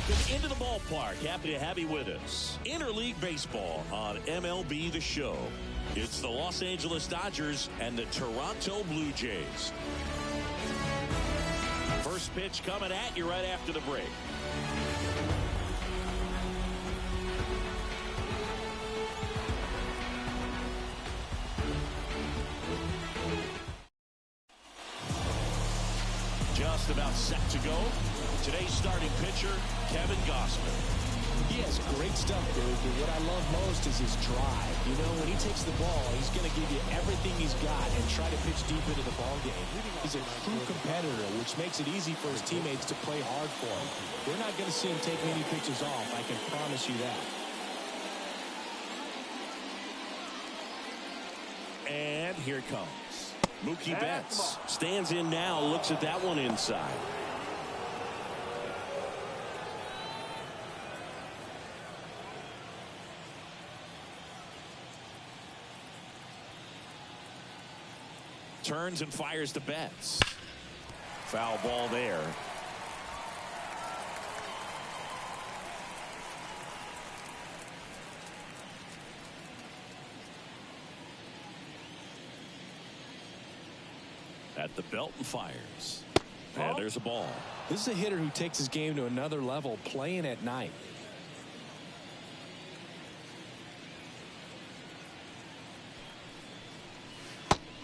Welcome into the ballpark. Happy to have you with us. Interleague baseball on MLB The Show. It's the Los Angeles Dodgers and the Toronto Blue Jays. First pitch coming at you right after the break. Just about set to go. Today's starting pitcher, Kevin Gausman. He has great stuff, dude, but what I love most is his drive. You know, when he takes the ball, he's going to give you everything he's got and try to pitch deep into the ball game. He's a true competitor, which makes it easy for his teammates to play hard for him. They're not going to see him take many pitches off, I can promise you that. And here it comes. Mookie Betts stands in now, looks at that one inside. Turns and fires to Betts. Foul ball there. At the belt and fires. And there's a ball. This is a hitter who takes his game to another level playing at night.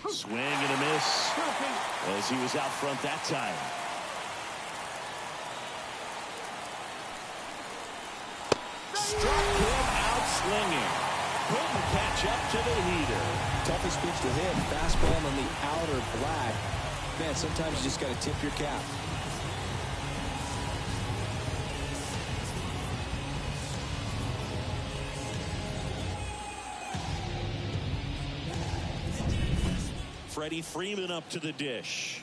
Swing and a miss as he was out front that time. Struck him out swinging. Couldn't catch up to the heater. Toughest pitch to hit. Fastball on the outer black. Man, sometimes you just got to tip your cap. Freddie Freeman up to the dish.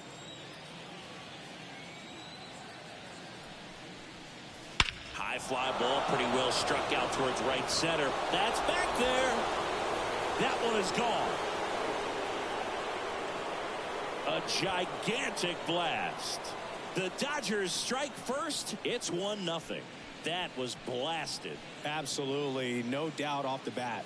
High fly ball, pretty well struck out towards right center. That's back there. That one is gone. A gigantic blast. The Dodgers strike first. It's 1-0. That was blasted. Absolutely, no doubt off the bat.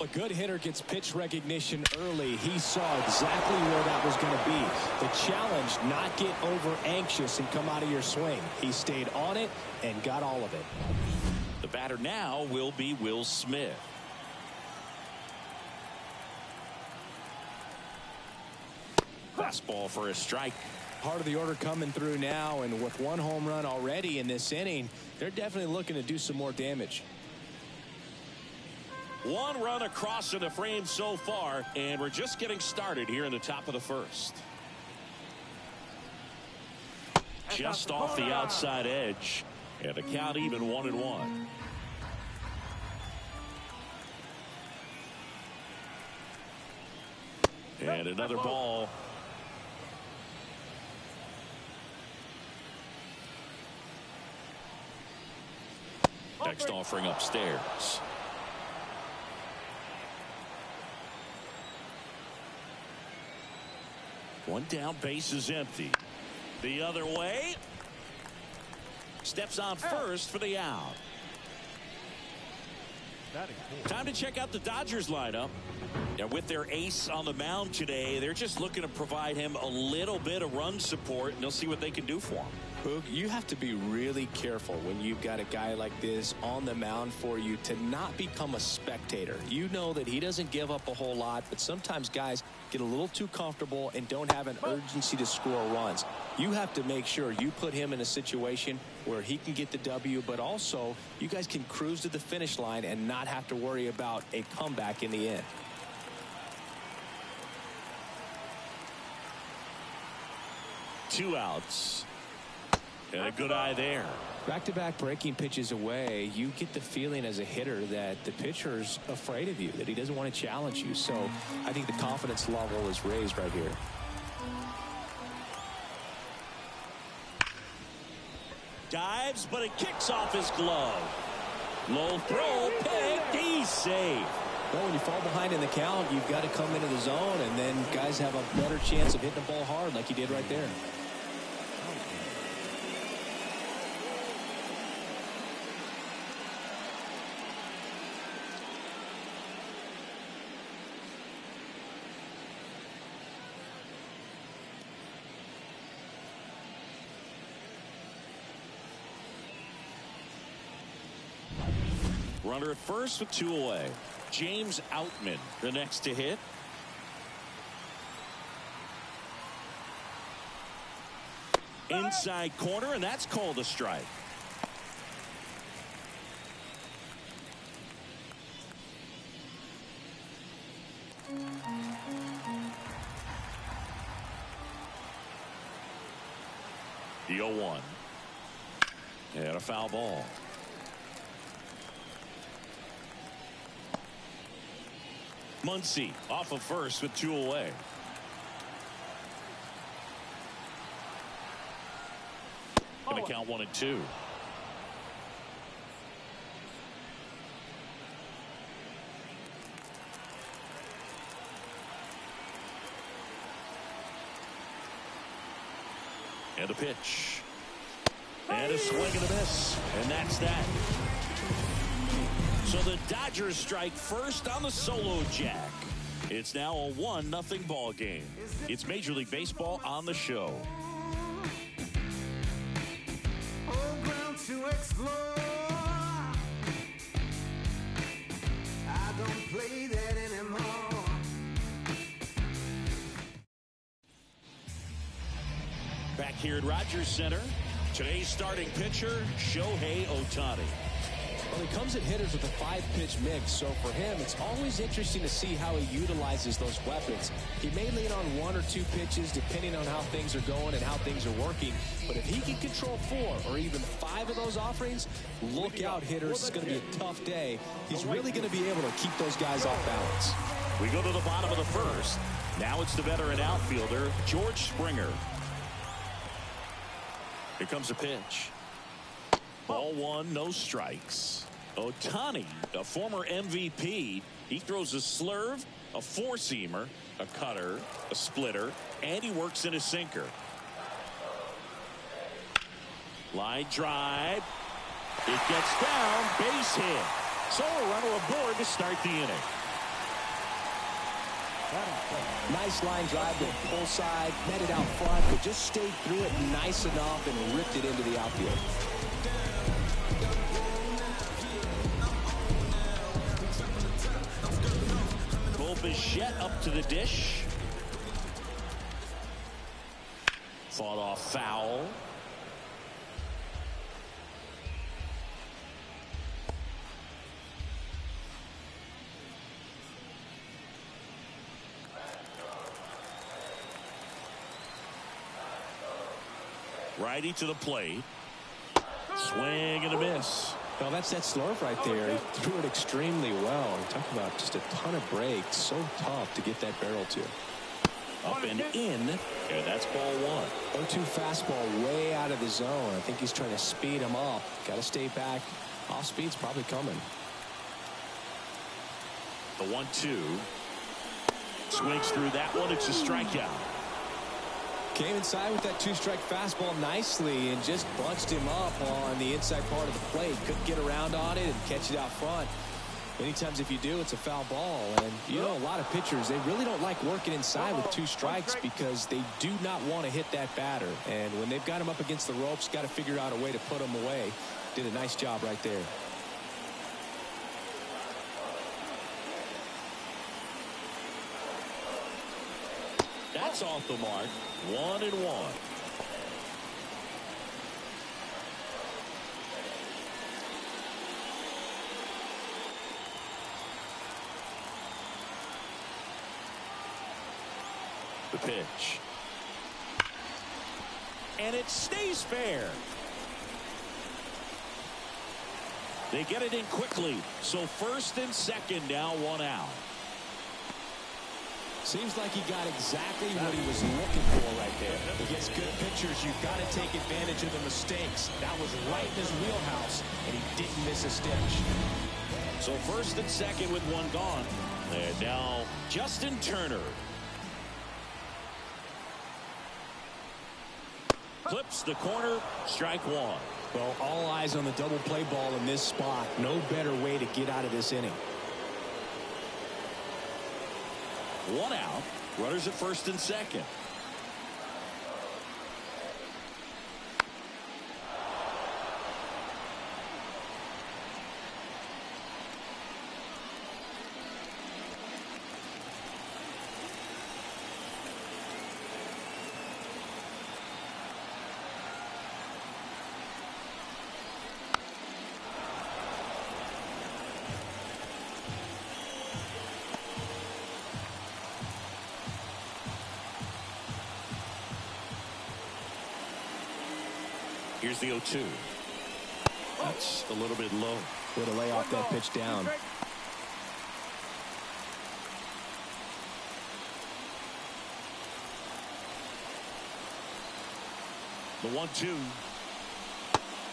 A good hitter gets pitch recognition early. He saw exactly where that was going to be. The challenge, not get over anxious and come out of your swing. He stayed on it and got all of it. The batter now will be Will Smith. Fastball for a strike. Part of the order coming through now, and with one home run already in this inning, they're definitely looking to do some more damage. One run across in the frame so far, and we're just getting started here in the top of the first. Just off the outside edge, and the count even 1-1. And another ball. Next offering upstairs. One down, base is empty. The other way. Steps on first for the out. Time to check out the Dodgers lineup. And with their ace on the mound today, they're just looking to provide him a little bit of run support, and they'll see what they can do for him. Boog, you have to be really careful when you've got a guy like this on the mound for you to not become a spectator. You know that he doesn't give up a whole lot, but sometimes guys get a little too comfortable and don't have an urgency to score runs. You have to make sure you put him in a situation where he can get the W, but also you guys can cruise to the finish line and not have to worry about a comeback in the end. Two outs. And a good eye there. Back-to-back breaking pitches away, you get the feeling as a hitter that the pitcher's afraid of you, that he doesn't want to challenge you. So I think the confidence level is raised right here. Dives, but it kicks off his glove. Low throw, picked, he's safe. Well, when you fall behind in the count, you've got to come into the zone, and then guys have a better chance of hitting the ball hard like he did right there. Runner at first with 2 away. James Outman, the next to hit. Inside corner, and that's called a strike. The 0-1. And a foul ball. Muncy off of first with 2 away. Going to count 1 and 2. And a pitch. And a swing and a miss. And that's that. So the Dodgers strike first on the solo jack. It's now a 1-0 ball game. It's Major League Baseball on the show. To explore. I don't play that anymore. Back here at Rogers Center, today's starting pitcher, Shohei Ohtani. Well, he comes at hitters with a 5-pitch mix, so for him, it's always interesting to see how he utilizes those weapons. He may lean on 1 or 2 pitches depending on how things are going and how things are working, but if he can control 4 or even 5 of those offerings, look out, hitters. It's going to be a tough day. He's really going to be able to keep those guys off balance. We go to the bottom of the first. Now it's the veteran outfielder, George Springer. Here comes a pitch. Ball 1, no strikes. Ohtani, a former MVP, he throws a slurve, a 4-seamer, a cutter, a splitter, and he works in a sinker. Line drive. It gets down, base hit. So a runner aboard to start the inning. Nice line drive to the pull side, met it out front, but just stayed through it nice enough and ripped it into the outfield. Bichette up to the dish. Fought off foul. Righty to the plate. Swing and a miss. Well, that's that slurve right there. He threw it extremely well. We're talking about just a ton of breaks. So tough to get that barrel to. Up and in, and that's ball 1. 0-2 fastball way out of the zone. I think he's trying to speed him up. Got to stay back. Off speed's probably coming. The 1-2. Swings through that one. It's a strikeout. Came inside with that 2-strike fastball nicely and just bunched him up on the inside part of the plate. Couldn't get around on it and catch it out front. Many times if you do, it's a foul ball. And you know, a lot of pitchers, they really don't like working inside with 2 strikes because they do not want to hit that batter. And when they've got him up against the ropes, got to figure out a way to put him away. Did a nice job right there. That's off the mark. 1-1. The pitch. And it stays fair. They get it in quickly. So first and second, now 1 out. Seems like he got exactly what he was looking for right there. Against good pitchers, you've got to take advantage of the mistakes. That was right in his wheelhouse, and he didn't miss a stitch. So first and second with one gone. And now Justin Turner. Clips the corner. Strike one. Well, all eyes on the double play ball in this spot. No better way to get out of this inning. One out. Runners at first and second. Here's the 0-2. That's a little bit low. Way to lay off that pitch down. The 1-2.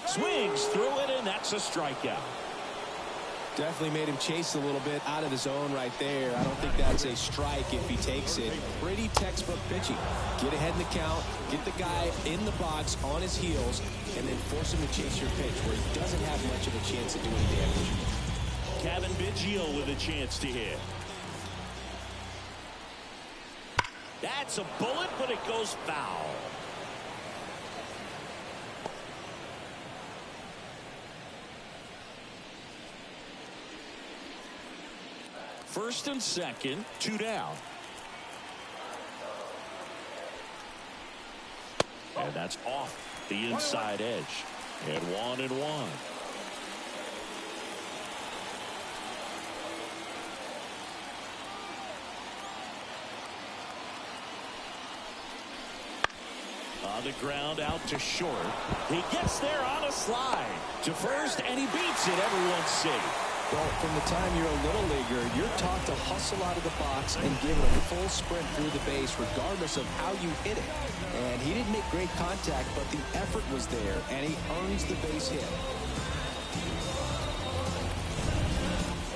Swings through it, and that's a strikeout. Definitely made him chase a little bit out of the zone right there. I don't think that's a strike if he takes it. Pretty textbook pitching. Get ahead in the count, get the guy in the box on his heels, and then force him to chase your pitch where he doesn't have much of a chance of doing damage. Kevin Biggio with a chance to hit. That's a bullet, but it goes foul. First and second, 2 down. And that's off the inside edge. And 1-1. On the ground, out to short. He gets there on a slide to first, and he beats it. Everyone's safe. Well, from the time you're a little leaguer, you're taught to hustle out of the box and give it a full sprint through the base regardless of how you hit it. And he didn't make great contact, but the effort was there, and he earns the base hit.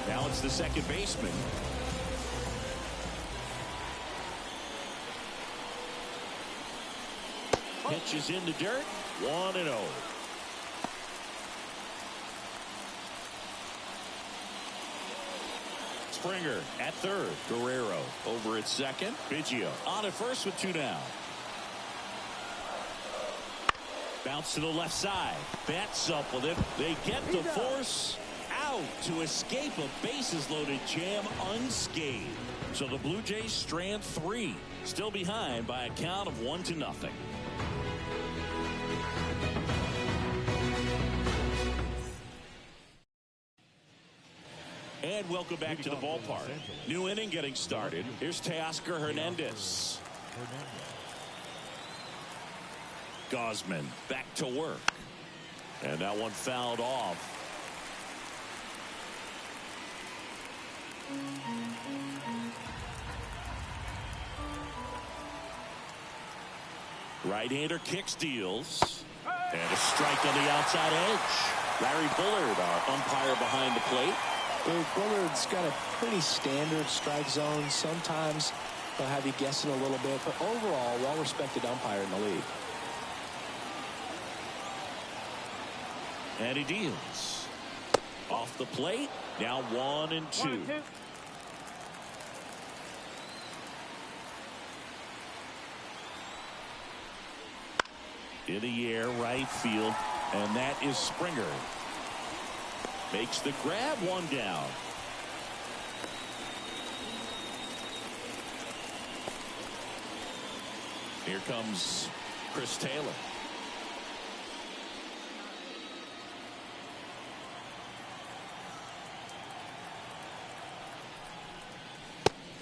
Now it's the second baseman. Pitches in the dirt. 1-0. Springer at third. Guerrero over at second. Biggio on at first with 2 down. Bounce to the left side. Bats up with it. They get the force out to escape a bases loaded jam unscathed. So the Blue Jays strand 3. Still behind by a count of 1-0. And welcome back to the ballpark. New inning getting started. Here's Teoscar Hernandez. Gausman back to work. And that one fouled off. Right-hander kicks, deals. And a strike on the outside edge. Larry Bullard, our umpire behind the plate. Well, Bullard's got a pretty standard strike zone. Sometimes they'll have you guessing a little bit, but overall, well-respected umpire in the league. And he deals. Off the plate. Now 1-2. In the air, right field, and that is Springer. Makes the grab, 1 down. Here comes Chris Taylor.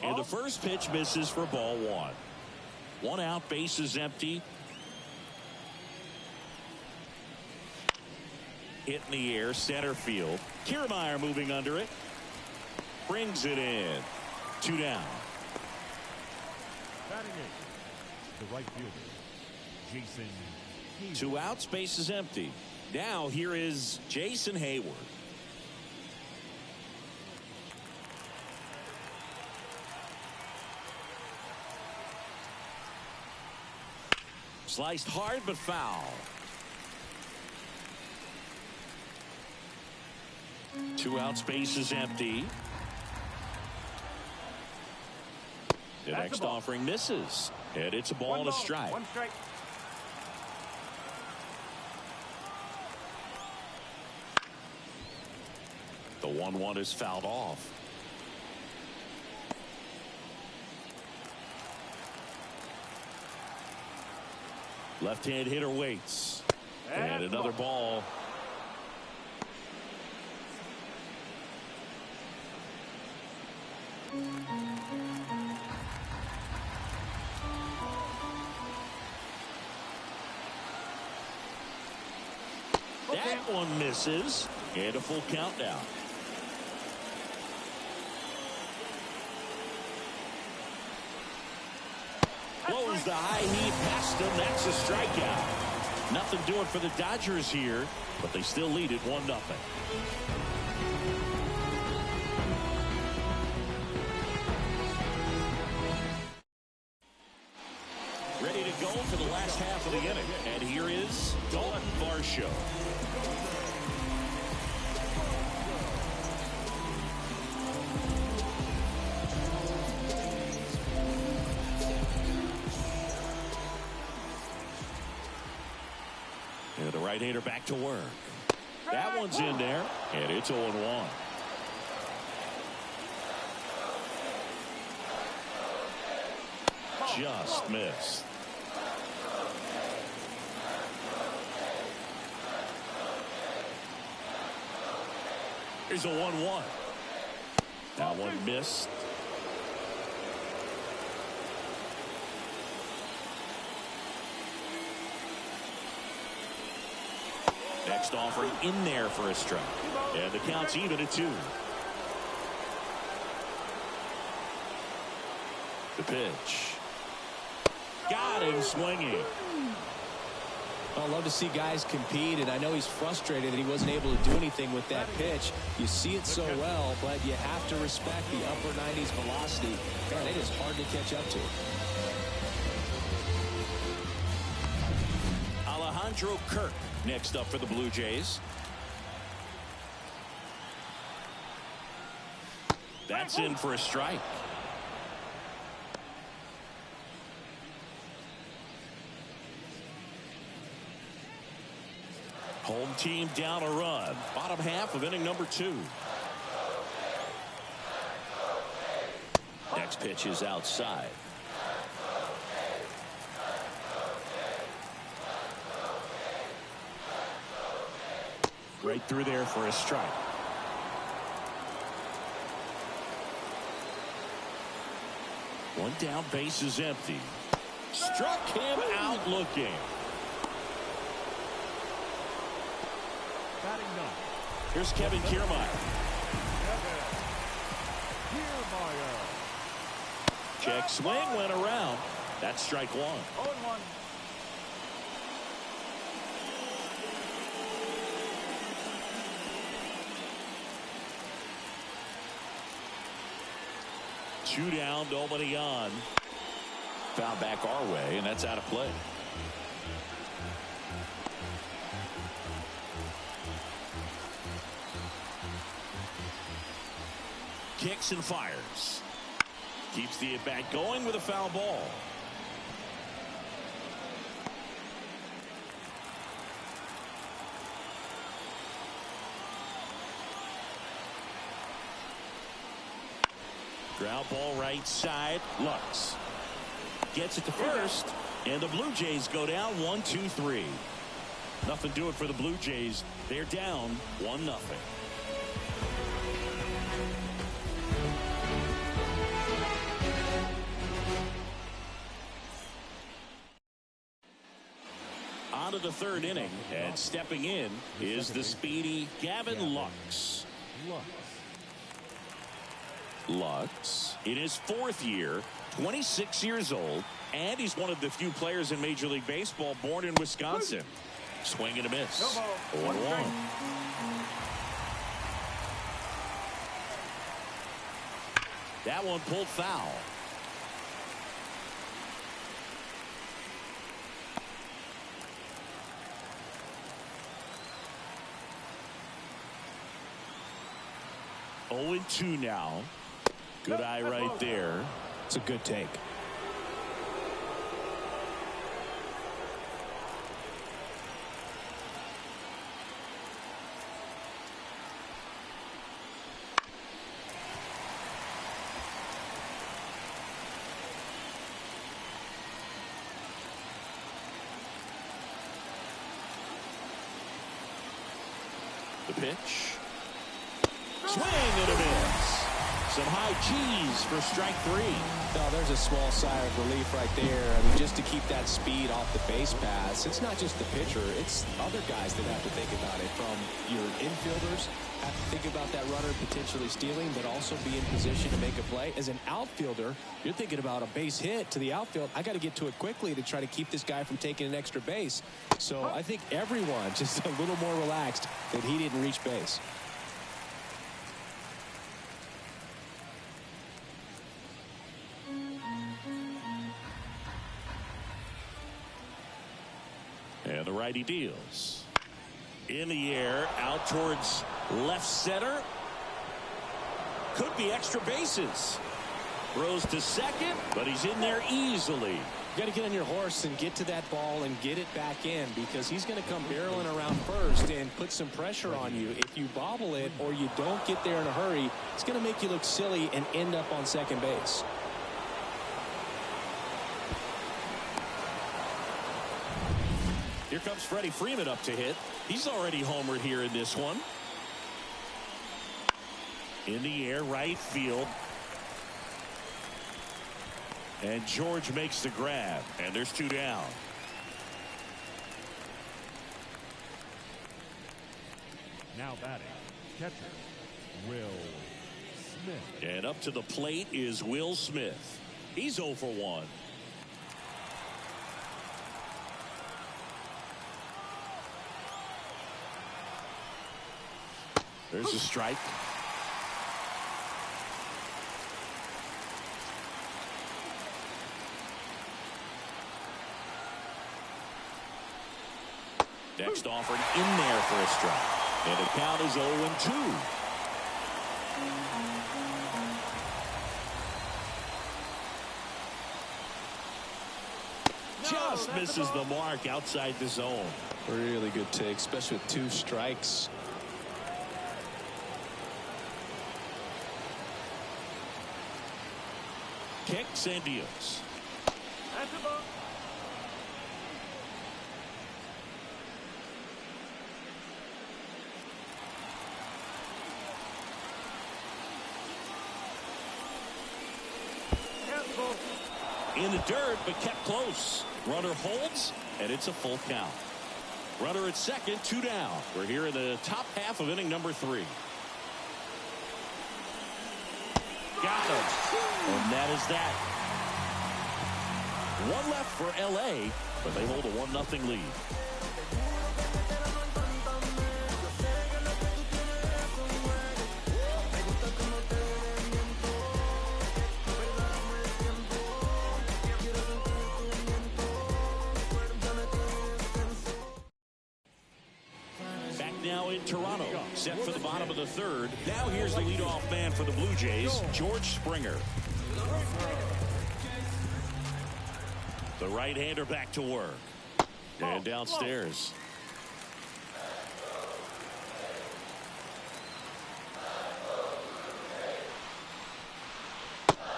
And the first pitch misses for ball 1. 1 out, bases empty. Hit in the air, center field. Kiermaier moving under it. Brings it in. 2 down. The right fielder, Jason Hayward. 2 outs, bases empty. Now here is Jason Hayward. Sliced hard but foul. 2 outs, base is empty. The next offering misses, and it's a ball and a strike. 1 strike. The 1-1 is fouled off. Left-hand hitter waits. And another ball. That one misses. And a full count now. Blows the high heat past him. That's a strikeout. Nothing doing for the Dodgers here, but they still lead it 1-0. Ready to go for the last half of the inning. And here is Dalton Varsho. And the right-hander back to work. That one's in there, and it's 0-1. Just missed. Here's a 1-1. That one missed. Next offering in there for a strike. And the count's even at 2. The pitch. Got him swinging. I love to see guys compete, and I know he's frustrated that he wasn't able to do anything with that pitch. You see it so well, but you have to respect the upper 90s velocity. Man, it is hard to catch up to. Alejandro Kirk next up for the Blue Jays. That's in for a strike. Home team down a run. Bottom half of inning number 2. Next pitch is outside. Right through there for a strike. One down, base is empty. Struck him out looking. Batting 9. Here's Kevin Kiermaier. Check swing went around. That's strike 1. 0-1. Two down, nobody on. Foul back our way, and that's out of play. Kicks and fires. Keeps the at-bat going with a foul ball. Ground ball right side. Lux gets it to first, and the Blue Jays go down 1-2-3. Nothing doing for the Blue Jays. They're down 1-0. On to the 3rd inning, and stepping in is the speedy Gavin Lux. Lux in his 4th year, 26 years old, and he's one of the few players in Major League Baseball born in Wisconsin. Swing and a miss. 1-1. That one pulled foul. 0-2 now. Good eye right there. It's a good take. The pitch. Swing and a miss. Some high cheese for strike 3. No, there's a small sigh of relief right there. I mean, just to keep that speed off the base paths. It's not just the pitcher. It's other guys that have to think about it. From your infielders have to think about that runner potentially stealing, but also be in position to make a play. As an outfielder, you're thinking about a base hit to the outfield. I got to get to it quickly to try to keep this guy from taking an extra base. So I think everyone just a little more relaxed that he didn't reach base. And the righty deals. In the air, out towards left center. Could be extra bases. Throws to second, but he's in there easily. You got to get on your horse and get to that ball and get it back in, because he's going to come barreling around first and put some pressure on you. If you bobble it or you don't get there in a hurry, it's going to make you look silly and end up on second base. Here comes Freddie Freeman up to hit. He's already homered here in this one. In the air, right field. And George makes the grab. And there's 2 down. Now batting, catcher, Will Smith. And up to the plate is Will Smith. He's 0 for 1. There's a strike. Next offered in there for a strike. And the count is 0-2. Just misses the mark outside the zone. Really good take, especially with 2 strikes. Kicks and deals. In the dirt, but kept close. Runner holds, and it's a full count. Runner at second, 2 down. We're here in the top half of inning number 3. Got him. And that is that. 1 left for LA, but they hold a 1-0 lead. Back now in Toronto, set for the bottom of the 3rd. Now here's the leadoff man for the Blue Jays, George Springer. The right-hander back to work. And downstairs.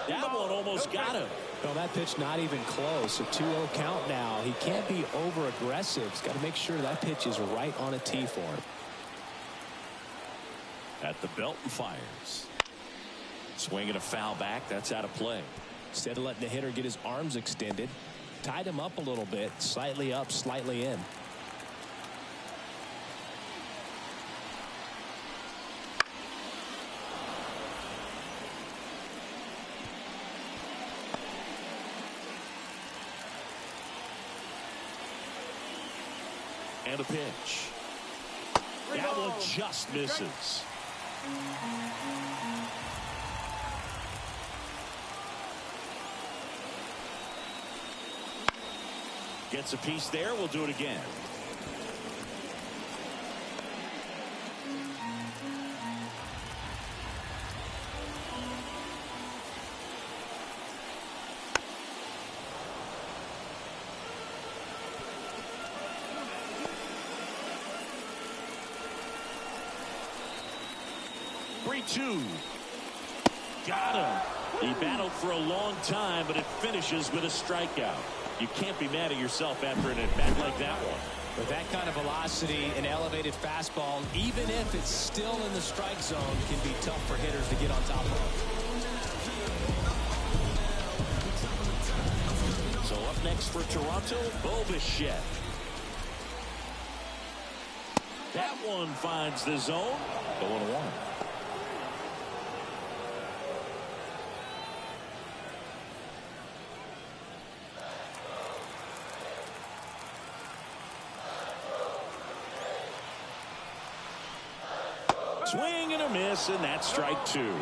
That one almost got him. No, that pitch not even close. A 2-0 count now. He can't be over-aggressive. He's got to make sure that pitch is right on a tee for him. At the belt and fires. Swinging a foul back. That's out of play. Instead of letting the hitter get his arms extended, tied him up a little bit. Slightly up, slightly in. And a pitch. That one just misses. Gets a piece there. We'll do it again. 3-2. Got him. He battled for a long time, but it finishes with a strikeout. You can't be mad at yourself after an at-bat like that one. With that kind of velocity, an elevated fastball, even if it's still in the strike zone, can be tough for hitters to get on top of. So up next for Toronto, Bo Bichette. That one finds the zone. 0-1. Swing and a miss, and that's strike 2.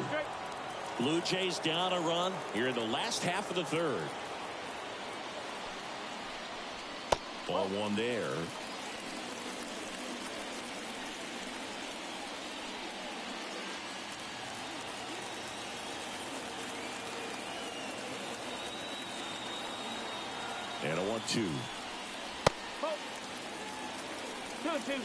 Blue Jays down a run here in the last half of the third. Ball one there. And a 1-2. 2-2.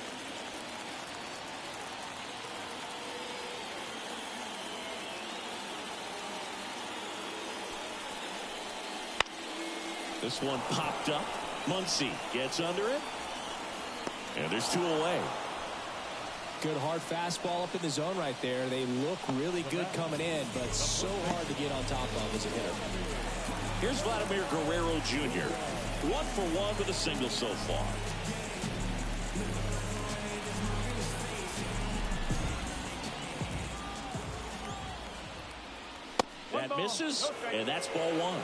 This one popped up. Muncy gets under it. And there's 2 away. Good hard fastball up in the zone right there. They look really good coming in, but so hard to get on top of as a hitter. Here's Vladimir Guerrero Jr. 1 for 1 with a single so far. That misses, and that's ball 1.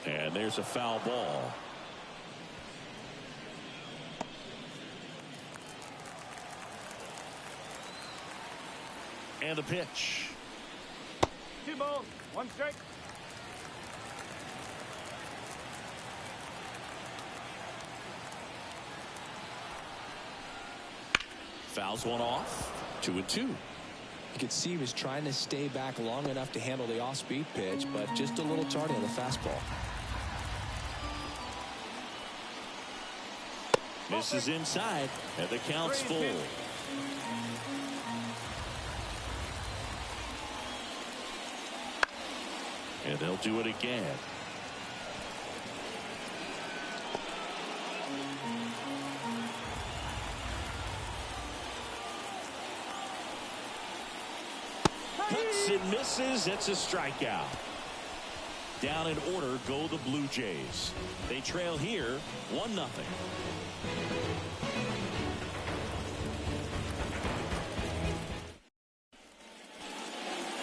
And there's a foul ball. And the pitch. 2 balls, 1 strike. Fouls one off. 2-2. You could see he was trying to stay back long enough to handle the off-speed pitch, but just a little tardy on the fastball. Misses inside, and the count's full. And they'll do it again. Hits and misses. It's a strikeout. Down in order go the Blue Jays. They trail here 1-0.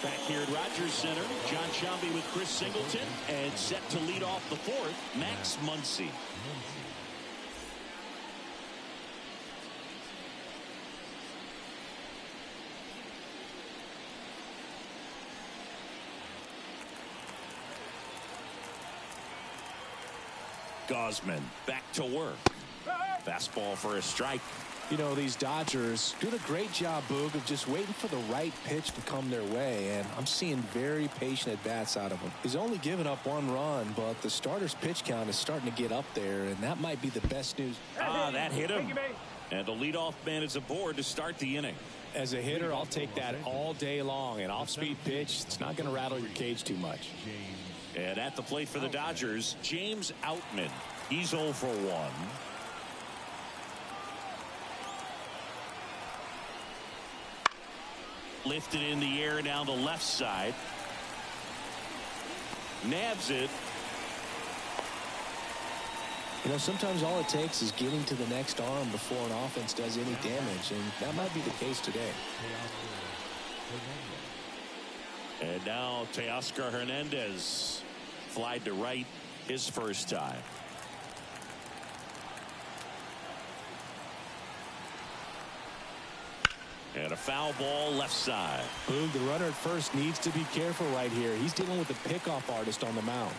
Back here at Rogers Center, John Shambi with Chris Singleton, and set to lead off the 4th, Max Muncy. Gosman back to work. Fastball for a strike. You know, these Dodgers doing a great job, Boog, of just waiting for the right pitch to come their way, and I'm seeing very patient at-bats out of him. He's only given up 1 run, but the starter's pitch count is starting to get up there, and that might be the best news. That hit him. And the leadoff man is aboard to start the inning. As a hitter, I'll take that all day long. An off-speed pitch, it's not going to rattle your cage too much. And at the plate for the Dodgers, James Outman. He's 0 for 1. Lifted in the air down the left side. Nabs it. You know, sometimes all it takes is getting to the next arm before an offense does any damage, and that might be the case today. And now Teoscar Hernandez flied to right his first time. And a foul ball left side. Boog, the runner at first needs to be careful right here. He's dealing with a pickoff artist on the mound.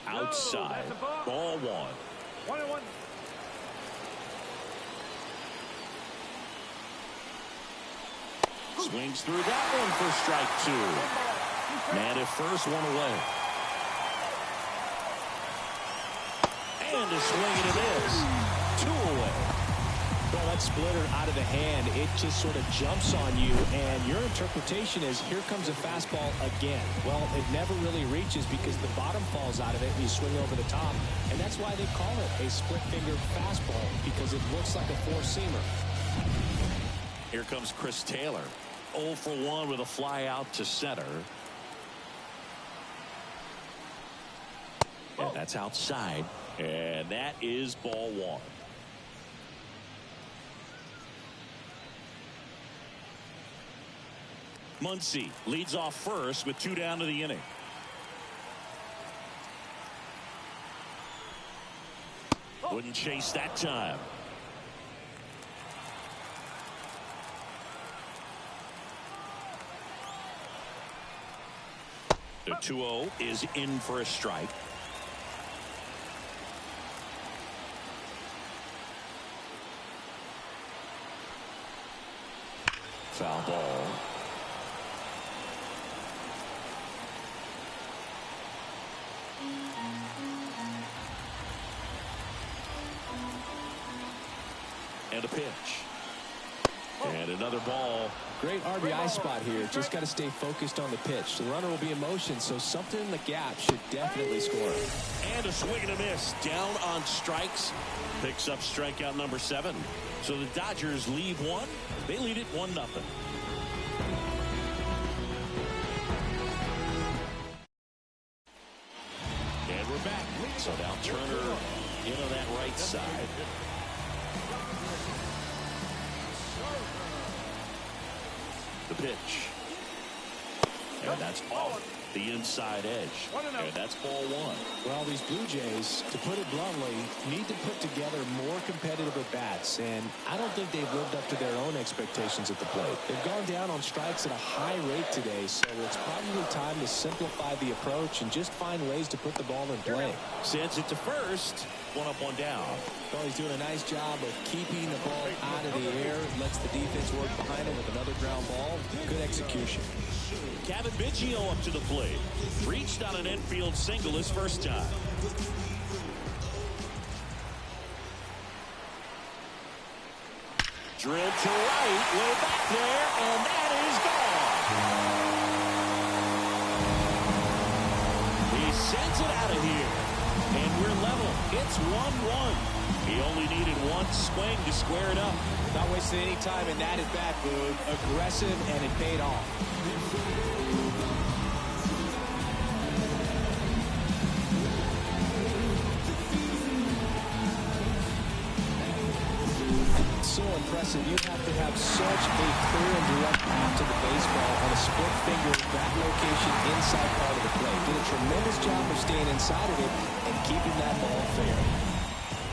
Outside. Ball 1. 1-1. Swings through that one for strike two. Man at first, one away. And a swing and a miss. Two away. Well, that splitter out of the hand, it just sort of jumps on you, and your interpretation is, here comes a fastball again. Well, it never really reaches because the bottom falls out of it and you swing over the top, and that's why they call it a split-finger fastball, because it looks like a four-seamer. Here comes Chris Taylor. 0 for 1 with a fly out to center. And that's outside, and that is ball one. Muncy leads off first with 2 down to the inning. Wouldn't chase that time. The 2-0 is in for a strike. Foul ball. And a pitch. And another ball. Great RBI spot here. Just got to stay focused on the pitch. The runner will be in motion, so something in the gap should definitely score. And a swing and a miss. Down on strikes. Picks up strikeout number 7. So the Dodgers lead one. They lead it 1-0. And we're back. So now Turner in on that right side. The pitch. And that's off the inside edge. And that's ball one. Well, these Blue Jays, to put it bluntly, need to put together more competitive at-bats, and I don't think they've lived up to their own expectations at the plate. They've gone down on strikes at a high rate today, so it's probably time to simplify the approach and just find ways to put the ball in play. Sends it to first. 1 up, 1 down. Well, he's doing a nice job of keeping the ball out of the air, lets the defense work behind him with another ground ball. Good execution. Kevin Biggio up to the plate. Reached on an infield single his first time. Drilled to right, way back there, and that is gone. He sends it out of here, and we're level. It's 1-1. He only needed one swing to square it up. Not wasting any time in that at-bat, Boone. Aggressive, and it paid off. So impressive. You have to have such a clear and direct path to the baseball on a split finger, that location inside part of the plate. Did a tremendous job of staying inside of it and keeping that ball fair.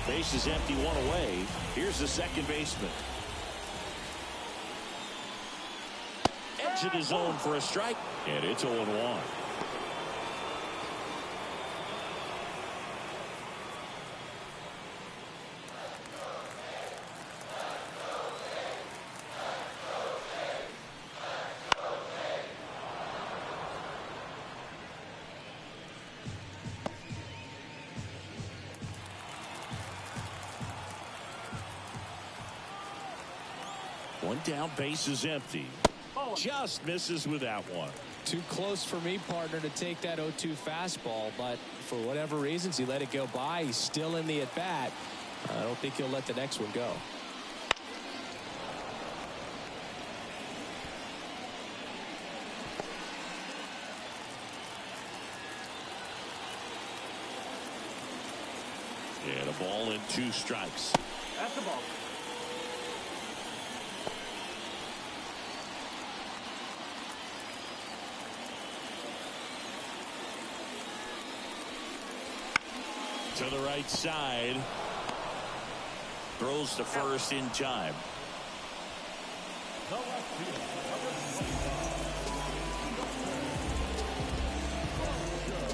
Base is empty, 1 away. Here's the second baseman. Edge of the zone for a strike, and it's 0-1. One down, base is empty. Just misses with that one. Too close for me, partner, to take that 0-2 fastball, but for whatever reasons, he let it go by. He's still in the at-bat. I don't think he'll let the next one go. And a ball and 2 strikes. That's the ball. To the right side. Throws to first in time.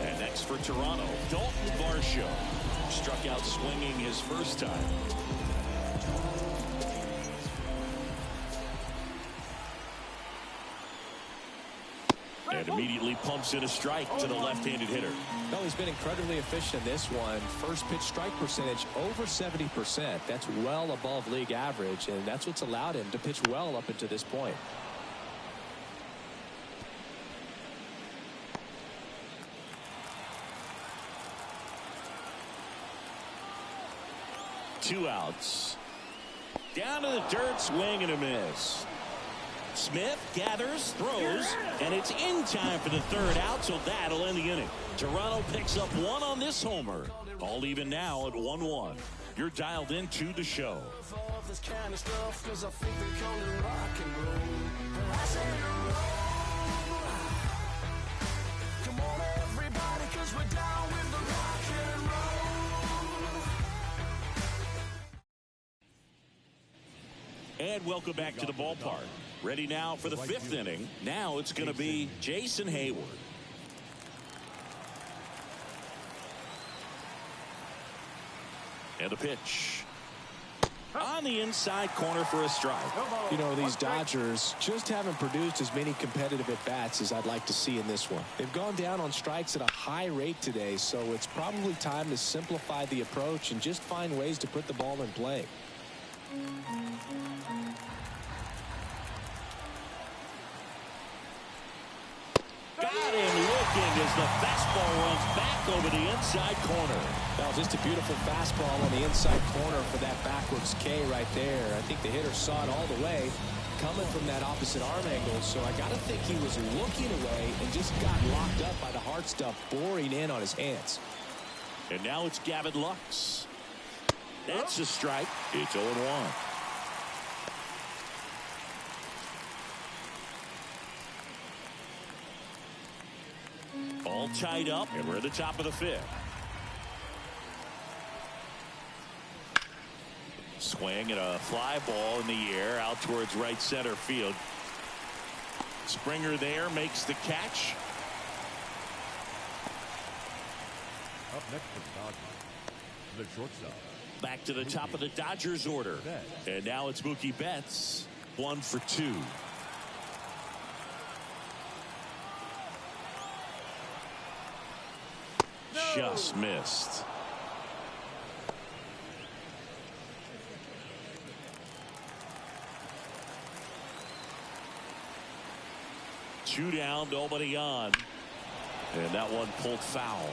And next for Toronto, Dalton Varsho. Struck out swinging his first time. And immediately pumps in a strike to the left-handed hitter. No, he's been incredibly efficient in this one. First pitch strike percentage over 70%. That's well above league average, and that's what's allowed him to pitch well up until this point. Two outs. Down to the dirt, swing and a miss. Smith gathers, throws, and it's in time for the third out, so that'll end the inning. Toronto picks up one on this homer. All even now at 1-1. You're dialed into the show. And welcome back to the ballpark. Ready now for the fifth inning. Now it's going to be Jason Hayward. And a pitch. On the inside corner for a strike. You know, these Dodgers just haven't produced as many competitive at-bats as I'd like to see in this one. They've gone down on strikes at a high rate today, so it's probably time to simplify the approach and just find ways to put the ball in play. Got him looking as the fastball runs back over the inside corner. That was just a beautiful fastball on the inside corner for that backwards K right there. I think the hitter saw it all the way coming from that opposite arm angle, so I got to think he was looking away and just got locked up by the hard stuff boring in on his hands. And now it's Gavin Lux. That's a strike. It's 0-1. All tied up, and we're at the top of the fifth. Swing and a fly ball in the air out towards right center field. Springer there makes the catch. Up next for the Dodgers, the shortstop. Back to the top of the Dodgers order. And now it's Mookie Betts. 1 for 2. Just missed. Two down, nobody on. And that one pulled foul.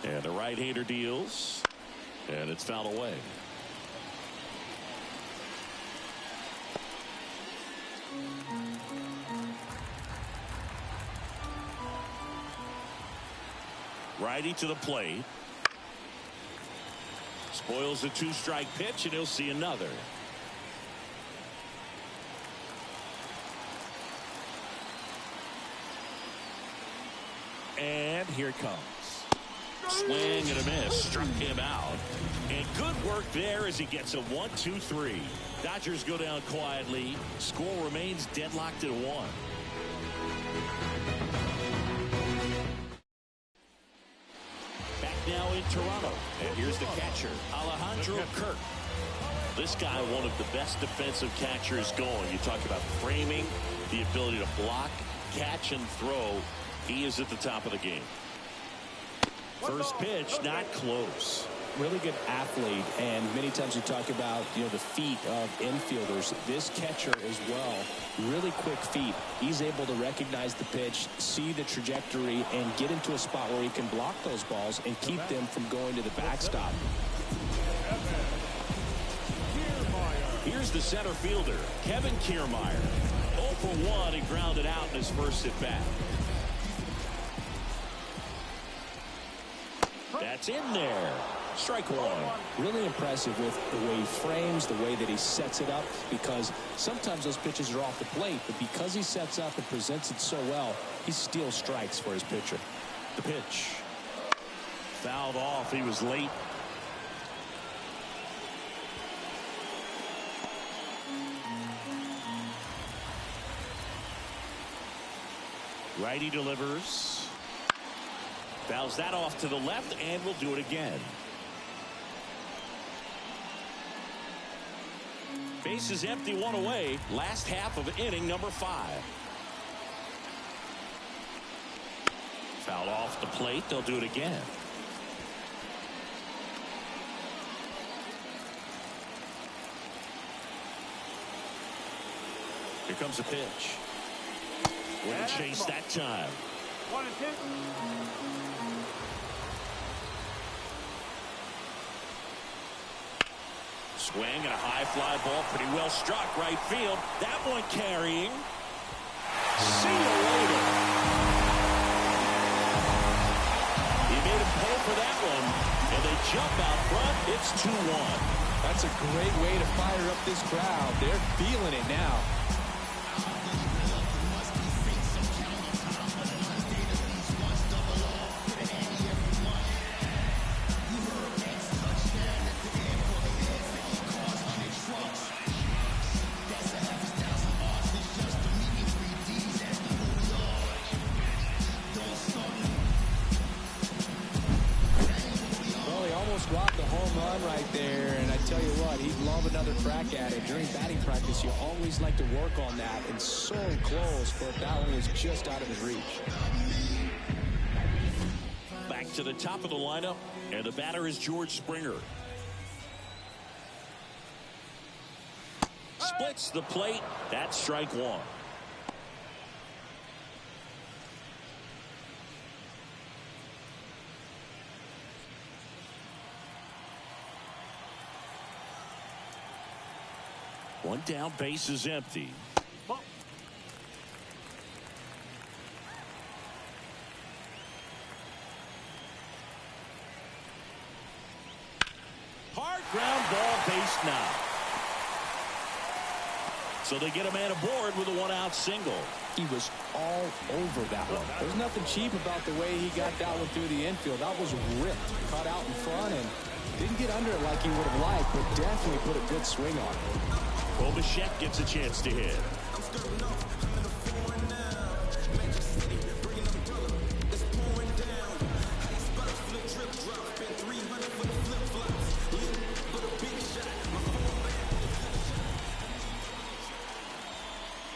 And the right-hander deals. And it's fouled away. Righty to the plate. Spoils the 2-strike pitch, and he'll see another. And here it comes. Swing and a miss. Struck him out. And good work there as he gets a 1-2-3. Dodgers go down quietly. Score remains deadlocked at 1. Now in Toronto, and here's the catcher, Alejandro Kirk. This guy, one of the best defensive catchers going. You talk about framing, the ability to block, catch, and throw. He is at the top of the game. First pitch, not close. Really good athlete, and many times we talk about, you know, the feet of infielders. This catcher as well, really quick feet. He's able to recognize the pitch, see the trajectory, and get into a spot where he can block those balls and keep them from going to the backstop. Here's the center fielder, Kevin Kiermaier. 0 for 1, he grounded out in his first at bat. That's in there. Strike one. Really impressive with the way he frames, the way that he sets it up, because sometimes those pitches are off the plate, but because he sets up and presents it so well, he steals strikes for his pitcher. The pitch. Fouled off. He was late. Righty delivers. Fouls that off to the left, and will do it again. Base is empty, one away. Last half of inning number 5. Foul off the plate. They'll do it again. Here comes a pitch. Win chase that time. 1-2. Swing and a high fly ball, pretty well struck right field. That one carrying. See you later. He made him pay for that one, and they jump out front. It's 2-1. That's a great way to fire up this crowd. They're feeling it now. Robbed the home run right there, and I tell you what, he'd love another crack at it. During batting practice, you always like to work on that, and so close, but that one was just out of his reach. Back to the top of the lineup, and the batter is George Springer. Splits the plate. That's strike 1. One down, base is empty. Hard ground ball, base now. So they get a man aboard with a 1-out single. He was all over that one. There's nothing cheap about the way he got that one through the infield. That was ripped, caught out in front, and didn't get under it like he would have liked, but definitely put a good swing on it. Bichette gets a chance to hit.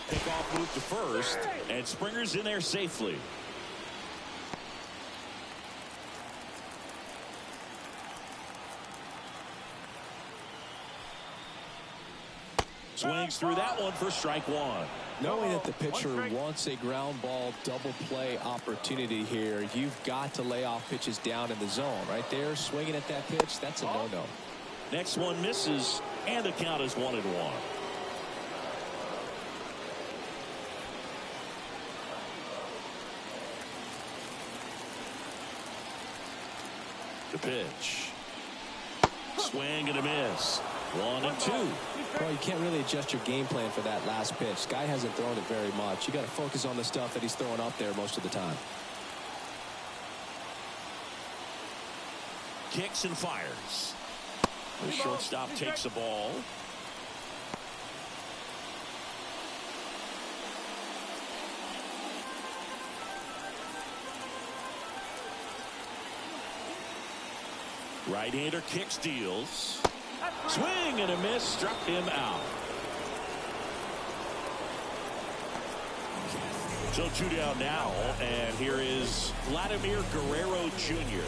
Pickoff move to first, and Springer's in there safely. Swings through that one for strike 1. Knowing that the pitcher wants a ground ball double play opportunity here, you've got to lay off pitches down in the zone. Right there, swinging at that pitch, that's a no-no. Next one misses, and the count is 1-1. The pitch. Swing and a miss. 1-2. Well, you can't really adjust your game plan for that last pitch. Guy hasn't thrown it very much. You got to focus on the stuff that he's throwing up there most of the time. Kicks and fires. The shortstop takes the ball. Right-hander kicks, deals. Swing and a miss, struck him out. So 2 down now, and here is Vladimir Guerrero Jr.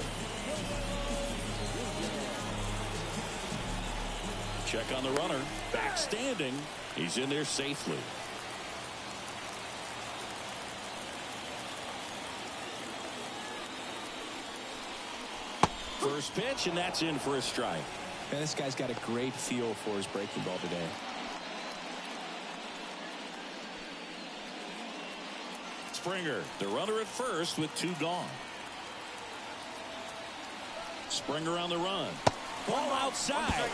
Check on the runner. Back standing. He's in there safely. First pitch, and that's in for a strike. Man, this guy's got a great feel for his breaking ball today. Springer, the runner at first with 2 gone. Springer on the run. Ball outside.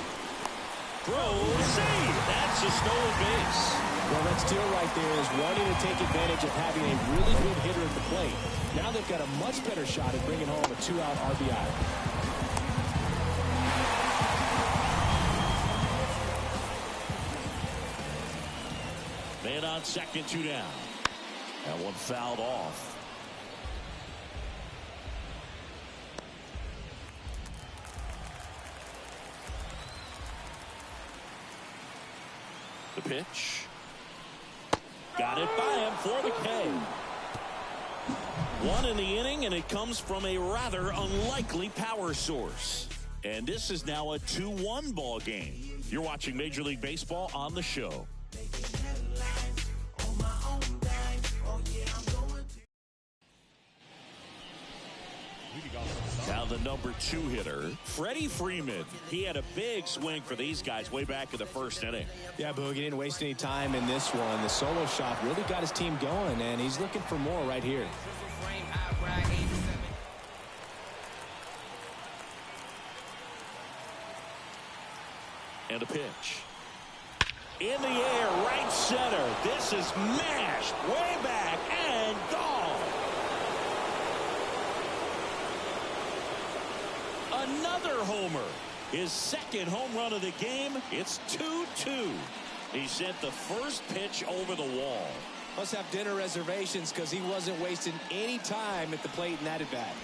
Throws, save. That's a stolen base. Well, that steal right there is wanting to take advantage of having a really good hitter at the plate. Now they've got a much better shot at bringing home a 2-out RBI. Man on second, 2 down. That one fouled off. The pitch. Got it by him for the K. One in the inning, and it comes from a rather unlikely power source. And this is now a 2-1 ball game. You're watching Major League Baseball on the show. Now the number 2 hitter, Freddie Freeman. He had a big swing for these guys way back in the first inning. Yeah, Boog, he didn't waste any time in this one. The solo shot really got his team going, and he's looking for more right here. And a pitch. In the air, right center. This is mashed way back and gone. Another homer. His second home run of the game. It's 2-2. He sent the first pitch over the wall. Must have dinner reservations because he wasn't wasting any time at the plate in that at bat.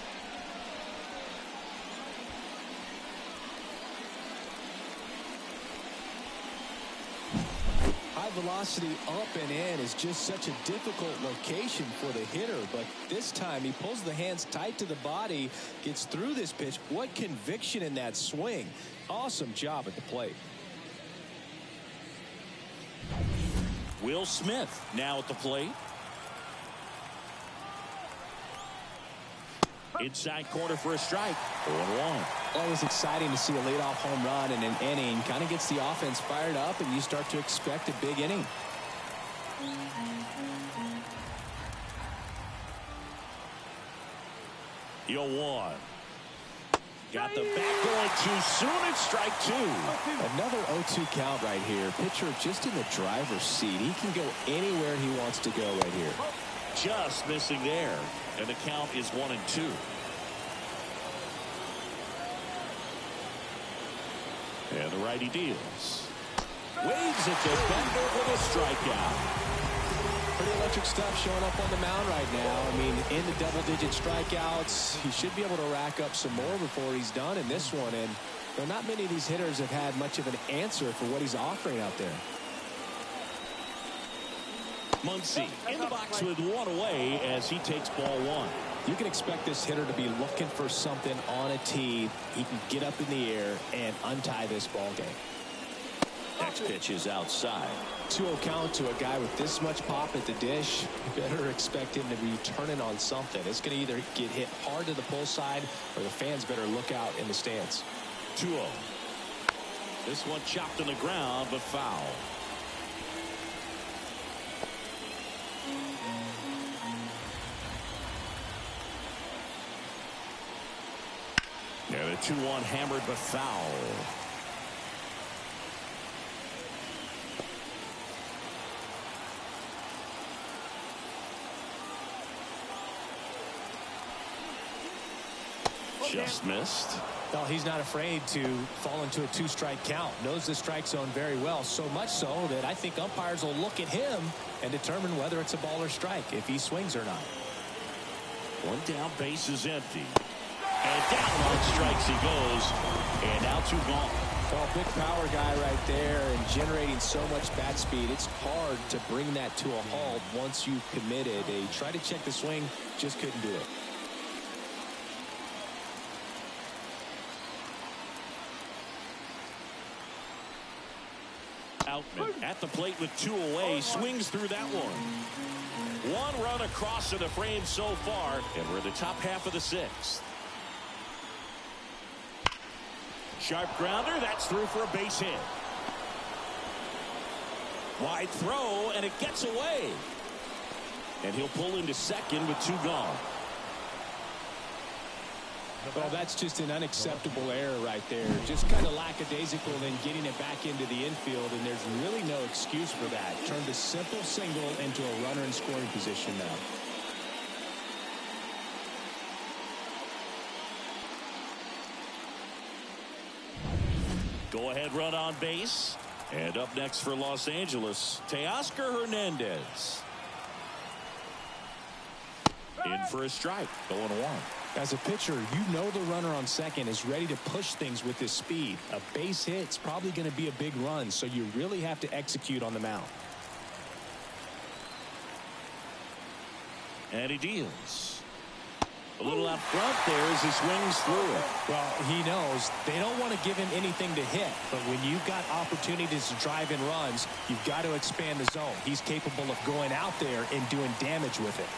High velocity up and in is just such a difficult location for the hitter, but this time he pulls the hands tight to the body, gets through this pitch. What conviction in that swing. Awesome job at the plate. Will Smith now at the plate. Inside corner for a strike. 0-1. Always exciting to see a leadoff home run in an inning. Kind of gets the offense fired up, and you start to expect a big inning. The 0-1. Got the bat going too soon. It's strike 2. Another 0-2 count right here. Pitcher just in the driver's seat. He can go anywhere he wants to go right here. Just missing there. And the count is 1-2. And the righty deals. Waves at the bender with a strikeout. Pretty electric stuff showing up on the mound right now. I mean, in the double-digit strikeouts, he should be able to rack up some more before he's done in this one. And there are not many of these hitters have had much of an answer for what he's offering out there. Muncy in the box with one away as he takes ball 1. You can expect this hitter to be looking for something on a tee. He can get up in the air and untie this ball game. Next pitch is outside. 2-0 count to a guy with this much pop at the dish. You better expect him to be turning on something. It's going to either get hit hard to the pull side, or the fans better look out in the stands. 2-0. This one chopped on the ground, but foul. Yeah, the 2-1 hammered, but foul. Just missed. Well, he's not afraid to fall into a 2-strike count. Knows the strike zone very well, so much so that I think umpires will look at him and determine whether it's a ball or strike, if he swings or not. One down, base is empty. And down on strikes he goes. And now 2 gone. Well, big power guy right there and generating so much bat speed. It's hard to bring that to a halt once you've committed. They tried to check the swing, just couldn't do it. Outman at the plate with 2 away, swings through that one. 1 run across to the frame so far, and we're in the top half of the 6th. Sharp grounder, that's through for a base hit. Wide throw, and it gets away. And he'll pull into second with 2 gone. Well, that's just an unacceptable error right there. Just kind of lackadaisical then getting it back into the infield, and there's really no excuse for that. Turned a simple single into a runner in scoring position now. Go ahead run on base. And up next for Los Angeles, Teoscar Hernandez. In for a strike, 0-1. As a pitcher, you know the runner on second is ready to push things with his speed. A base hit's probably going to be a big run, so you really have to execute on the mound. And he deals. A little out front there as he swings through it. Well, he knows they don't want to give him anything to hit, but when you've got opportunities to drive in runs, you've got to expand the zone. He's capable of going out there and doing damage with it.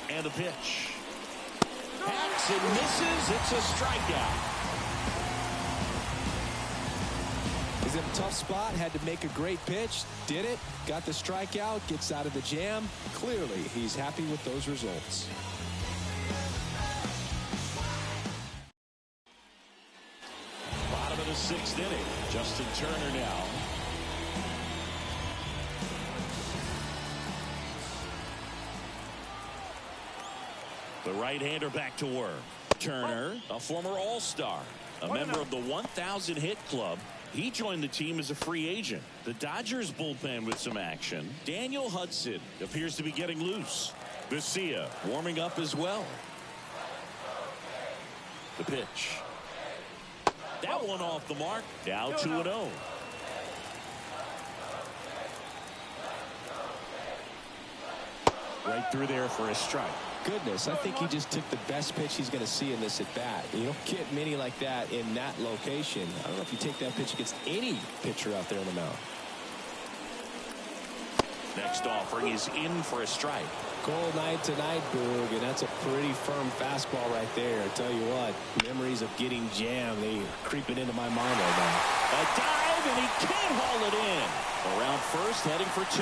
And a pitch. Hacks and misses. It's a strikeout. He's in a tough spot, had to make a great pitch, did it, got the strikeout, gets out of the jam. Clearly, he's happy with those results. Bottom of the 6th inning. Justin Turner now. The right-hander back to work. Turner, a former All-Star, a member of the 1,000 hit club. He joined the team as a free agent. The Dodgers bullpen with some action. Daniel Hudson appears to be getting loose. Garcia warming up as well. The pitch. That one off the mark. Now 2-0. Right through there for a strike. Goodness, I think he just took the best pitch he's going to see in this at bat. You don't get many like that in that location. I don't know if you take that pitch against any pitcher out there on the mound. Next offering is in for a strike. Cold night tonight, Boog, and that's a pretty firm fastball right there. I tell you what, memories of getting jammed, they are creeping into my mind right now. A dive, and he can't haul it in. Around first, heading for 2.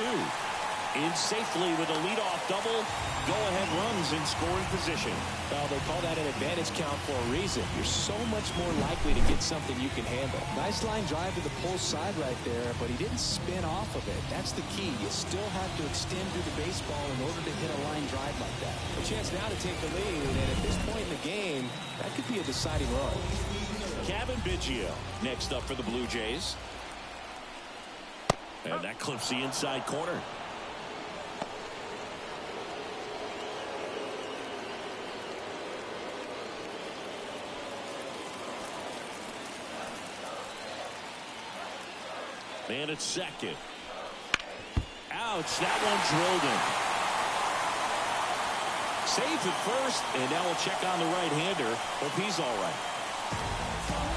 In safely with a leadoff double. Go-ahead runs in scoring position. Well, they call that an advantage count for a reason. You're so much more likely to get something you can handle. Nice line drive to the pull side right there, but he didn't spin off of it. That's the key. You still have to extend through the baseball in order to hit a line drive like that. A chance now to take the lead, and at this point in the game, that could be a deciding run. Kevin Biggio next up for the Blue Jays. And that clips the inside corner. Man at second. Ouch, that one drilled in. Safe at first, and now we'll check on the right-hander. Hope he's all right.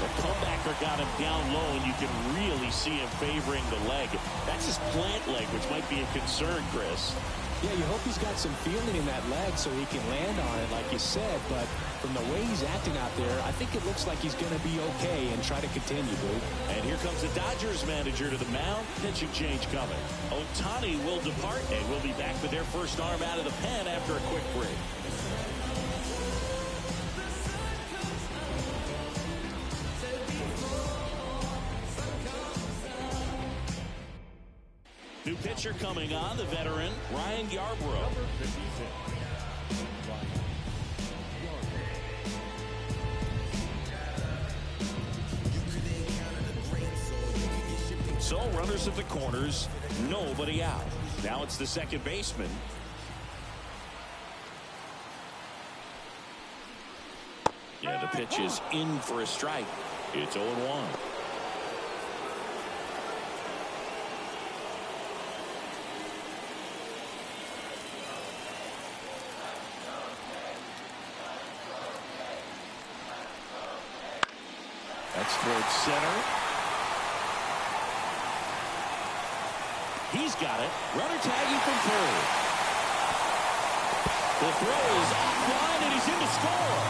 The comebacker got him down low, and you can really see him favoring the leg. That's his plant leg, which might be a concern, Chris. Yeah, you hope he's got some feeling in that leg so he can land on it, like you said. But from the way he's acting out there, I think it looks like he's going to be okay and try to continue, Boo. And here comes the Dodgers manager to the mound. Pitching change coming. Ohtani will depart, and we'll be back with their first arm out of the pen after a quick break. New pitcher coming on, the veteran, Ryan Yarbrough. So runners at the corners, nobody out. Now it's the second baseman. Yeah, the pitch is in for a strike. It's 0-1. That's towards center. He's got it. Runner tagging from third. The throw is offline, and he's in to score.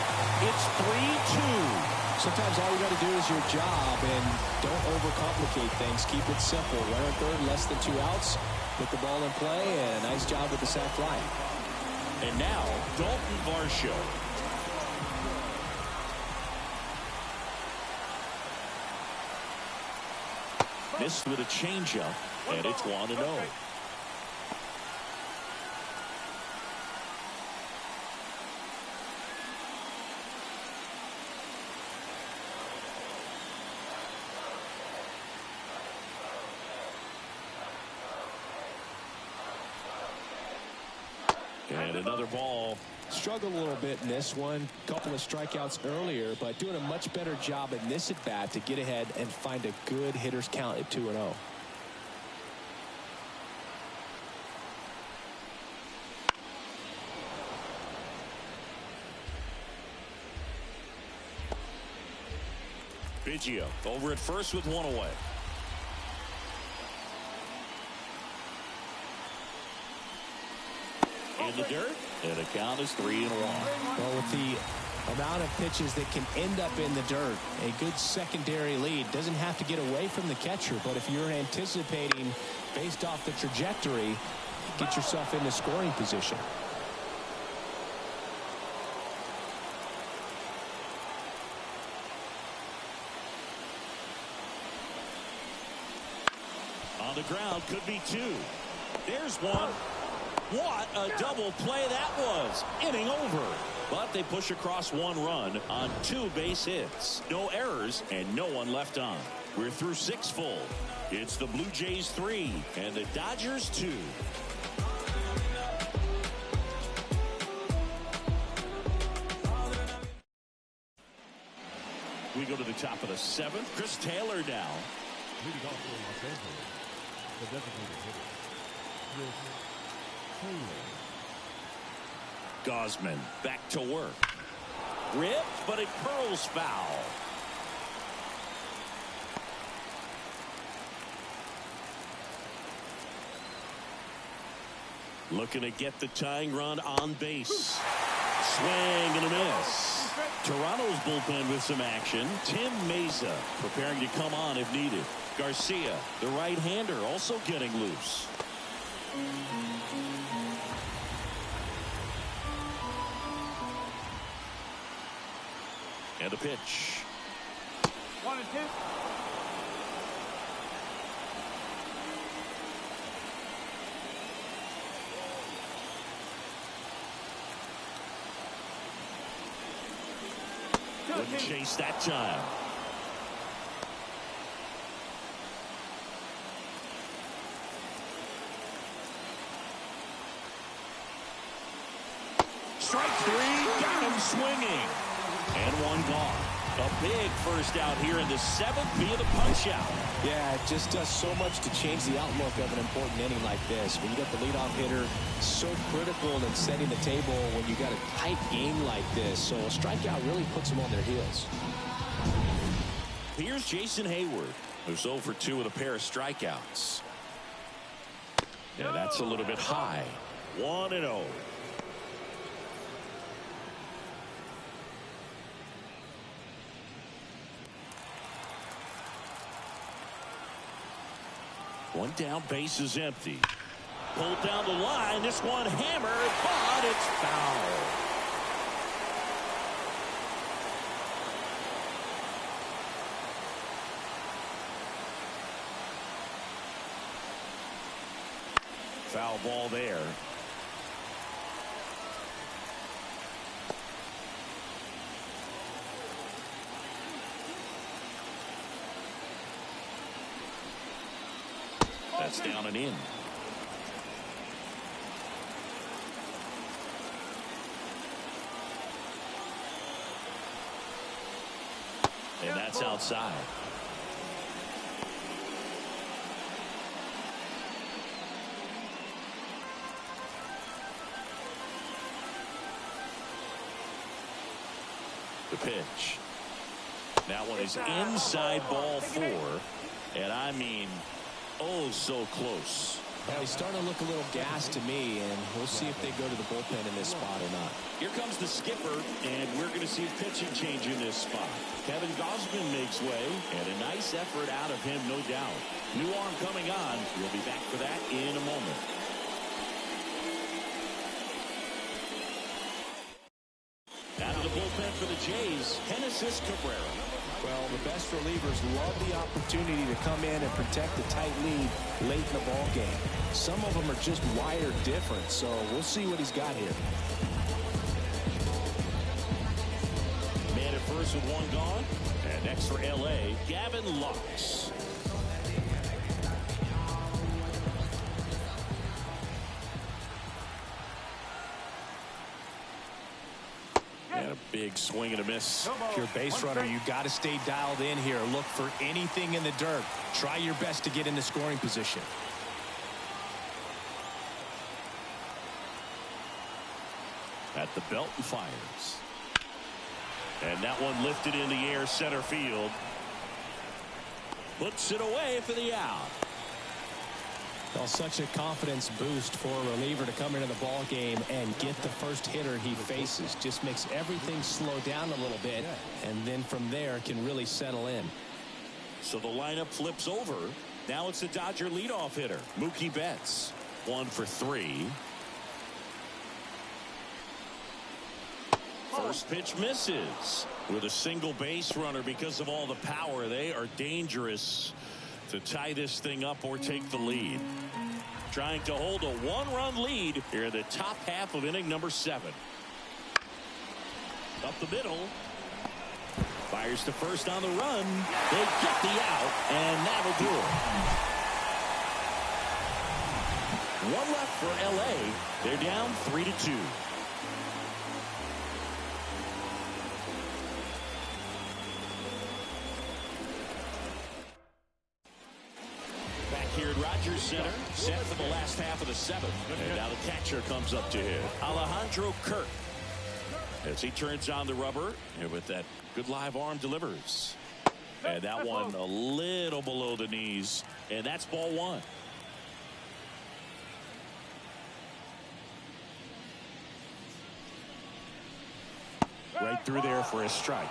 It's 3-2. Sometimes all you got to do is your job, and don't overcomplicate things. Keep it simple. Runner third, less than 2 outs. Put the ball in play, and a nice job with the sac fly. And now, Dalton Varsho. Missed with a changeup, and it's 1-0. another ball. Struggled a little bit in this one. Couple of strikeouts earlier, but doing a much better job in this at bat to get ahead and find a good hitter's count at 2-0. Biggio over at first with one away. In the dirt, and the count is 3-1. Well, with the amount of pitches that can end up in the dirt, a good secondary lead doesn't have to get away from the catcher, but if you're anticipating based off the trajectory, get yourself into scoring position. On the ground, could be two. There's one. What a double play that was. Inning over. But they push across one run on 2 base hits. No errors and no one left on. We're through 6 full. It's the Blue Jays 3 and the Dodgers 2. We go to the top of the 7th. Chris Taylor now. Leading off for Los Angeles, the designated hitter, Chris Taylor. Gausman back to work. Ripped, but it curls foul. Looking to get the tying run on base. Swing and a miss. Toronto's bullpen with some action. Tim Mesa preparing to come on if needed. Garcia, the right-hander, also getting loose. And a pitch. 1 and 2. Wouldn't chase that time. Strike 3, got him swinging. And one gone. A big first out here in the 7th via the punch out. Yeah, it just does so much to change the outlook of an important inning like this. When you got the leadoff hitter, so critical in setting the table when you got a tight game like this. So a strikeout really puts them on their heels. Here's Jason Hayward, who's 0 for 2 with a pair of strikeouts. Yeah, that's a little bit high. 1-0. One down, base is empty. Pulled down the line. This one hammered, but it's foul. Foul ball there. That's down and in. And that's outside. The pitch. That one is inside ball 4. And I mean, oh, so close. Well, he's starting to look a little gassed to me, and we'll see if they go to the bullpen in this spot or not. Here comes the skipper, and we're going to see a pitching change in this spot. Kevin Gausman makes way, and a nice effort out of him, no doubt. New arm coming on. We'll be back for that in a moment. Out of the bullpen for the Jays, Genesis Cabrera. Well, the best relievers love the opportunity to come in and protect a tight lead late in the ball game. Some of them are just wired different, so we'll see what he's got here. Man at first with one gone. And next for L.A., Gavin Lux. And a big swing and a miss. If you're a base runner, you got to stay dialed in here. Look for anything in the dirt. Try your best to get into scoring position. At the belt and fires. And that one lifted in the air, center field. Puts it away for the out. Well, such a confidence boost for a reliever to come into the ball game and get the first hitter he faces. Just makes everything slow down a little bit, and then from there can really settle in. So the lineup flips over. Now it's the Dodger leadoff hitter, Mookie Betts. 1 for 3. First pitch misses with a single base runner. Because of all the power, they are dangerous to tie this thing up or take the lead. Trying to hold a 1-run lead here in the top half of inning number 7. Up the middle. Fires to first on the run. They get the out, and that'll do it. 1 left for L.A. They're down 3-2. Here at Rogers Center, set for the last half of the 7th. And now the catcher comes up to hit, Alejandro Kirk. As he turns on the rubber, and with that good live arm delivers. And that one a little below the knees, and that's ball 1. Right through there for a strike.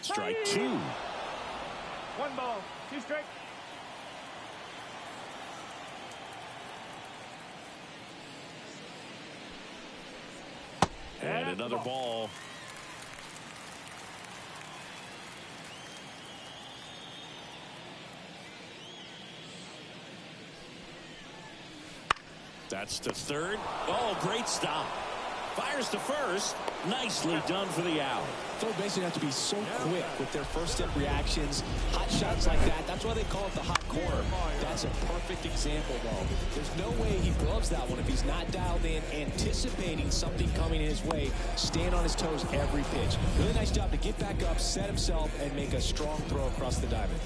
Strike 2. 1 ball, 2 strikes. And another ball. That's to third. Oh, great stop. Fires to first. Nicely done for the out. Third basemen have to be so quick with their first step reactions. Hot shots like that. That's why they call it the hot corner. That's a perfect example, though. There's no way he gloves that one if he's not dialed in, anticipating something coming his way, staying on his toes every pitch. Really nice job to get back up, set himself, and make a strong throw across the diamond.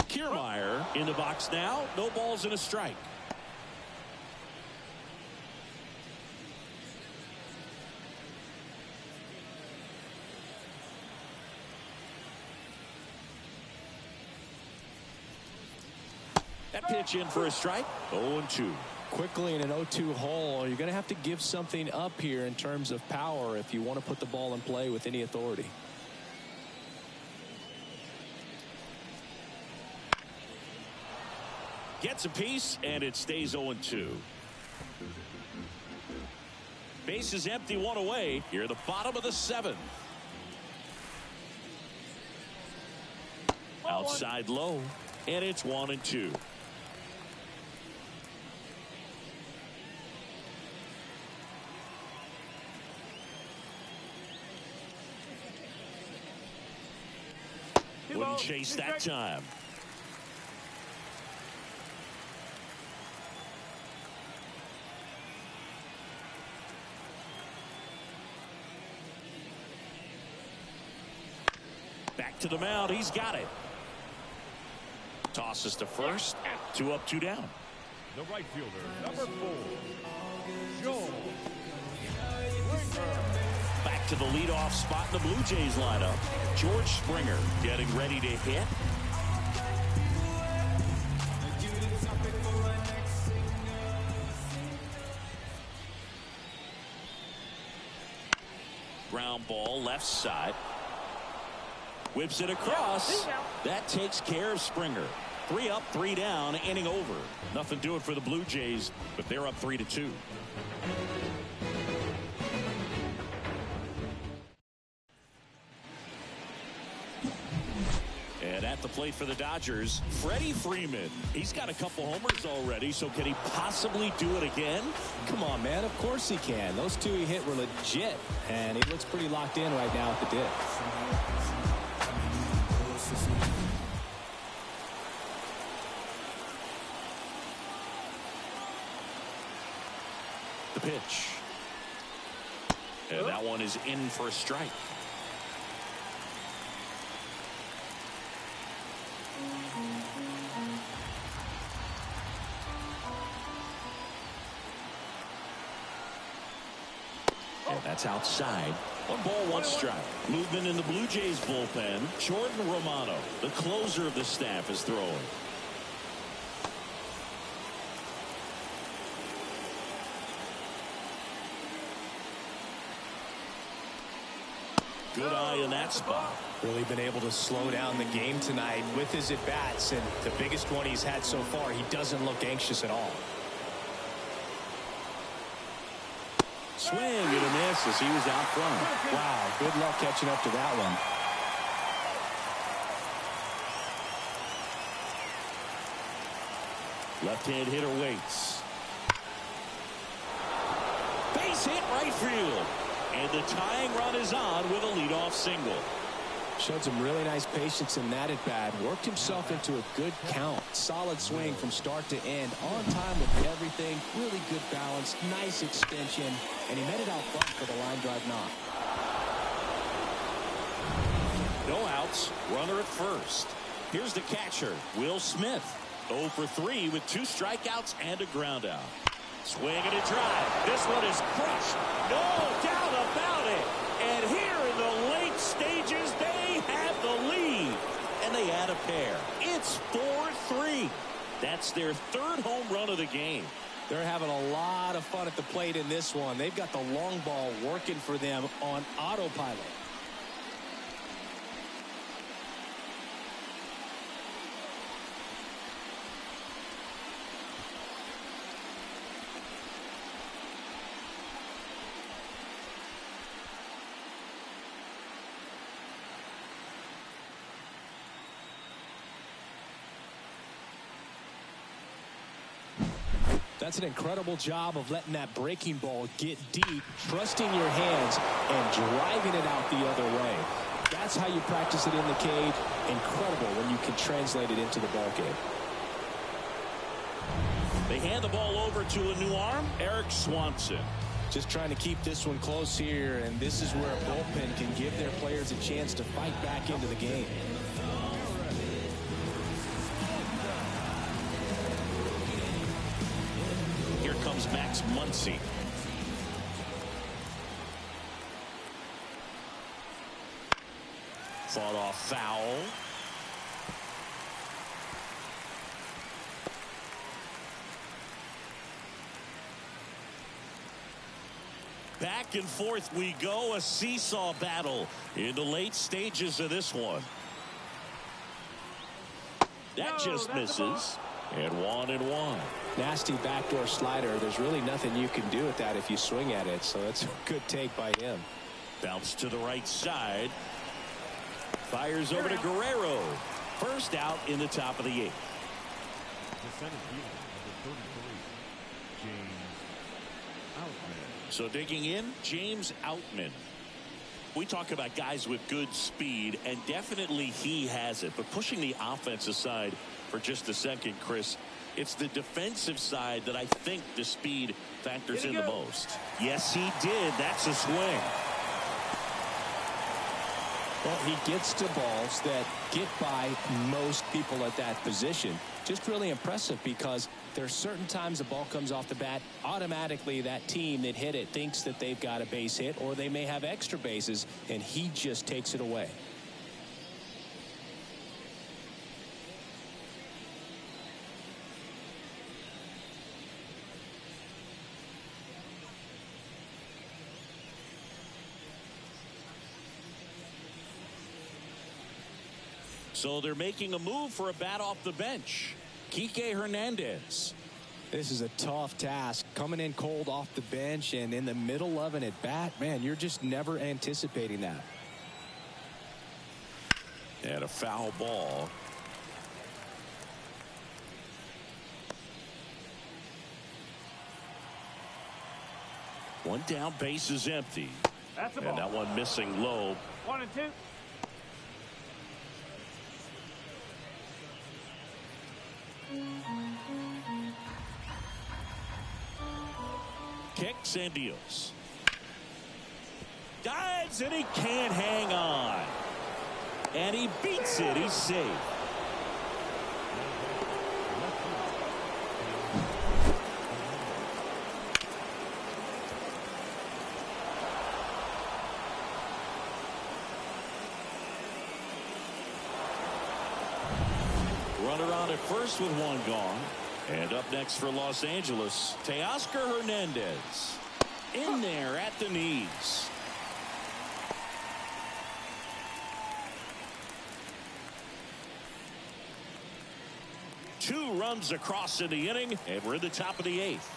Kiermaier in the box now. No balls and a strike. That pitch in for a strike. 0-2. Quickly in an 0-2 hole, you're going to have to give something up here in terms of power if you want to put the ball in play with any authority. Gets a piece, and it stays 0-2. Base is empty, 1 away. Here at the bottom of the 7th. Outside low, and it's 1-2. Wouldn't chase that time. Back to the mound. He's got it. Tosses to first. 2 up, 2 down. The right fielder, number 4, Joe. Back to the leadoff spot in the Blue Jays lineup. George Springer getting ready to hit. Ground ball left side. Whips it across. That takes care of Springer. 3 up, 3 down, inning over. Nothing doing for the Blue Jays, but they're up 3-2. And at the plate for the Dodgers, Freddie Freeman. He's got a couple homers already, so can he possibly do it again? Come on, man. Of course he can. Those 2 he hit were legit, and he looks pretty locked in right now at the dish. pitch. And that one is in for a strike. And that's outside. 1 ball, 1 strike. Movement in the Blue Jays bullpen. Jordan Romano, the closer of the staff, is throwing. Good eye in that spot. Really been able to slow down the game tonight with his at-bats, and the biggest one he's had so far, he doesn't look anxious at all. Swing and a miss as he was out front. Wow, good luck catching up to that one. Left-hand hitter waits. Base hit right field. And the tying run is on with a leadoff single. Showed some really nice patience in that at-bat. Worked himself into a good count. Solid swing from start to end. On time with everything. Really good balance. Nice extension. And he met it out front for the line drive knock. No outs. Runner at first. Here's the catcher, Will Smith. 0 for 3 with 2 strikeouts and a ground out. Swing and a drive. This one is crushed. No doubt about it. And here in the late stages, they have the lead. And they add a pair. It's 4-3. That's their 3rd home run of the game. They're having a lot of fun at the plate in this one. They've got the long ball working for them on autopilot. That's an incredible job of letting that breaking ball get deep, trusting your hands, and driving it out the other way. That's how you practice it in the cage. Incredible when you can translate it into the ball game. They hand the ball over to a new arm, Eric Swanson. Just trying to keep this one close here, and this is where a bullpen can give their players a chance to fight back into the game. Here comes Max Muncy. Fought off foul. Back and forth we go, a seesaw battle in the late stages of this one. That just misses. And 1-1. Nasty backdoor slider. There's really nothing you can do with that if you swing at it. So that's a good take by him. Bounce to the right side. Fires over to Guerrero. First out in the top of the 8th. The center fielder, number 33, James Outman. So digging in, James Outman. We talk about guys with good speed, and definitely he has it. But pushing the offense aside for just a second, Chris, it's the defensive side that I think the speed factors in the most. Yes, he did. That's a swing. Well, he gets to balls that get by most people at that position. Just really impressive because there's certain times the ball comes off the bat, automatically that team that hit it thinks that they've got a base hit, or they may have extra bases, and he just takes it away. So they're making a move for a bat off the bench. Kike Hernandez. This is a tough task, coming in cold off the bench and in the middle of an at-bat. Man, you're just never anticipating that. And a foul ball. One down, base is empty. That's a And ball. that one missing low. 1-2. Kick Strikes and deals. Dives, and he can't hang on. And he beats it. He's safe. Runner on at first with one gone. And up next for Los Angeles, Teoscar Hernandez. In there at the knees. Two runs across in the inning, and we're in the top of the eighth.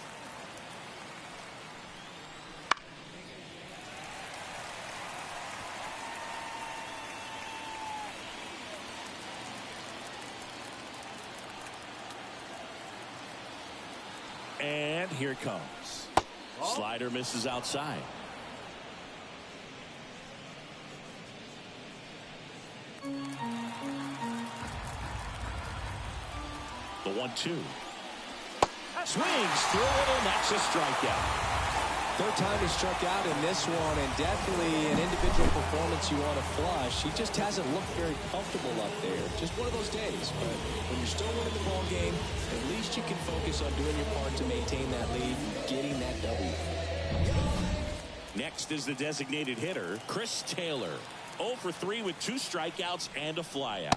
And here it comes. Slider misses outside. The 1-2. Swings through it, and that's a strikeout. Third time he struck out in this one, and definitely an individual performance you want to flush. He just hasn't looked very comfortable up there. Just one of those days. But when you're still winning the ball game, at least you can focus on doing your part to maintain that lead, getting that W. Next is the designated hitter, Chris Taylor. 0 for 3 with 2 strikeouts and a flyout.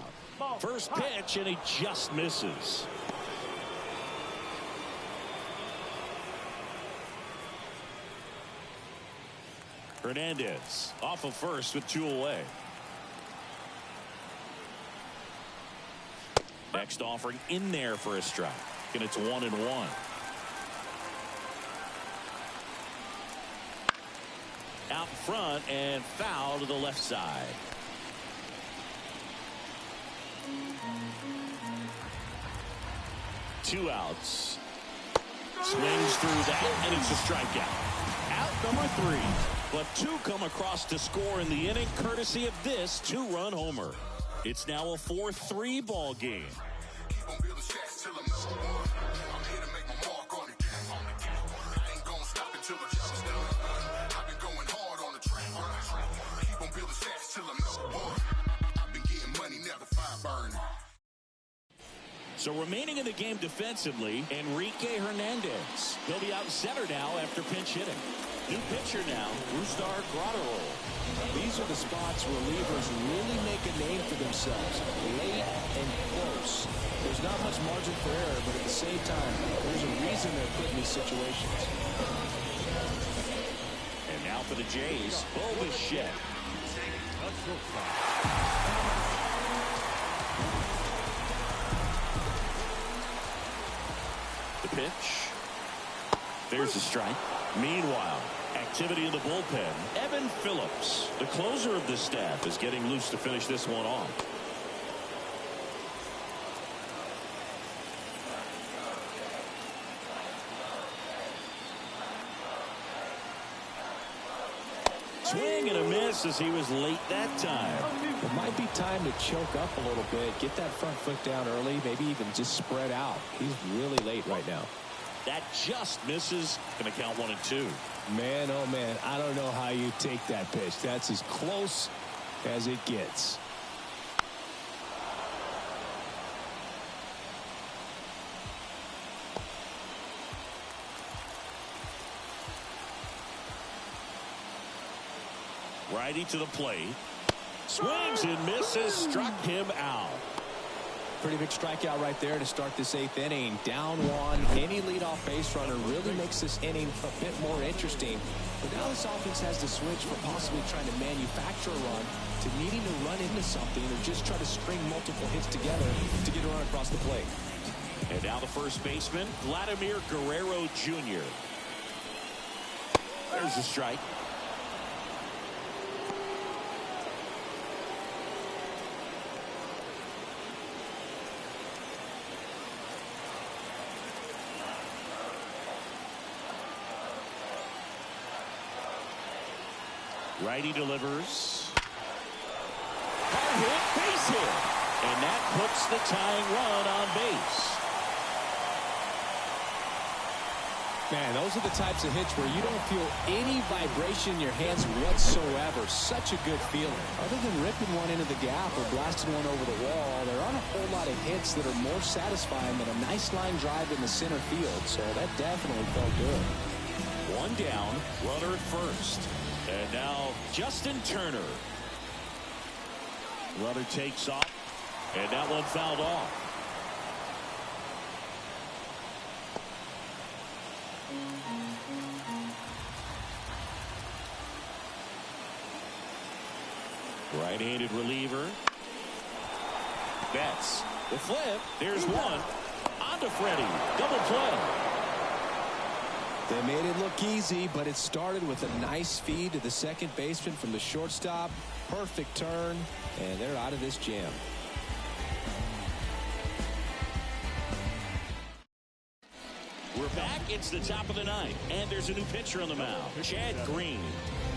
First pitch, and he just misses. Hernandez off of first with 2 away. Next offering in there for a strike, and it's 1-1. Out front and foul to the left side. Two outs. Swings through that, and it's a strikeout. Out number 3. But 2 come across to score in the inning, courtesy of this 2-run homer. It's now a 4-3 ball game. So remaining in the game defensively, Enrique Hernandez. He'll be out center now after pinch hitting. New pitcher now, Rustar Grotterol. These are the spots relievers really make a name for themselves. Late and close. There's not much margin for error, but at the same time, there's a reason they're put in these situations. And now for the Jays, Bo Bichette. The pitch. There's the strike. Meanwhile, activity in the bullpen. Evan Phillips, the closer of the staff, is getting loose to finish this one off. Swing and a miss as he was late that time. It might be time to choke up a little bit, get that front foot down early, maybe even just spread out. He's really late right now. That just misses. Going to count 1-2. Man, oh man, I don't know how you take that pitch. That's as close as it gets. Righty to the plate. Swings and misses. Struck him out. Pretty big strikeout right there to start this 8th inning. Down 1. Any leadoff base runner really makes this inning a bit more interesting. But now this offense has to switch from possibly trying to manufacture a run to needing to run into something or just try to string multiple hits together to get a run across the plate. And now the first baseman, Vladimir Guerrero Jr. There's a strike. Righty delivers. Hard hit, base hit. And that puts the tying run on base. Man, those are the types of hits where you don't feel any vibration in your hands whatsoever. Such a good feeling. Other than ripping one into the gap or blasting one over the wall, there aren't a whole lot of hits that are more satisfying than a nice line drive in the center field. So that definitely felt good. One down, runner at first. And now Justin Turner. Runner takes off, and that one fouled off. Right-handed reliever. Betts. The flip. There's one. On to Freddie. Double play. They made it look easy, but it started with a nice feed to the second baseman from the shortstop. Perfect turn, and they're out of this jam. We're back. It's the top of the ninth, and there's a new pitcher on the mound. Chad Green.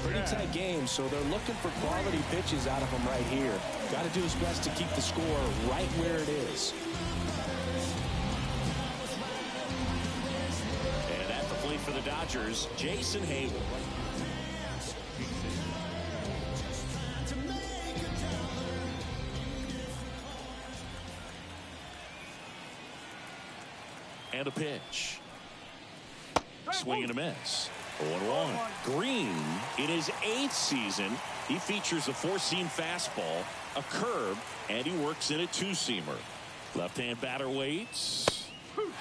Pretty tight game, so they're looking for quality pitches out of him right here. Got to do his best to keep the score right where it is. And at the plate for the Dodgers, Jason Hayward. And a pitch. Swing and a miss. 0-1. Green, in his 8th season, he features a four-seam fastball, a curve, and he works in a two-seamer. Left-hand batter waits.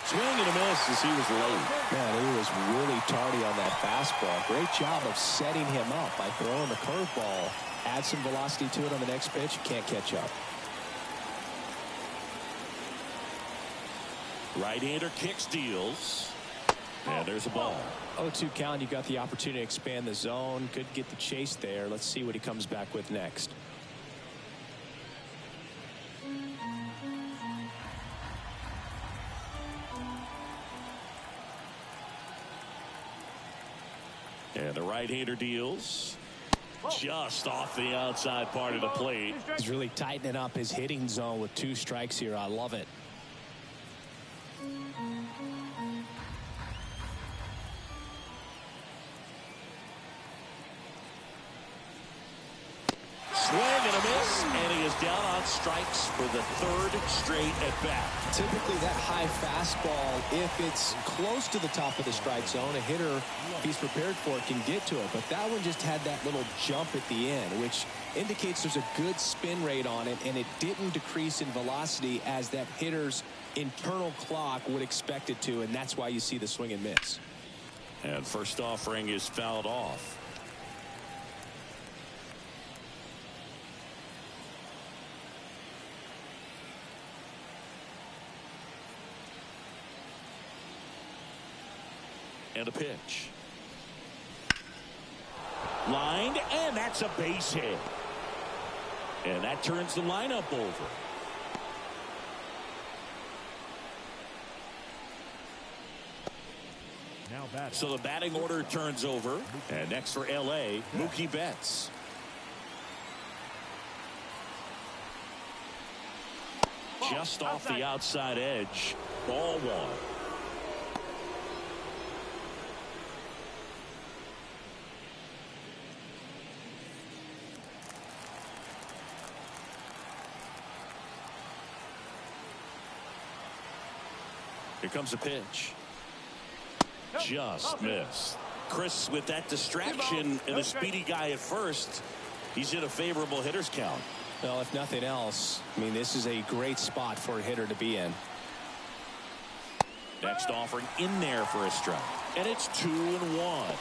Swing and a miss as he was late. Man, he was really tardy on that fastball. Great job of setting him up by throwing the curveball. Add some velocity to it on the next pitch. Can't catch up. Right-hander kicks, deals. And there's a ball. 0-2 count. You got the opportunity to expand the zone. Could get the chase there. Let's see what he comes back with next. And the right-hander deals. Just off the outside part of the plate. He's really tightening up his hitting zone with 2 strikes here. I love it. Swing and a miss, and he is down on strikes for the 3rd straight at bat. Typically that high fastball, if it's close to the top of the strike zone, a hitter, if he's prepared for it, can get to it. But that one just had that little jump at the end, which indicates there's a good spin rate on it, and it didn't decrease in velocity as that hitter's internal clock would expect it to, and that's why you see the swing and miss. And first offering is fouled off. And a pitch. Lined, and that's a base hit. And that turns the lineup over. Now batting. So the batting order turns over. And next for LA, Mookie Betts. Just off the outside edge. Ball 1. Here comes a pitch. Just missed. Chris, with that distraction and a speedy guy at first, he's in a favorable hitter's count. Well, if nothing else, I mean, this is a great spot for a hitter to be in. Next offering in there for a strike. And it's 2-1.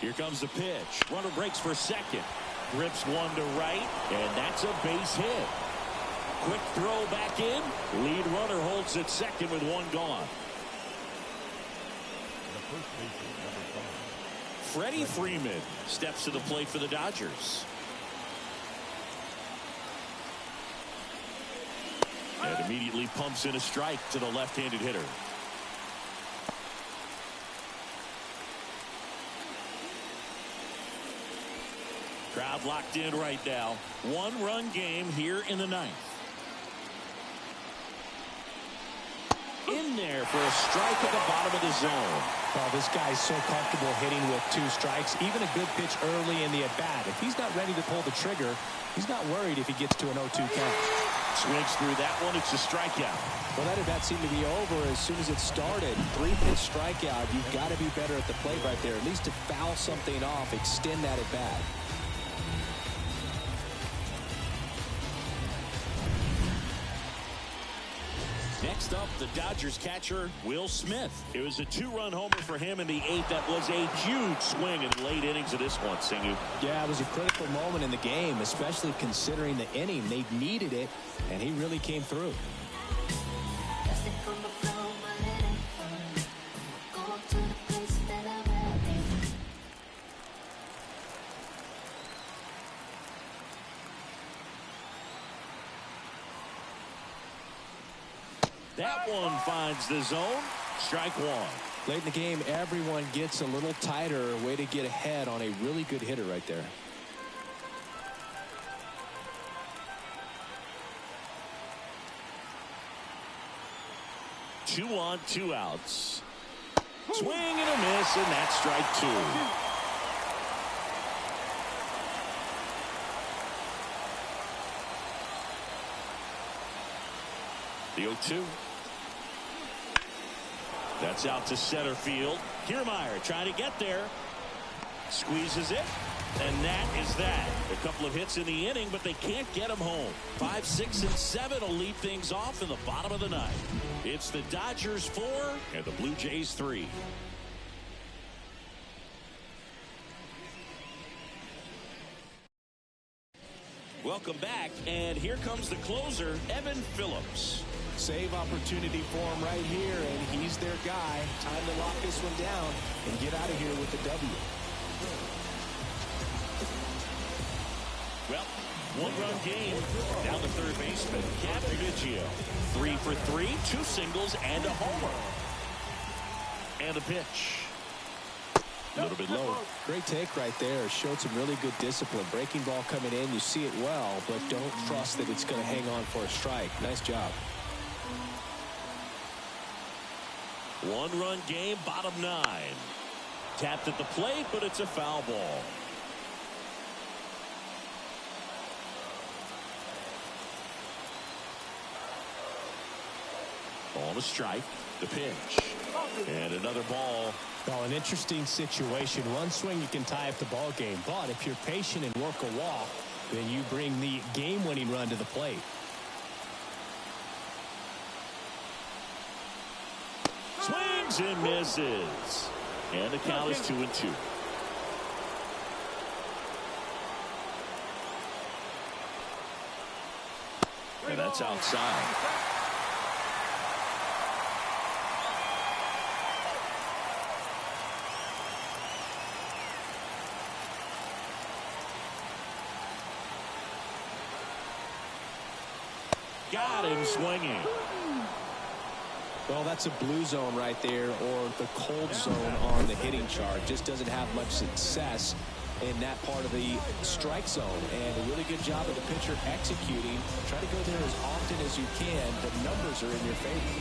Here comes the pitch. Runner breaks for second. Grips one to right, and that's a base hit. Quick throw back in. Lead runner holds at second with one gone. Freddie Freeman steps to the plate for the Dodgers. And immediately pumps in a strike to the left-handed hitter. drive locked in right now. One-run game here in the ninth. In there for a strike at the bottom of the zone. Well, this guy's so comfortable hitting with 2 strikes. Even a good pitch early in the at-bat. If he's not ready to pull the trigger, he's not worried if he gets to an 0-2 count. Swings through that one. It's a strikeout. Well, that at-bat seemed to be over as soon as it started. 3-pitch strikeout. You've got to be better at the plate right there. At least to foul something off, extend that at-bat. Next up, the Dodgers catcher, Will Smith. It was a 2-run homer for him in the 8th. That was a huge swing in the late innings of this one, Singu. Yeah, it was a critical moment in the game, especially considering the inning. They needed it, and he really came through. That one finds the zone. Strike one. Late in the game, everyone gets a little tighter. Way to get ahead on a really good hitter right there. Two on, 2 outs. Swing and a miss, and that's strike 2. The 0-2. That's out to center field. Kiermaier trying to get there. Squeezes it. And that is that. A couple of hits in the inning, but they can't get him home. 5, 6, and 7 will lead things off in the bottom of the ninth. It's the Dodgers 4 and the Blue Jays 3. Welcome back, and here comes the closer, Evan Phillips. Save opportunity for him right here, and he's their guy. Time to lock this one down and get out of here with the W. Well, 1-run game. Down the third baseman, Captain Biggio. 3 for 3, 2 singles, and a homer. And a pitch. A little bit low. Great take right there. Showed some really good discipline. Breaking ball coming in, you see it well, but don't trust that it's going to hang on for a strike. Nice job. 1-run game, bottom 9. Tapped at the plate, but it's a foul ball. On a strike, the pitch. And another ball. Well, an interesting situation. One swing, you can tie up the ball game. But if you're patient and work a walk, then you bring the game-winning run to the plate. Swings and misses. And the count is 2-2. And that's outside. Got him swinging. Well, that's a blue zone right there, or the cold zone on the hitting chart. Just doesn't have much success in that part of the strike zone. And a really good job of the pitcher executing. Try to go there as often as you can. The numbers are in your favor.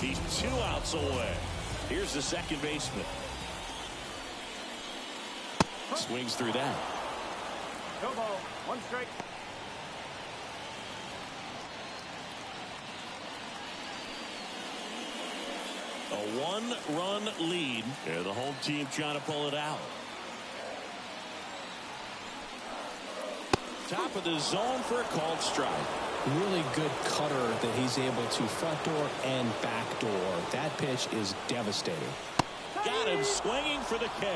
He's 2 outs away. Here's the second baseman. Swings through that. No ball. 1 strike. A 1-run lead. And the home team trying to pull it out. Top of the zone for a called strike. Really good cutter that he's able to front door and back door. That pitch is devastating. Got him swinging for the K.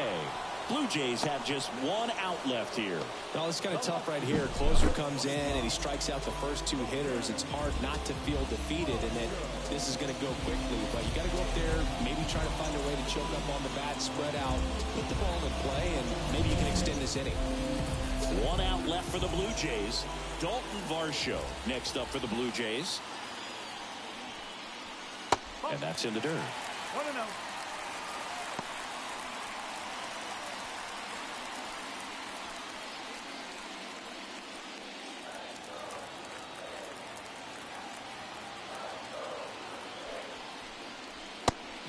Blue Jays have just 1 out left here. Well, it's kind of tough right here. Closer comes in and he strikes out the first 2 hitters. It's hard not to feel defeated, and then this is going to go quickly. But you got to go up there, maybe try to find a way to choke up on the bat, spread out, put the ball in play, and maybe you can extend this inning. 1 out left for the Blue Jays. Dalton Varsho next up for the Blue Jays. And that's in the dirt. 1-0.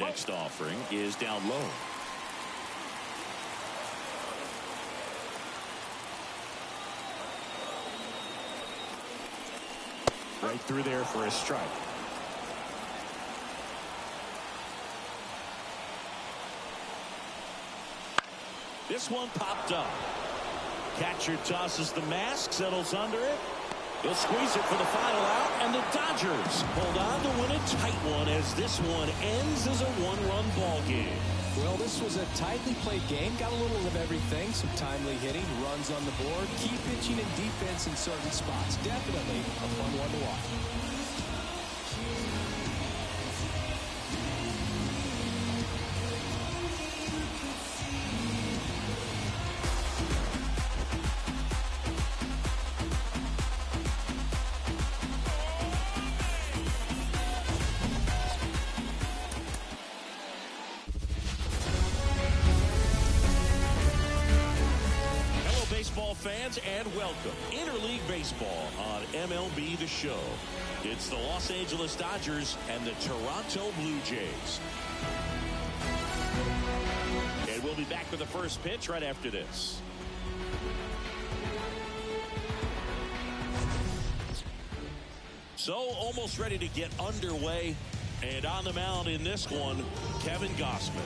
Next offering is down low. Right through there for a strike. This one popped up. Catcher tosses the mask, settles under it. He'll squeeze it for the final out, and the Dodgers hold on to win a tight one as this one ends as a one-run ball game. Well, this was a tightly played game. Got a little of everything. Some timely hitting, runs on the board, key pitching and defense in certain spots. Definitely a fun one to watch. Baseball fans, and welcome Interleague Baseball on MLB The Show. It's the Los Angeles Dodgers and the Toronto Blue Jays. And we'll be back with the first pitch right after this. So almost ready to get underway, and on the mound in this one, Kevin Gausman.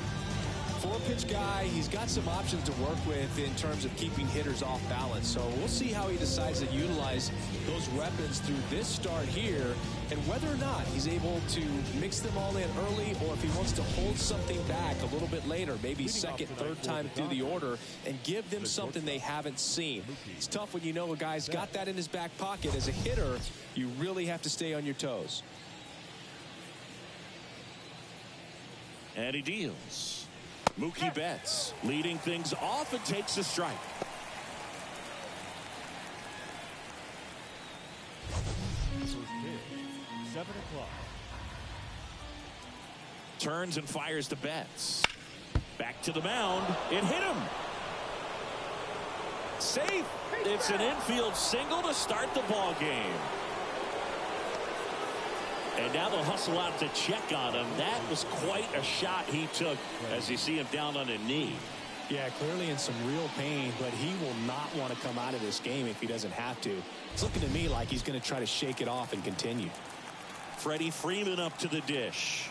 Four-pitch guy, he's got some options to work with in terms of keeping hitters off balance. So we'll see how he decides to utilize those weapons through this start here, and whether or not he's able to mix them all in early, or if he wants to hold something back a little bit later, maybe second, third time through the order, and give them something they haven't seen. It's tough when you know a guy's got that in his back pocket. As a hitter, you really have to stay on your toes. And he deals. Mookie Betts leading things off and takes a strike. First pitch, 7 o'clock. Turns and fires to Betts. Back to the mound. It hit him. Safe. It's an infield single to start the ball game. And now they'll hustle out to check on him. That was quite a shot he took as you see him down on a knee. Yeah, clearly in some real pain, but he will not want to come out of this game if he doesn't have to. It's looking to me like he's going to try to shake it off and continue. Freddie Freeman up to the dish.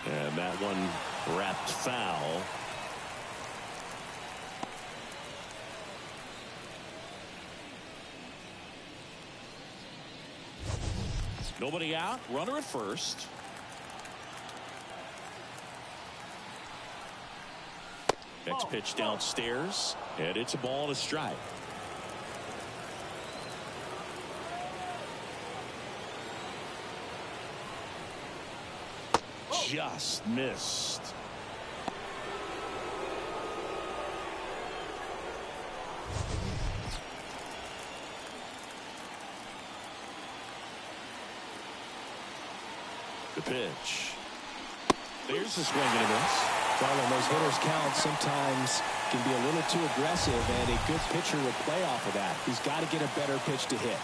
And that one wrapped foul. Nobody out. Runner at first. Next pitch downstairs. And it's a ball and a strike. Just missed. The pitch. There's a swing and a miss. Well, when those hitters count, sometimes can be a little too aggressive, and a good pitcher will play off of that. He's got to get a better pitch to hit.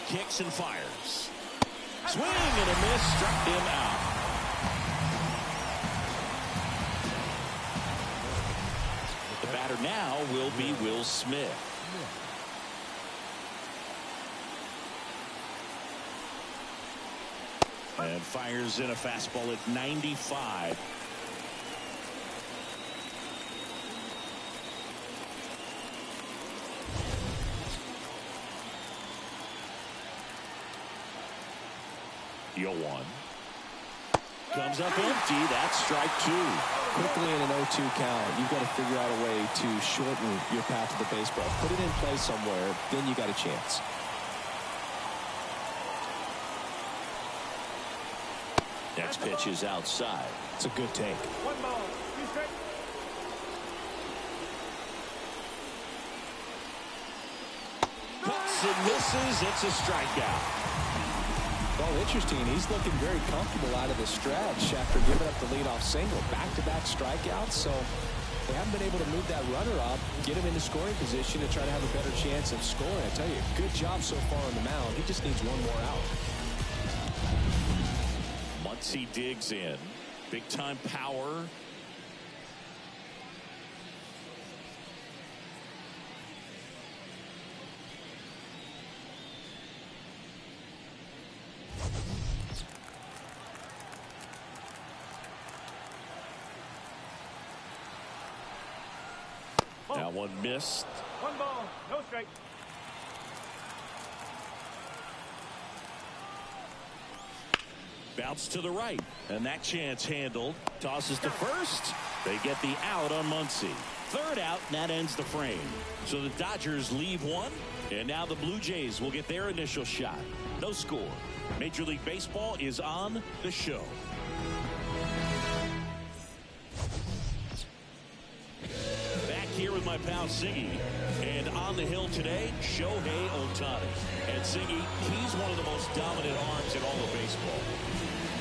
Kicks and fires. Swing and a miss, struck him out. The batter now will be Will Smith. And fires in a fastball at 95. Yo one. Comes up empty. That's strike two. Quickly in an 0-2 count, you've got to figure out a way to shorten your path to the baseball. Put it in play somewhere, then you got a chance. Next pitch is outside. It's a good take. 1 ball, 2 strikes. Cuts and misses. It's a strikeout. Well, interesting. He's looking very comfortable out of the stretch after giving up the leadoff single. Back-to-back strikeouts, so they haven't been able to move that runner up, get him into scoring position to try to have a better chance of scoring. I tell you, good job so far on the mound. He just needs one more out. Muncy digs in. Big-time power. That one missed. 1 ball, no strike. Bounce to the right, and that chance handled. Tosses to first. They get the out on Muncy. Third out, and that ends the frame. So the Dodgers leave one, and now the Blue Jays will get their initial shot. No score. Major League Baseball is on the show. Back here with my pal Siggy, and on the hill today, Shohei Ohtani. And Siggy, he's one of the most dominant arms in all of baseball.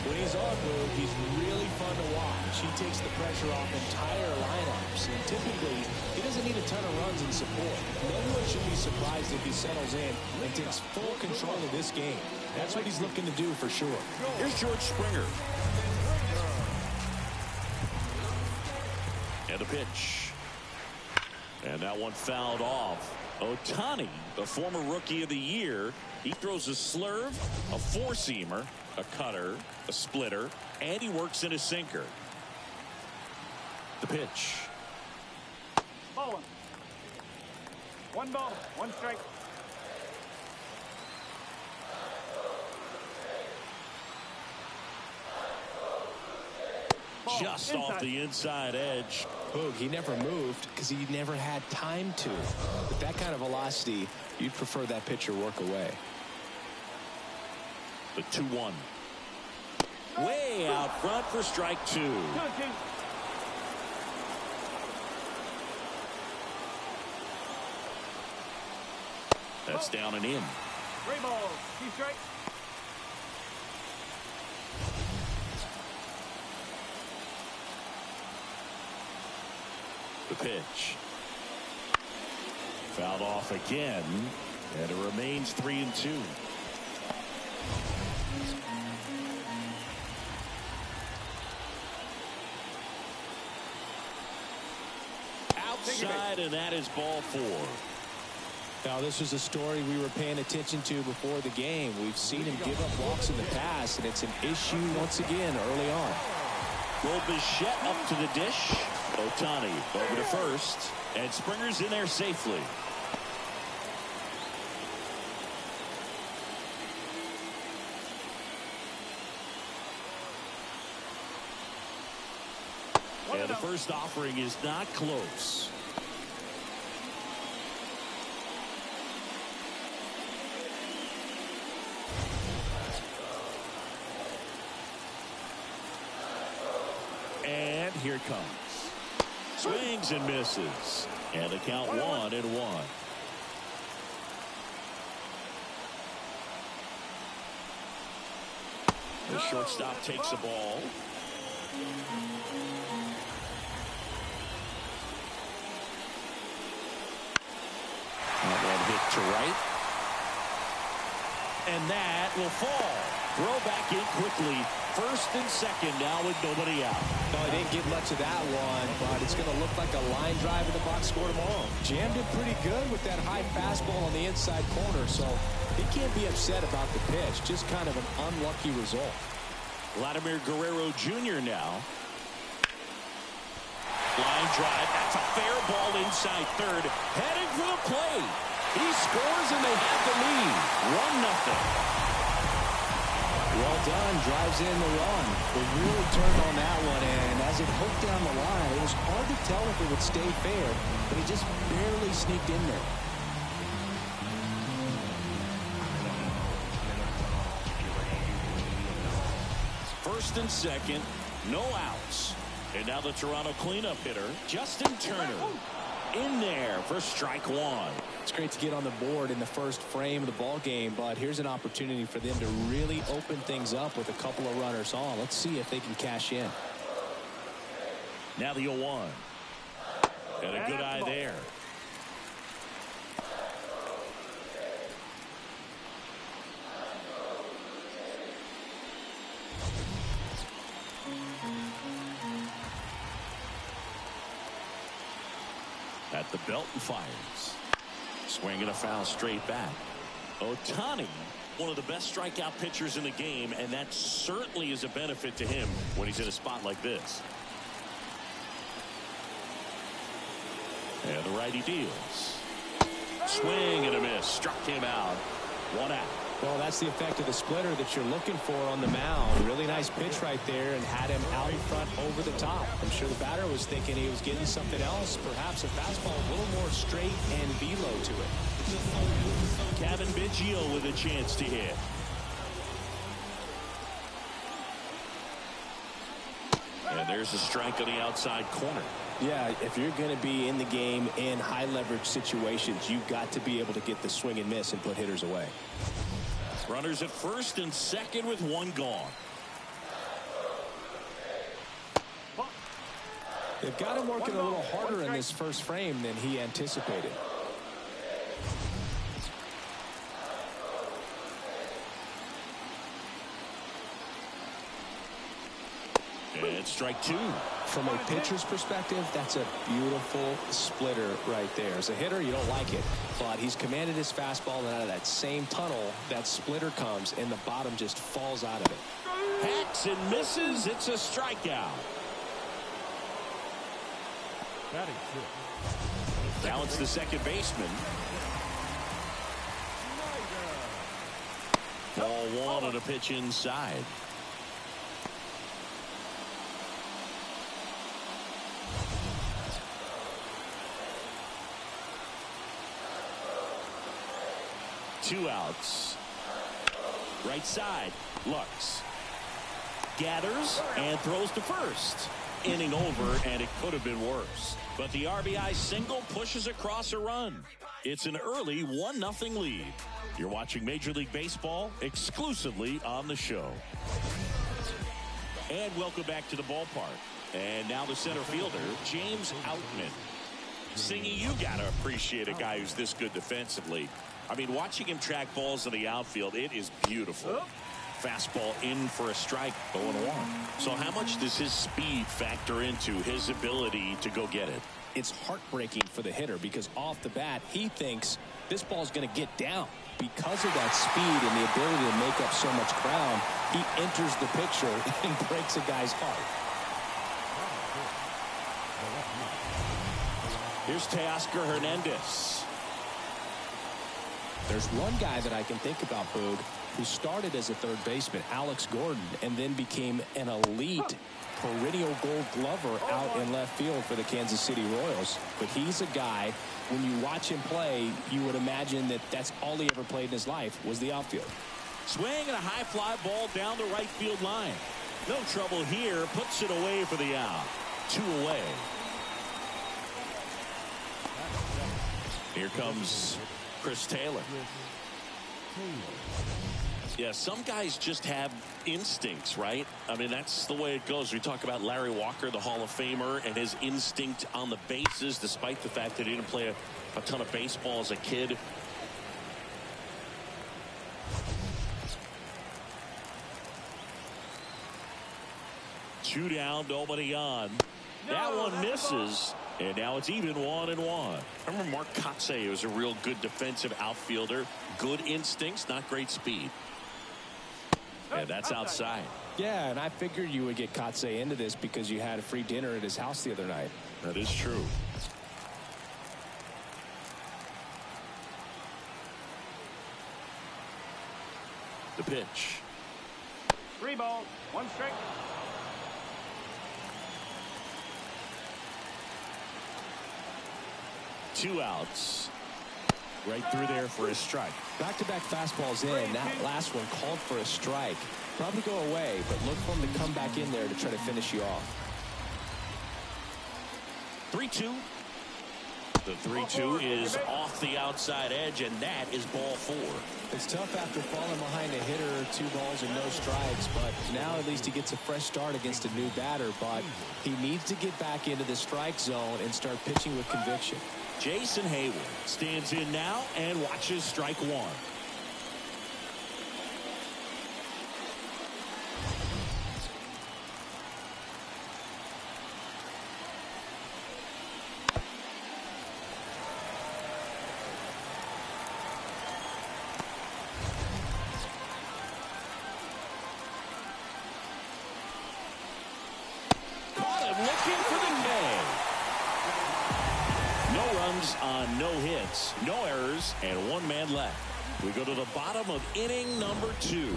When he's on, Blue, he's really fun to watch. He takes the pressure off entire lineups, and typically he doesn't need a ton of runs in support. No one should be surprised if he settles in and takes full control of this game. That's what he's looking to do for sure. Here's George Springer. And a pitch. And that one fouled off. Ohtani, the former Rookie of the Year, he throws a slurve, a four-seamer, a cutter, a splitter, and he works in a sinker. The pitch. Ball 1 ball, 1 strike. Ball Just inside. off the inside edge. Boog, he never moved because he never had time to. With that kind of velocity, you'd prefer that pitcher work away. The 2-1. Way out front for strike 2. That's down and in. 3 balls, 2 strikes. The pitch. Fouled off again, and it remains 3-2. Outside, and that is ball 4. Now, this was a story we were paying attention to before the game. We've seen him give up walks in the past, and it's an issue once again early on. Will Bichette up to the dish. Ohtani over to first, and Springer's in there safely. And the first offering is not close. And here it comes. Swings and misses. And the count 1-1. The shortstop takes the ball. That one hit to right. And that will fall. Throw back in quickly. First and second now with nobody out. No, he didn't get much of that one, but it's going to look like a line drive in the box score tomorrow. Jammed it pretty good with that high fastball on the inside corner, so he can't be upset about the pitch. Just kind of an unlucky result. Vladimir Guerrero Jr. now. Line drive. That's a fair ball inside third. Heading for the plate. He scores and they have the lead. 1-0. Well done. Drives in the run. They really turned on that one, and as it hooked down the line, it was hard to tell if it would stay fair, but he just barely sneaked in there. First and second, no outs. And now the Toronto cleanup hitter, Justin Turner, in there for strike 1. It's great to get on the board in the first frame of the ball game, but here's an opportunity for them to really open things up with a couple of runners on. Let's see if they can cash in. Now the 0-1. And a good eye there. At the belt and fires. Swing and a foul straight back. Ohtani, one of the best strikeout pitchers in the game, and that certainly is a benefit to him when he's in a spot like this. And the righty deals. Swing and a miss. Struck him out. 1 out. Well, that's the effect of the splitter that you're looking for on the mound. Really nice pitch right there and had him out in front over the top. I'm sure the batter was thinking he was getting something else, perhaps a fastball a little more straight and velo to it. Kevin Biggio with a chance to hit. And there's a strike on the outside corner. Yeah, if you're going to be in the game in high leverage situations, you've got to be able to get the swing and miss and put hitters away. Runners at first and second with 1 gone. They've got him working a little harder in this first frame than he anticipated. And strike 2. From a pitcher's perspective, that's a beautiful splitter right there. As a hitter, you don't like it, but he's commanded his fastball, and out of that same tunnel, that splitter comes, and the bottom just falls out of it. Hacks and misses. It's a strikeout. Batting sixth. Now it's the second baseman. Ball 1 on a pitch inside. Two outs. Right side. Lux gathers and throws to first. Inning over, and it could have been worse. But the RBI single pushes across a run. It's an early 1-0 lead. You're watching Major League Baseball exclusively on the show. And welcome back to the ballpark. And now the center fielder, James Outman. Singy, you got to appreciate a guy who's this good defensively. I mean, watching him track balls in the outfield, it is beautiful. Fastball in for a strike, 0-1. So how much does his speed factor into his ability to go get it? It's heartbreaking for the hitter because off the bat, he thinks this ball's going to get down. Because of that speed and the ability to make up so much ground, he enters the picture and breaks a guy's heart. Here's Teoscar Hernandez. There's one guy that I can think about, Boog, who started as a third baseman, Alex Gordon, and then became an elite perennial gold glover out in left field for the Kansas City Royals. But he's a guy, when you watch him play, you would imagine that that's all he ever played in his life was the outfield. Swing and a high fly ball down the right field line. No trouble here. Puts it away for the out. 2 away. Here comes Chris Taylor. Yeah, some guys just have instincts, right? I mean, that's the way it goes. We talk about Larry Walker, the Hall of Famer, and his instinct on the bases, despite the fact that he didn't play a ton of baseball as a kid. Two down, nobody on. That one misses. And now it's even 1-1. I remember Mark Kotsay was a real good defensive outfielder. Good instincts, not great speed. And that's outside. Yeah, and I figured you would get Kotsay into this because you had a free dinner at his house the other night. That is true. The pitch. 3 balls, 1 strike. Two outs. Right through there for a strike. Back-to-back fastballs in. That last one called for a strike. Probably go away, but look for him to come back in there to try to finish you off. 3-2. The 3-2 is off the outside edge, and that is ball 4. It's tough after falling behind a hitter, 2 balls and no strikes, but now at least he gets a fresh start against a new batter. But he needs to get back into the strike zone and start pitching with conviction. Jason Hayward stands in now and watches strike 1. Looking for the K. No runs on no hits, no errors, and 1 man left. We go to the bottom of inning number 2.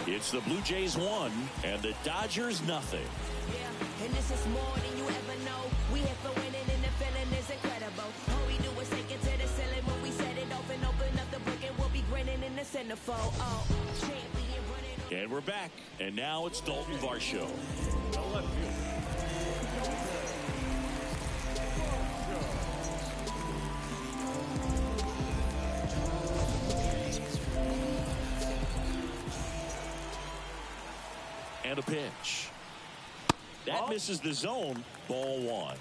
It's the Blue Jays 1 and the Dodgers nothing. Yeah, and this is more than you ever know. We here for winning and the feeling is incredible. All we do is take it to the ceiling when we set it off and open up the book, and we'll be grinning in the centerfold. Oh, champion running. And we're back, and now it's Dalton Varsho. And a pitch. That misses the zone. Ball 1.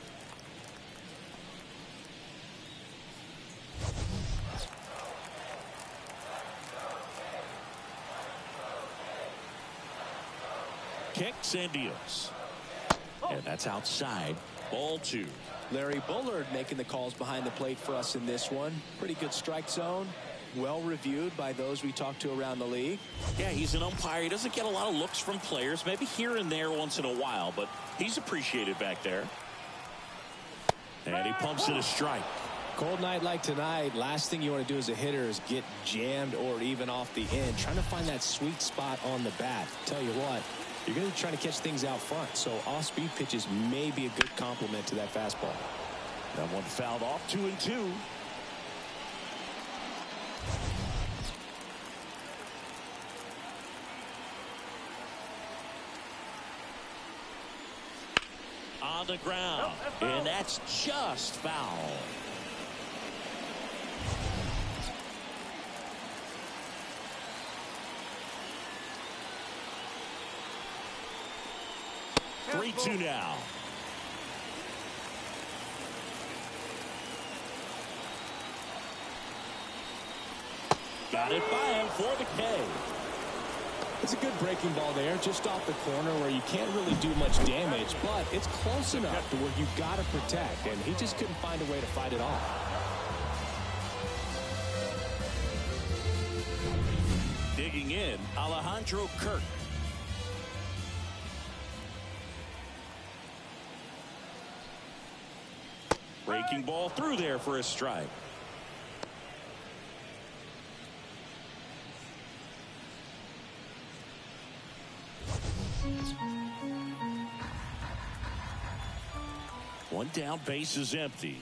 Kicks and deals. And that's outside. Ball 2. Larry Bullard making the calls behind the plate for us in this one. Pretty good strike zone. Well reviewed by those we talked to around the league. Yeah, he's an umpire. He doesn't get a lot of looks from players, maybe here and there once in a while, but he's appreciated back there. And he pumps it a strike. Cold night like tonight, last thing you want to do as a hitter is get jammed or even off the end. Trying to find that sweet spot on the bat. Tell you what, you're going to be trying to catch things out front, so off-speed pitches may be a good complement to that fastball. That one fouled off. 2-2. On the ground, and that's just foul. Careful. 3-2 now. Got it by him for the K. It's a good breaking ball there, just off the corner where you can't really do much damage, but it's close enough to where you've got to protect, and he just couldn't find a way to fight it off. Digging in, Alejandro Kirk. Breaking ball through there for a strike. One down, base is empty.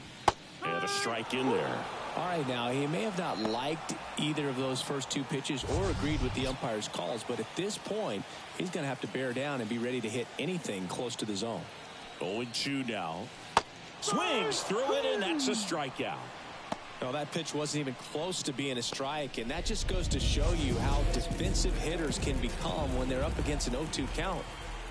And a strike in there. All right, now, he may have not liked either of those first 2 pitches or agreed with the umpire's calls, but at this point, he's going to have to bear down and be ready to hit anything close to the zone. 0-2 now. Swings through it, and that's a strikeout. No, that pitch wasn't even close to being a strike, and that just goes to show you how defensive hitters can become when they're up against an 0-2 count.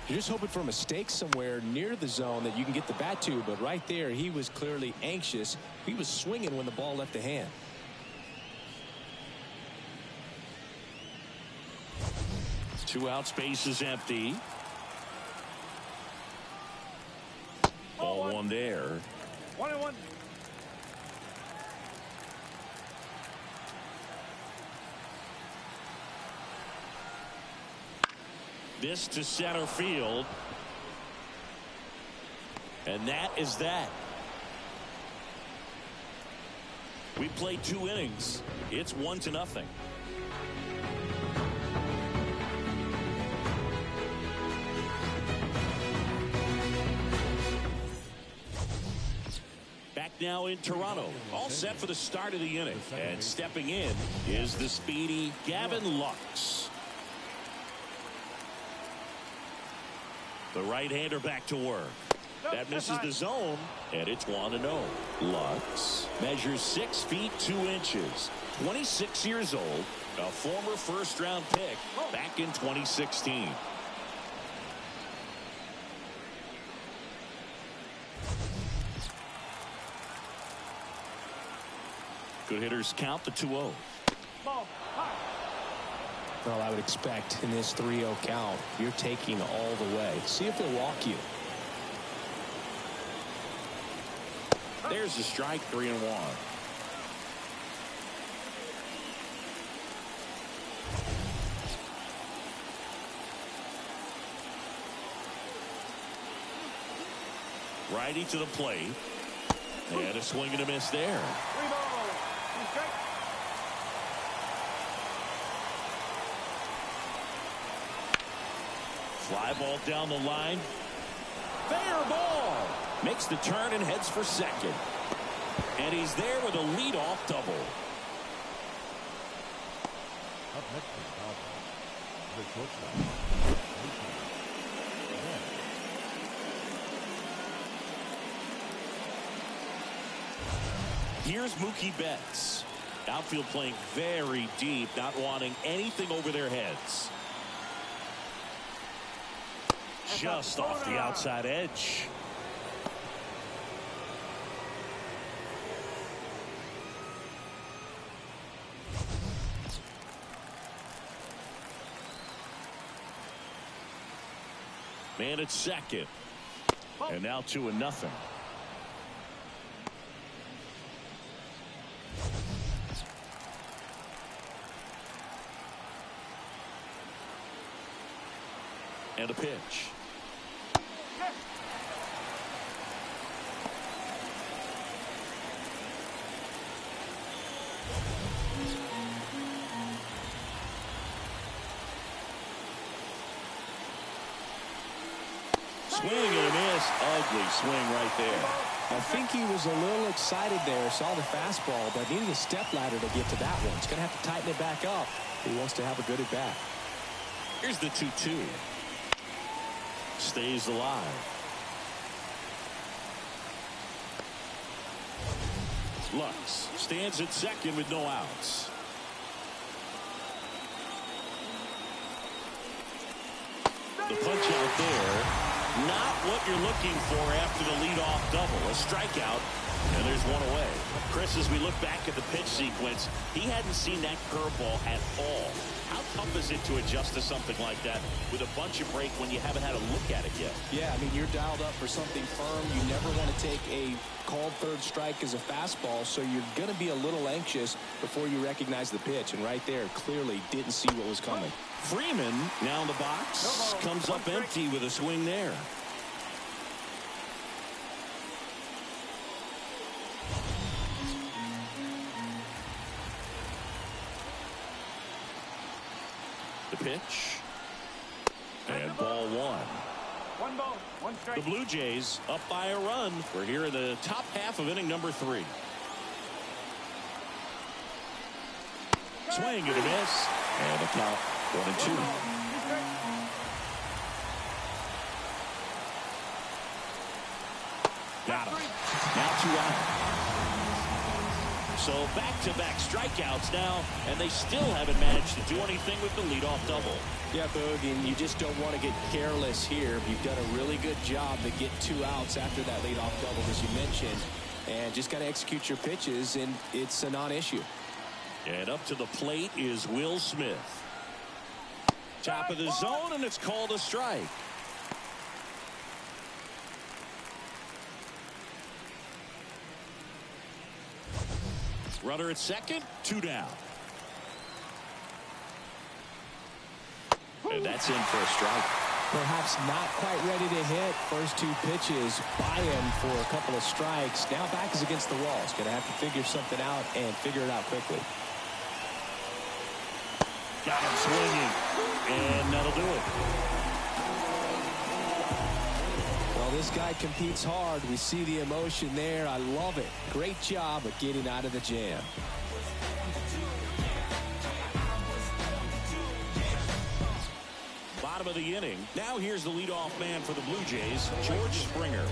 You're just hoping for a mistake somewhere near the zone that you can get the bat to, but right there, he was clearly anxious. He was swinging when the ball left the hand. Two out, space is empty. Ball 1 there. 1-1. This to center field. And that is that. We played 2 innings. It's 1-0. Back now in Toronto. All set for the start of the inning. And stepping in is the speedy Gavin Lux. The right-hander back to work. That misses the zone, and it's 1-0. Lux measures 6 feet 2 inches, 26 years old, a former first-round pick back in 2016. Good hitters count the 2-0. Well, I would expect in this 3-0 count, you're taking all the way. See if they'll walk you. There's the strike, 3-1. Righty to the plate. And a swing and a miss there. 3 balls, 2 strikes. Fly ball down the line. Fair ball. Makes the turn and heads for second. And he's there with a leadoff double. Up next is Dodgers. The shortstop. Here's Mookie Betts. Outfield playing very deep, not wanting anything over their heads. Just off the outside edge. Man at second. And now 2-0. And a pitch. Swing and a miss. Ugly swing right there. I think he was a little excited there, saw the fastball, but needed a step ladder to get to that one. He's going to have to tighten it back up. He wants to have a good at bat. Here's the 2-2. Stays alive. Lux stands at second with no outs. The punch out there. Not what you're looking for after the leadoff double. A strikeout, and there's one away. Chris, as we look back at the pitch sequence, he hadn't seen that curveball at all. How tough is it to adjust to something like that with a bunch of break when you haven't had a look at it yet? Yeah, I mean, you're dialed up for something firm. You never want to take a called third strike as a fastball, so you're going to be a little anxious before you recognize the pitch. And right there, clearly didn't see what was coming. Freeman now in the box. Comes up empty with a swing there. The pitch. And ball 1. 1 ball, 1 strike. The Blue Jays up by a run. We're here in the top half of inning number 3. Swing and a miss. And a count 1-2. Got him. Now 2 out. So back-to-back strikeouts now, and they still haven't managed to do anything with the leadoff double. Yeah, Boog, and you just don't want to get careless here. You've done a really good job to get 2 outs after that leadoff double, as you mentioned, and just got to execute your pitches, and it's a non-issue. And up to the plate is Will Smith. Top of the zone, and it's called a strike. Runner at second, 2 down. And that's in for a strike. Perhaps not quite ready to hit. First 2 pitches by him for a couple of strikes. Now back is against the wall. He's going to have to figure something out and figure it out quickly. Got him swinging, and that'll do it. Well, this guy competes hard. We see the emotion there. I love it. Great job of getting out of the jam. Bottom bottom of the inning. Now here's the leadoff man for the Blue Jays, George Springer.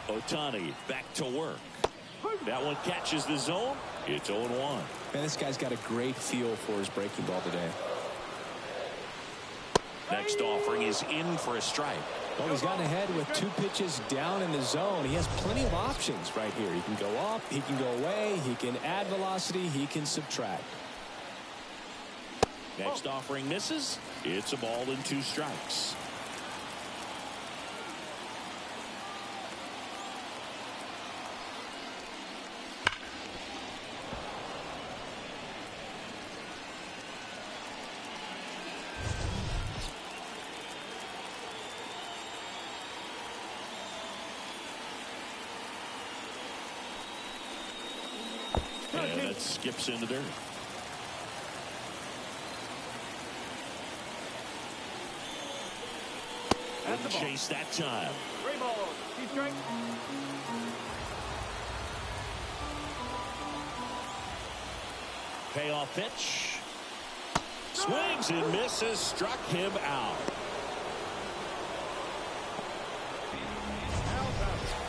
Ohtani back to work. That one catches the zone. It's 0-1. Man, this guy's got a great feel for his breaking ball today. Next offering is in for a strike. Well, he's gotten ahead with 2 pitches down in the zone. He has plenty of options right here. He can go up, he can go away, he can add velocity, he can subtract. Next offering misses. It's a ball and 2 strikes. And that skips into dirt. Wouldn't chase that time. 3 balls, 2 strikes. Payoff pitch. Swings and misses. Struck him out.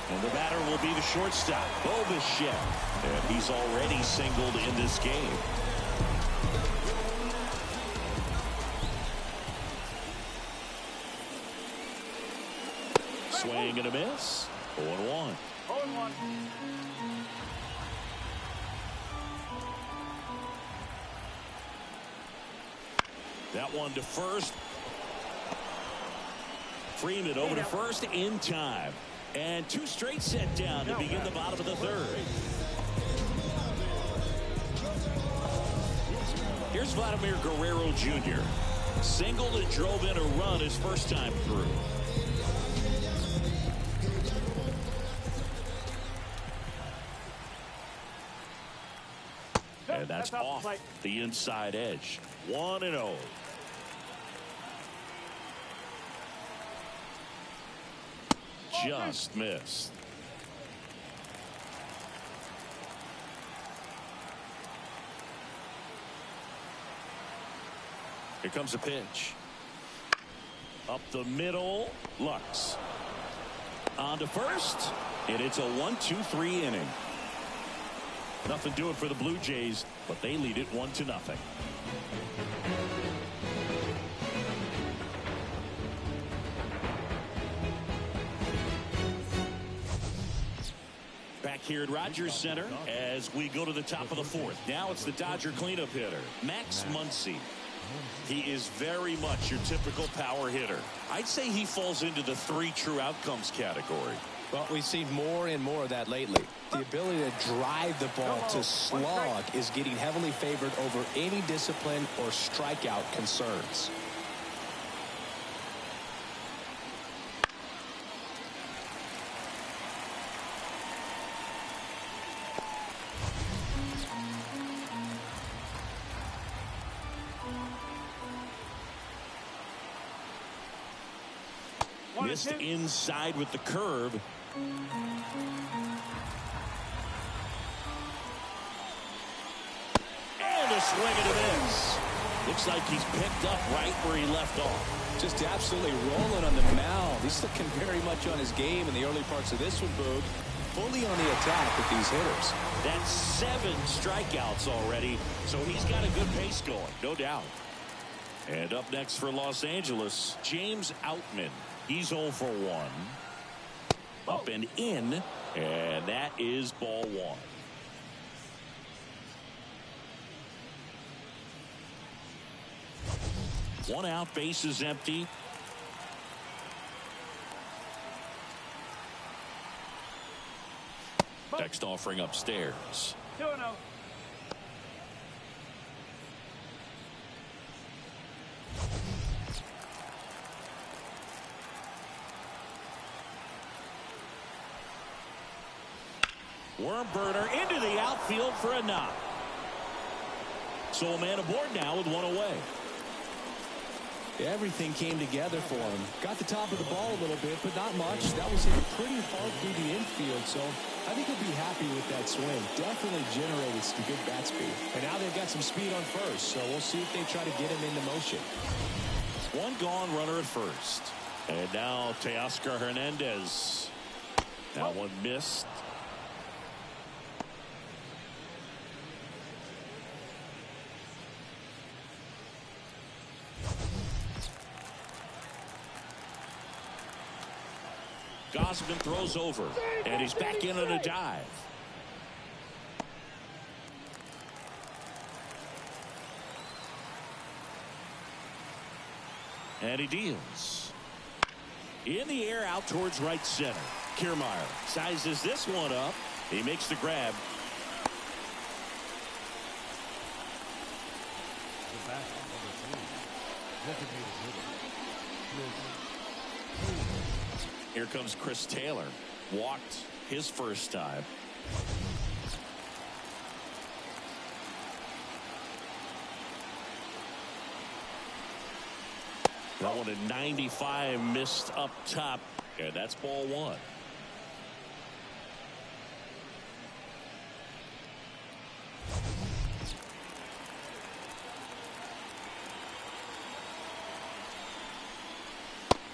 And the batter will be the shortstop, Bobichet. And he's already singled in this game. Swing and a miss. 0-1. 0-1. That one to first. Freeman over to first in time. And 2 straight set down to begin the bottom of the 3rd. Here's Vladimir Guerrero Jr. Singled and drove in a run his first time through. And that's off the inside edge. 1-0. Just missed. Here comes a pitch. Up the middle. Lux. On to first. And it's a 1-2-3 inning. Nothing doing for the Blue Jays, but they lead it 1-0. Back here at Rogers Center as we go to the top of the 4th. Now it's the Dodger cleanup hitter, Max Muncy. He is very much your typical power hitter. I'd say he falls into the 3 true outcomes category. Well, we've seen more and more of that lately. The ability to drive the ball to slog is getting heavily favored over any discipline or strikeout concerns. Missed inside with the curve. And a swing and a miss. Looks like he's picked up right where he left off. Just absolutely rolling on the mound. He's looking very much on his game in the early parts of this one, Boog. Fully on the attack with these hitters. That's 7 strikeouts already, so he's got a good pace going, no doubt. And up next for Los Angeles, James Outman. He's 0 for 1. Up and in, and that is ball 1. One out, base is empty. Next offering upstairs. 2-0. Worm burner into the outfield for a knock. So a man aboard now with 1 away. Everything came together for him. Got the top of the ball a little bit, but not much. That was hit pretty hard through the infield, so I think he'll be happy with that swing. Definitely generated some good bat speed. And now they've got some speed on first, so we'll see if they try to get him into motion. One gone, runner at first. And now Teoscar Hernandez. That one missed. Gausman throws over, and he's back in on a dive. And he deals. In the air out towards right center. Kiermaier sizes this one up. He makes the grab. The back number 3. Designated hitter. Here comes Chris Taylor. Walked his first time. That one at 95 missed up top. And that's ball one.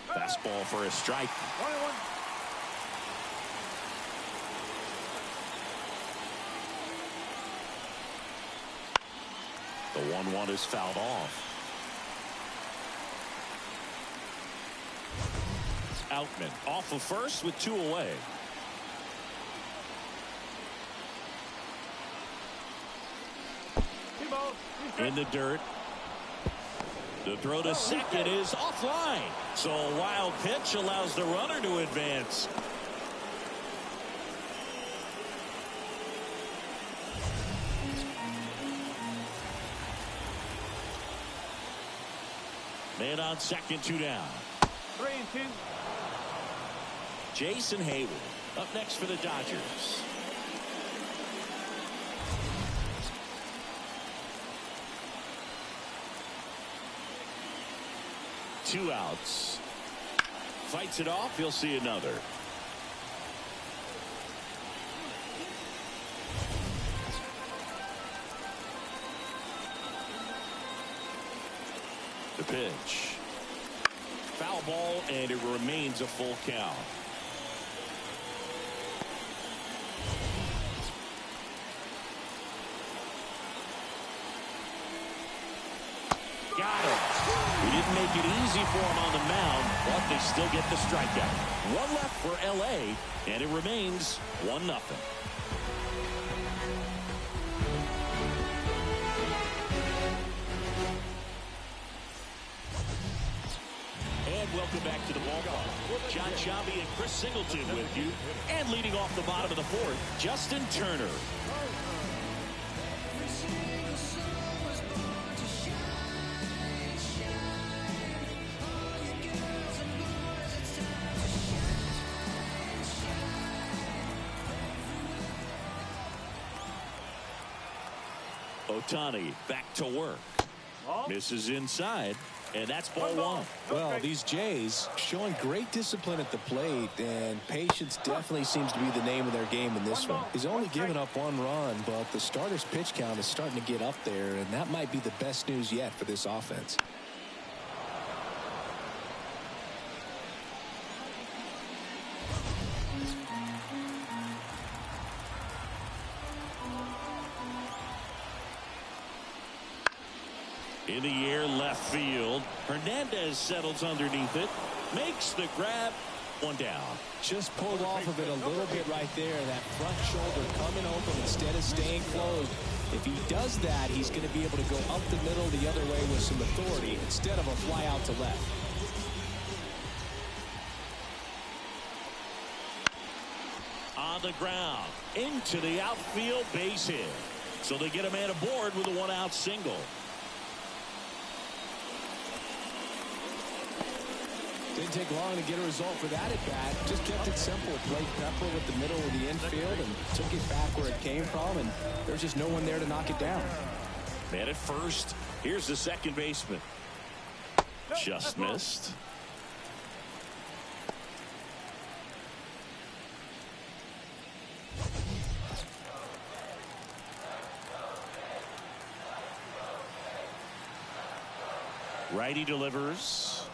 Fastball for a strike. 21. The 1-1 is fouled off. Outman off of first with 2 away. In the dirt. The throw to second is offline. So a wild pitch allows the runner to advance. Man on second, 2 down. 3-2. Jason Hayward up next for the Dodgers. Two outs. Fights it off. He'll see another. The pitch. Foul ball, and it remains a full count. Got him. He didn't make it easy for him on the mound, but they still get the strikeout. One left for L.A., and it remains 1-0. And welcome back to the ballpark. John Sciambi and Chris Singleton with you. And leading off the bottom of the fourth, Justin Turner. Ohtani back to work. Misses inside, and that's ball one. Well, these Jays showing great discipline at the plate, and patience definitely seems to be the name of their game in this one. He's only given up 1 run, but the starter's pitch count is starting to get up there, and that might be the best news yet for this offense. In the air left field. Hernandez settles underneath it. Makes the grab. 1 down. Just pulled off of it a little bit right there. That front shoulder coming open instead of staying closed. If he does that, he's going to be able to go up the middle the other way with some authority instead of a fly out to left. On the ground. Into the outfield, base hit. So they get a man aboard with a 1-out single. Didn't take long to get a result for that at bat. Just kept it simple. Played Pepper with the middle of the infield and took it back where it came from, and there's just no one there to knock it down. Man at first. Here's the second baseman. Just missed. Righty delivers.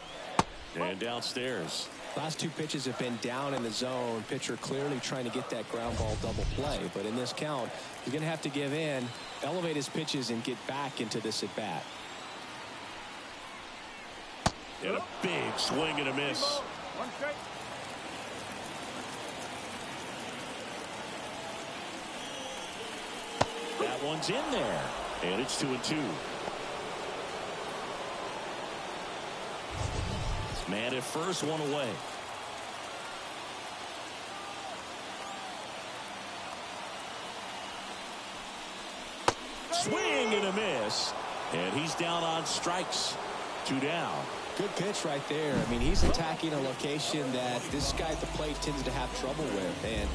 And downstairs. Last two pitches have been down in the zone. Pitcher clearly trying to get that ground ball double play. But in this count, he's going to have to give in, elevate his pitches, and get back into this at bat. And a big swing and a miss. One strike. That one's in there. And it's 2-2. Man at first, one away. Swing and a miss. And he's down on strikes. 2 down. Good pitch right there. I mean, he's attacking a location that this guy at the plate tends to have trouble with. And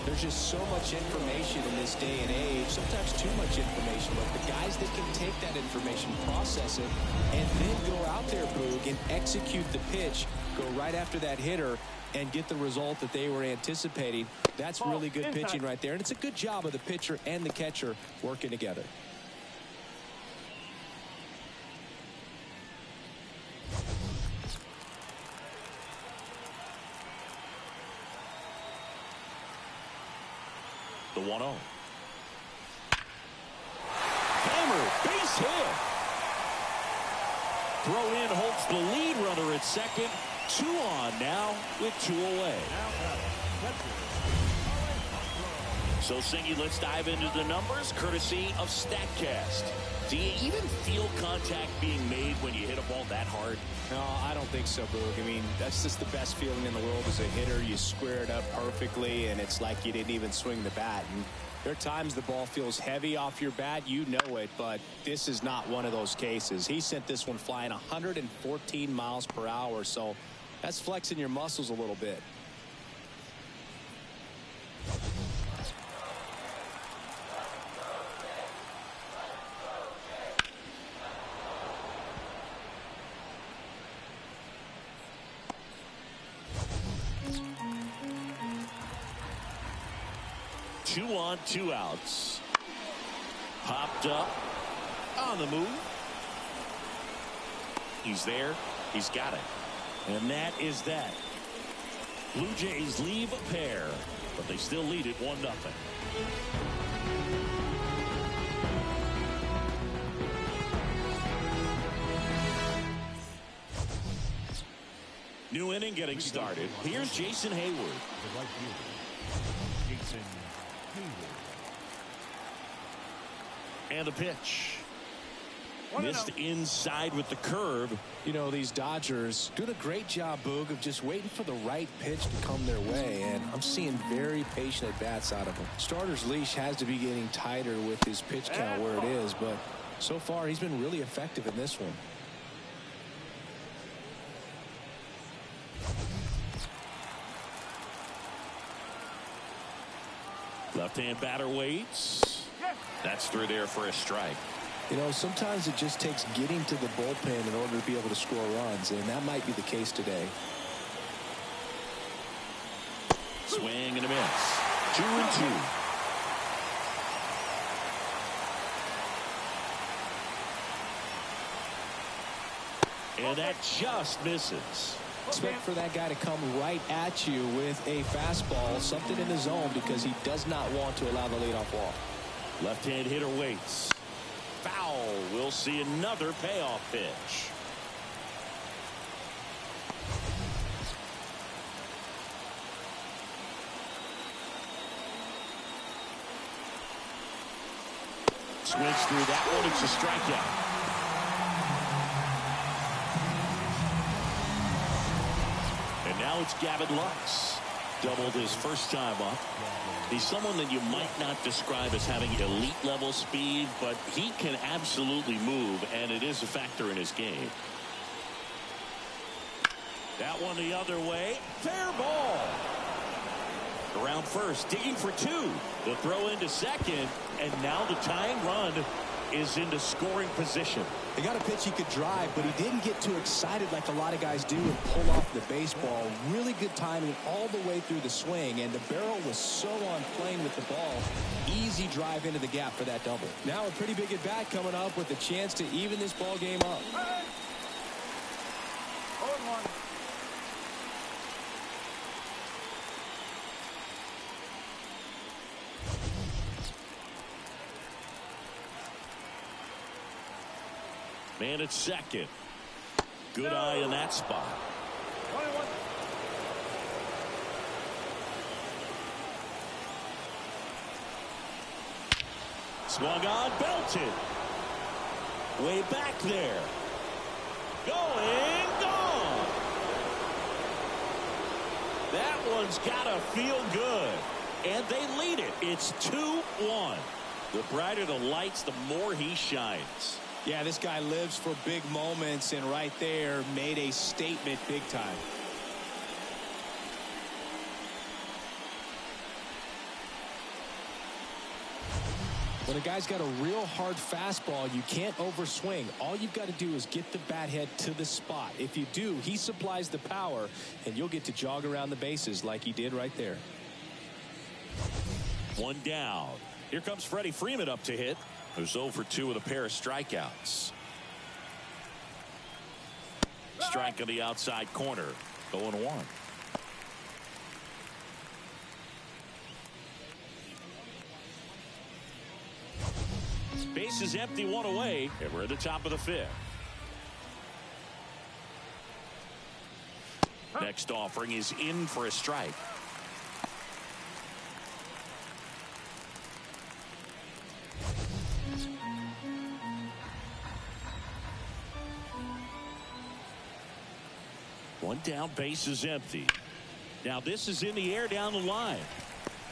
there's just so much information in this day and age, sometimes too much information. But the guys that can take that information, process it, and then go out there, Boog, and execute the pitch, go right after that hitter, and get the result that they were anticipating. That's really good pitching right there. And it's a good job of the pitcher and the catcher working together. The 1-0. Hammer, base hit. Throw in holds the lead runner at second. 2 on now with 2 away. So, Singy, let's dive into the numbers courtesy of StatCast. Do you even feel contact being made when you hit a ball that hard? No, I don't think so, Boog. I mean, that's just the best feeling in the world as a hitter. You square it up perfectly, and it's like you didn't even swing the bat. And there are times the ball feels heavy off your bat. You know it, but this is not one of those cases. He sent this one flying 114 miles per hour, so that's flexing your muscles a little bit. Two on, 2 outs. Popped up on the move. He's there. He's got it. And that is that. Blue Jays leave a pair, but they still lead it 1-0. New inning getting started. Here's Jason Hayward. The right fielder, Jason Hayward. And a pitch. Missed inside with the curve. You know, these Dodgers doing a great job, Boog, of just waiting for the right pitch to come their way. And I'm seeing very patient at-bats out of him. Starter's leash has to be getting tighter with his pitch count where it is. But so far, he's been really effective in this one. Left-hand batter waits. That's through there for a strike. You know, sometimes it just takes getting to the bullpen in order to be able to score runs, and that might be the case today. Swing and a miss. 2-2. And that just misses. Expect for that guy to come right at you with a fastball, something in the zone, because he does not want to allow the leadoff walk. Left-hand hitter waits. Foul. We'll see another payoff pitch. Swings through that one. It's a strikeout. And now it's Gavin Lux. Doubled his first time up. He's someone that you might not describe as having elite level speed, but he can absolutely move, and it is a factor in his game. That one the other way. Fair ball. Around first, digging for 2. The throw into second, and now the tying run is into scoring position. They got a pitch he could drive, but he didn't get too excited like a lot of guys do and pull off the baseball. Really good timing all the way through the swing, and the barrel was so on plane with the ball. Easy drive into the gap for that double. Now a pretty big at bat coming up with a chance to even this ball game up. 0-1. Man at second. Good eye in that spot. 21. Swung on, belted. Way back there. Going, gone. That one's got to feel good. And they lead it. It's 2-1. The brighter the lights, the more he shines. Yeah, this guy lives for big moments, and right there made a statement big time. When a guy's got a real hard fastball, you can't overswing. All you've got to do is get the bat head to the spot. If you do, he supplies the power, and you'll get to jog around the bases like he did right there. One down. Here comes Freddie Freeman up to hit. Who's 0 for 2 with a pair of strikeouts. Strike on the outside corner. 0-1. Base is empty, one away, and we're at the top of the 5th. Next offering is in for a strike. One down, base is empty. Now this is in the air down the line.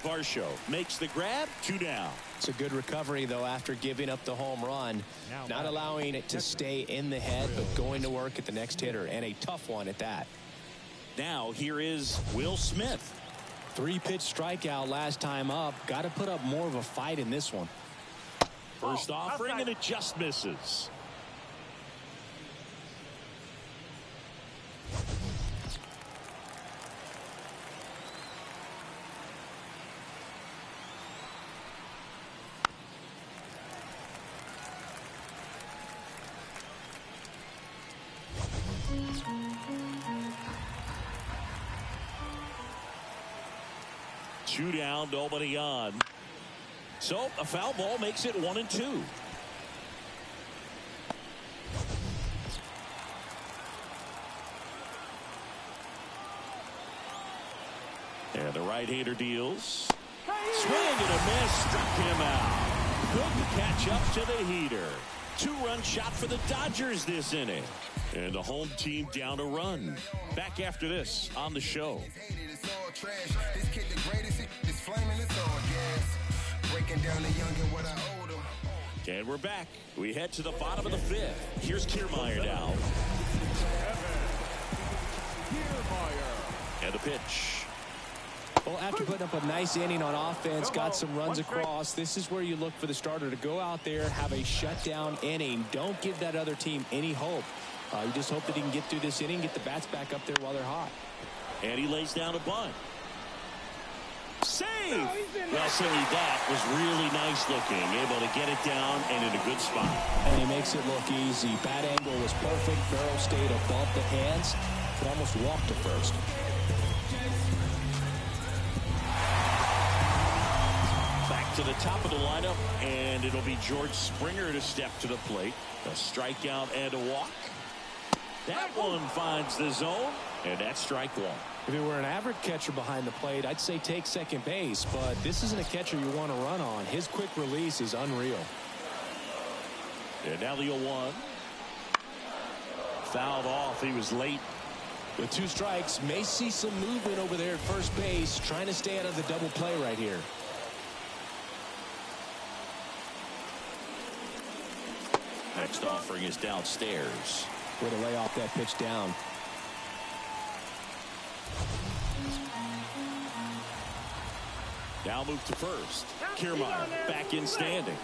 Varsho makes the grab, 2 down. It's a good recovery, though, after giving up the home run. Not allowing it to stay in the head, but going to work at the next hitter, and a tough one at that. Now here is Will Smith. 3-pitch strikeout last time up. Got to put up more of a fight in this one. First offering, and it just misses. Two down, nobody on. So a foul ball makes it 1-2. And the right-hander deals. Swing and a miss, struck him out. Couldn't catch up to the heater. 2-run shot for the Dodgers this inning. And the home team down a run. Back after this on the show. And we're back. We head to the bottom of the 5th. Here's Kiermaier now. And the pitch. Well, after putting up a nice inning on offense, got some runs across, this is where you look for the starter to go out there, have a shutdown inning. Don't give that other team any hope. You just hope that he can get through this inning, get the bats back up there while they're hot. And he lays down a bunt. Save! Well, Cindy, that was really nice looking. Able to get it down and in a good spot. And he makes it look easy. Bat angle was perfect. Barrel stayed above the hands. Could almost walk to first. Back to the top of the lineup, and it'll be George Springer to step to the plate. A strikeout and a walk. That one finds the zone, and that's strike 1. If it were an average catcher behind the plate, I'd say take second base, but this isn't a catcher you want to run on. His quick release is unreal. And now the 0-1. Fouled off. He was late. With 2 strikes, may see some movement over there at first base, trying to stay out of the double play right here. Next offering is downstairs. Way to lay off that pitch down. Now move to first. Kiermaier back in standing.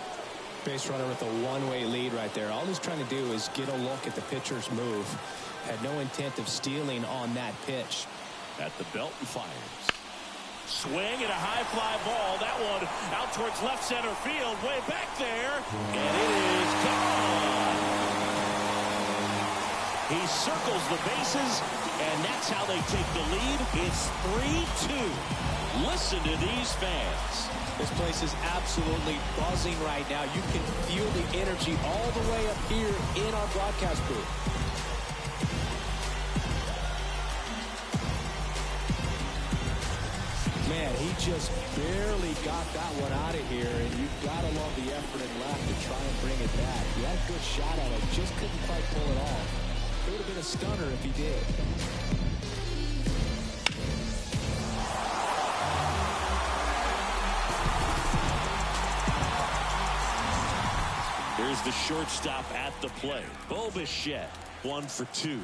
base runner with a one-way lead right there. All he's trying to do is get a look at the pitcher's move. Had no intent of stealing on that pitch. At the belt and fires. Swing and a high fly ball. That one out towards left center field. Way back there. And it is gone. He circles the bases, and that's how they take the lead. It's 3-2. Listen to these fans. This place is absolutely buzzing right now. You can feel the energy all the way up here in our broadcast booth. Man, he just barely got that one out of here, and you've got to love the effort and left to try and bring it back. He had a good shot at it, just couldn't quite pull it off. It would have been a stunner if he did. Here's the shortstop at the plate. Bo Bichette, 1 for 2.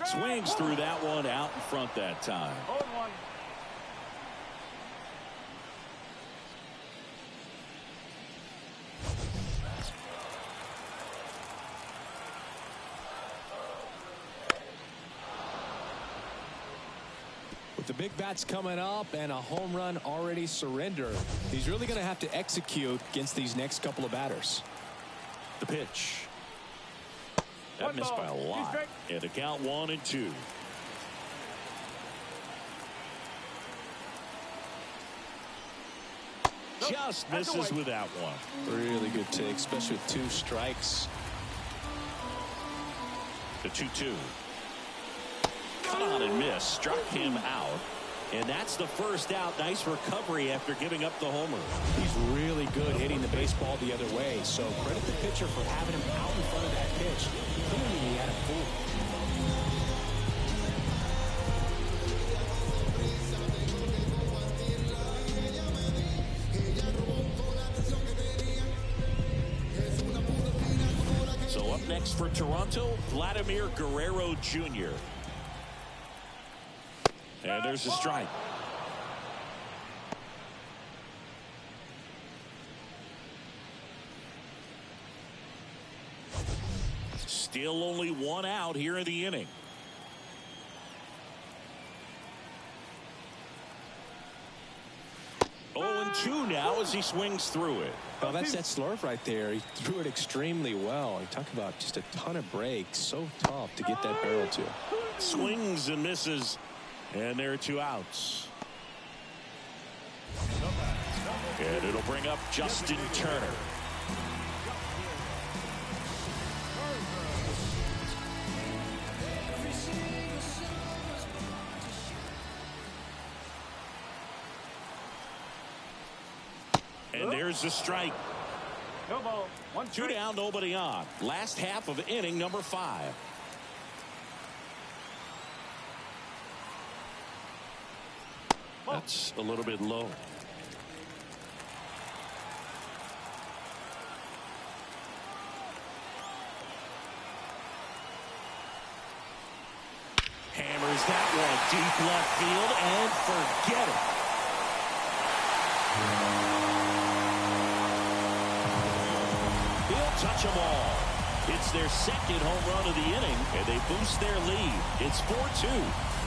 Swings through that one out in front that time. 0-1. With the big bats coming up and a home run already surrendered, he's really going to have to execute against these next couple of batters. The pitch. That missed by a lot. And a count 1-2. Just misses with that one. Really good take, especially with 2 strikes. The 2-2. Cut on and miss. Struck him out. And that's the first out. Nice recovery after giving up the homer. He's really good hitting the baseball the other way. So credit the pitcher for having him out in front of that pitch. Clearly he had a fool. So up next for Toronto, Vladimir Guerrero Jr. And there's a strike. Still only 1 out here in the inning. Oh, 2 now as he swings through it. Well, that's that slurve right there. He threw it extremely well. You talk about just a ton of breaks. So tough to get that barrel to. Swings and misses. And there are 2 outs. And it'll bring up Justin Turner. And there's the strike. No ball. 1 2 down, nobody on. Last half of inning number 5. That's a little bit low. Hammers that one deep left field and forget it. He'll touch them all. It's their second home run of the inning, and they boost their lead. It's 4-2.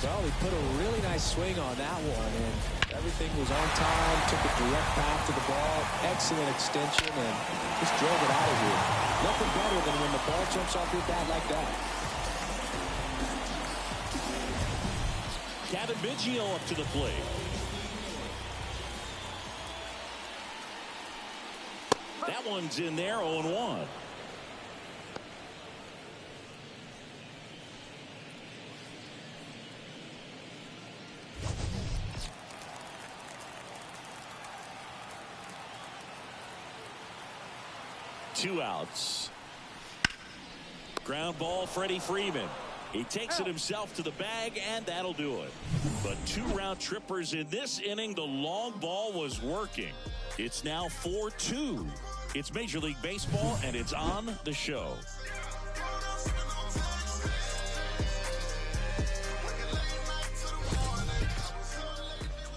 Well, he put a really nice swing on that one, and everything was on time, took a direct path to the ball, excellent extension, and just drove it out of here. Nothing better than when the ball jumps off your bat like that. Kevin Biggio up to the plate. That one's in there, 0-1. Two outs. Ground ball, Freddie Freeman. He takes it himself to the bag, and that'll do it. But 2 round trippers in this inning. The long ball was working. It's now 4-2. It's Major League Baseball, and it's on the show.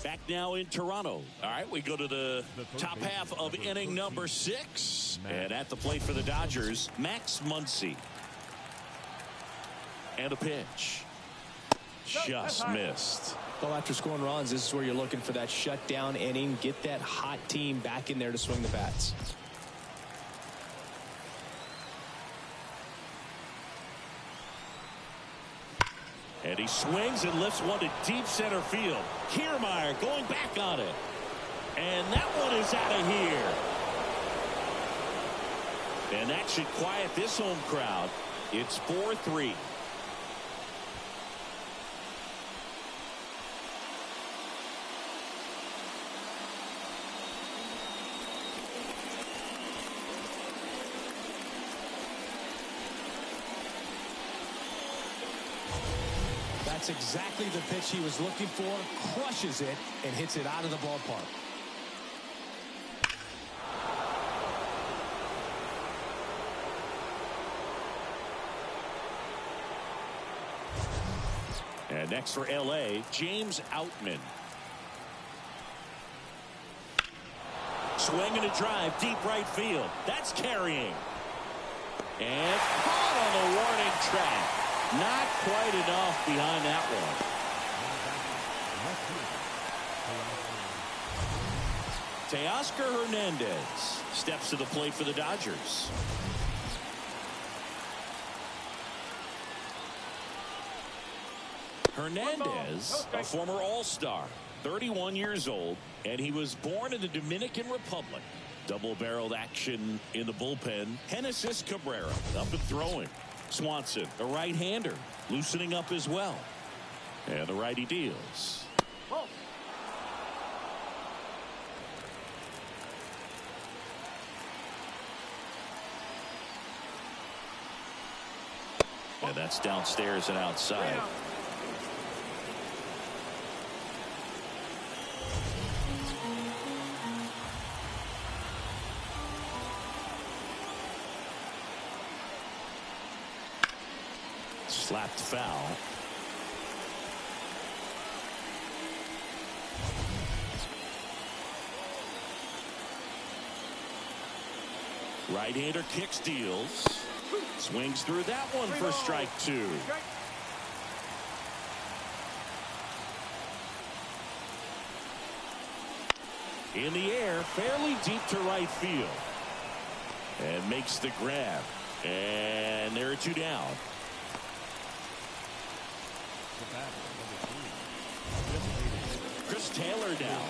Back now in Toronto. All right, we go to the top half of inning number 6. And at the plate for the Dodgers, Max Muncy. And a pitch. Just missed. Well, after scoring runs, this is where you're looking for that shutdown inning. Get that hot team back in there to swing the bats. And he swings and lifts one to deep center field. Kiermaier going back on it. And that one is out of here. And that should quiet this home crowd. It's 4-3. That's exactly the pitch he was looking for. Crushes it and hits it out of the ballpark. And next for LA, James Outman. Swing and a drive, deep right field. That's carrying. And caught on the warning track. Not quite enough behind that one. Teoscar Hernandez steps to the plate for the Dodgers. Hernandez, a former All-Star, 31 years old, and he was born in the Dominican Republic. Double-barreled action in the bullpen. Genesis Cabrera up and throwing. Swanson, a right-hander, loosening up as well. And the righty deals. And that's downstairs and outside. Slapped foul. Right-hander kicks, deals. Swings through that one for strike 2. In the air, fairly deep to right field. And makes the grab. And there are 2 down. Chris Taylor down.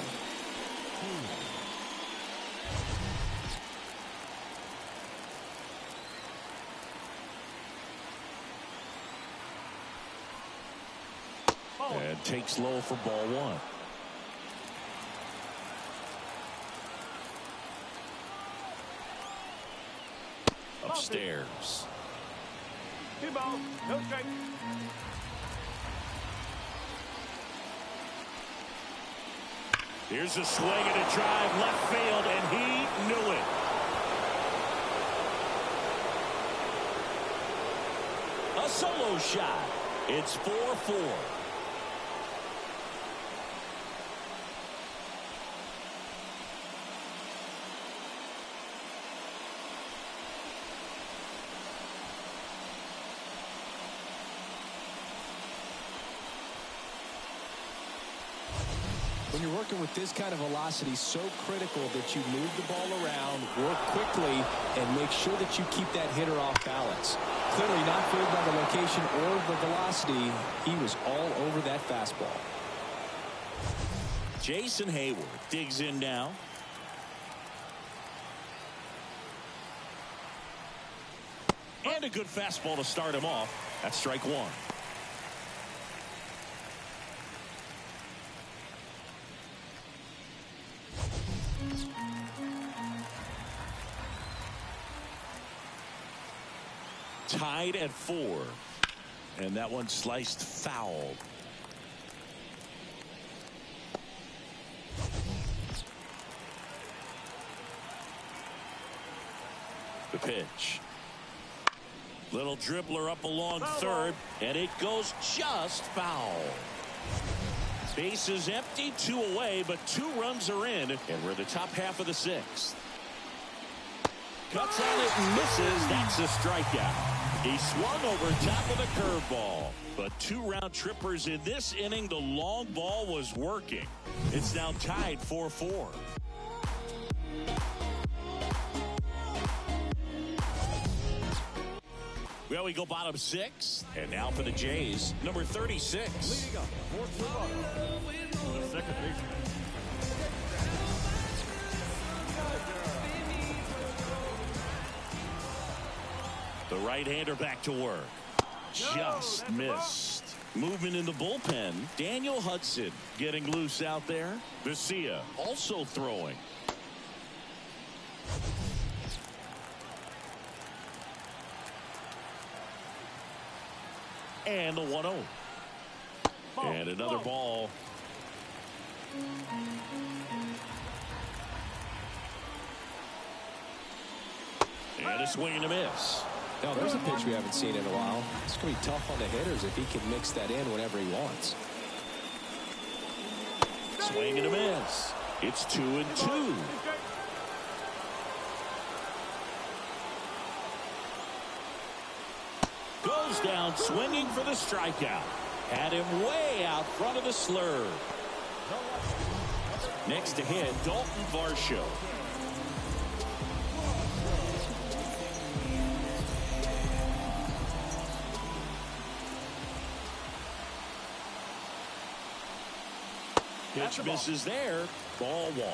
And takes low for ball 1. Upstairs. 2 balls, no strikes. Here's a swing and a drive left field, and he knew it. A solo shot. It's 4-4. When you're working with this kind of velocity, so critical that you move the ball around, work quickly, and make sure that you keep that hitter off balance. Clearly not fooled by the location or the velocity. He was all over that fastball. Jason Hayward digs in now. And a good fastball to start him off. That's strike 1. Tied at 4. And that one sliced foul. The pitch. Little dribbler up along third, and it goes just foul. Base is empty, 2 away, but 2 runs are in, and we're the top half of the 6th. Cuts on it and misses. That's a strikeout. He swung over top of the curveball, but 2 round trippers in this inning. The long ball was working. It's now tied 4-4. Well, we go bottom 6, and now for the Jays, number 36. Leading up, fourth to bottom, the second baseman. The right-hander back to work. Just missed. Movement in the bullpen. Daniel Hudson getting loose out there. Vesia also throwing. And the 1-0. And another ball. And a swing and a miss. Now, there's a pitch we haven't seen in a while. It's going to be tough on the hitters if he can mix that in whenever he wants. Swing and a miss. It's 2-2. Goes down swinging for the strikeout. Had him way out front of the slurve. Next to hit, Dalton Varsho. Pitch misses there. Ball 1.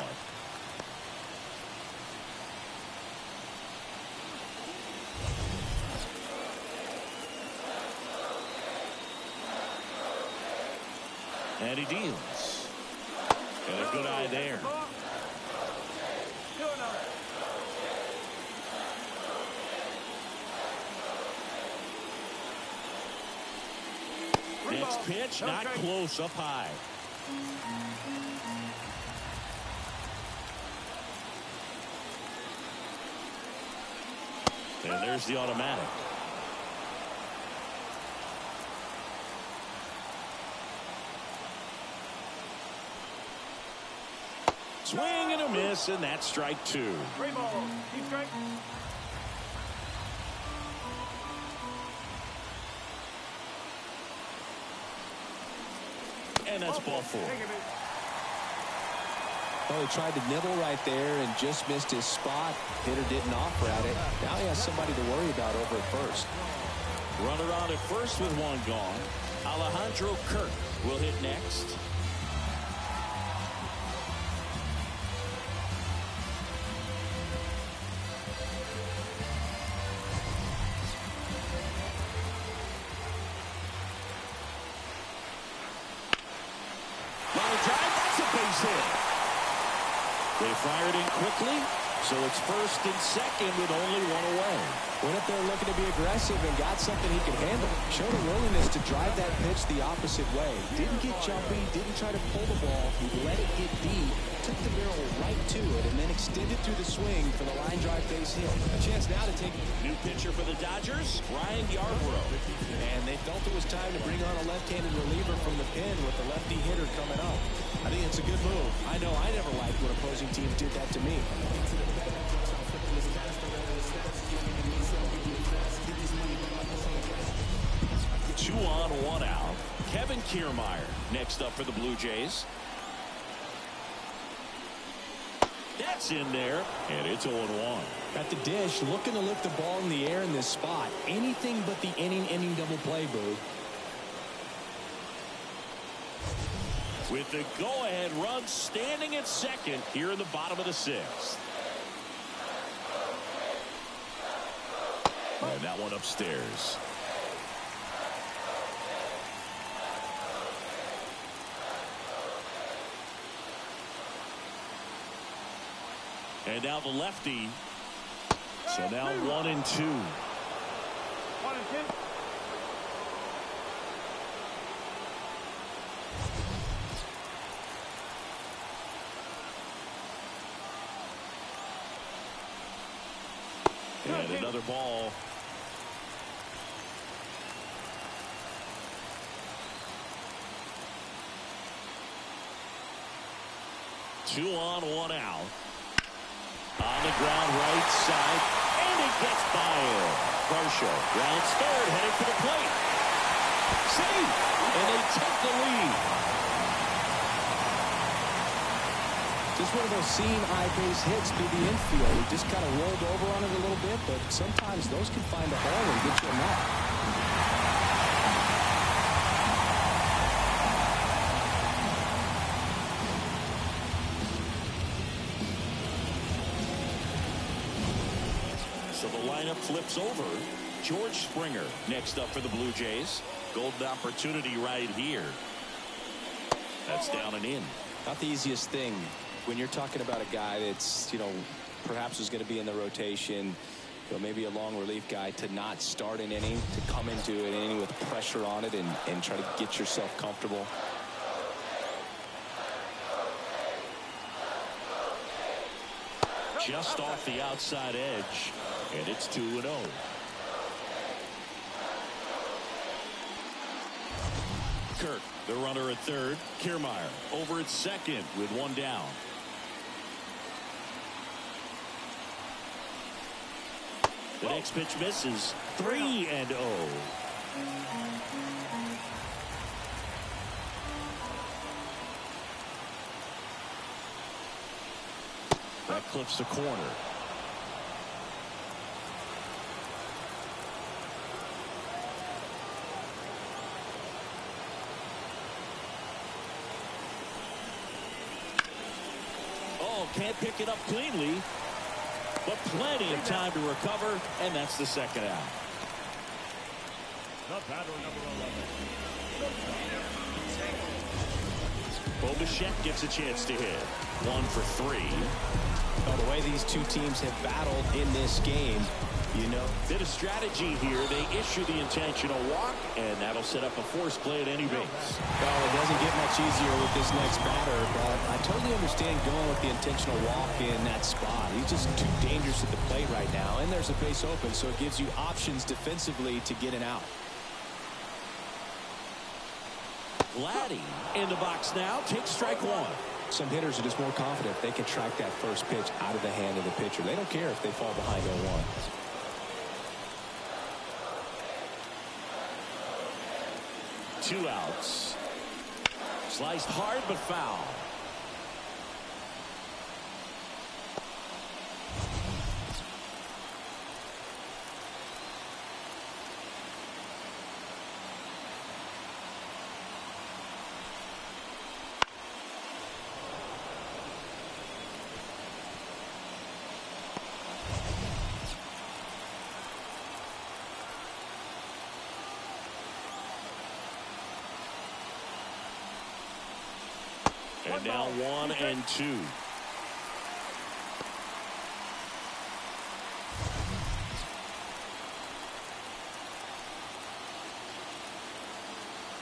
And he deals. And a good eye there. Next pitch, not close, up high. And there's the automatic. Swing and a miss, and that's strike 2. Three ball. Keep strike. And that's ball 4. Well, he tried to nibble right there and just missed his spot. Hitter didn't offer at it. Now he has somebody to worry about over at first. Runner on at first with 1 gone. Alejandro Kirk will hit next. Line drive, that's a base hit. They fired in quickly, so it's first and second with only 1 away. Went up there looking to be aggressive and got something he could handle. Showed a willingness to drive that pitch the opposite way. Didn't get jumpy, didn't try to pull the ball. He let it get deep, took the barrel right to it, and then extended through the swing for the line drive base hit. A chance now to take New pitcher for the Dodgers, Ryan Yarbrough. and they felt it was time to bring on a left-handed reliever from the pen with the lefty hitter coming up. I think it's a good move. I know I never liked when opposing teams did that to me. 2 on, 1 out. Kevin Kiermaier next up for the Blue Jays. That's in there, and it's 0-1. At the dish, looking to lift the ball in the air in this spot. Anything but the inning double play, Boo. With the go-ahead run standing at second here in the bottom of the 6th. And that one upstairs. And now the lefty. So now 1 and 2. 1 and 10. And another ball. Two on, one out. On the ground, right side, and it gets by him. Varsho rounds third, headed for the plate. Save, and they take the lead. Just one of those seeing eye base hits through the infield. He just kind of rolled over on it a little bit, but sometimes those can find a hole and get you a knock. So the lineup flips over. George Springer next up for the Blue Jays. Golden opportunity right here. That's down and in. Not the easiest thing when you're talking about a guy that's, perhaps is going to be in the rotation, maybe a long relief guy, to not start an inning, to come into an inning with pressure on it and try to get yourself comfortable. Just off the outside edge, and it's 2-0. Kirk, the runner at third. Kiermaier over at second with one down. The next pitch misses. 3-0. That clips the corner. Oh, can't pick it up cleanly, but plenty of time to recover, and that's the second out. The batter, number 11. Bo Bichette gets a chance to hit. 1 for 3. Oh, the way these two teams have battled in this game, bit of strategy here. They issue the intentional walk, and that'll set up a forced play at any base. Well, it doesn't get much easier with this next batter, but I totally understand going with the intentional walk in that spot. He's just too dangerous at the plate right now, and there's a base open, so it gives you options defensively to get an out. Vladdy in the box now. Takes strike one. Some hitters are just more confident they can track that first pitch out of the hand of the pitcher. They don't care if they fall behind 0-1. Two outs. Sliced hard but foul. And now 1-2.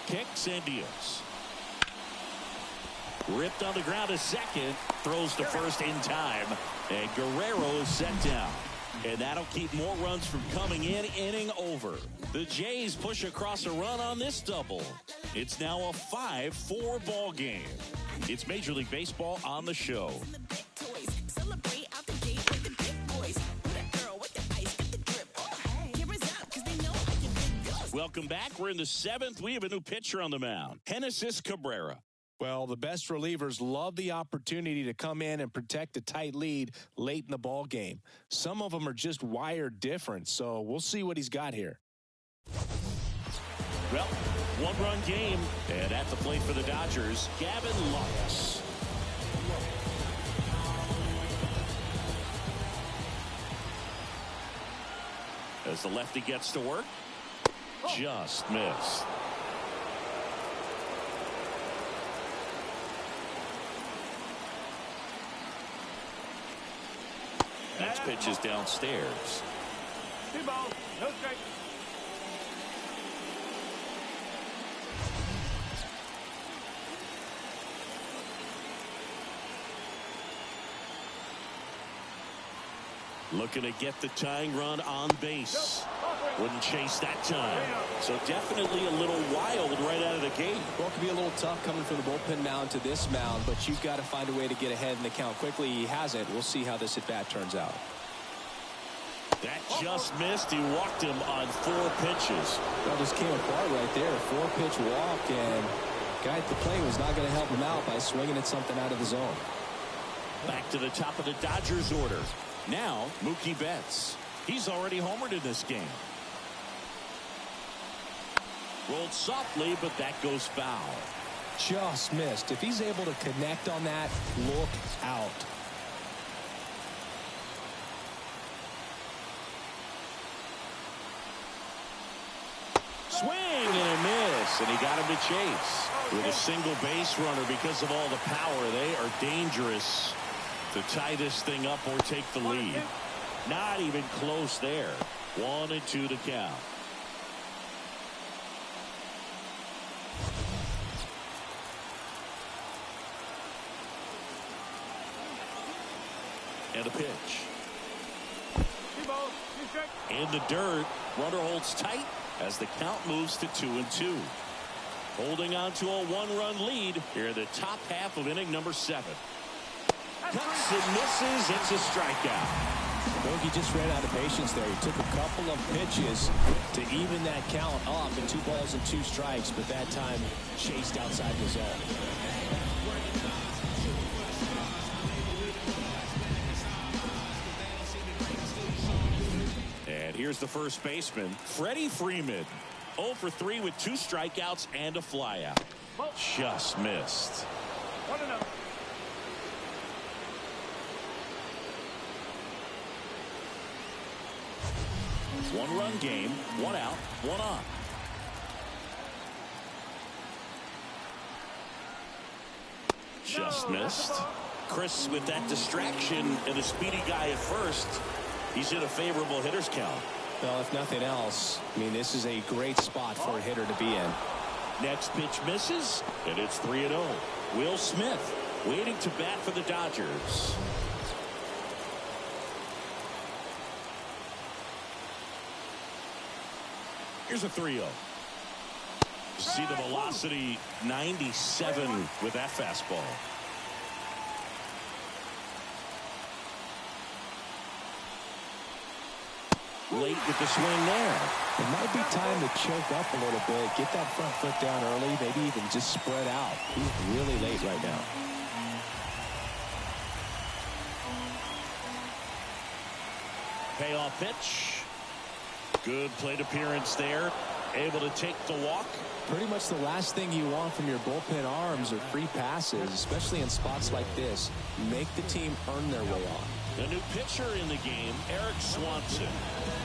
Kicks and deals. Ripped on the ground to second. Throws to first in time. And Guerrero is set down. And that'll keep more runs from coming in. Inning over. The Jays push across a run on this double. It's now a 5-4 ball game. It's Major League Baseball on the show. Welcome back. We're in the 7th. We have a new pitcher on the mound. Genesis Cabrera. Well, the best relievers love the opportunity to come in and protect a tight lead late in the ball game. Some of them are just wired different, so we'll see what he's got here. Well, one-run game, and at the plate for the Dodgers, Gavin Lux. As the lefty gets to work, just missed. Next pitch is downstairs. 2 balls, no strikes. Looking to get the tying run on base. Wouldn't chase that time. So definitely a little wild right out of the gate. Well, it could be a little tough coming from the bullpen mound to this mound, but you've got to find a way to get ahead in the count quickly. He hasn't. We'll see how this at bat turns out. That just missed. He walked him on 4 pitches. Well, just came apart right there. 4-pitch walk, and guy at the plate was not going to help him out by swinging at something out of the zone. Back to the top of the Dodgers order. Now, Mookie Betts. He's already homered in this game. Rolled softly, but that goes foul. Just missed. If he's able to connect on that, look out. Swing and a miss, and he got him to chase. With a single base runner, because of all the power, they are dangerous to tie this thing up or take the lead. Not even close there. 1-2 to count. And a pitch. In the dirt. Runner holds tight as the count moves to 2-2. Holding on to a 1-run lead here in the top half of inning number 7. Cuts and misses. It's a strikeout. Bogey just ran out of patience there. He took a couple of pitches to even that count up in 2 balls and 2 strikes, but that time chased outside the zone. And here's the first baseman, Freddie Freeman. 0 for 3 with 2 strikeouts and a flyout. Just missed. 1-0. One-run game, 1 out, 1 on. Just missed. Chris with that distraction and a speedy guy at first. He's in a favorable hitter's count. Well, if nothing else, I mean, this is a great spot for a hitter to be in. Next pitch misses, and it's 3-0. Will Smith waiting to bat for the Dodgers. Here's a 3-0. See the velocity, 97 with that fastball. Late with the swing there. It might be time to choke up a little bit, get that front foot down early, maybe even just spread out. He's really late right now. Payoff pitch. Good plate appearance there. Able to take the walk. Pretty much the last thing you want from your bullpen arms are free passes, especially in spots like this. Make the team earn their way on. The new pitcher in the game, Eric Swanson.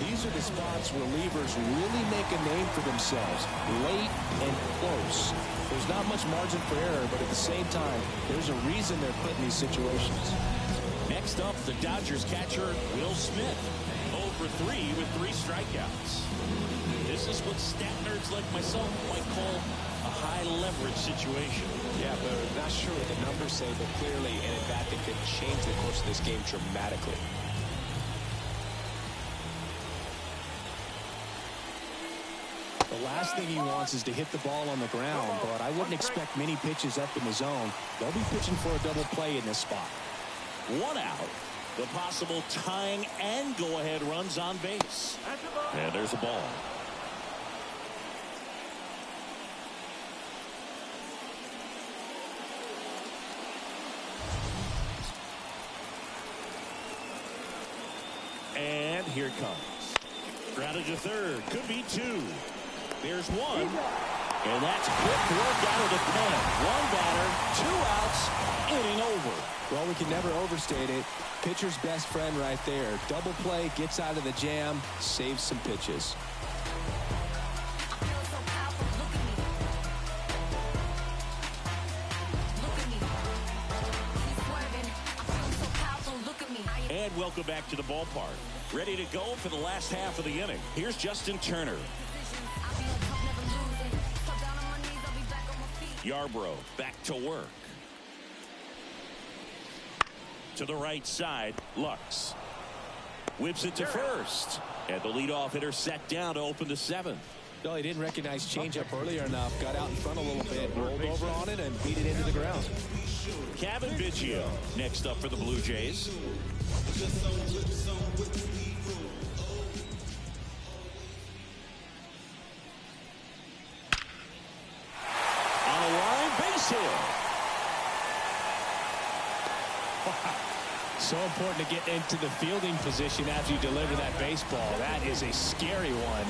These are the spots relievers really make a name for themselves, late and close. There's not much margin for error, but at the same time, there's a reason they're put in these situations. Next up, the Dodgers catcher, Will Smith. 0 for 3 with 3 strikeouts. This is what stat nerds like myself might call a high leverage situation. Yeah, but I'm not sure what the numbers say, but clearly an at-bat that could change the course of this game dramatically. The last thing he wants is to hit the ball on the ground, but I wouldn't expect many pitches up in the zone. They'll be pitching for a double play in this spot. 1 out. The possible tying and go-ahead runs on base. And there's a ball. And here it comes. Grounded to third. Could be 2. There's 1. And that's quick work out of the pen. 1 batter, 2 outs, inning over. Well, we can never overstate it. Pitcher's best friend right there. Double play, gets out of the jam, saves some pitches. And welcome back to the ballpark. Ready to go for the last half of the inning. Here's Justin Turner. Yarbrough back to work. To the right side, Lux. Whips it to first. And the leadoff hitter set down to open the 7th. No, he didn't recognize changeup earlier enough. Got out in front a little bit, rolled over on it, and beat it into the ground. Kevin Biggio next up for the Blue Jays. On a line, base hit. So important to get into the fielding position after you deliver that baseball. That is a scary one.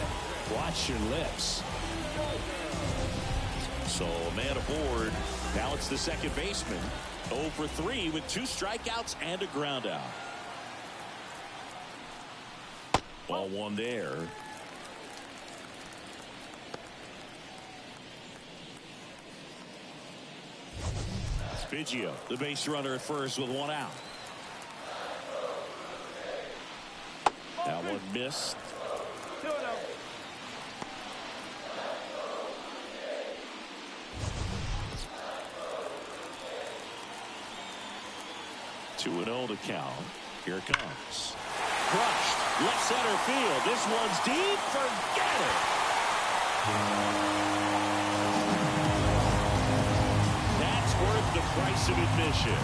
Watch your lips. So a man aboard. Now it's the second baseman. 0 for 3 with 2 strikeouts and a ground out. Ball 1 there. Biggio, the base runner at first with 1 out. That one missed. 2-0 to count. Here it comes. Crushed. Left center field. This one's deep. Forget it. That's worth the price of admission.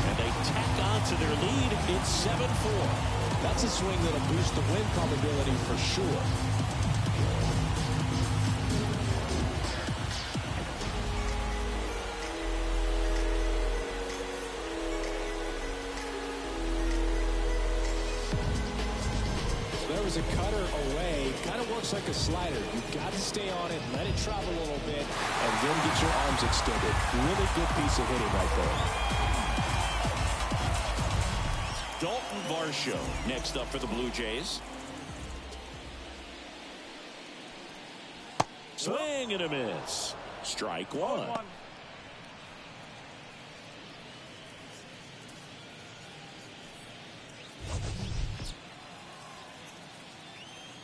And they tack on to their lead. It's 7-4. That's a swing that'll boost the win probability for sure. A cutter away, kind of works like a slider. You've got to stay on it, let it travel a little bit, and then get your arms extended. Really good piece of hitting right there. Dalton Varsho next up for the Blue Jays. Swing and a miss. Strike 1.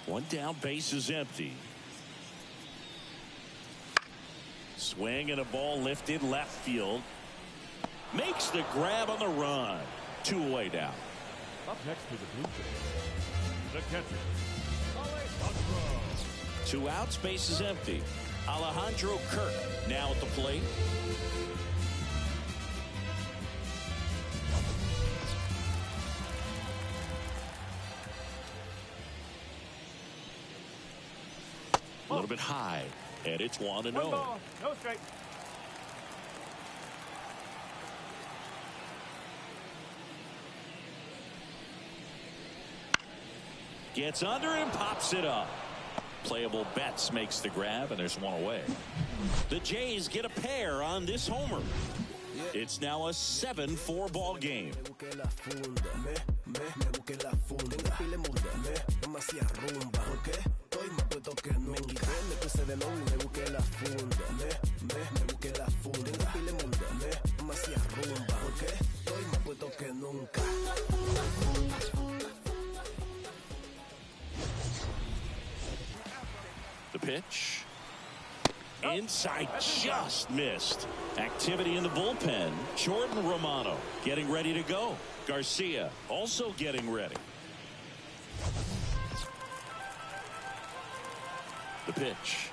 One down, base is empty. Swing and a ball lifted left field. Makes the grab on the run. 2 away now. Up next to the Blue Jays, the catcher, Alejandro. 2 outs, base is empty. Alejandro Kirk now at the plate. A little bit high, and it's 1-0. No strike. Gets under and pops it up. Playable Betts makes the grab, and there's 1 away. The Jays get a pair on this homer. It's now a 7-4 ball game. The pitch. Inside, just missed. Activity in the bullpen. Jordan Romano getting ready to go. Garcia also getting ready. The pitch.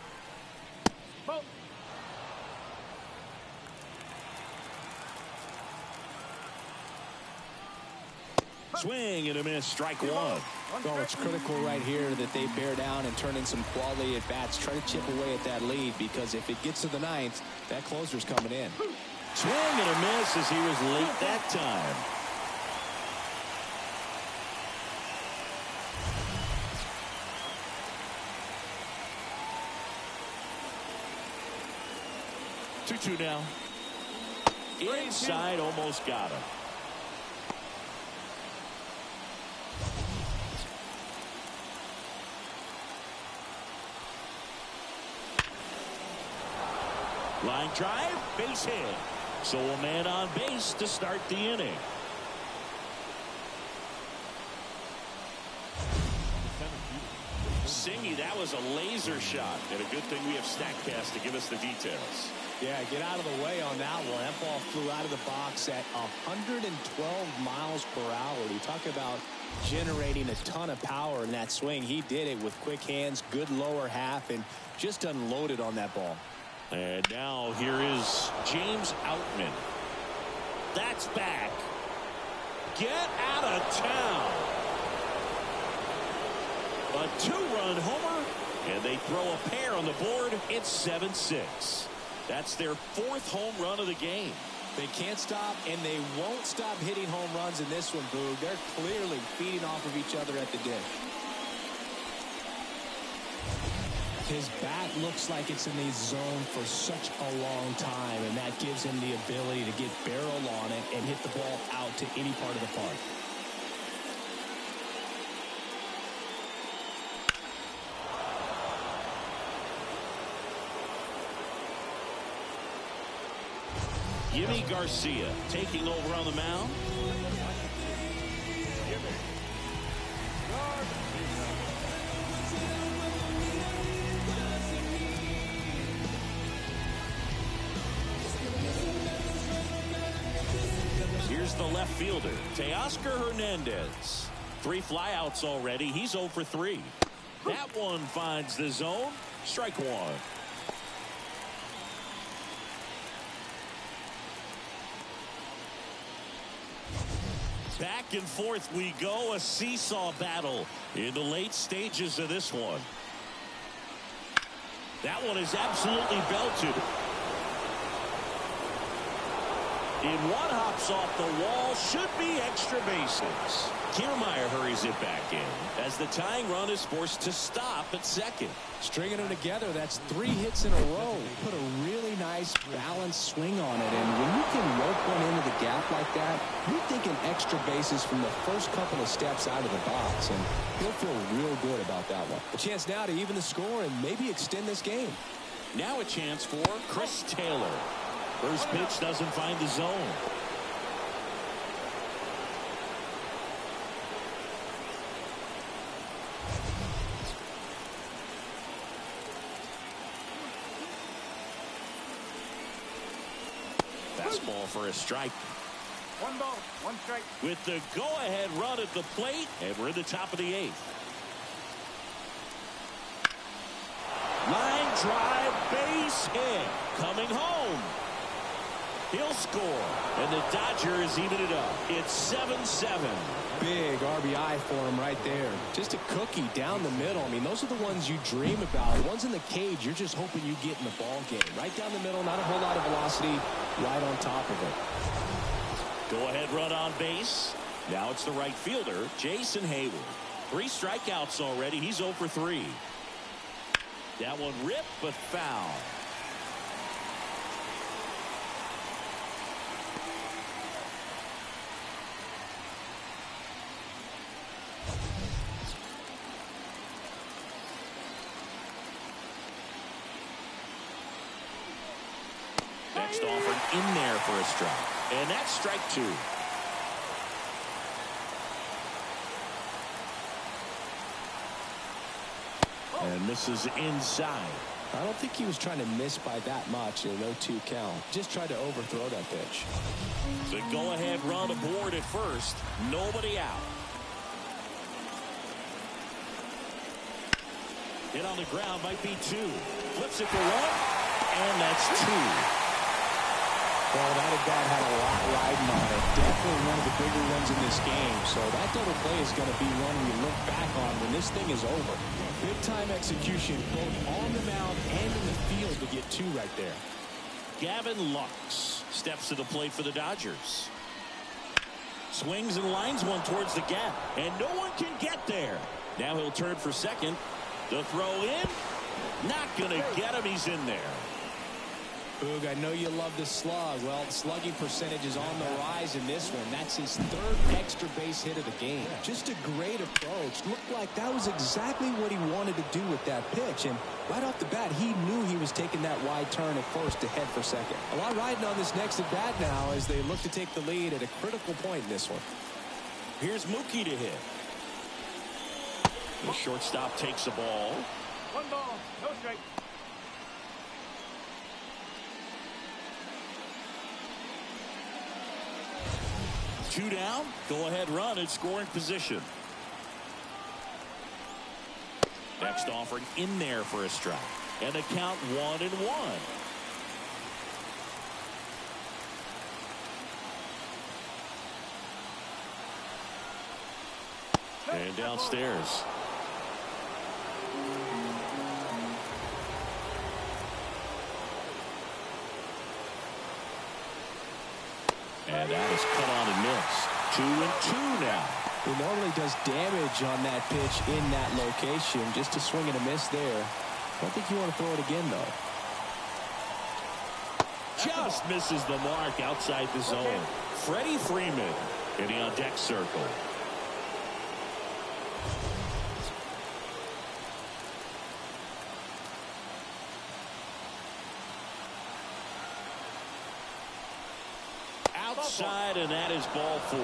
Swing and a miss. Strike 1. Well, it's critical right here that they bear down and turn in some quality at bats. Try to chip away at that lead, because if it gets to the 9th, that closer's coming in. Swing and a miss as he was late that time. Two now. Inside, almost got him. Line drive, base hit. So a man on base to start the inning. Singy, that was a laser shot, and a good thing we have StatCast to give us the details. Yeah, get out of the way on that one. That ball flew out of the box at 112 miles per hour. We talk about generating a ton of power in that swing. He did it with quick hands, good lower half, and just unloaded on that ball. And now here is James Outman. That's back. Get out of town. A two-run homer, and they throw a pair on the board. It's 7-6. That's their fourth home run of the game. They can't stop, and they won't stop hitting home runs in this one, Boog. They're clearly feeding off of each other at the dish. His bat looks like it's in the zone for such a long time, and that gives him the ability to get barrel on it and hit the ball out to any part of the park. Yimi Garcia taking over on the mound. Here's the left fielder, Teoscar Hernandez. 3 flyouts already. He's 0 for 3. That one finds the zone. Strike one. Back and forth we go, a seesaw battle in the late stages of this one. That one is absolutely belted. In one hops off the wall, should be extra bases. Kiermaier hurries it back in as the tying run is forced to stop at second. Stringing them together, that's 3 hits in a row. Put a really nice balanced swing on it, and when you can rope one into the gap like that, you're thinking extra bases from the first couple of steps out of the box, and he'll feel real good about that one. A chance now to even the score and maybe extend this game. Now a chance for Chris Taylor. First pitch doesn't find the zone. Fastball for a strike. 1 ball, 1 strike. With the go-ahead run at the plate, and we're in the top of the 8th. Line drive, base hit. Coming home. He'll score, and the Dodgers even it up. It's 7-7. Big RBI for him right there. Just a cookie down the middle. I mean, those are the ones you dream about. The ones in the cage, you're just hoping you get in the ball game. Right down the middle, not a whole lot of velocity, right on top of it. Go-ahead run on base. Now it's the right fielder, Jason Hayward. 3 strikeouts already. He's 0 for 3. That one ripped, but foul. Next offered in there for a strike. And that's strike 2. And misses inside. I don't think he was trying to miss by that much in a 0-2 count. Just tried to overthrow that pitch. The go-ahead run aboard at first. Nobody out. Hit on the ground might be 2. Flips it for 1. And that's 2. Well, that at bat had a lot riding on it. Definitely one of the bigger ones in this game. So that double play is going to be one we look back on when this thing is over. Big time execution both on the mound and in the field to get 2 right there. Gavin Lux steps to the plate for the Dodgers. Swings and lines one towards the gap, and no one can get there. Now he'll turn for second. The throw in, not going to get him. He's in there. Boog, I know you love the slug. Well, slugging percentage is on the rise in this one. That's his 3rd extra base hit of the game. Just a great approach. Looked like that was exactly what he wanted to do with that pitch. And right off the bat, he knew he was taking that wide turn at first to head for second. A lot riding on this next at bat now as they look to take the lead at a critical point in this one. Here's Mookie to hit. The shortstop takes the ball. 1 ball, no strike. 2 down. Go ahead run in scoring position. Next offering in there for a strike. And the count 1-1. And downstairs. And that is cut on and missed. 2-2 now. He normally does damage on that pitch in that location. Just a swing and a miss there. I don't think you want to throw it again, though. Just misses the mark outside the zone. Freddie Freeman in the on deck circle. Outside, and that is ball 4.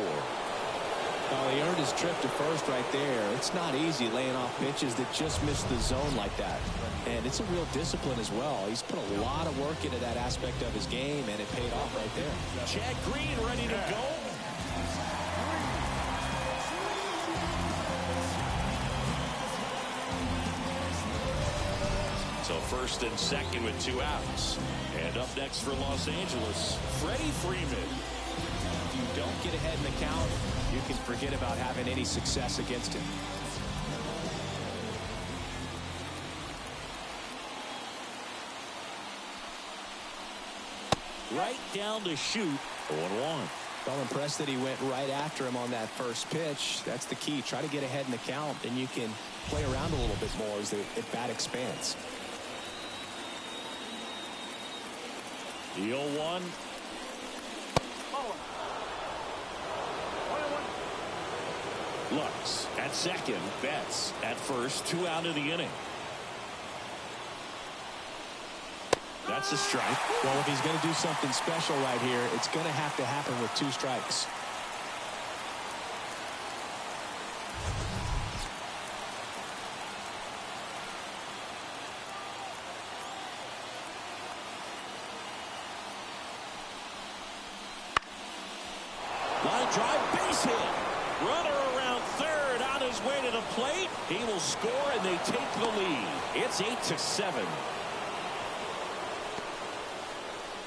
Oh, he earned his trip to first right there. It's not easy laying off pitches that just miss the zone like that. And it's a real discipline as well. He's put a lot of work into that aspect of his game, and it paid off right there. Chad Green ready to go. So first and second with 2 outs. And up next for Los Angeles, Freddie Freeman. If you don't get ahead in the count, you can forget about having any success against him. Right down to shoot. 0-1. Well, impressed that he went right after him on that first pitch. That's the key. Try to get ahead in the count, and you can play around a little bit more as the at-bat expands. The 0-1. Lux at second. Betts at first. 2 out of the inning. That's a strike. Well, if he's going to do something special right here, it's going to have to happen with 2 strikes. Line drive, base hit. Runner around third on his way to the plate. He will score, and they take the lead. It's 8-7.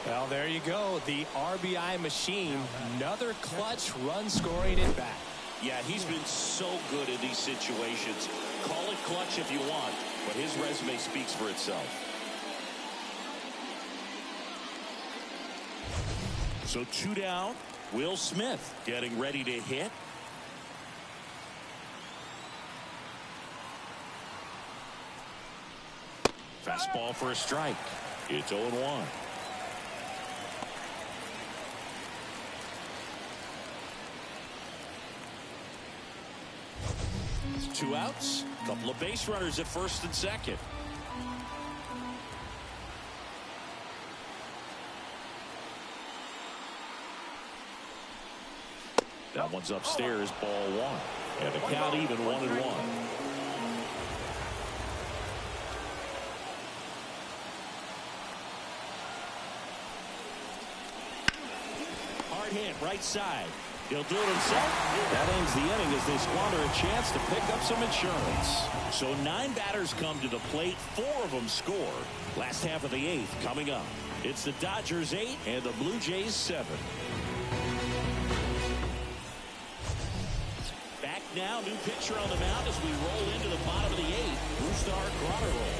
Well, there you go. The RBI machine. Another clutch run scoring at bat. Yeah, he's been so good in these situations. Call it clutch if you want, but his resume speaks for itself. So 2 down. Will Smith getting ready to hit. Fastball for a strike. It's 0-1. Two outs. Couple of base runners at first and second. That one's upstairs, ball 1. And the count even 1-1. Hard hit, right side. He'll do it himself. That ends the inning as they squander a chance to pick up some insurance. So 9 batters come to the plate. 4 of them score. Last half of the 8th coming up. It's the Dodgers 8 and the Blue Jays 7. Back now, new pitcher on the mound as we roll into the bottom of the 8th. Brusdar Graterol.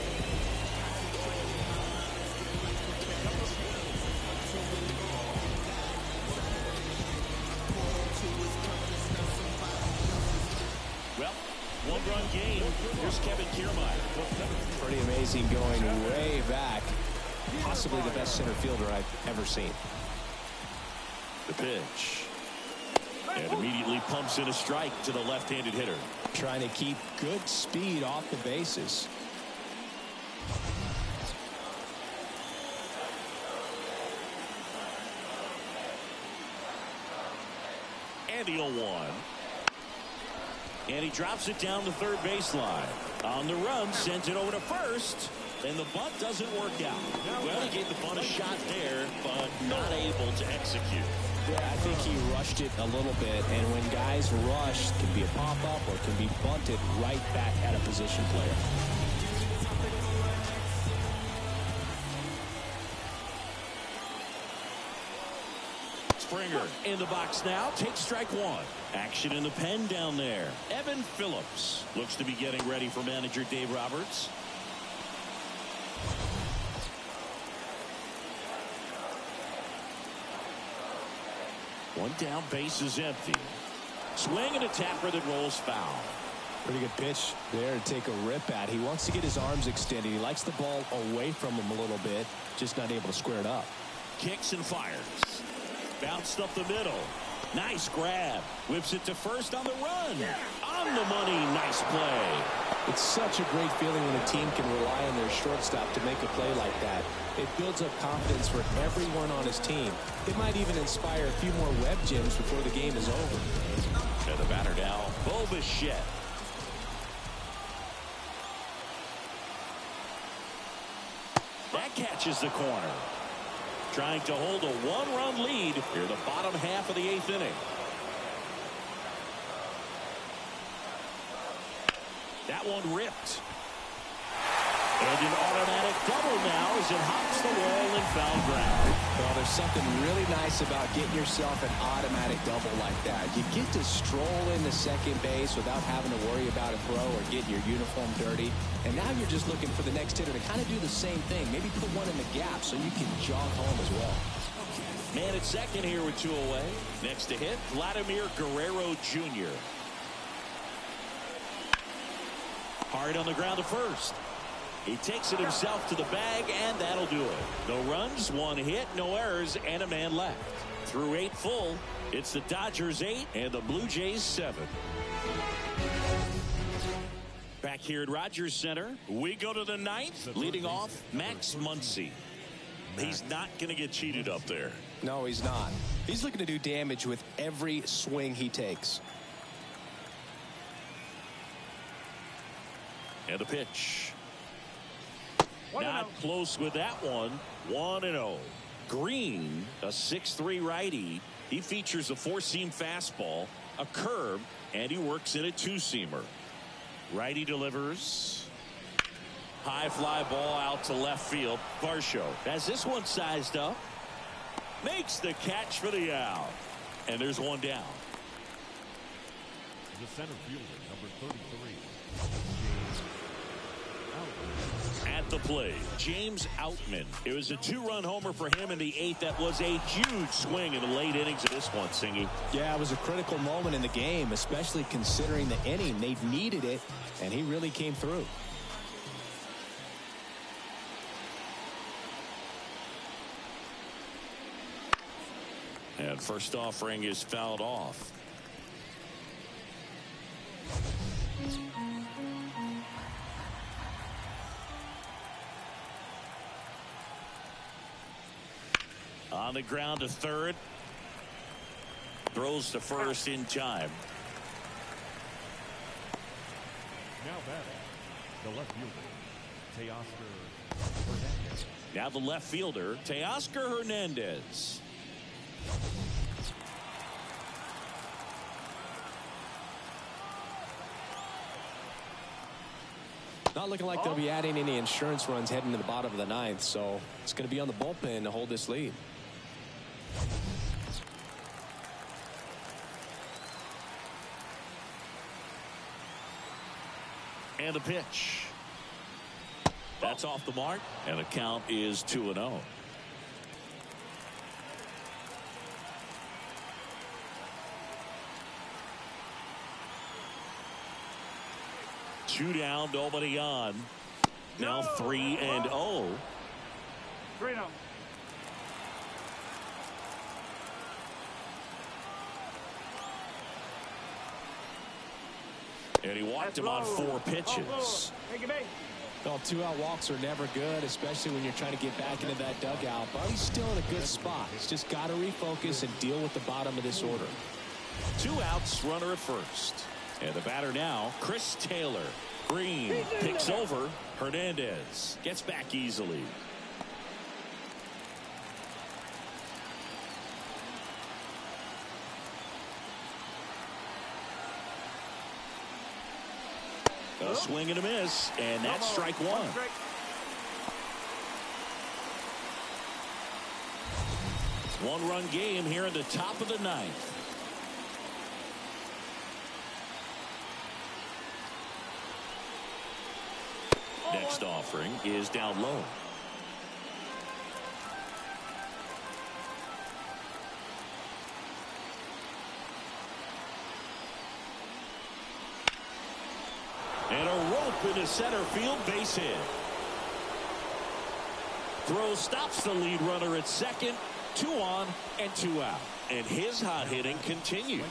Well, 1-run game. Here's Kevin Kiermaier. Pretty amazing, going way back. Possibly the best center fielder I've ever seen. The pitch. And immediately pumps in a strike to the left-handed hitter. Trying to keep good speed off the bases. And the 0-1. And he drops it down the third baseline. On the run, sends it over to first. And the bunt doesn't work out. Well, he gave the bunt a shot there, but not able to execute. Yeah, I think he rushed it a little bit, and when guys rush, it can be a pop-up or it can be bunted right back at a position player. Springer in the box now, takes strike one. Action in the pen down there. Evan Phillips looks to be getting ready for manager Dave Roberts. One down, base is empty. Swing and a tapper that rolls foul. Pretty good pitch there to take a rip at. He wants to get his arms extended. He likes the ball away from him a little bit, just not able to square it up. Kicks and fires. Bounced up the middle. Nice grab. Whips it to first on the run. On the money. Nice play. It's such a great feeling when a team can rely on their shortstop to make a play like that. It builds up confidence for everyone on his team. It might even inspire a few more web gyms before the game is over. And the batter now, Bo Bichette. That catches the corner. Trying to hold a one-run lead here the bottom half of the eighth inning. That one ripped. And an automatic double now as it hops the wall and foul ground. Well, there's something really nice about getting yourself an automatic double like that. You get to stroll into second base without having to worry about a throw or getting your uniform dirty. And now you're just looking for the next hitter to kind of do the same thing. Maybe put one in the gap so you can jog home as well. Man at second here with two away. Next to hit, Vladimir Guerrero Jr. Hard on the ground to first. He takes it himself to the bag, and that'll do it. No runs, one hit, no errors, and a man left. Through 8 full, it's the Dodgers 8 and the Blue Jays 7. Back here at Rogers Center, we go to the 9th. Leading off, Max Muncy. He's not going to get cheated up there. No, he's not. He's looking to do damage with every swing he takes. And the pitch. Not close with that one. 1-0. Green, a 6'3" righty. He features a 4-seam fastball, a curve, and he works in a 2-seamer. Righty delivers. High fly ball out to left field. Varsho has this one sized up. Makes the catch for the out. And there's one down. The center fielder, number 33. At the plate, James Outman. It was a 2-run homer for him in the 8th. That was a huge swing in the late innings of this one, Singy. Yeah, it was a critical moment in the game, especially considering the inning. They needed it, and he really came through. And first offering is fouled off. On the ground to third. Throws to first in time. Now batting, the left fielder, Teoscar Hernandez. Now the left fielder, Teoscar Hernandez. Not looking like they'll be adding any insurance runs heading to the bottom of the 9th, so it's going to be on the bullpen to hold this lead. And the pitch. That's off the mark, and the count is 2-0. Two down, nobody on. Now 3-0. 3-0. And he walked him on 4 pitches. Well, 2-out walks are never good, especially when you're trying to get back into that dugout. But he's still in a good spot. He's just got to refocus and deal with the bottom of this order. 2 outs, runner at first. And the batter now, Chris Taylor. Green picks over. Hernandez gets back A swing and a miss, and that's strike one. One-run game here in the top of the ninth. Next offering is down low. And a rope into center field, base hit. Throw stops the lead runner at second. 2 on and 2 out. And his hot hitting continues.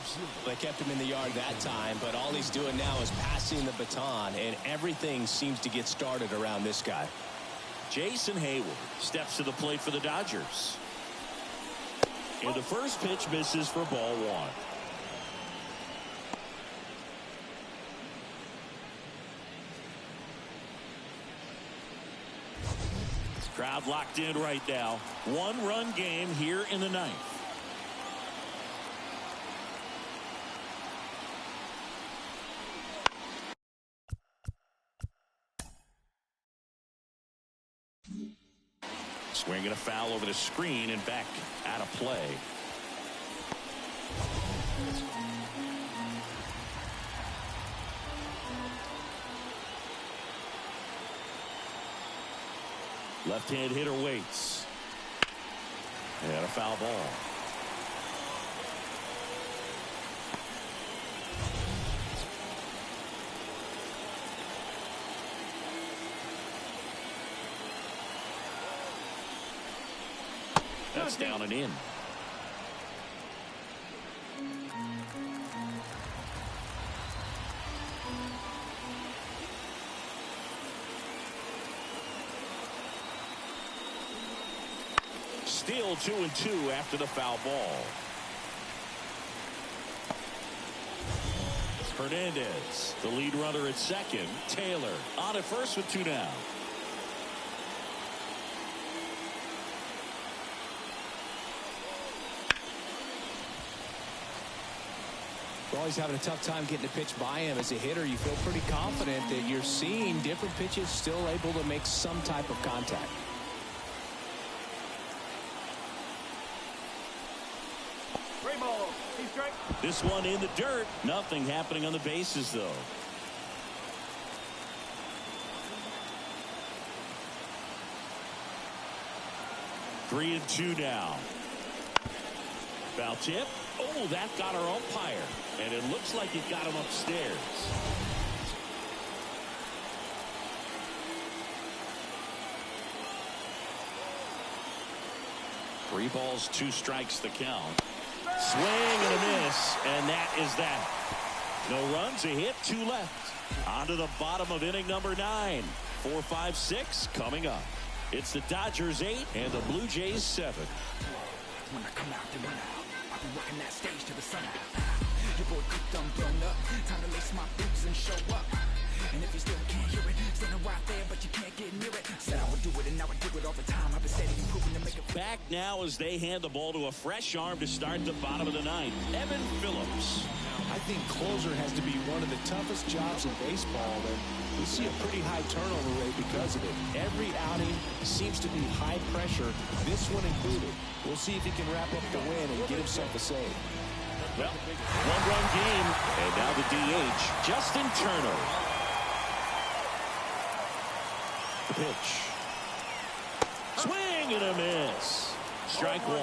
They kept him in the yard that time, but all he's doing now is passing the baton, and everything seems to get started around this guy. Jason Hayward steps to the plate for the Dodgers. And the first pitch misses for ball 1. Crowd locked in right now. One-run game here in the ninth. Swinging a foul over the screen and back out of play. Left-hand hitter waits. And a foul ball. That's down and in. Still 2-2 after the foul ball. Hernandez, the lead runner at second. Taylor on at first with 2 down. We're always having a tough time getting a pitch by him. As a hitter, you feel pretty confident that you're seeing different pitches still able to make some type of contact. This one in the dirt. Nothing happening on the bases, though. Three and 2 now. Foul tip. Oh, that got our umpire. And it looks like it got him upstairs. Three balls, 2 strikes the count. Swing and a miss, and that is that. No runs, a hit, 2 left. On to the bottom of inning number 9. 4, 5, 6 coming up. It's the Dodgers 8 and the Blue Jays 7. When I come out, then run out. I'll be working that stage to the sun out. Your boy cooked, I'm blown up. Time to lace my boots and show up. And if you still can't hear it, standing right there, but you can't get near it. Said I would do it, and now I do it all the time. I've been steady improving to make it. Back now as they hand the ball to a fresh arm to start the bottom of the ninth. Evan Phillips. I think closer has to be one of the toughest jobs in baseball, and we see a pretty high turnover rate because of it. Every outing seems to be high pressure, this one included. We'll see if he can wrap up the win and get himself a save. Well, one-run game, and now the DH, Justin Turner. The pitch. Swing and a miss. Strike 1.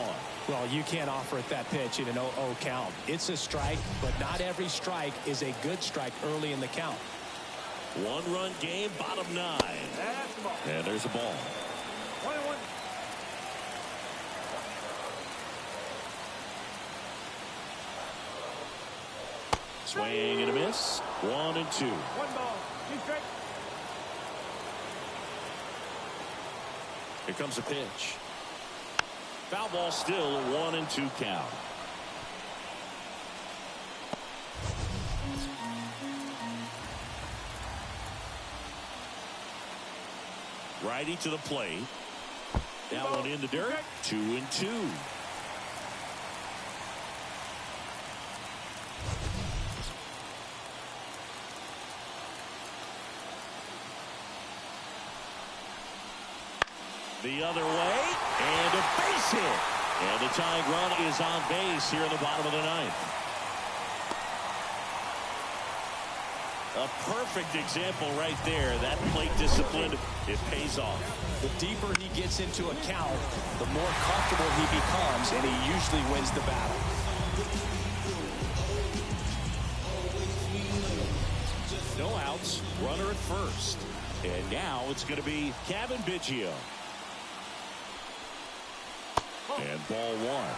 Well, you can't offer it that pitch in an 0-0 count. It's a strike, but not every strike is a good strike early in the count. One-run game, bottom 9. And there's a ball. 21. Swing and a miss. 1 and 2. 1 ball. Keep straight. Here comes a pitch. Foul ball, still a 1 and 2 count. Righty to the plate. That one in the dirt. 2 and 2. The other way, and a base hit. And the tying run is on base here in the bottom of the ninth. A perfect example right there. That plate discipline, it pays off. The deeper he gets into a count, the more comfortable he becomes, and he usually wins the battle. No outs, runner at first. And now it's going to be Kevin Biggio. And ball one.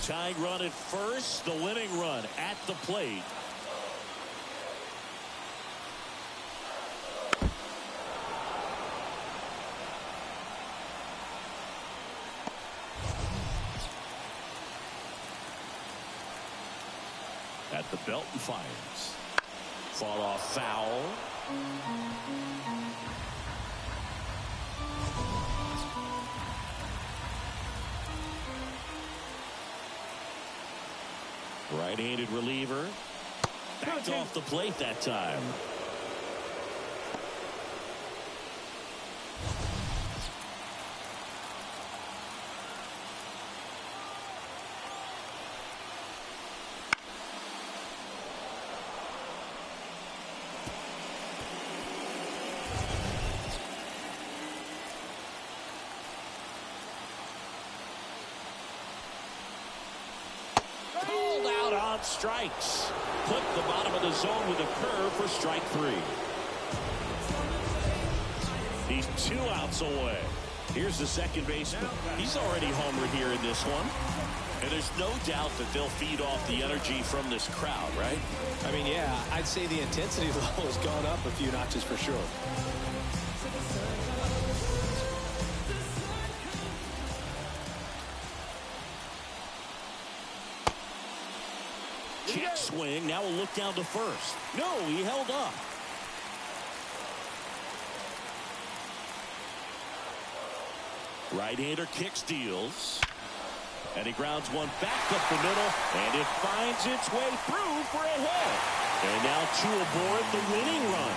Tying run at first, the winning run at the plate. At the belt and fires. Fall off foul. Right-handed reliever. Backed off the plate that time. Called out on strikes. Put the bottom of the zone with a curve for strike three. He's 2 outs away. Here's the second baseman. He's already homered here in this one. And there's no doubt that they'll feed off the energy from this crowd, right? I mean, yeah, I'd say the intensity level has gone up a few notches for sure. Check swing. Now we'll look down to first. No, he held up. Right-hander kick steals. And he grounds one back up the middle. And it finds its way through for a hit. And now 2 aboard. The winning run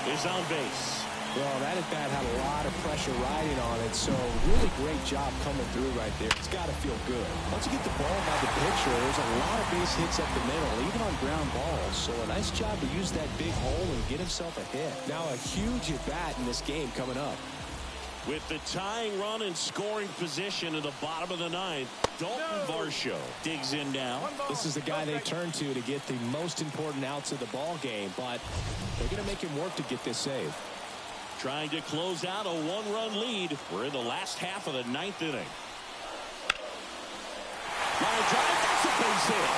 is on base. Well, that at bat had a lot of pressure riding on it, so really great job coming through right there. It's got to feel good. Once you get the ball by the pitcher, there's a lot of base hits up the middle, even on ground balls. So a nice job to use that big hole and get himself a hit. Now a huge at bat in this game coming up. With the tying run and scoring position in the bottom of the ninth, Dalton Varsho digs in now. This is the guy they turn to get the most important outs of the ball game, but they're going to make him work to get this save. Trying to close out a 1-run lead. We're in the last half of the ninth inning. Line drive, that's a base hit.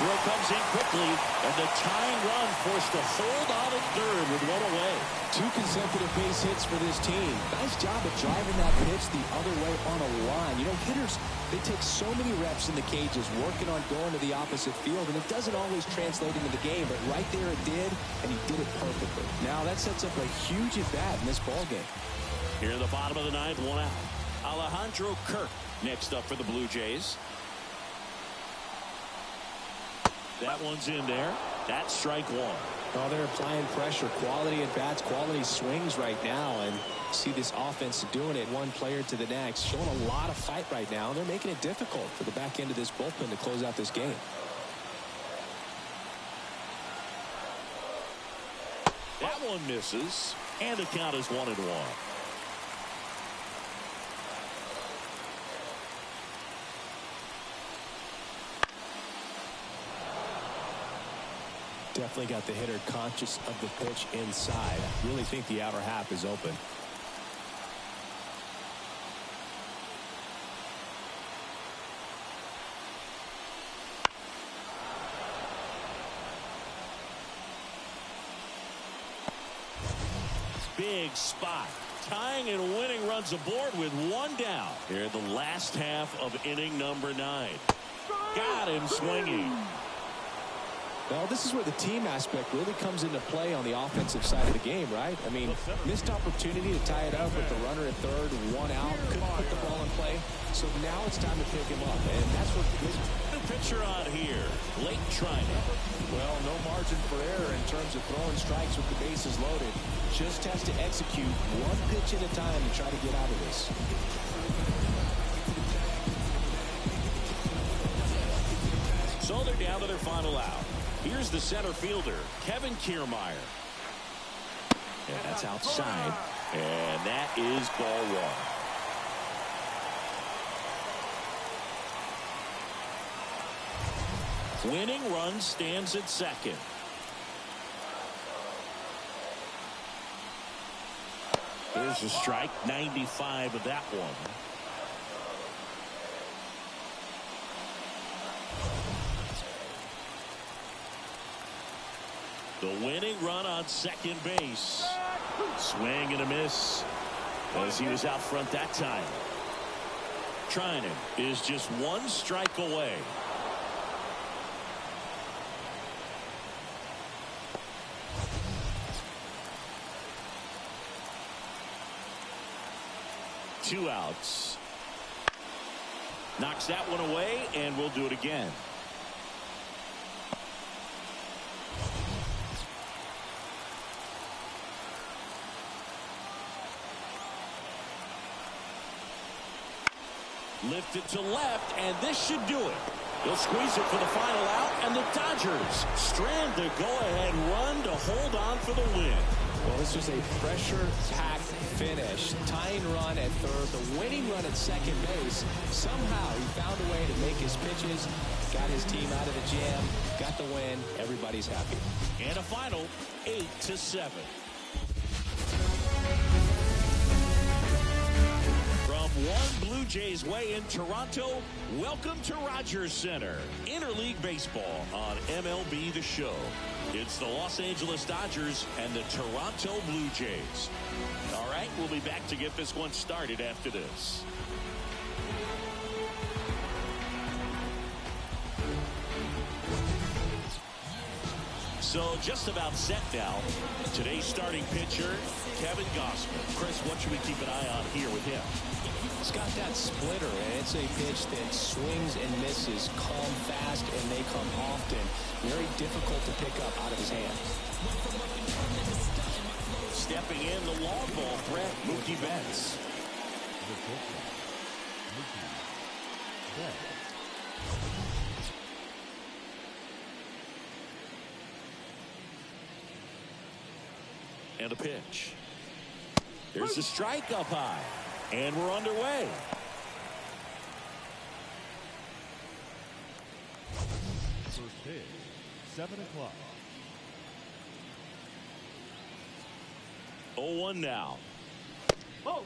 Throw comes in quickly, and the tying run forced to hold on at third with 1 away. 2 consecutive base hits for this team. Nice job of driving that pitch the other way on a line. You know, hitters, they take so many reps in the cages working on going to the opposite field, and it doesn't always translate into the game, but right there it did, and he did it perfectly. Now that sets up a huge at-bat in this ball game. Here in the bottom of the ninth, 1 out. Alejandro Kirk next up for the Blue Jays. That one's in there. That's strike 1. Oh, they're applying pressure. Quality at bats, quality swings right now. And see this offense doing it one player to the next. Showing a lot of fight right now. They're making it difficult for the back end of this bullpen to close out this game. That one misses. And the count is 1-1. Definitely got the hitter conscious of the pitch inside. I really think the outer half is open. Big spot. Tying and winning runs aboard with 1 down. Here in the last half of inning number 9. Got him swinging. Well, this is where the team aspect really comes into play on the offensive side of the game, right? I mean, missed opportunity to tie it up with the runner at third, one out, couldn't put the ball in play. So now it's time to pick him up, and that's what The pitcher on here, Blake Trinan. well, no margin for error in terms of throwing strikes with the bases loaded. Just has to execute one pitch at a time to try to get out of this. So they're down to their final out. Here's the center fielder, Kevin Kiermaier. And that's outside. And that is ball one. Winning run stands at second. There's a strike, 95 of that one. The winning run on second base. Swing and a miss as he was out front that time. Trinan is just one strike away. Two outs. Knocks that one away, and we'll do it again. Lifted to left, and this should do it. They'll squeeze it for the final out, and the Dodgers strand the go-ahead run to hold on for the win. Well, this was a pressure-packed finish. Tying run at third, the winning run at second base. Somehow he found a way to make his pitches, got his team out of the jam, got the win. Everybody's happy. And a final 8-7. From one Blue Jays way in Toronto, welcome to Rogers Center. Interleague Baseball on MLB The Show. It's the Los Angeles Dodgers and the Toronto Blue Jays. All right, we'll be back to get this one started after this. So just about set now. Today's starting pitcher, Kevin Gausman. Chris, what should we keep an eye on here with him? He's got that splitter, and it's a pitch that swings and misses, come fast, and they come often. Very difficult to pick up out of his hand. Stepping in, the long ball threat, Mookie Betts. The pitcher, Mookie Betts. And a pitch. There's a strike up high. And we're underway. First pitch, 7 o'clock. 0-1 now. Oh.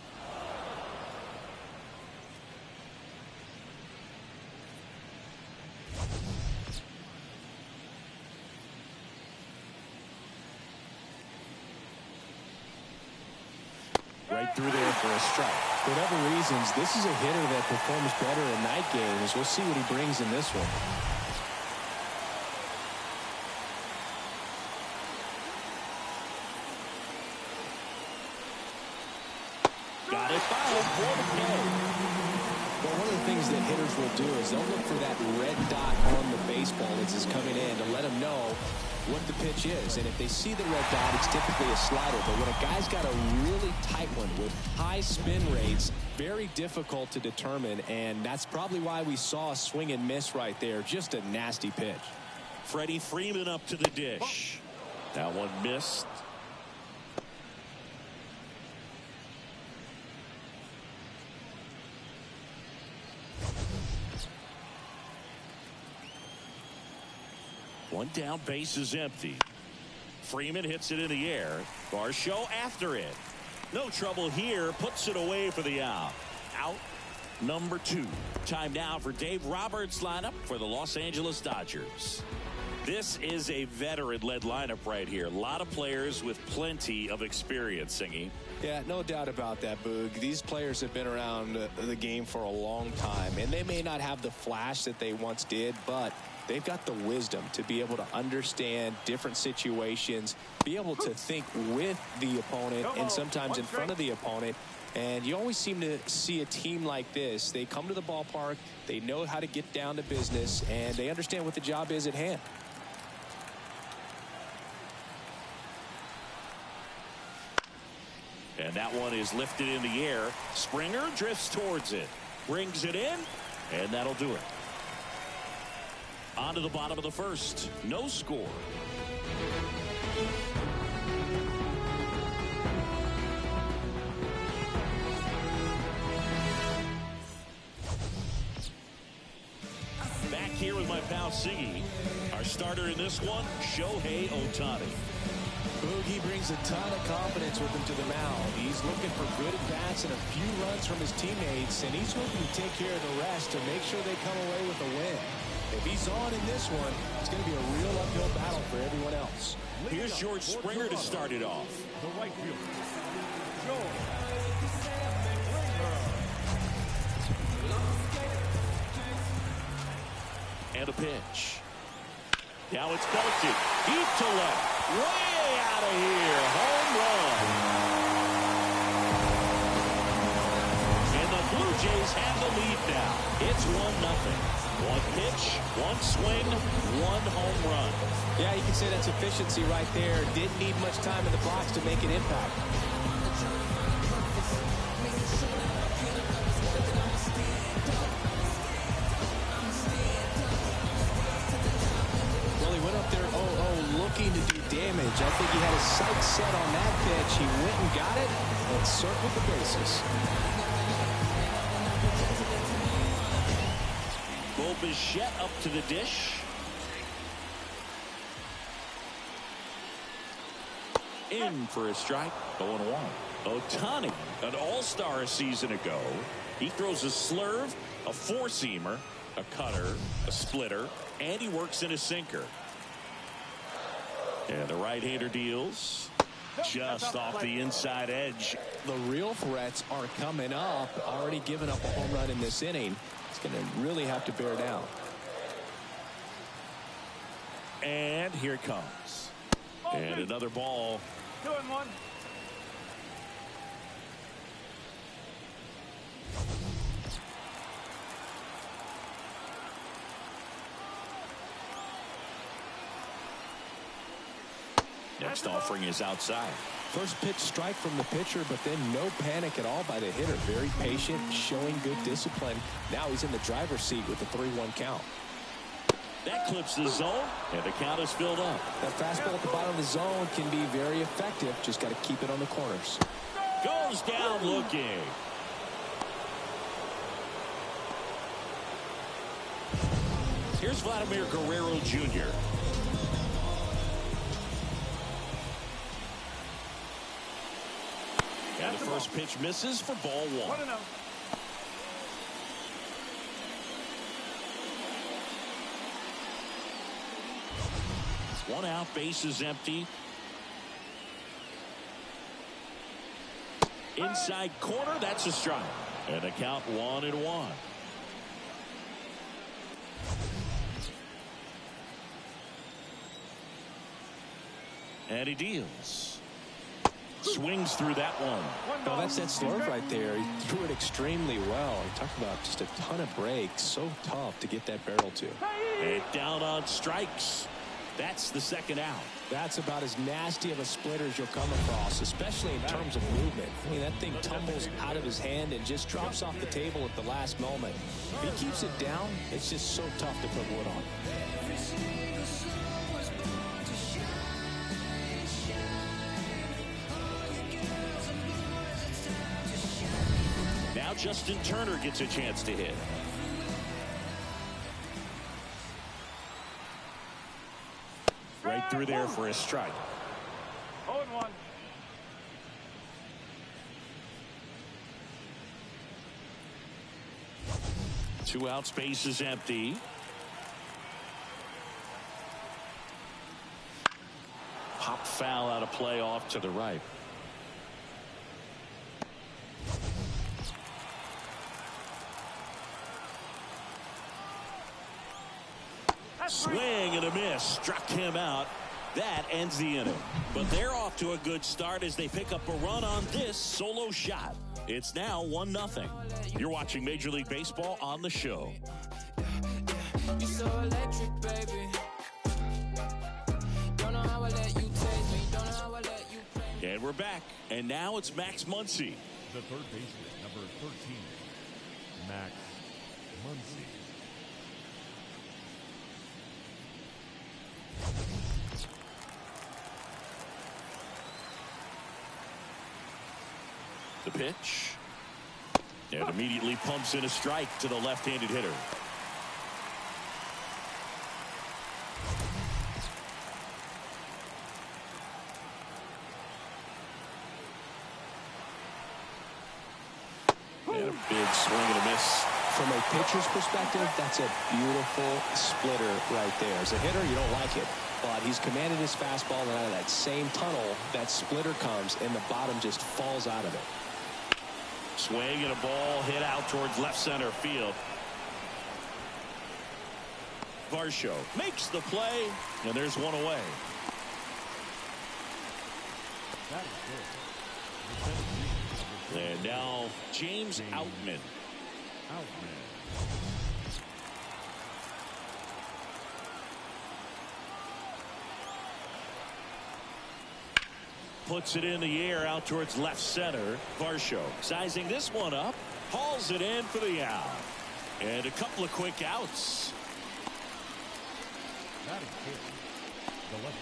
Right through there for a strike. For whatever reasons, this is a hitter that performs better in night games. We'll see what he brings in this one. Got it fouled for the play. Well, one of the things that hitters will do is they'll look for that red dot on the baseball as it's coming in to let them know what the pitch is. And if they see the red dot, it's typically a slider. But when a guy's got a really tight one with high spin rates, very difficult to determine. And that's probably why we saw a swing and miss right there. Just a nasty pitch. Freddie Freeman up to the dish. That one missed. One down, base is empty. Freeman hits it in the air. Varsho after it. No trouble here. Puts it away for the out. Out number 2. Time now for Dave Roberts' lineup for the Los Angeles Dodgers. This is a veteran-led lineup right here. A lot of players with plenty of experience, Singy. Yeah, no doubt about that, Boog. These players have been around the game for a long time, and they may not have the flash that they once did, but they've got the wisdom to be able to understand different situations, be able to think with the opponent and sometimes in front of the opponent. And you always seem to see a team like this. They come to the ballpark, they know how to get down to business, and they understand what the job is at hand. And that one is lifted in the air. Springer drifts towards it, brings it in, and that'll do it. On to the bottom of the first. No score. Back here with my pal Siggy. Our starter in this one, Shohei Ohtani. Boogie brings a ton of confidence with him to the mound. He's looking for good at-bats and a few runs from his teammates, and he's looking to take care of the rest to make sure they come away with a win. If he's on in this one, it's going to be a real uphill battle for everyone else. Here's George Springer to start it off. The right fielder, George. And a pitch. Now it's belted. Deep to left. Way out of here. Home run. And the Blue Jays have the lead now. It's 1-0. One pitch, one swing, one home run. Yeah, you can say that's efficiency right there. Didn't need much time in the box to make an impact. Well, he went up there 0-0 looking to do damage. I think he had his sights set on that pitch. He went and got it and circled the bases. Bichette up to the dish. In for a strike. 0-1. Ohtani, an all-star a season ago. He throws a slurve, a four-seamer, a cutter, a splitter, and he works in a sinker. And the right-hander deals just off the inside edge. The real threats are coming up. Already given up a home run in this inning. Going to really have to bear down. And here it comes. And another ball. 2-1. Next offering is outside. First pitch strike from the pitcher, but then no panic at all by the hitter. Very patient, showing good discipline. Now he's in the driver's seat with the 3-1 count. That clips the zone, and the count is filled up. That fastball at the bottom of the zone can be very effective. Just got to keep it on the corners. Goes down looking. Here's Vladimir Guerrero Jr. And the first pitch misses for ball 1. 1-0. One out, base is empty. Inside corner, that's a strike. And the count 1-1. And he deals. Swings through that one. Well, that's that slurve right there. He threw it extremely well. He talked about just a ton of breaks. So tough to get that barrel to. And down on strikes. That's the second out. That's about as nasty of a splitter as you'll come across, especially in terms of movement. I mean, that thing tumbles out of his hand and just drops off the table at the last moment. If he keeps it down, it's just so tough to put wood on. Now Justin Turner gets a chance to hit. Right through there for a strike. 0-1. Two out, space is empty. Pop foul out of play off to the right. Swing and a miss. Struck him out. That ends the inning. But they're off to a good start as they pick up a run on this solo shot. It's now 1-0. You're watching Major League Baseball on the show. You're so electric, baby. Don't know how I let you take me. Don't know how I let you play. And we're back. And now it's Max Muncy. The third baseman, number 13, Max Muncy. The pitch. And immediately pumps in a strike to the left-handed hitter. And a big swing and a miss. From a pitcher's perspective, that's a beautiful splitter right there. As a hitter, you don't like it. But he's commanded his fastball, and out of that same tunnel, that splitter comes, and the bottom just falls out of it. Swing and a ball hit out towards left center field. Varsho makes the play, and there's one away. That is good. And now James Outman. Outman. Puts it in the air out towards left center. Varsho sizing this one up. Hauls it in for the out. And a couple of quick outs. That is good. The left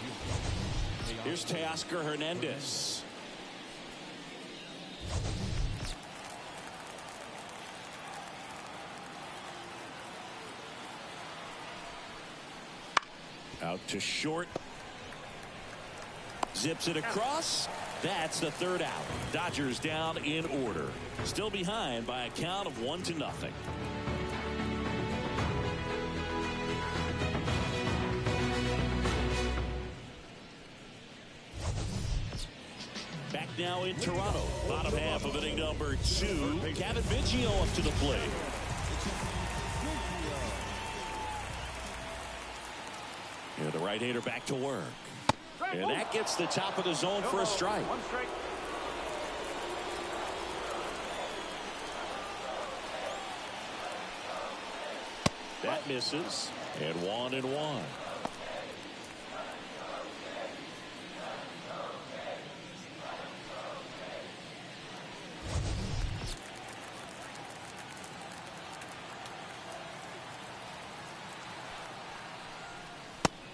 fielder. Here's Teoscar Hernandez. Out to short. Zips it across. That's the third out. Dodgers down in order. Still behind by a count of 1-0. Back now in Toronto. Bottom half of inning number 2. Kevin Biggio up to the plate. And the right-hander back to work. And that gets the top of the zone for a strike. One strike. That misses. And 1-1.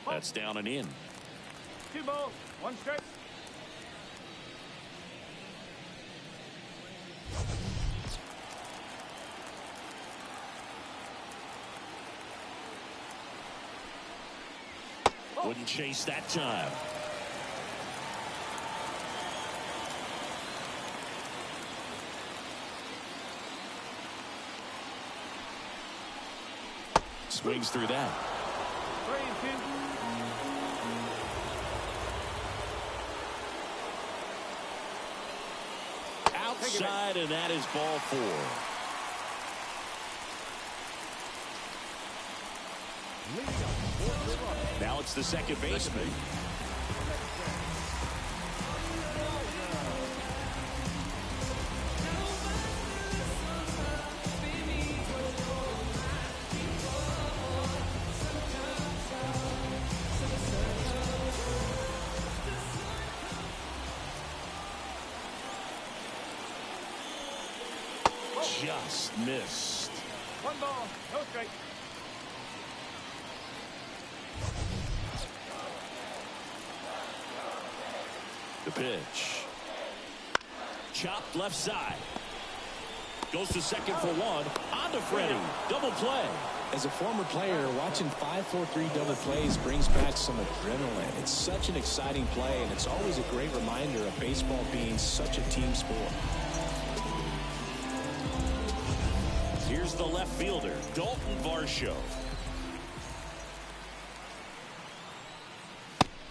That's down and in. 2 balls, 1 strike. Wouldn't chase that time. Swings through that. 3-2. Outside, and that is ball 4. Now it's the second baseman. Just missed. 1 ball, no strike. The pitch. Chopped left side. Goes to second for 1. On to Freddie. Double play. As a former player, watching 5-4-3 double plays brings back some adrenaline. It's such an exciting play, and it's always a great reminder of baseball being such a team sport. Here's the left fielder, Dalton Varsho.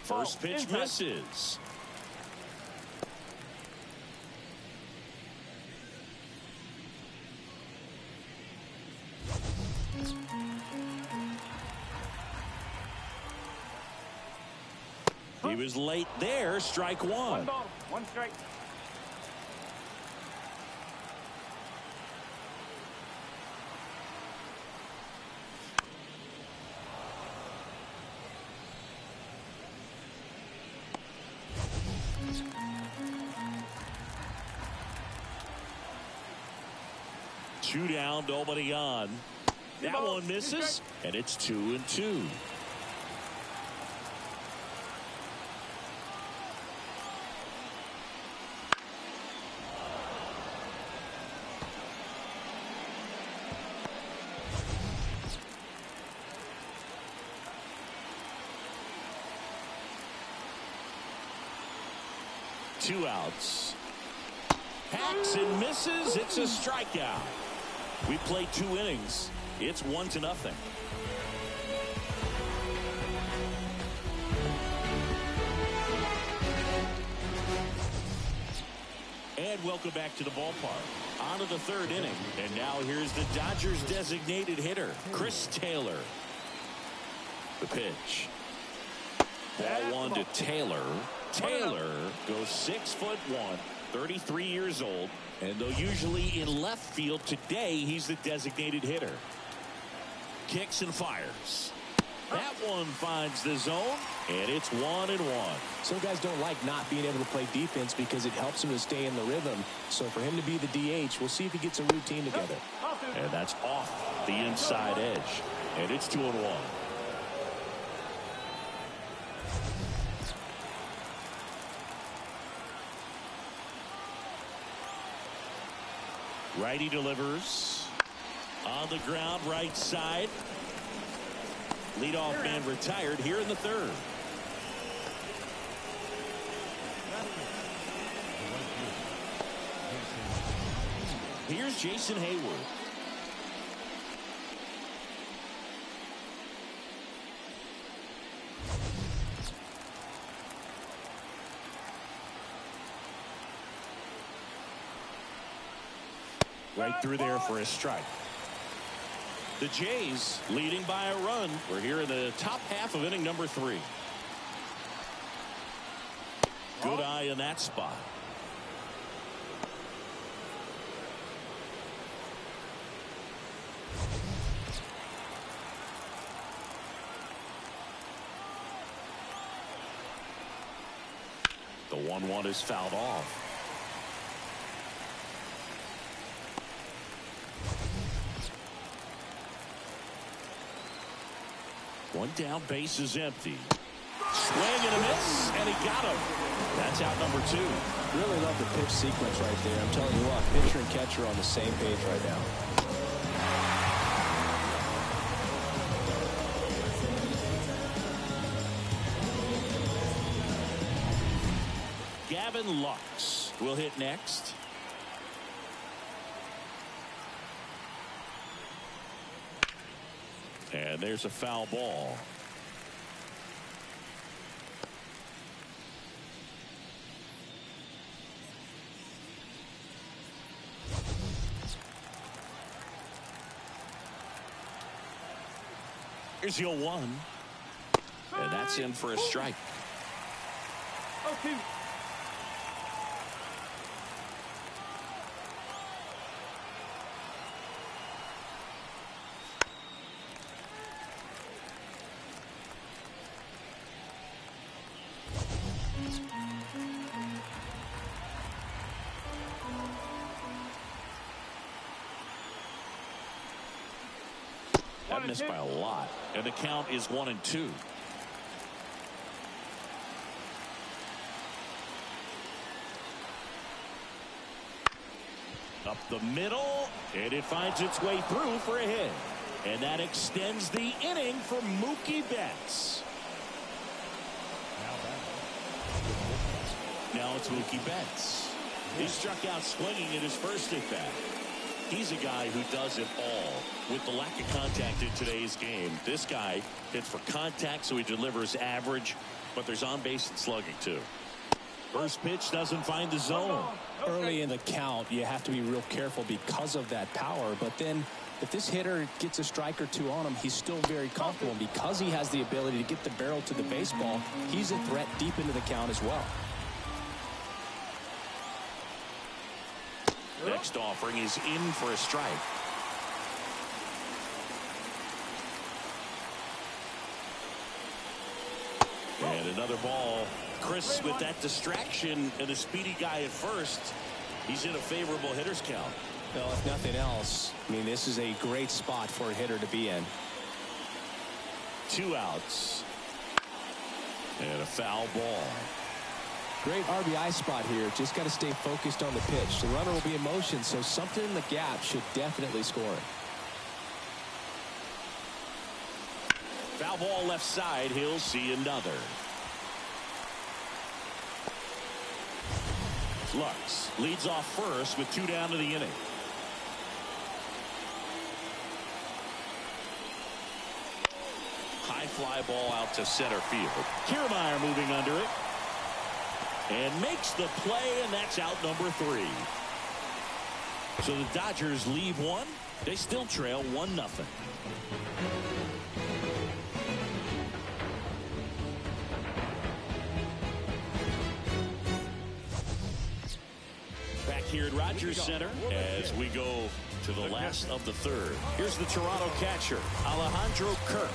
First pitch misses. He was late there. Strike one. One ball, one strike. Two down, nobody on. That one misses, and it's 2-2. Two outs. Hacks and misses. It's a strikeout. We played 2 innings. It's 1-0. And welcome back to the ballpark. On to the 3rd inning. And now here's the Dodgers designated hitter, Chris Taylor. The pitch. Ball 1 to Taylor. Taylor goes 6'1", 33 years old. And though usually in left field, today he's the designated hitter. Kicks and fires. That one finds the zone, and it's 1-1. Some guys don't like not being able to play defense because it helps him to stay in the rhythm. So for him to be the DH, we'll see if he gets a routine together. And that's off the inside edge. And it's 2-1. Righty delivers. On the ground, right side. Leadoff man retired here in the 3rd. Here's Jason Hayward. Right through there for a strike. The Jays leading by a run. We're here in the top half of inning number 3. Good eye in that spot. The 1-1 is fouled off. One down, base is empty. Swing and a miss, and he got him. That's out number 2. Really love the pitch sequence right there. I'm telling you what, pitcher and catcher are on the same page right now. Gavin Lux will hit next. And there's a foul ball. Here's the 0-1. And that's in for a strike. 0-2. That missed by a lot. And the count is 1-2. Up the middle, and it finds its way through for a hit. And that extends the inning for Mookie Betts. Now it's Mookie Betts. He struck out swinging in his first at bat. He's a guy who does it all. With the lack of contact in today's game, this guy hits for contact, so he delivers average, but there's on base and slugging too. First pitch doesn't find the zone. Early in the count, you have to be real careful because of that power. But then if this hitter gets a strike or two on him, he's still very comfortable. And because he has the ability to get the barrel to the baseball, he's a threat deep into the count as well. Next offering is in for a strike. And another ball. Chris, with that distraction and a speedy guy at first, he's in a favorable hitter's count. Well, if nothing else, I mean, this is a great spot for a hitter to be in. 2 outs. And a foul ball. Great RBI spot here. Just got to stay focused on the pitch. The runner will be in motion, so something in the gap should definitely score it. Foul ball left side. He'll see another. Lux leads off first with 2 down to the inning. High fly ball out to center field. Kiermaier moving under it. And makes the play, and that's out number 3. So the Dodgers leave one. They still trail 1-0. Back here at Rogers Center as we go to the last of the third. Here's the Toronto catcher, Alejandro Kirk.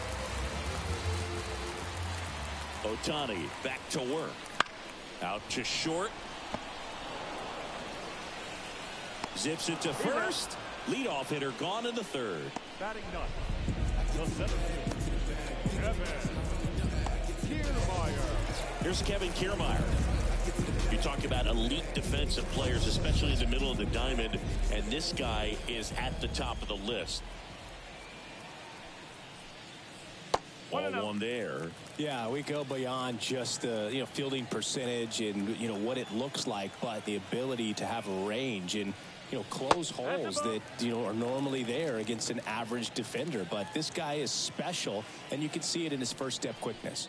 Ohtani back to work. Out to short. Zips it to first. Leadoff hitter gone in the third. Batting ninth, the center field, Kevin Kiermaier. Here's Kevin Kiermaier. You talk about elite defensive players, especially in the middle of the diamond, and this guy is at the top of the list. Ball one there. Yeah, we go beyond just the fielding percentage and what it looks like, but the ability to have a range and close holes that are normally there against an average defender. But this guy is special, and you can see it in his first step quickness.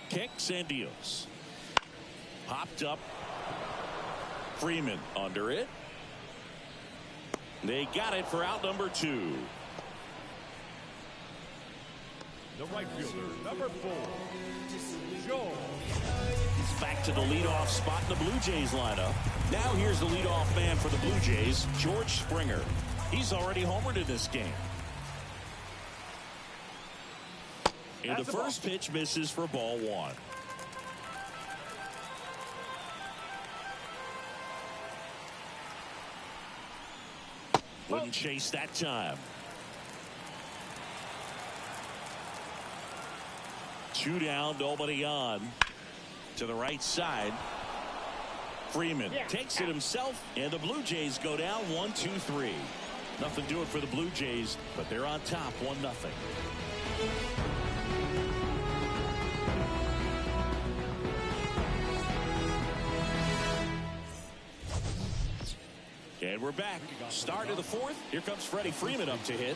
Kicks and deals. Popped up. Freeman under it. They got it for out number 2. The right fielder, number 4, Joe. Back to the leadoff spot in the Blue Jays lineup. Now here's the leadoff man for the Blue Jays, George Springer. He's already homered in this game. And the first pitch misses for ball 1. Wouldn't chase that time. 2 down, nobody on. To the right side. Freeman takes it himself, and the Blue Jays go down 1-2-3. Nothing to it for the Blue Jays, but they're on top 1-0. And we're back. Start of the 4th. Here comes Freddie Freeman up to hit.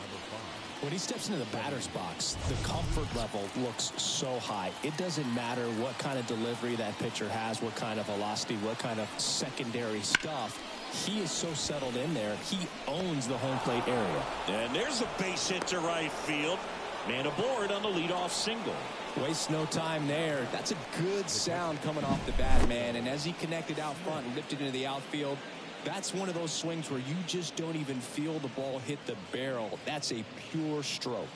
When he steps into the batter's box, the comfort level looks so high. It doesn't matter what kind of delivery that pitcher has, what kind of velocity, what kind of secondary stuff. He is so settled in there. He owns the home plate area. And there's a base hit to right field. Man aboard on the leadoff single. Waste no time there. That's a good sound coming off the bat, man. And as he connected out front and lifted into the outfield, that's one of those swings where you just don't even feel the ball hit the barrel. That's a pure stroke.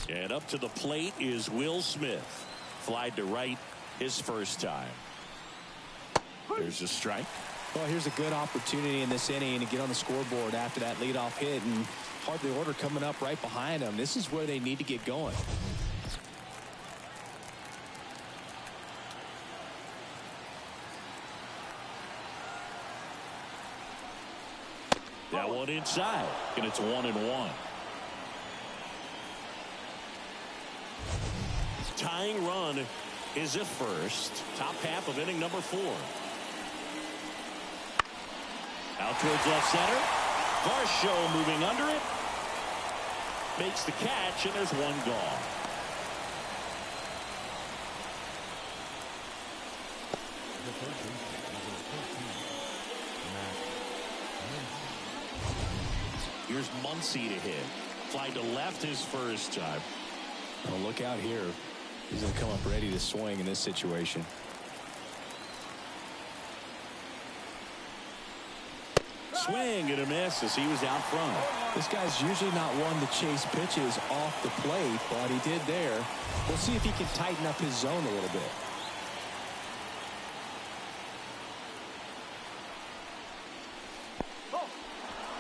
And up to the plate is Will Smith. Flied to right his first time. There's a strike. Well, here's a good opportunity in this inning to get on the scoreboard after that leadoff hit, and hardly order coming up right behind them. This is where they need to get going. That one inside, and it's 1-1. Tying run is at first. Top half of inning number 4. Out towards left center. Varsho moving under it. Makes the catch, and there's one gone. The third baseman, number 13, Matt. Here's Muncy to hit. Fly to left his first time. Well, look out here. He's going to come up ready to swing in this situation. Swing and a miss as he was out front. This guy's usually not one to chase pitches off the plate, but he did there. We'll see if he can tighten up his zone a little bit.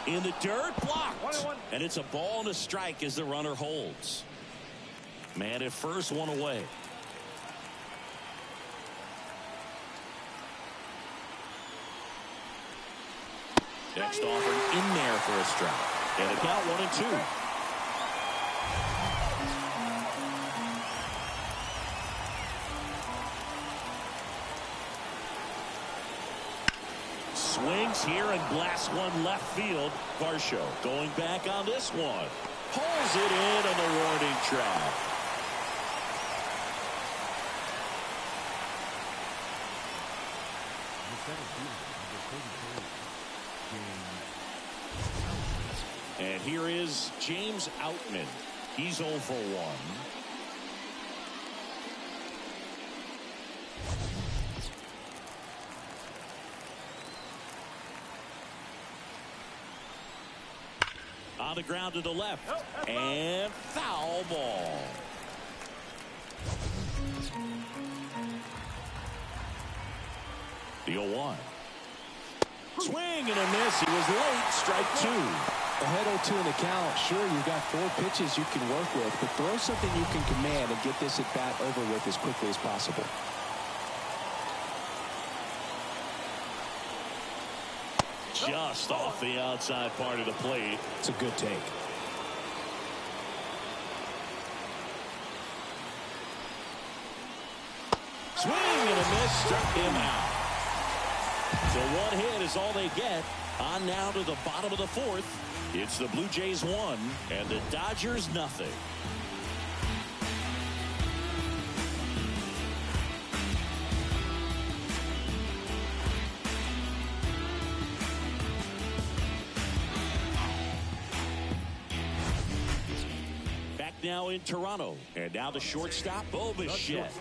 In the dirt, blocked. And it's a ball and a strike as the runner holds. Man at first, one away. Next offering in there for a strike. And a count 1-2. Swings here and blasts one left field. Varsho going back on this one. Pulls it in on the warning track. The center fielder, number 33, And here is James Outman. He's 0 for 1. On the ground to the left. And foul ball. The 0-1. Swing and a miss. He was late. Strike 2. Ahead 0-2 in the count. Sure, you've got 4 pitches you can work with, but throw something you can command and get this at bat over with as quickly as possible. Just off the outside part of the plate. It's a good take. Swing and a miss. Struck him out. So one hit is all they get. On now to the bottom of the 4th. It's the Blue Jays 1 and the Dodgers nothing. Back now in Toronto. And now the shortstop, Bobichette.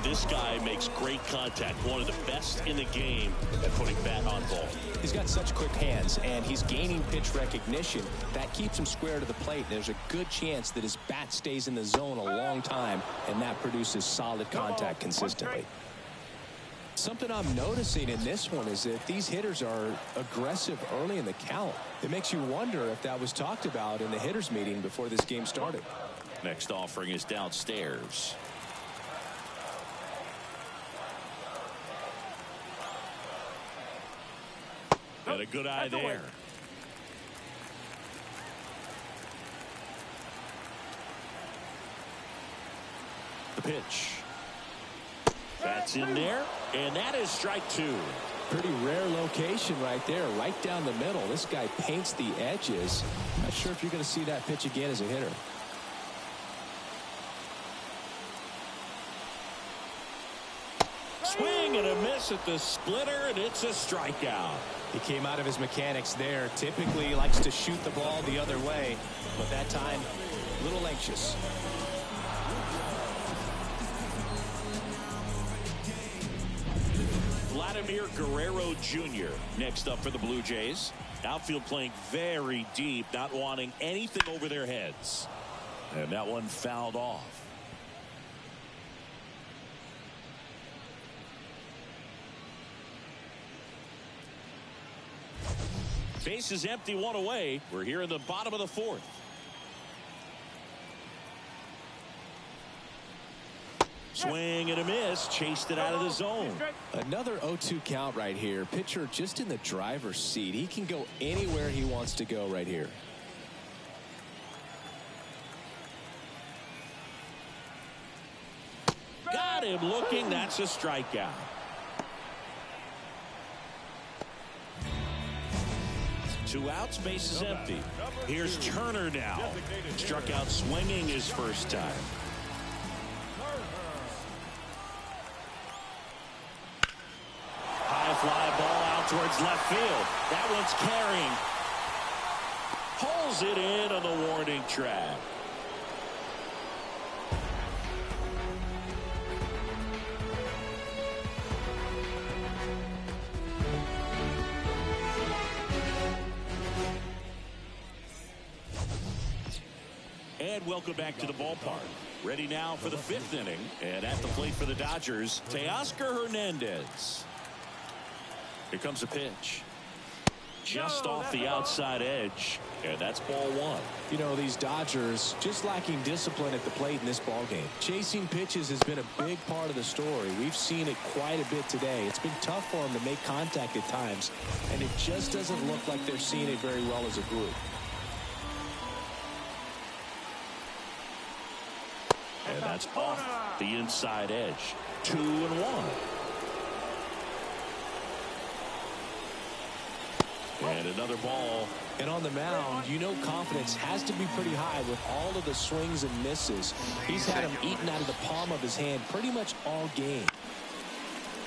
This guy makes great contact. One of the best in the game at putting bat on ball. He's got such quick hands, and he's gaining pitch recognition. That keeps him square to the plate. There's a good chance that his bat stays in the zone a long time, and that produces solid contact consistently. Something I'm noticing in this one is that these hitters are aggressive early in the count. It makes you wonder if that was talked about in the hitters meeting before this game started. Next offering is downstairs. And a good eye there. The pitch. That's in there, and that is strike 2. Pretty rare location right there, right down the middle. This guy paints the edges. Not sure if you're going to see that pitch again as a hitter. Swing and a miss at the splitter, and it's a strikeout. He came out of his mechanics there. Typically he likes to shoot the ball the other way, but that time a little anxious. Vladimir Guerrero Jr. next up for the Blue Jays. Outfield playing very deep, not wanting anything over their heads. And that one fouled off. Base is empty, one away. We're here in the bottom of the 4th. Swing and a miss. Chased it out of the zone. Another 0-2 count right here. Pitcher just in the driver's seat. He can go anywhere he wants to go right here. Got him looking. That's a strikeout. 2 outs, base is empty. Here's Turner now. Struck out swinging his first time. High fly ball out towards left field. That one's carrying. Pulls it in on the warning track. And welcome back to the ballpark. Ready now for the 5th inning. And at the plate for the Dodgers, Teoscar Hernandez. Here comes a pitch. Just off the outside edge. And that's ball 1. You know, these Dodgers just lacking discipline at the plate in this ball game. Chasing pitches has been a big part of the story. We've seen it quite a bit today. It's been tough for them to make contact at times. And it just doesn't look like they're seeing it very well as a group. And that's off the inside edge. 2-1. And another ball. And on the mound, you know confidence has to be pretty high with all of the swings and misses. He's had them eaten out of the palm of his hand pretty much all game.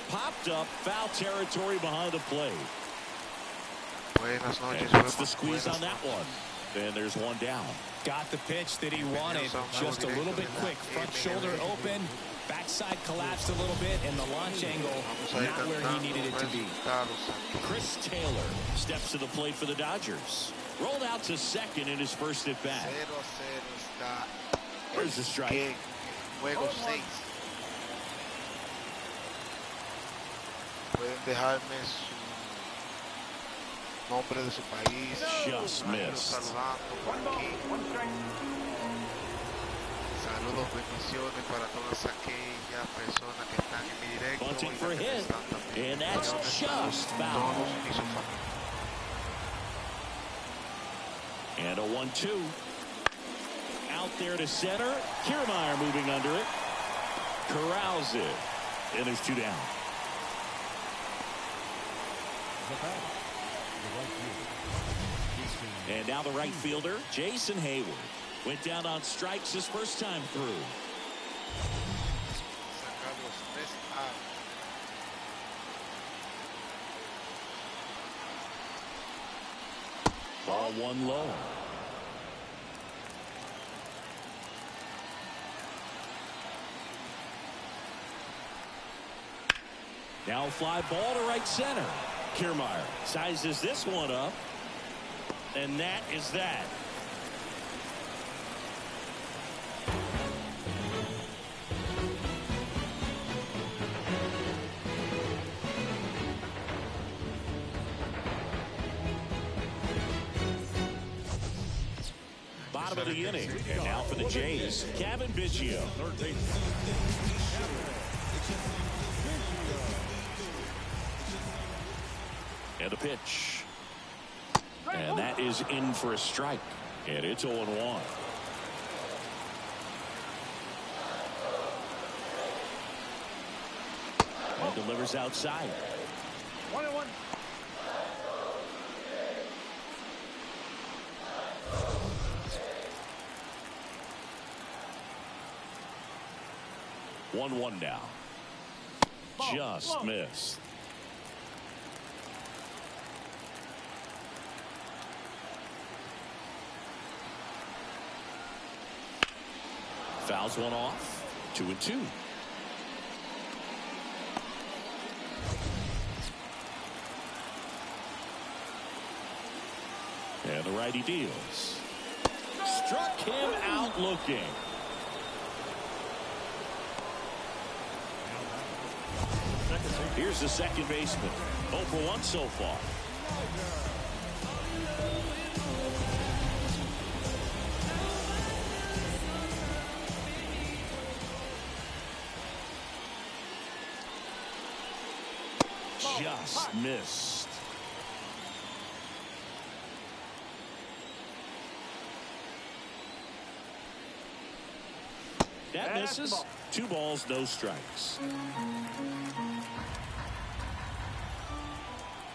Popped up, foul territory behind the plate. Buenas noches. And that's the squeeze on that one. And there's one down. Got the pitch that he wanted, just a little bit quick. Front shoulder open, backside collapsed a little bit, and the launch angle not where he needed it to be. Chris Taylor steps to the plate for the Dodgers. Rolled out to second in his first at bat. 0-0 está. There's the strike. Juego 6. Pueden dejarme su nombre de su país. Just missed. Saludando por aquí. Saludos, bendiciones para todas aquellas personas que están en mi directo. Bunting y for las a que hit. están también. And that's just foul. Todos y su familia. And a 1-2. Out there to center. Kiermaier moving under it. Corrals it. And there's 2 down. And now the right fielder, Jason Hayward. Went down on strikes his first time through. Sacamos 3 outs. Ball 1 low. Now fly ball to right center. Kiermaier sizes this one up. And that is that. Bottom of the inning. And now for the Jays, Kevin Biggio. Third base. And the pitch. And that is in for a strike. And it's 0-1. And delivers outside. 1-1. One now. Just missed. Fouls one off. 2-2. And the righty deals. Struck him out looking. Here's the second baseman. 0 for 1 so far. Just missed. That misses. 2 balls, no strikes.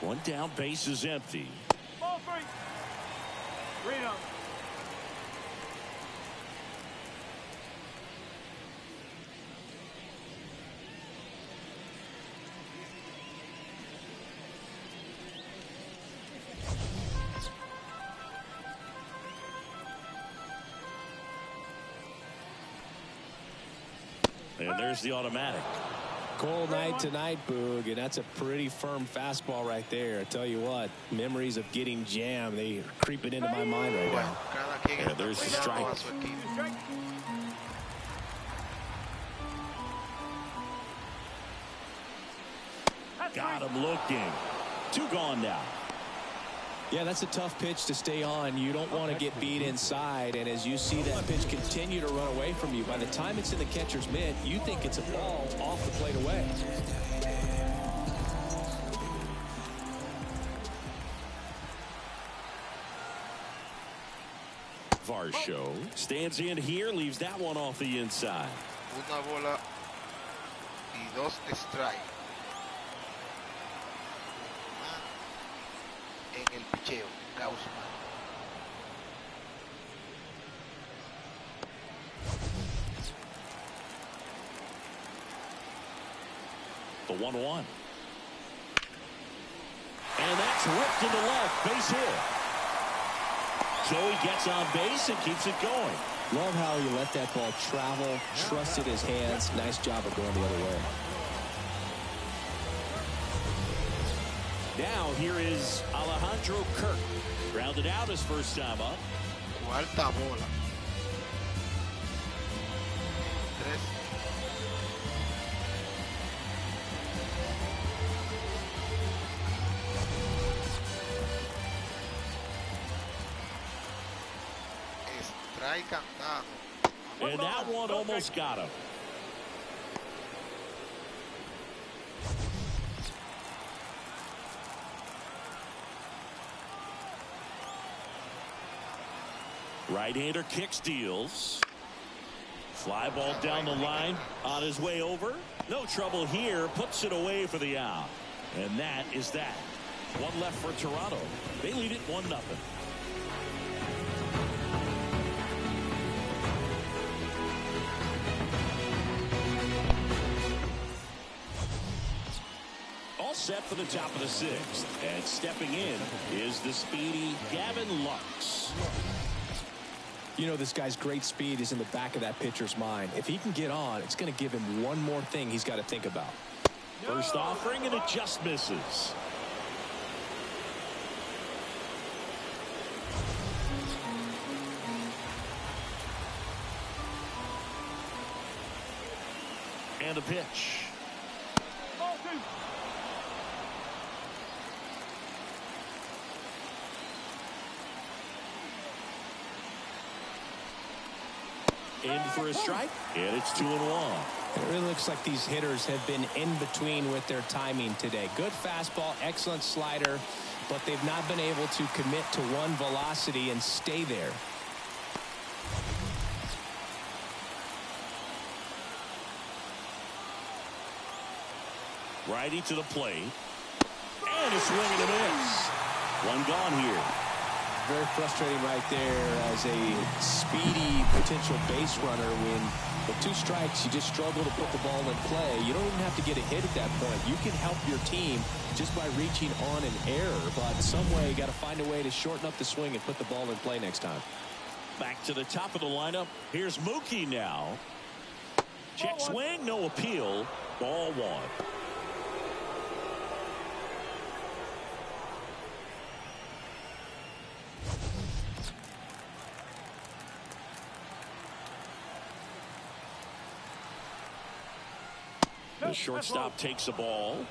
1 down, base is empty. Ball three. Freedom. And there's the automatic. Cold night tonight, Boog, and that's a pretty firm fastball right there. I tell you what, memories of getting jammed, they are creeping into my mind right now. Yeah, there's the strike. Got him looking. 2 gone now. Yeah, that's a tough pitch to stay on. You don't want to get beat inside, and as you see that pitch continue to run away from you, by the time it's in the catcher's mitt, you think it's a ball off the plate away. Varsho stands in here, leaves that one off the inside. Una bola y 2 strikes. En el picheo, Gaussman. The 1-1. And that's ripped into left. Base hit. Joey gets on base and keeps it going. Love how you let that ball travel, trusted his hands. Nice job of going the other way. Now here is Alejandro Kirk. Grounded out his first time up. Cuarta bola. 3. Strike cantado. And that one almost got him. Right-hander kicks, deals. Fly ball down the line on his way over. No trouble here. Puts it away for the out. And that is that. One left for Toronto. They lead it 1-0. All set for the top of the 6th. And stepping in is the speedy Gavin Lux. You know, this guy's great speed is in the back of that pitcher's mind. If he can get on, it's going to give him one more thing he's got to think about. First offering, and it just misses. And a pitch. In for a strike, and it's 2-1. It really looks like these hitters have been in between with their timing today. Good fastball, excellent slider, but they've not been able to commit to one velocity and stay there. Righty to the plate. And a swing and a miss. One gone here. Very frustrating right there as a speedy potential base runner. When with 2 strikes, you just struggle to put the ball in play. You don't even have to get a hit at that point. You can help your team just by reaching on an error. But some way, you got to find a way to shorten up the swing and put the ball in play next time. Back to the top of the lineup. Here's Mookie now. Check swing, no appeal. Ball 1. The shortstop takes the ball.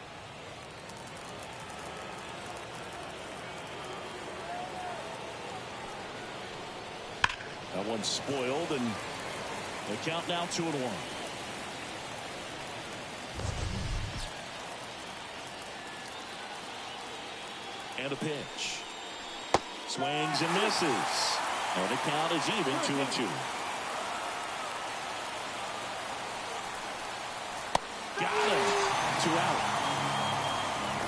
That one's spoiled, and the count now 2-1. And a pitch. Swings and misses. And the count is even 2-2. Got him. 2 out.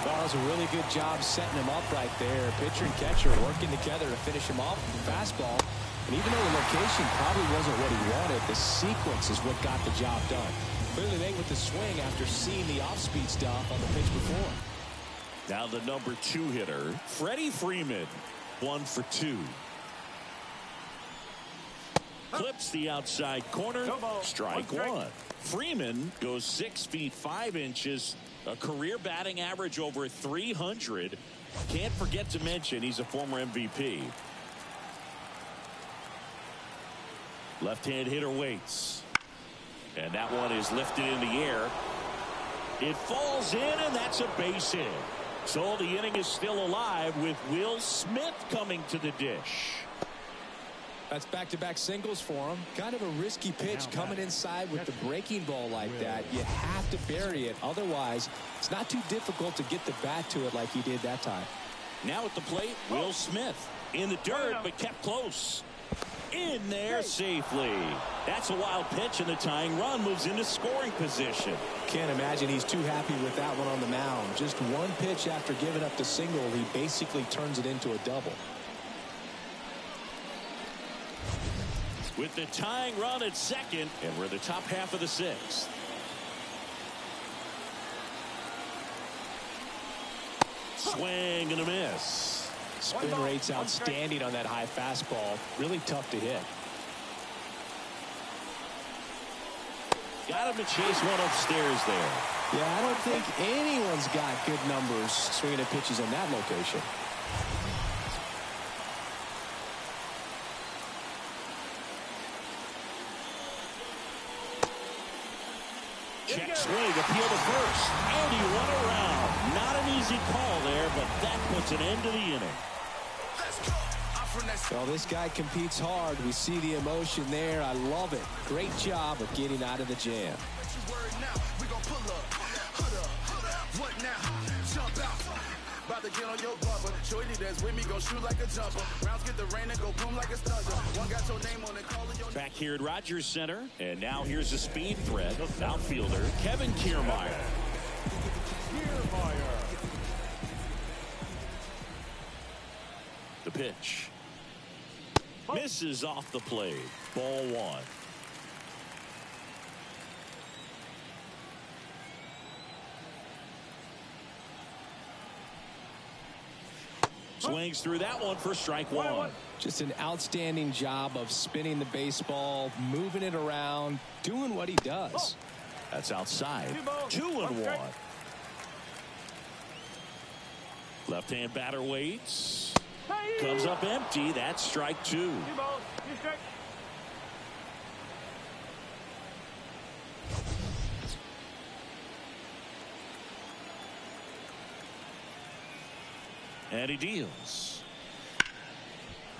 Well, that was a really good job setting him up right there. Pitcher and catcher working together to finish him off with the fastball. And even though the location probably wasn't what he wanted, the sequence is what got the job done. Clearly late with the swing after seeing the off-speed stuff on the pitch before. Now the number 2 hitter, Freddie Freeman, 1 for 2. Clips the outside corner. Strike one. Freeman goes 6 feet 5 inches. A career batting average over 300. Can't forget to mention he's a former MVP. Left-hand hitter waits. And that one is lifted in the air. It falls in, and that's a base hit. So the inning is still alive with Will Smith coming to the dish. That's back-to-back singles for him. Kind of a risky pitch coming inside with the breaking ball like that. You have to bury it. Otherwise, it's not too difficult to get the bat to it like he did that time. Now at the plate, Will Smith. In the dirt, but kept close. In there safely. That's a wild pitch, and the tying run moves into scoring position. Can't imagine he's too happy with that one on the mound. Just one pitch after giving up the single, he basically turns it into a double. With the tying run at second, and we're the top half of the 6th. Swing and a miss. Spin rate's outstanding on that high fastball. Really tough to hit. Got him to chase one upstairs there. Yeah, I don't think anyone's got good numbers swinging at pitches in that location. Check swing, appeal to first, and he went around. Not an easy call there, but that puts an end to the inning. Well, this guy competes hard. We see the emotion there. I love it. Great job of getting out of the jam. About to get on your bumper. Shorty that's with me go shoot like a jumper. Rounds get the rain and go boom like a thunder. One got your name on it, call it your back here at Rogers Center, and now here's a speed threat. Outfielder Kevin Kiermaier. The pitch. Misses off the plate. Ball 1. Swings through that one for strike 1. Just an outstanding job of spinning the baseball, moving it around, doing what he does. That's outside. 2-1. Left-hand batter waits. Comes up empty. That's strike 2. And he deals.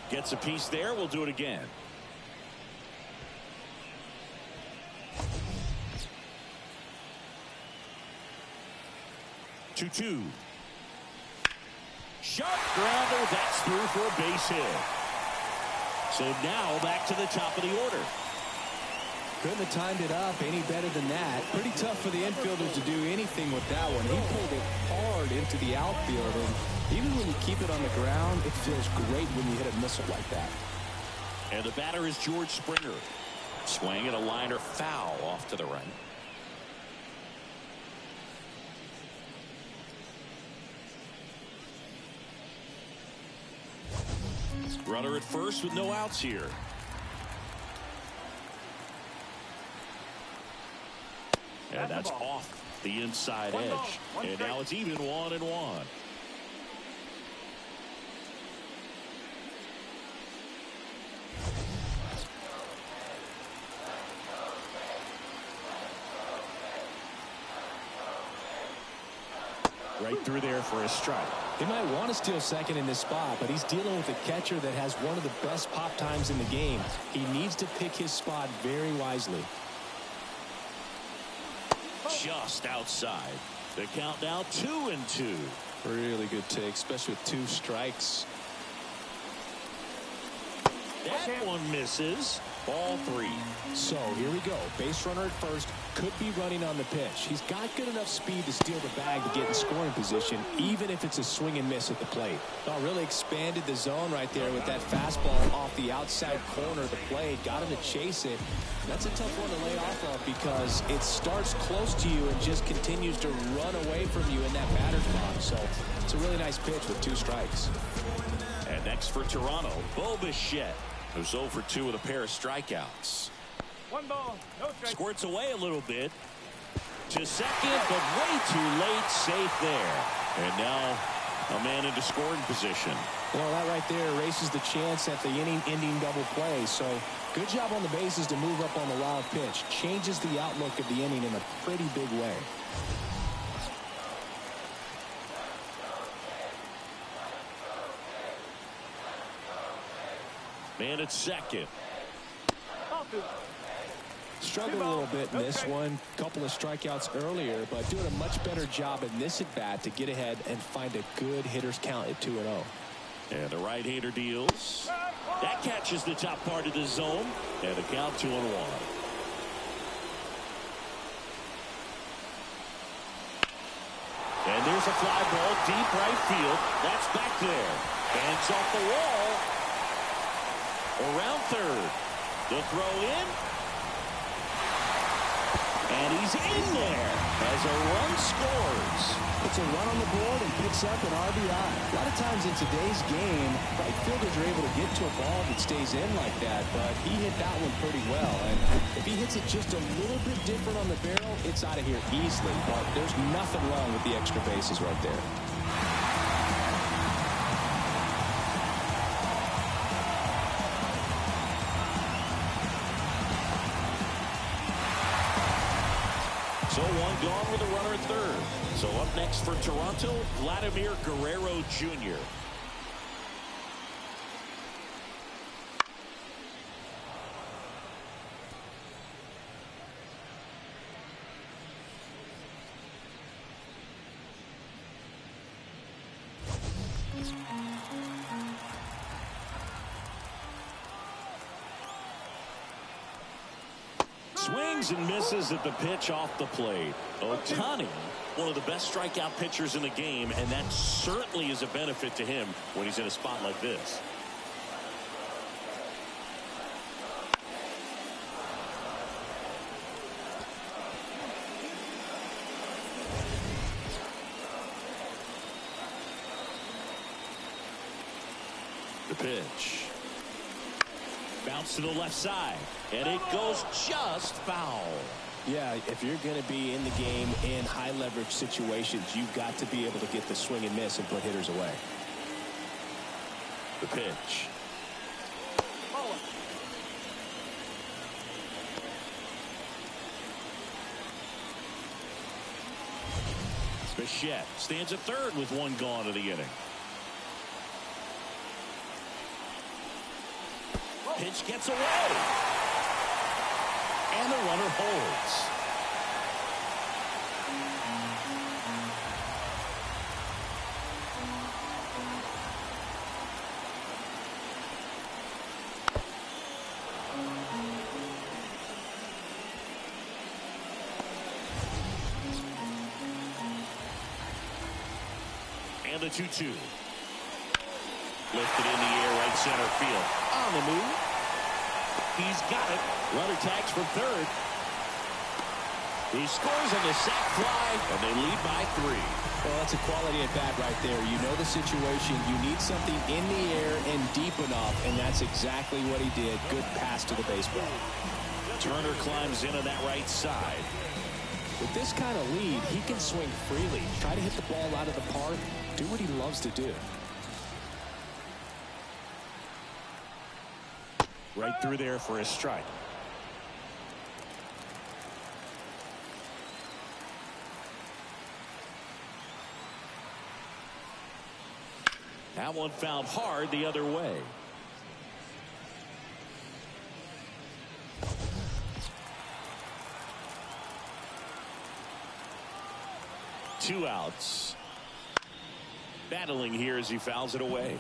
Gets a piece there. We'll do it again. Two. Sharp grounder. That's through for a base hit. So now back to the top of the order. Couldn't have timed it up any better than that. Pretty tough for the infielder to do anything with that one. He pulled it hard into the outfield, and even when you keep it on the ground, it feels great when you hit a missile like that. And the batter is George Springer. Swing and a liner foul off to the right. Runner at first with no outs here. And that's off the inside edge. And now it's even 1-1. Right through there for a strike. He might want to steal second in this spot, but he's dealing with a catcher that has one of the best pop times in the game. He needs to pick his spot very wisely. Just outside. The count now 2-2. Really good take, especially with 2 strikes. That one misses. Ball 3. So here we go. Base runner at first. Could be running on the pitch. He's got good enough speed to steal the bag to get in scoring position, even if it's a swing and miss at the plate. Oh, really expanded the zone right there with that fastball off the outside corner of the plate. Got him to chase it. That's a tough one to lay off of because it starts close to you and just continues to run away from you in that batter's box. So it's a really nice pitch with 2 strikes. And next for Toronto, Bo Bichette, who's 0 for 2 with a pair of strikeouts. 1 ball, no strike. Squirts away a little bit to second, but way too late. Safe there. And now a man into scoring position. Well, that right there erases the chance at the inning-ending double play. So good job on the bases to move up on the wild pitch. Changes the outlook of the inning in a pretty big way. Man at second. Struggled a little bit in this one. Couple of strikeouts earlier, but doing a much better job in this at bat to get ahead and find a good hitter's count at 2-0. And the right-hander deals. That catches the top part of the zone. And the count 2-1. And there's a fly ball deep right field. That's back there. Banks off the wall. Around third. The throw in. And he's in there as a run scores. It's a run on the board and picks up an RBI. A lot of times in today's game, right fielders are able to get to a ball that stays in like that, but he hit that one pretty well. And if he hits it just a little bit different on the barrel, it's out of here easily. But there's nothing wrong with the extra bases right there. So 1 gone with a runner at third. So up next for Toronto, Vladimir Guerrero Jr. Swings and misses at the pitch off the plate. Ohtani, one of the best strikeout pitchers in the game, and that certainly is a benefit to him when he's in a spot like this. The pitch. Bounce to the left side, and it goes just foul. Yeah, if you're going to be in the game in high leverage situations, you've got to be able to get the swing and miss and put hitters away. The pitch. Bichette stands at third with 1 gone of the inning. Pitch gets away. And the runner holds. And the 2-2. Lifted in the air, right center field. On the move. He's got it. Runner tags from third. He scores on the sac fly, and they lead by 3. Well, that's a quality at bat right there. You know the situation. You need something in the air and deep enough, and that's exactly what he did. Good pass to the baseball. Turner climbs in on that right side. With this kind of lead, he can swing freely. Try to hit the ball out of the park. Do what he loves to do. Right through there for a strike. That one fouled hard the other way. Two outs. Battling here as he fouls it away.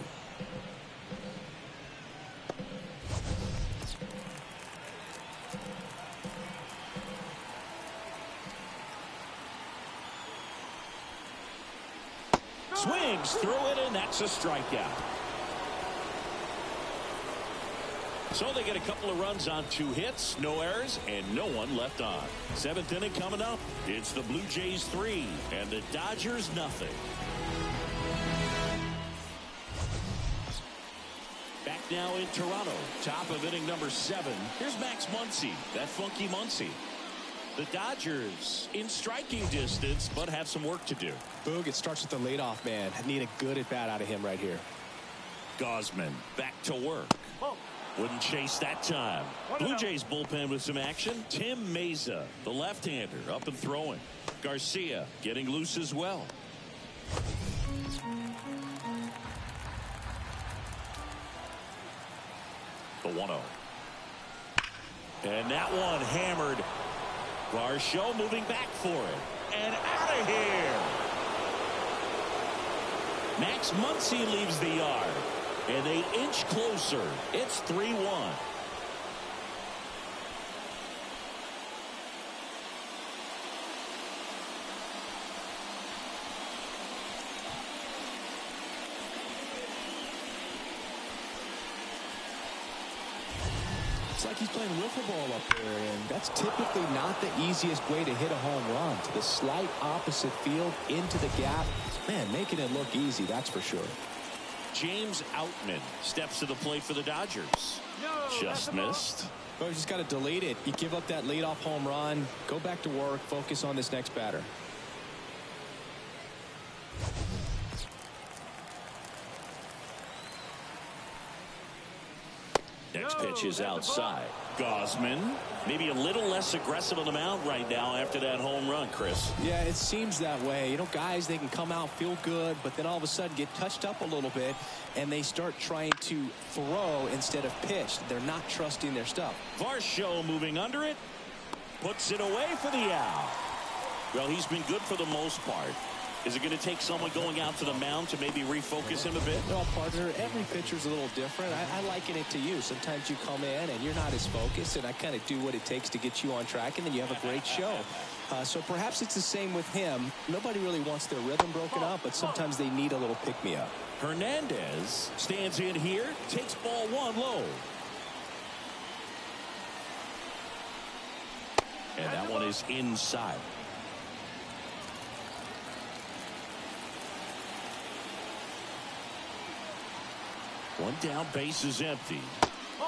Swings through it, and that's a strikeout. So they get a couple of runs on 2 hits, no errors, and no one left on. 7th inning coming up. It's the Blue Jays 3 and the Dodgers nothing. Back now in Toronto. Top of inning number 7. Here's Max Muncy, that funky Muncy. The Dodgers in striking distance, but have some work to do. Boog, it starts with the leadoff man. I need a good at-bat out of him right here. Gosman back to work. Wouldn't chase that time. Blue Jays bullpen with some action. Tim Meza, the left-hander, up and throwing. Garcia getting loose as well. The 1-0. And that one hammered. Varsho moving back for it. And out of here. Max Muncy leaves the yard. And they inch closer. It's 3-1. It's like he's playing wiffle ball up there, and that's typically not the easiest way to hit a home run. To the slight opposite field, into the gap. Man, making it look easy, that's for sure. James Outman steps to the plate for the Dodgers. Just missed. Well, you just got to delete it. You give up that leadoff home run, go back to work, focus on this next batter. Next pitch is outside. Gosman, maybe a little less aggressive on the mound right now after that home run, Chris. Yeah, it seems that way. You know, guys, they can come out, feel good, but then all of a sudden get touched up a little bit, and they start trying to throw instead of pitch. They're not trusting their stuff. Varsho moving under it. Puts it away for the out. Well, he's been good for the most part. Is it going to take someone going out to the mound to maybe refocus him a bit? Well, partner, every pitcher's a little different. I liken it to you. Sometimes you come in and you're not as focused, and I kind of do what it takes to get you on track, and then you have a great show. So perhaps it's the same with him. Nobody really wants their rhythm broken up, but sometimes they need a little pick-me-up. Hernandez stands in here, takes ball 1 low. And that one is inside. One down, base is empty.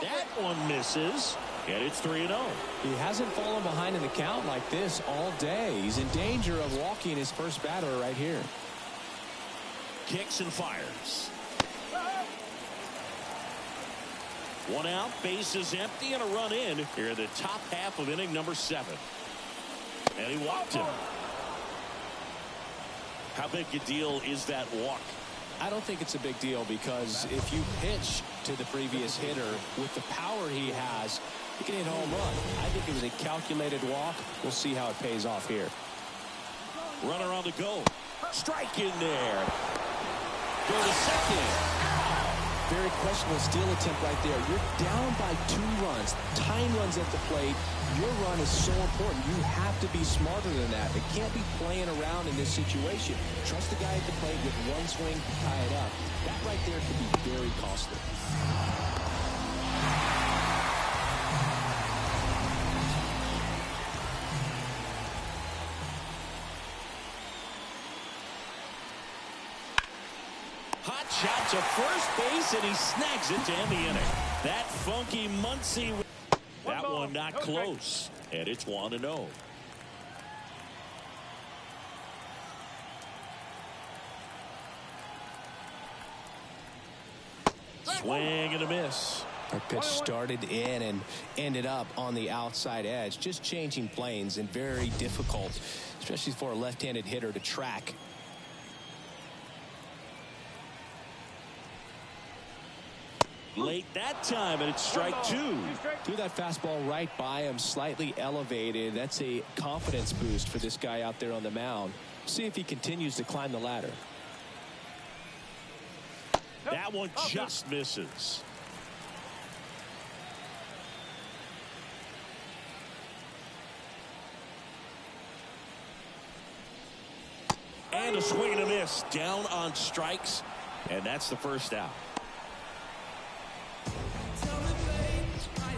That one misses, and it's 3-0. He hasn't fallen behind in the count like this all day. He's in danger of walking his first batter right here. Kicks and fires. One out, base is empty, and a run in here in the top half of inning number 7. And he walked him. How big a deal is that walk? I don't think it's a big deal, because if you pitch to the previous hitter with the power he has, he can hit a home run. I think it was a calculated walk. We'll see how it pays off here. Runner on the go. Strike in there. Go to second. Very questionable steal attempt right there. You're down by 2 runs. Tying runs at the plate. Your run is so important. You have to be smarter than that. They can't be playing around in this situation. Trust the guy at the plate with one swing to tie it up. That right there could be very costly. Hot shot to first base, and he snags it to end the inning. That funky Muncy. That one not close, and it's 1-0. Swing and a miss. That pitch started in and ended up on the outside edge. Just changing planes, and very difficult, especially for a left-handed hitter to track. Late that time, and it's strike 2. Threw that fastball right by him, slightly elevated. That's a confidence boost for this guy out there on the mound. See if he continues to climb the ladder. That one just misses. And And a swing and a miss. Down on strikes. And that's the first out.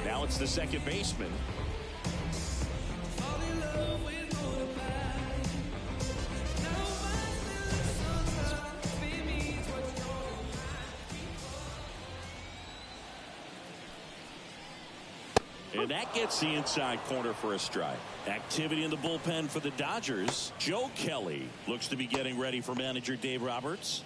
Now it's the second baseman. And that gets the inside corner for a strike. Activity in the bullpen for the Dodgers. Joe Kelly looks to be getting ready for manager Dave Roberts.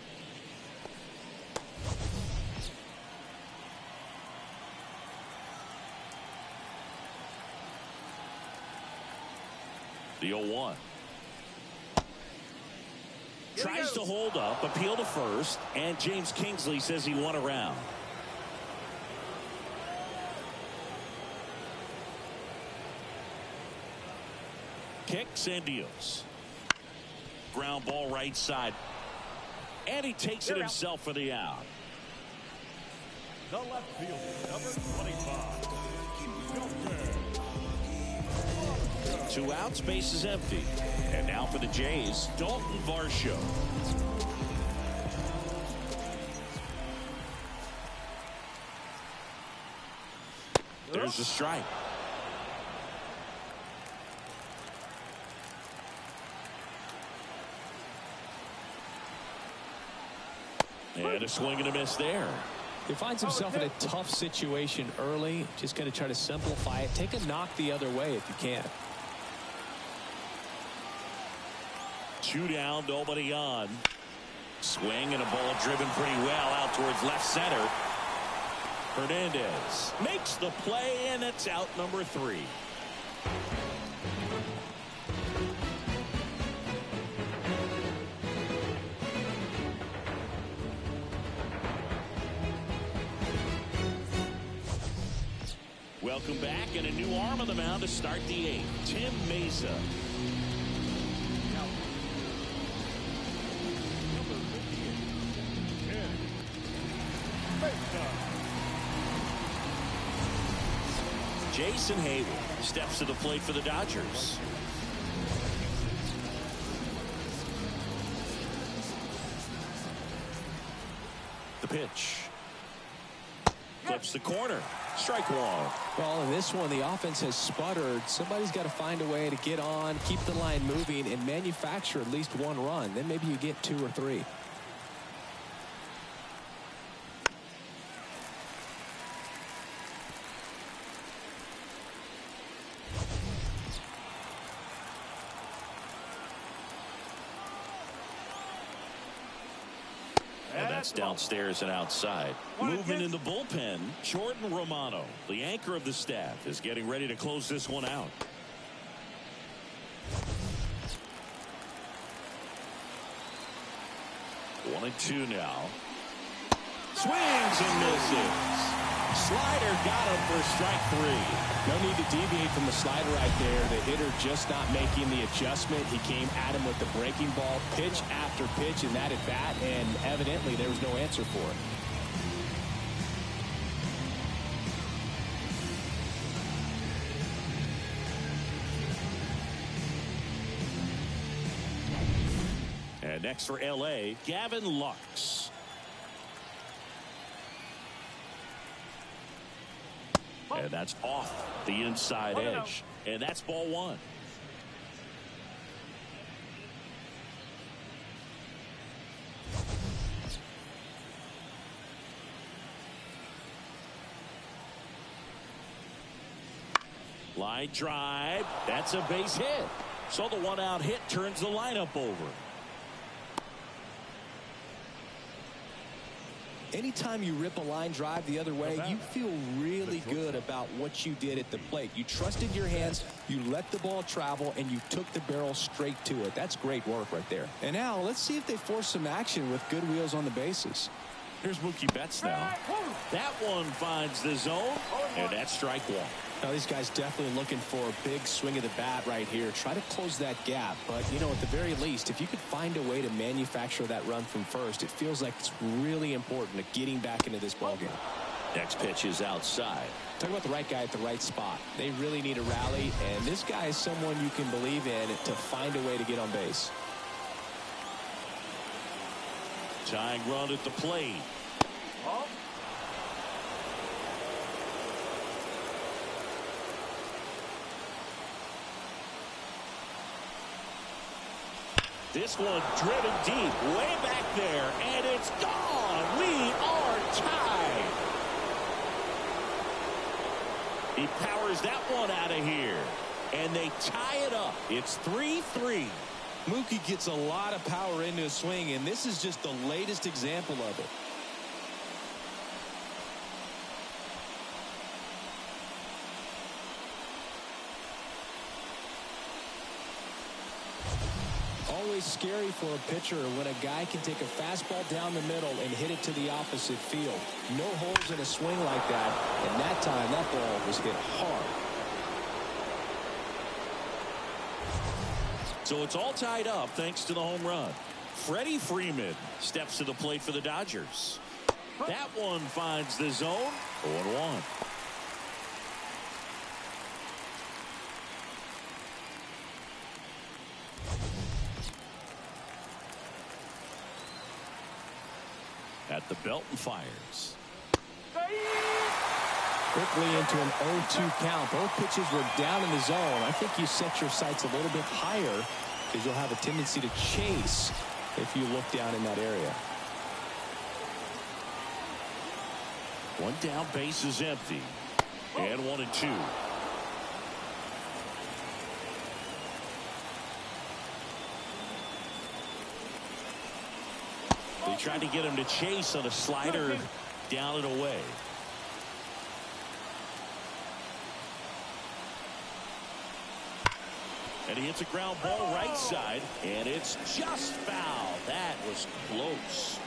The 0-1. Tries to hold up, appeal to first, and James Kingsley says he won around. Kicks and deals. Ground ball right side. And he takes it himself for the out. The left fielder, number 25. 2 outs, base is empty. And now for the Jays, Dalton Varsho. There's a strike. And a swing and a miss there. He finds himself in a tough situation early. Just going to try to simplify it. Take a knock the other way if you can. 2 down, nobody on. Swing and a ball driven pretty well out towards left center. Hernandez makes the play, and it's out number 3. Welcome back, and a new arm on the mound to start the 8th. Tim Mesa. Jason Hayward steps to the plate for the Dodgers. The pitch. Clips the corner. Strike 1. Well, in this one, the offense has sputtered. Somebody's got to find a way to get on, keep the line moving, and manufacture at least 1 run. Then maybe you get 2 or 3. That's downstairs and outside. Movement in the bullpen. Jordan Romano, the anchor of the staff, is getting ready to close this one out. One and 2 now. Swings and misses. Slider got him for strike 3. No need to deviate from the slider right there. The hitter just not making the adjustment. He came at him with the breaking ball, pitch after pitch in that at bat, and evidently there was no answer for it. And next for LA, Gavin Lux. And that's off the inside edge. And that's ball 1. Line drive. That's a base hit. So the 1-out hit turns the lineup over. Anytime you rip a line drive the other way, you feel really good about what you did at the plate. You trusted your hands, you let the ball travel, and you took the barrel straight to it. That's great work right there. And now let's see if they force some action with good wheels on the bases. Here's Mookie Betts now. That one finds the zone, and that's strike 1. Now, these guys definitely looking for a big swing of the bat right here. Try to close that gap. But, you know, at the very least, if you could find a way to manufacture that run from first, it feels like it's really important to getting back into this ballgame. Next pitch is outside. Talk about the right guy at the right spot. They really need a rally, and this guy is someone you can believe in to find a way to get on base. Tying run at the plate. This one driven deep, way back there, and it's gone. We are tied. He powers that one out of here, and they tie it up. It's 3-3. Mookie gets a lot of power into his swing, and this is just the latest example of it. Always scary for a pitcher when a guy can take a fastball down the middle and hit it to the opposite field. No holes in a swing like that, and that time that ball was hit hard. So it's all tied up thanks to the home run. Freddie Freeman steps to the plate for the Dodgers. That one finds the zone. 0-1. At the belt and fires. Quickly into an 0-2 count. Both pitches were down in the zone. I think you set your sights a little bit higher because you'll have a tendency to chase if you look down in that area. One down, base is empty. And 1-2. They tried to get him to chase on a slider down and away. And he hits a ground ball right side, and it's just foul. That was close.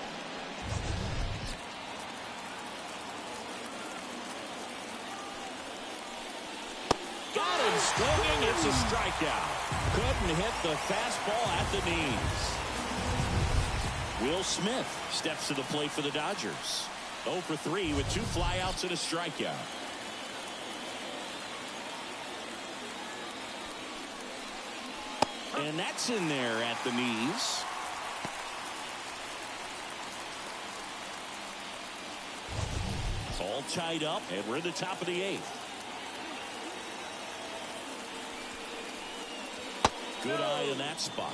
Got him swinging. It's a strikeout. Couldn't hit the fastball at the knees. Will Smith steps to the plate for the Dodgers. 0 for 3 with 2 flyouts and a strikeout. And that's in there at the knees. All tied up, and we're in the top of the 8th. Good eye in that spot.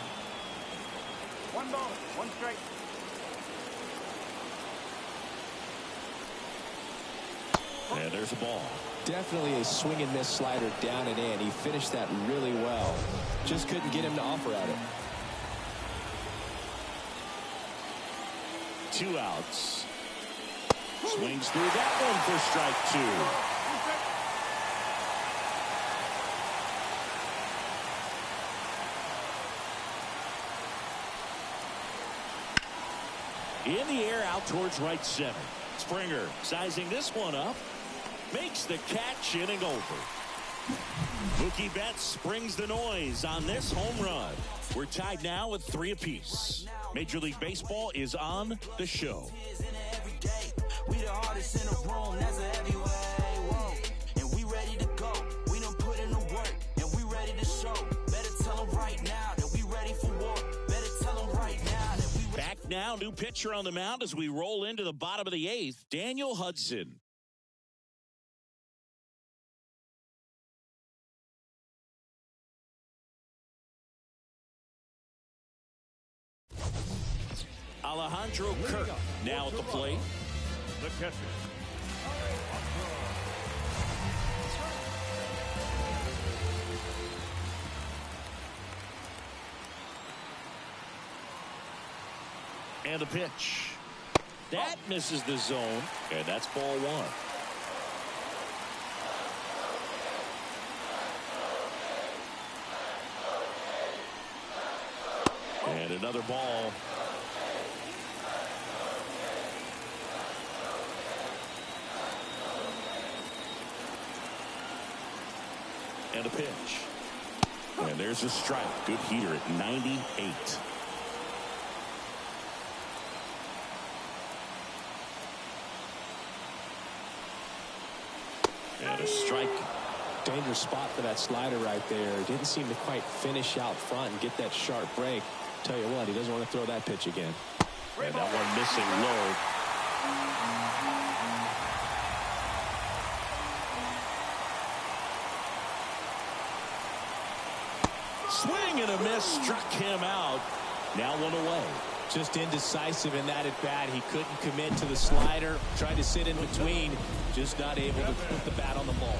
1 ball, 1 strike. And there's a ball. Definitely a swing and miss slider down and in. He finished that really well. Just couldn't get him to offer at it. 2 outs. Swings through that one for strike 2. In the air out towards right center. Springer sizing this one up. Makes the catch, inning over. Mookie Betts springs the noise on this home run. We're tied now with 3 apiece. Major League Baseball is on the show. We the hardest in the room, that's a heavyweight. And we ready to go. We done put in the work, and we ready to show. Better tell them right now that we ready for war. Better tell them right now that we back now. New pitcher on the mound as we roll into the bottom of the 8th. Daniel Hudson. Alejandro Kirk now at the plate. The catcher. And a pitch. That misses the zone, and that's ball 1. And another ball. And a pitch. And there's a strike. Good heater at 98. And a strike. Dangerous spot for that slider right there. Didn't seem to quite finish out front and get that sharp break. Tell you what, he doesn't want to throw that pitch again. And that one missing low. Swing and a miss, struck him out. Now one away. Just indecisive in that at bat. He couldn't commit to the slider. Tried to sit in between. Just not able to put the bat on the ball.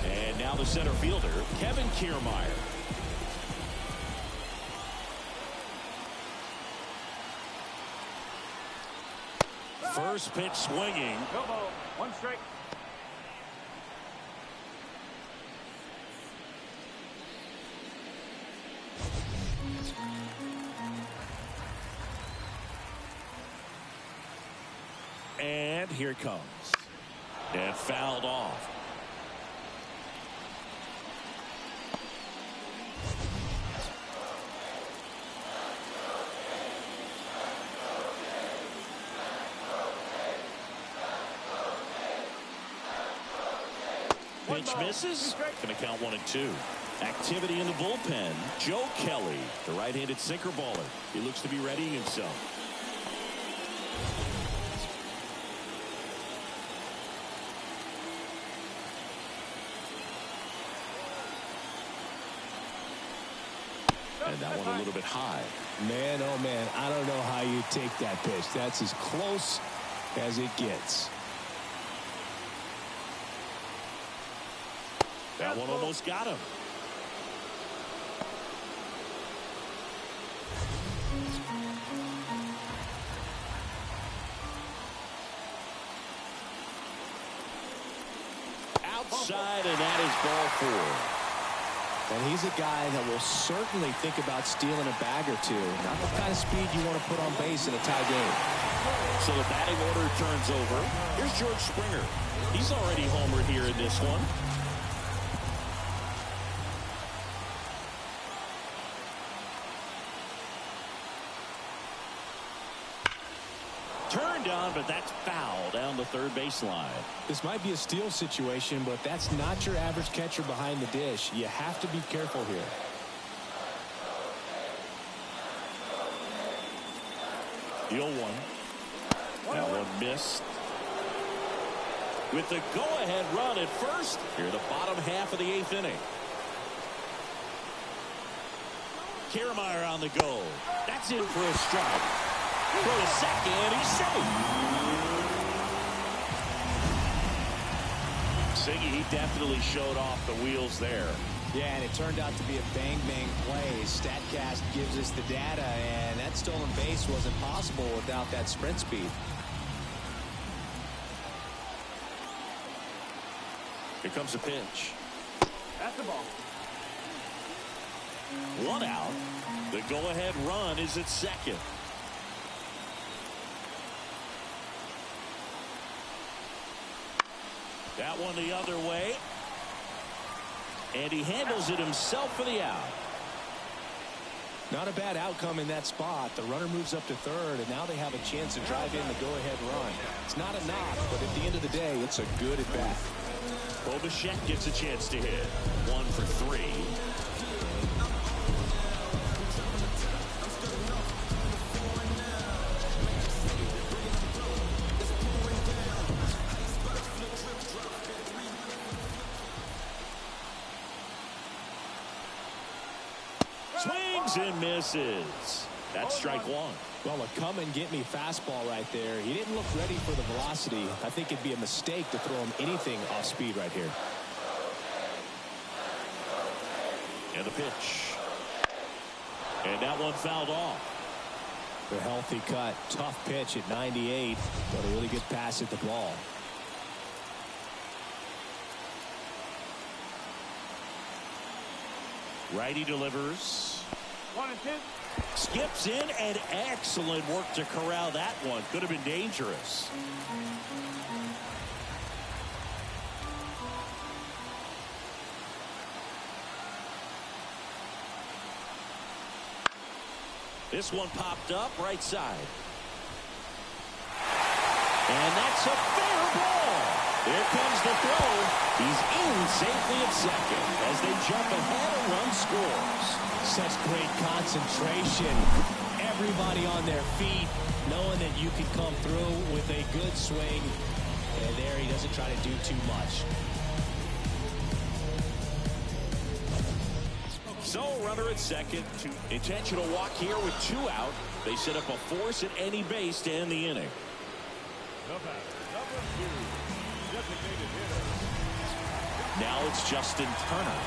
And now the center fielder, Kevin Kiermaier. First pitch swinging. No ball. One strike. And here it comes. And fouled off. Pitch misses. Going to count 1-2. Activity in the bullpen. Joe Kelly, the right-handed sinker baller. He looks to be readying himself. And that one a little bit high. Man, oh man, I don't know how you take that pitch. That's as close as it gets. That one almost got him. Outside, and that is ball 4. And he's a guy that will certainly think about stealing a bag or two. Not the kind of speed you want to put on base in a tie game. So the batting order turns over. Here's George Springer. He's already homered here in this one. Turned on, but that's foul down the third baseline. This might be a steal situation, but that's not your average catcher behind the dish. You have to be careful here. The 0-1. That one missed. With the go-ahead run at first, here in the bottom half of the 8th inning. Kiermaier on the go. That's in for a strike. For a second, he's safe. Siggy, he definitely showed off the wheels there. Yeah, and it turned out to be a bang-bang play. StatCast gives us the data, and that stolen base wasn't possible without that sprint speed. Here comes a pitch. That's the ball. 1 out. The go-ahead run is at second. That one the other way. And he handles it himself for the out. Not a bad outcome in that spot. The runner moves up to third, and now they have a chance to drive in the go-ahead run. It's not a knock, but at the end of the day, it's a good at-bat. Bo Bichette gets a chance to hit. 1 for 3. Swings and misses. That's strike 1. Well, a come and get me fastball right there. He didn't look ready for the velocity. I think it'd be a mistake to throw him anything off speed right here. And the pitch. And that one fouled off. The healthy cut. Tough pitch at 98, but a really good pass at the ball. Righty delivers. 1-2. Skips in, and excellent work to corral that one. Could have been dangerous. This one popped up right side. And that's a fair ball. There comes the throw. He's in safely at second as they jump ahead. A run scores. Such great concentration. Everybody on their feet, knowing that you can come through with a good swing. And there he doesn't try to do too much. So runner at second. Intentional walk here with 2 out. They set up a force at any base to end the inning. Number 2, designated hitter. Now it's Justin Turner.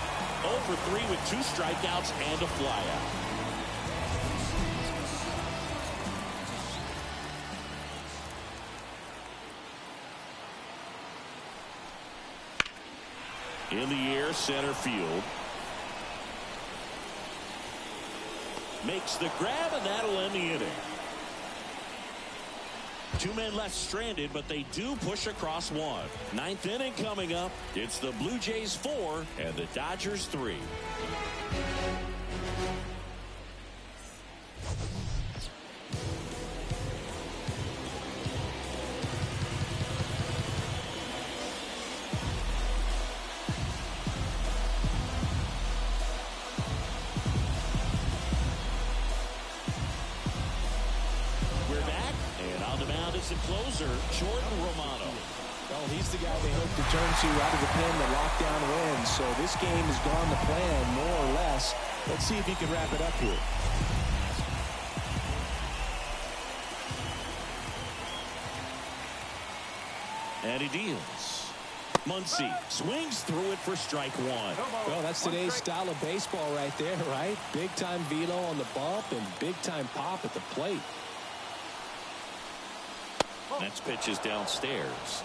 0 for 3 with 2 strikeouts and a flyout. In the air, center field. Makes the grab, and that'll end the inning. 2 men left stranded, but they do push across 1. 9th inning coming up. It's the Blue Jays 4 and the Dodgers 3. The closer, Jordan Romano. Well, he's the guy they hope to turn to out of the pen to lock down wins. So this game has gone to plan, more or less. Let's see if he can wrap it up here. And he deals. Muncy swings through it for strike 1. Well, that's today's style of baseball right there, right? Big-time velo on the bump and big-time pop at the plate. Next pitch is downstairs.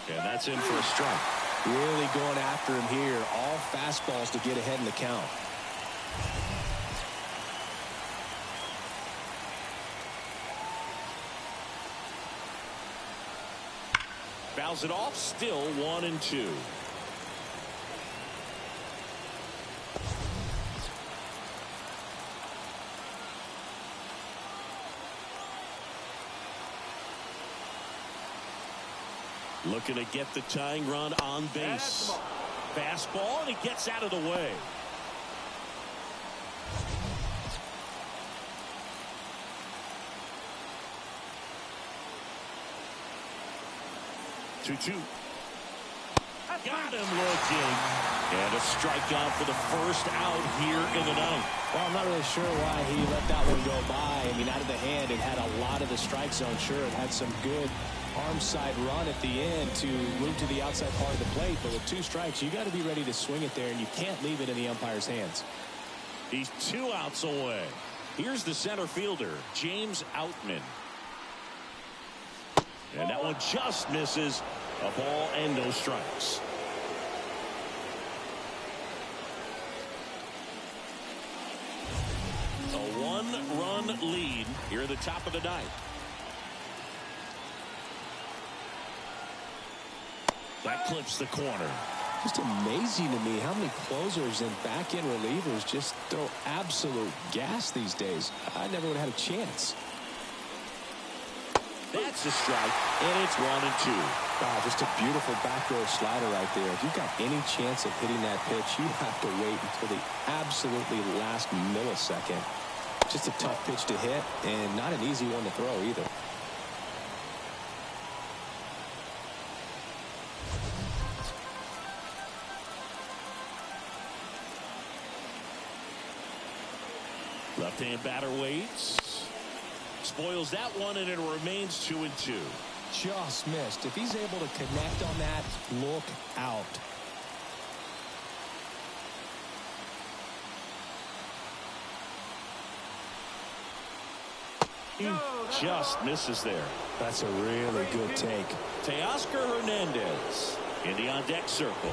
And that's in for a strike. Really going after him here. All fastballs to get ahead in the count. Fouls it off. Still 1-2. Looking to get the tying run on base. Fastball, and he gets out of the way. Two. Got him looking. And a strikeout for the first out here in the ninth. Well, I'm not really sure why he let that one go by. I mean, out of the hand, it had a lot of the strike zone. Sure, it had some good arm side run at the end to move to the outside part of the plate. But with 2 strikes, you got to be ready to swing it there, and you can't leave it in the umpire's hands. He's 2 outs away. Here's the center fielder, James Outman. And that one just misses. A ball and no strikes. A 1-run lead here at the top of the ninth. That clips the corner. Just amazing to me how many closers and back-end relievers just throw absolute gas these days. I never would have had a chance. That's a strike, and it's 1-2. Wow, just a beautiful back row slider right there. If you've got any chance of hitting that pitch, you have to wait until the absolutely last millisecond. Just a tough pitch to hit, and not an easy one to throw either. Left-hand batter waits. Spoils that one, and it remains 2-2. Just missed. If he's able to connect on that, look out. He just misses there. That's a really good take. Teoscar Hernandez in the on-deck circle.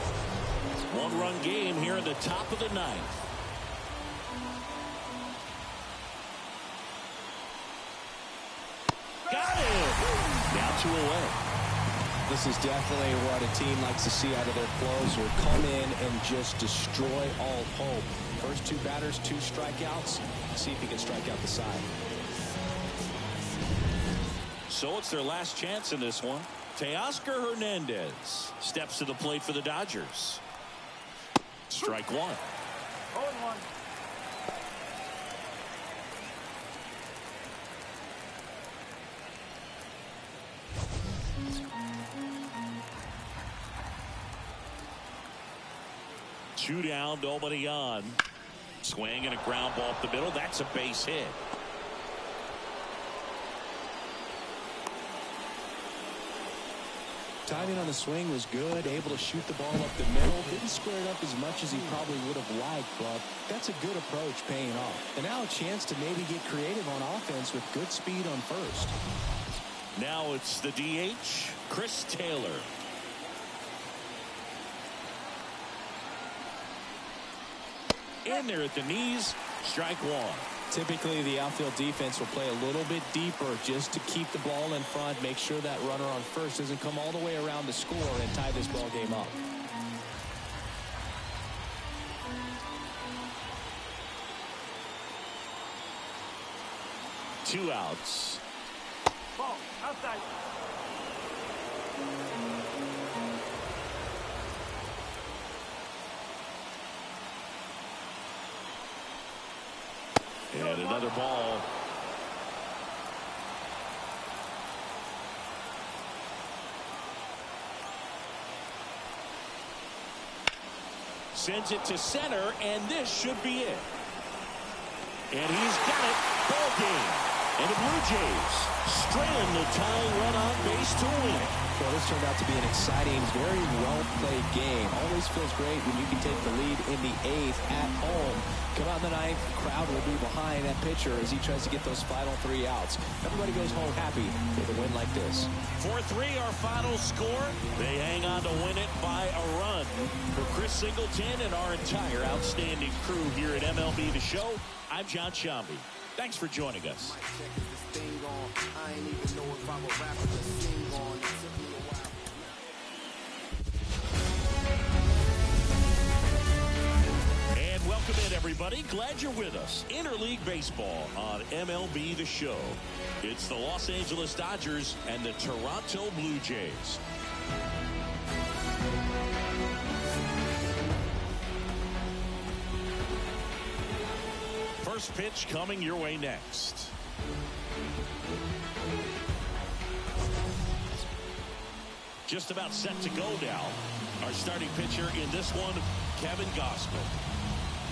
1-run game here at the top of the ninth. Got him! Now 2 away. The This is definitely what a team likes to see out of their closer. Come in and just destroy all hope. First 2 batters, 2 strikeouts. See if he can strike out the side. So it's their last chance in this one. Teoscar Hernandez steps to the plate for the Dodgers. Strike 1. 0-1. Two down, nobody on. Swing and a ground ball up the middle. That's a base hit. Timing on the swing was good, able to shoot the ball up the middle. Didn't square it up as much as he probably would have liked, but that's a good approach paying off. And now a chance to maybe get creative on offense with good speed on first. Now it's the DH, Chris Taylor. In there at the knees, strike 1. Typically, the outfield defense will play a little bit deeper just to keep the ball in front, make sure that runner on first doesn't come all the way around to score and tie this ball game up. Two outs. Ball, outside. And another ball. Sends it to center, and this should be it. And he's got it. Ball game. And the Blue Jays strailing the tying run on base to win it. Well, this turned out to be an exciting, very well-played game. Always feels great when you can take the lead in the 8th at home. Come out in the 9th, the crowd will be behind that pitcher as he tries to get those final 3 outs. Everybody goes home happy with a win like this. 4-3 our final score. They hang on to win it by a run. For Chris Singleton and our entire outstanding crew here at MLB The Show, I'm John Shambi. Thanks for joining us. And welcome in, everybody. Glad you're with us. Interleague Baseball on MLB The Show. It's the Los Angeles Dodgers and the Toronto Blue Jays. First pitch coming your way next. Just about set to go now. Our starting pitcher in this one, Kevin Gausman.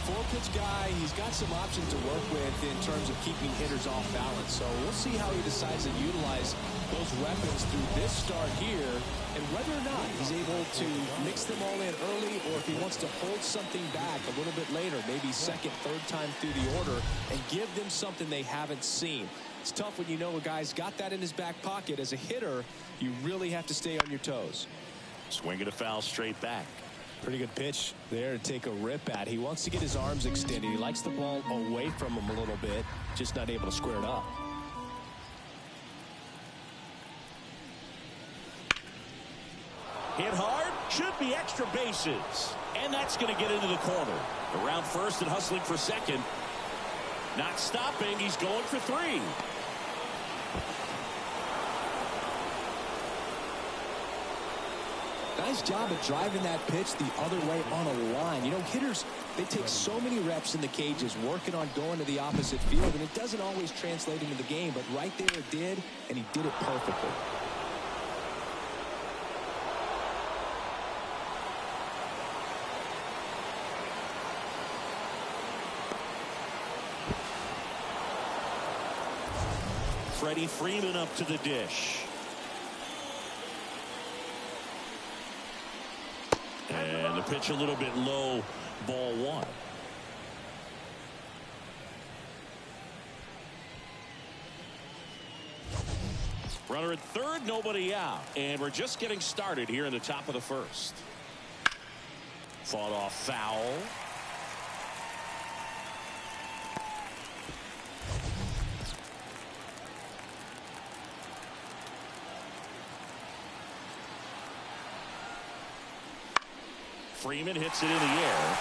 4-pitch guy, he's got some options to work with in terms of keeping hitters off balance. So we'll see how he decides to utilize those weapons through this start here and whether or not he's able to mix them all in early or if he wants to hold something back a little bit later, maybe second, third time through the order and give them something they haven't seen. It's tough when you know a guy's got that in his back pocket. As a hitter, you really have to stay on your toes. Swinging a foul straight back. Pretty good pitch there to take a rip at. He wants to get his arms extended. He likes the ball away from him a little bit, just not able to square it up. Hit hard, should be extra bases. And that's going to get into the corner. Around first and hustling for second. Not stopping, he's going for 3. Nice job of driving that pitch the other way on a line. You know, hitters, they take so many reps in the cages working on going to the opposite field, and it doesn't always translate into the game, but right there it did, and he did it perfectly. Freddie Freeman up to the dish. And the pitch a little bit low, ball 1. Runner at third, nobody out. And we're just getting started here in the top of the first. Fought off foul. Freeman hits it in the air.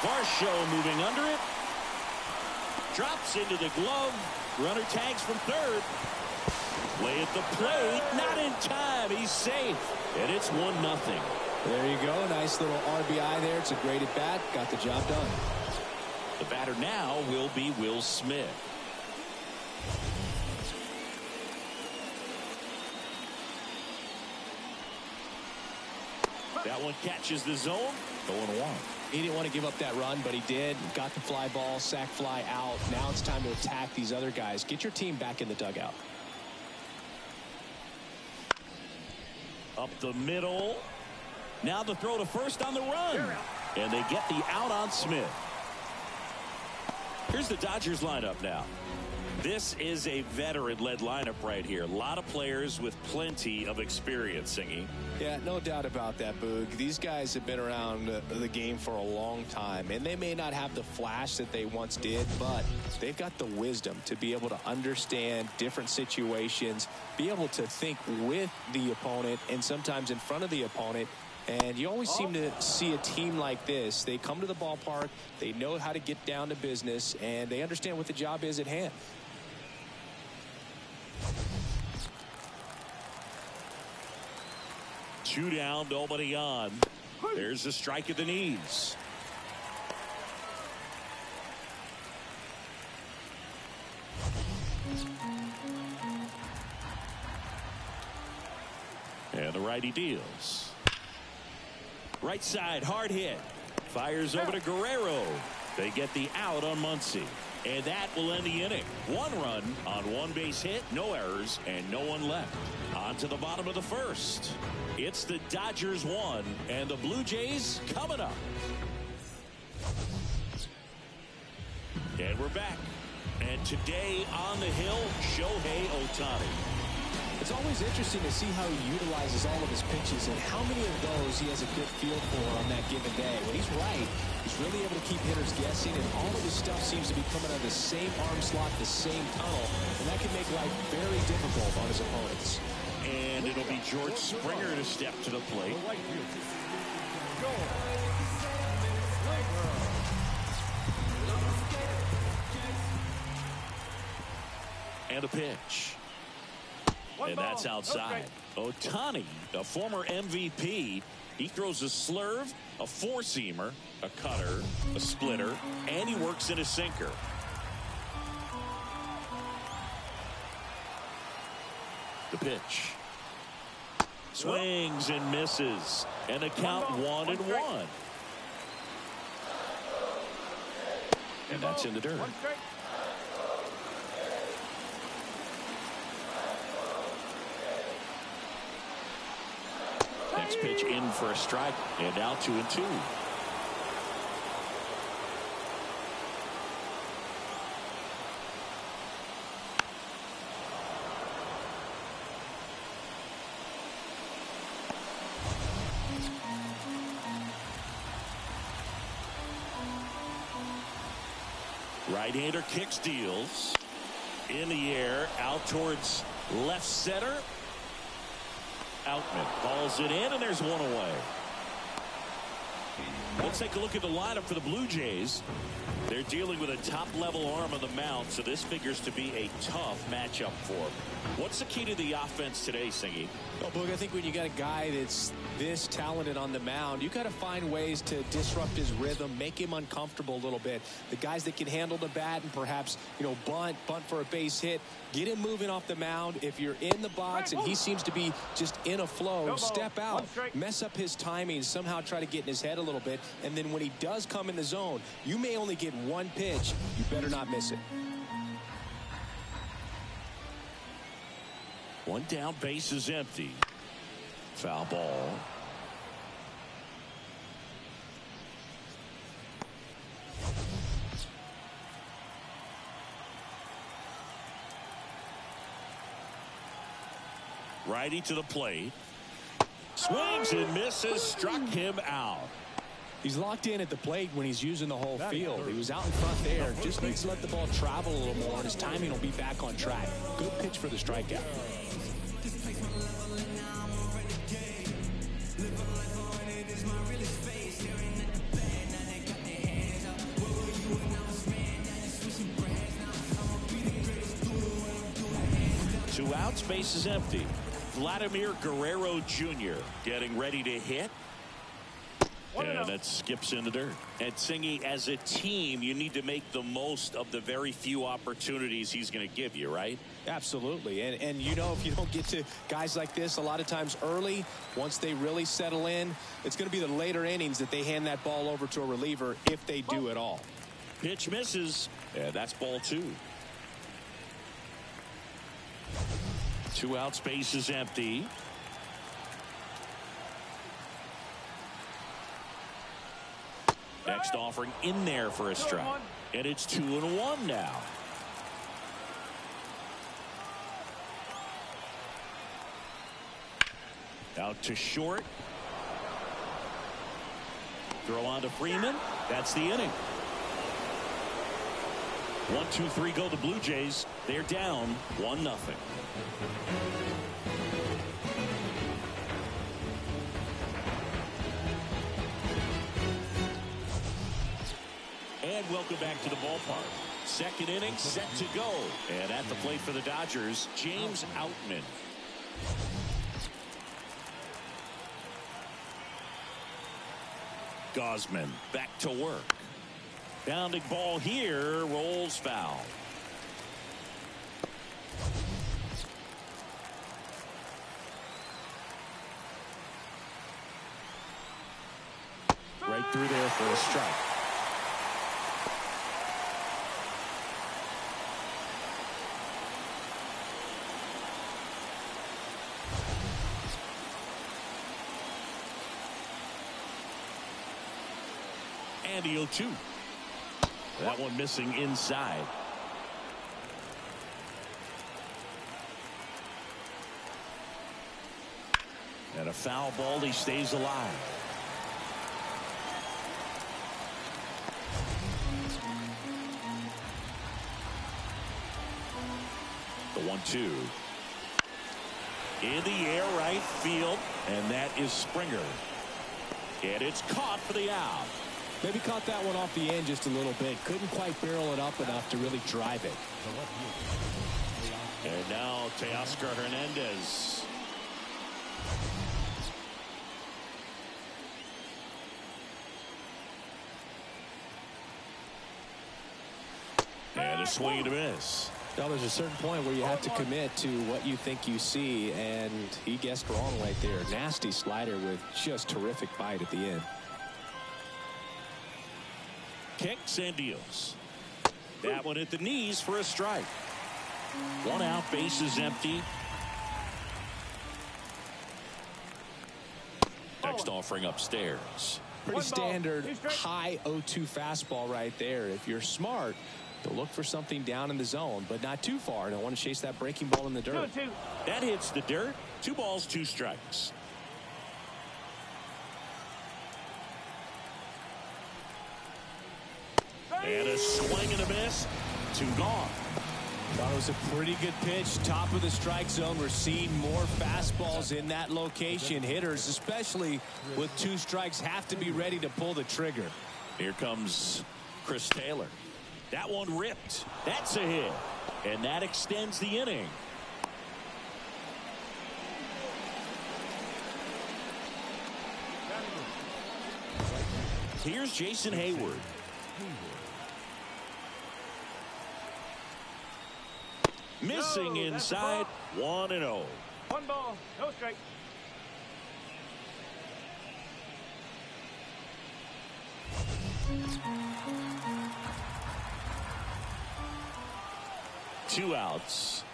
Varsho moving under it. Drops into the glove. Runner tags from third. Play at the plate. Not in time. He's safe. And it's 1-0. There you go. Nice little RBI there. It's a great at bat. Got the job done. The batter now will be Will Smith. That one catches the zone. 0-1. He didn't want to give up that run, but he did. Got the fly ball, sac fly out. Now it's time to attack these other guys. Get your team back in the dugout. Up the middle. Now the throw to first on the run. And they get the out on Smith. Here's the Dodgers lineup now. This is a veteran-led lineup right here. A lot of players with plenty of experience, Singy. Yeah, no doubt about that, Boog. These guys have been around the game for a long time, and they may not have the flash that they once did, but they've got the wisdom to be able to understand different situations, be able to think with the opponent and sometimes in front of the opponent. And you always seem to see a team like this. They come to the ballpark, they know how to get down to business, and they understand what the job is at hand. Two down, nobody on. There's a strike at the knees. And the righty deals. Right side, hard hit. Fires over to Guerrero. They get the out on Muncy. And that will end the inning. 1 run on 1 base hit, no errors, and no one left. On to the bottom of the first. It's the Dodgers 1 and the Blue Jays coming up. And we're back. And today on the hill, Shohei Ohtani. It's always interesting to see how he utilizes all of his pitches and how many of those he has a good feel for on that given day. When he's right, he's really able to keep hitters guessing, and all of his stuff seems to be coming out of the same arm slot, the same tunnel, and that can make life very difficult on his opponents. And it'll be George Springer to step to the plate. And a pitch. And that's outside. Ohtani, a former MVP, he throws a slurve, a 4-seamer, a cutter, a splitter, and he works in a sinker. The pitch. Swings and misses. And the count 1-1. And that's in the dirt. Next pitch in for a strike, and now 2-2. Right-hander kicks, deals. In the air, out towards left center. Outman balls it in, and there's one away. Let's take a look at the lineup for the Blue Jays. They're dealing with a top-level arm on the mound, so this figures to be a tough matchup for them. What's the key to the offense today, Singy? Well, Boog, I think when you got a guy that's this talented on the mound, you got to find ways to disrupt his rhythm, make him uncomfortable a little bit. The guys that can handle the bat and perhaps, bunt for a base hit, get him moving off the mound. If you're in the box and he seems to be just in a flow, step out, mess up his timing, somehow try to get in his head a little bit. And then when he does come in the zone, you may only get one pitch. You better not miss it. One down, base is empty. Foul ball. Righty to the plate. Swings and misses, struck him out. He's locked in at the plate when he's using the whole field. He was out in front there. Just needs to let the ball travel a little more, and his timing will be back on track. Good pitch for the strikeout. 2 outs, bases empty. Vladimir Guerrero Jr. getting ready to hit. And it skips in the dirt. And Singy, as a team, you need to make the most of the very few opportunities he's going to give you, right? Absolutely. And you know, if you don't get to guys like this a lot of times early, once they really settle in, it's going to be the later innings that they hand that ball over to a reliever, if they do at all. Pitch misses. And that's ball 2. 2 outs, bases empty. Next offering in there for a strike. And it's 2-1 now. Out to short. Throw on to Freeman. That's the inning. 1-2-3 go the Blue Jays. They're down 1-0. And welcome back to the ballpark. Second inning set to go. And at the plate for the Dodgers, James Outman. Gausman back to work. Bounding ball here, rolls foul. Right through there for a strike. And the 0-2. That one missing inside. And a foul ball. He stays alive. The 1-2. In the air, right field. And that is Springer. And it's caught for the out. Maybe caught that one off the end just a little bit. Couldn't quite barrel it up enough to really drive it. And now Teoscar Hernandez. And a swing and a miss. Now there's a certain point where you have to commit to what you think you see, and he guessed wrong right there. Nasty slider with just terrific bite at the end. Kicks and deals. That one at the knees for a strike. 1 out, bases empty. Next offering upstairs. Pretty standard high 0-2 fastball right there. If you're smart, to look for something down in the zone, but not too far. Don't want to chase that breaking ball in the dirt. That hits the dirt. 2 balls, 2 strikes. And a swing and a miss. 2 gone. Thought it was a pretty good pitch. Top of the strike zone. We're seeing more fastballs in that location. Hitters, especially with 2 strikes, have to be ready to pull the trigger. Here comes Chris Taylor. That one ripped. That's a hit. And that extends the inning. Here's Jason Hayward. Missing inside. 1-0. 1 ball, no strike. Two outs.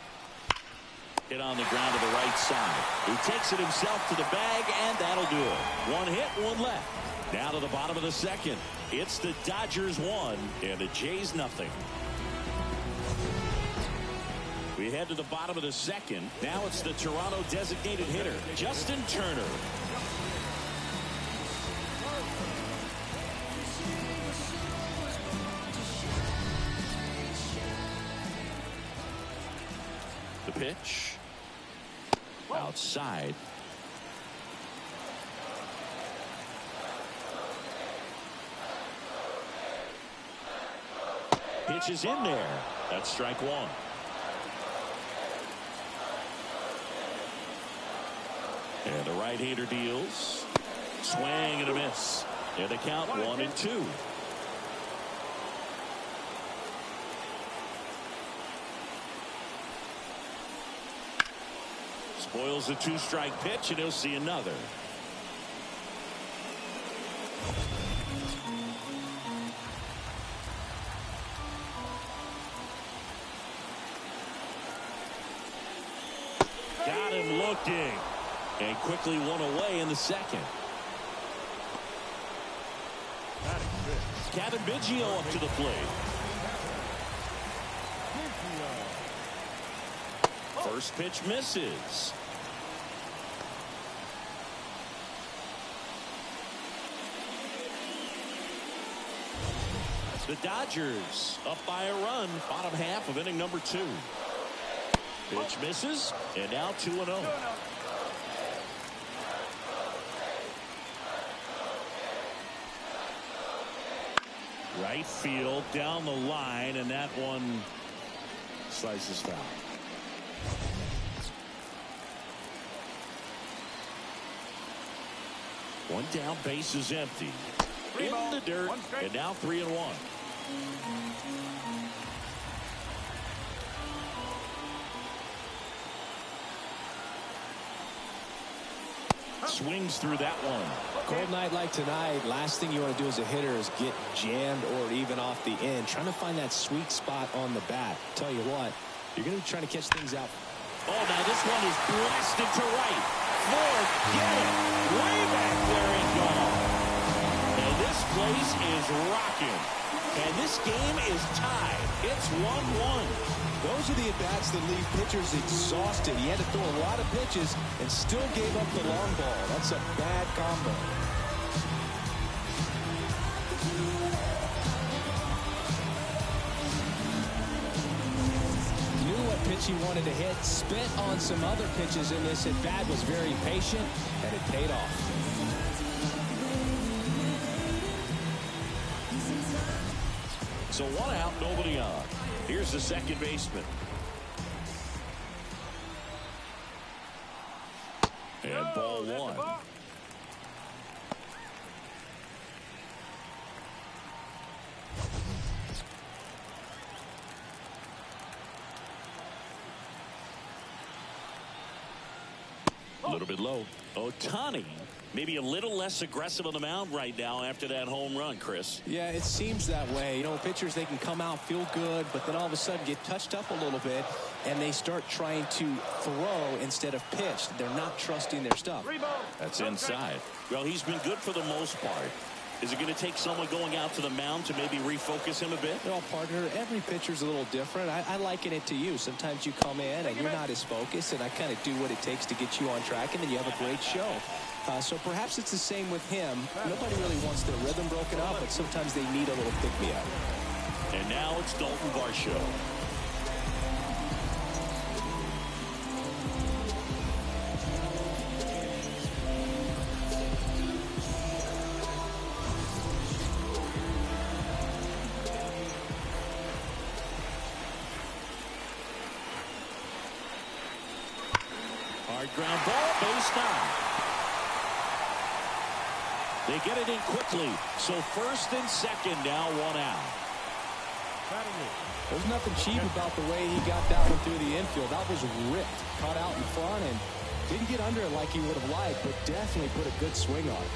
Hit on the ground to the right side. He takes it himself to the bag, and that'll do it. 1 hit, 1 left. Now to the bottom of the second. It's the Dodgers 1 and the Jays 0. We head to the bottom of the second. Now it's the Toronto designated hitter, Justin Turner. The pitch. Outside. Pitch is in there. That's strike 1. And the right-hander deals. Swing and a miss. And the count 1-2. Spoils the 2-strike pitch, and he'll see another. Got him looking. And quickly one away in the second. Kevin Biggio up to the plate. First pitch misses. The Dodgers up by a run, bottom half of inning number 2. Pitch misses, and now 2-0. Right field down the line, and that one slices foul. One down, base is empty. In the dirt, and now 3-1. Swings through that one. Cold night like tonight, last thing you want to do as a hitter is get jammed or even off the end. Trying to find that sweet spot on the bat. Tell you what, you're going to be trying to catch things out. Oh, now this one is blasted to right. Forget it. Way back there and gone. And this place is rocking. And this game is tied. It's 1-1. Those are the at-bats that leave pitchers exhausted. He had to throw a lot of pitches and still gave up the long ball. That's a bad combo. Knew what pitch he wanted to hit. Spent on some other pitches in this at-bat. Was very patient, and it paid off. So 1 out, nobody on. Here's the second baseman. And ball 1. A little bit low. Ohtani maybe a little less aggressive on the mound right now after that home run, Chris. Yeah, it seems that way. You know, pitchers, they can come out, feel good, but then all of a sudden get touched up a little bit, and they start trying to throw instead of pitch. They're not trusting their stuff. That's inside. Well, he's been good for the most part. Is it going to take someone going out to the mound to maybe refocus him a bit? Well, partner, every pitcher's a little different. I liken it to you. Sometimes you come in and you're not as focused, and I kind of do what it takes to get you on track, and then you have a great show. So perhaps it's the same with him. Nobody really wants their rhythm broken up, but sometimes they need a little pick-me-up. And now it's Dalton Varsho. Hard ground ball, base knock. They get it in quickly. So first and second now, 1 out. There's nothing cheap about the way he got that one through the infield. That was ripped. Caught out in front and didn't get under it like he would have liked, but definitely put a good swing on it.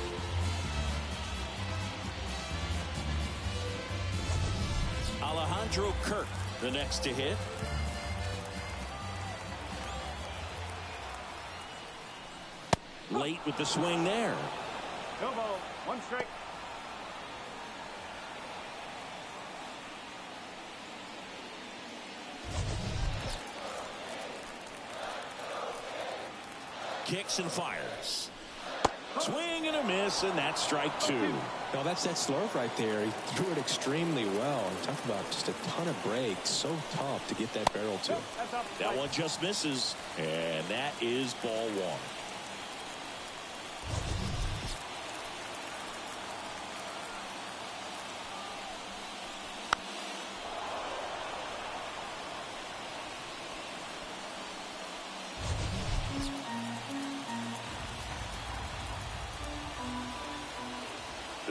Alejandro Kirk, the next to hit. Late with the swing there. No ball, 1 strike. Kicks and fires. Swing and a miss, and that's strike 2. No, that's that slurve right there. He threw it extremely well. And talk about just a ton of breaks. So tough to get that barrel to. That one just misses, and that is ball 1.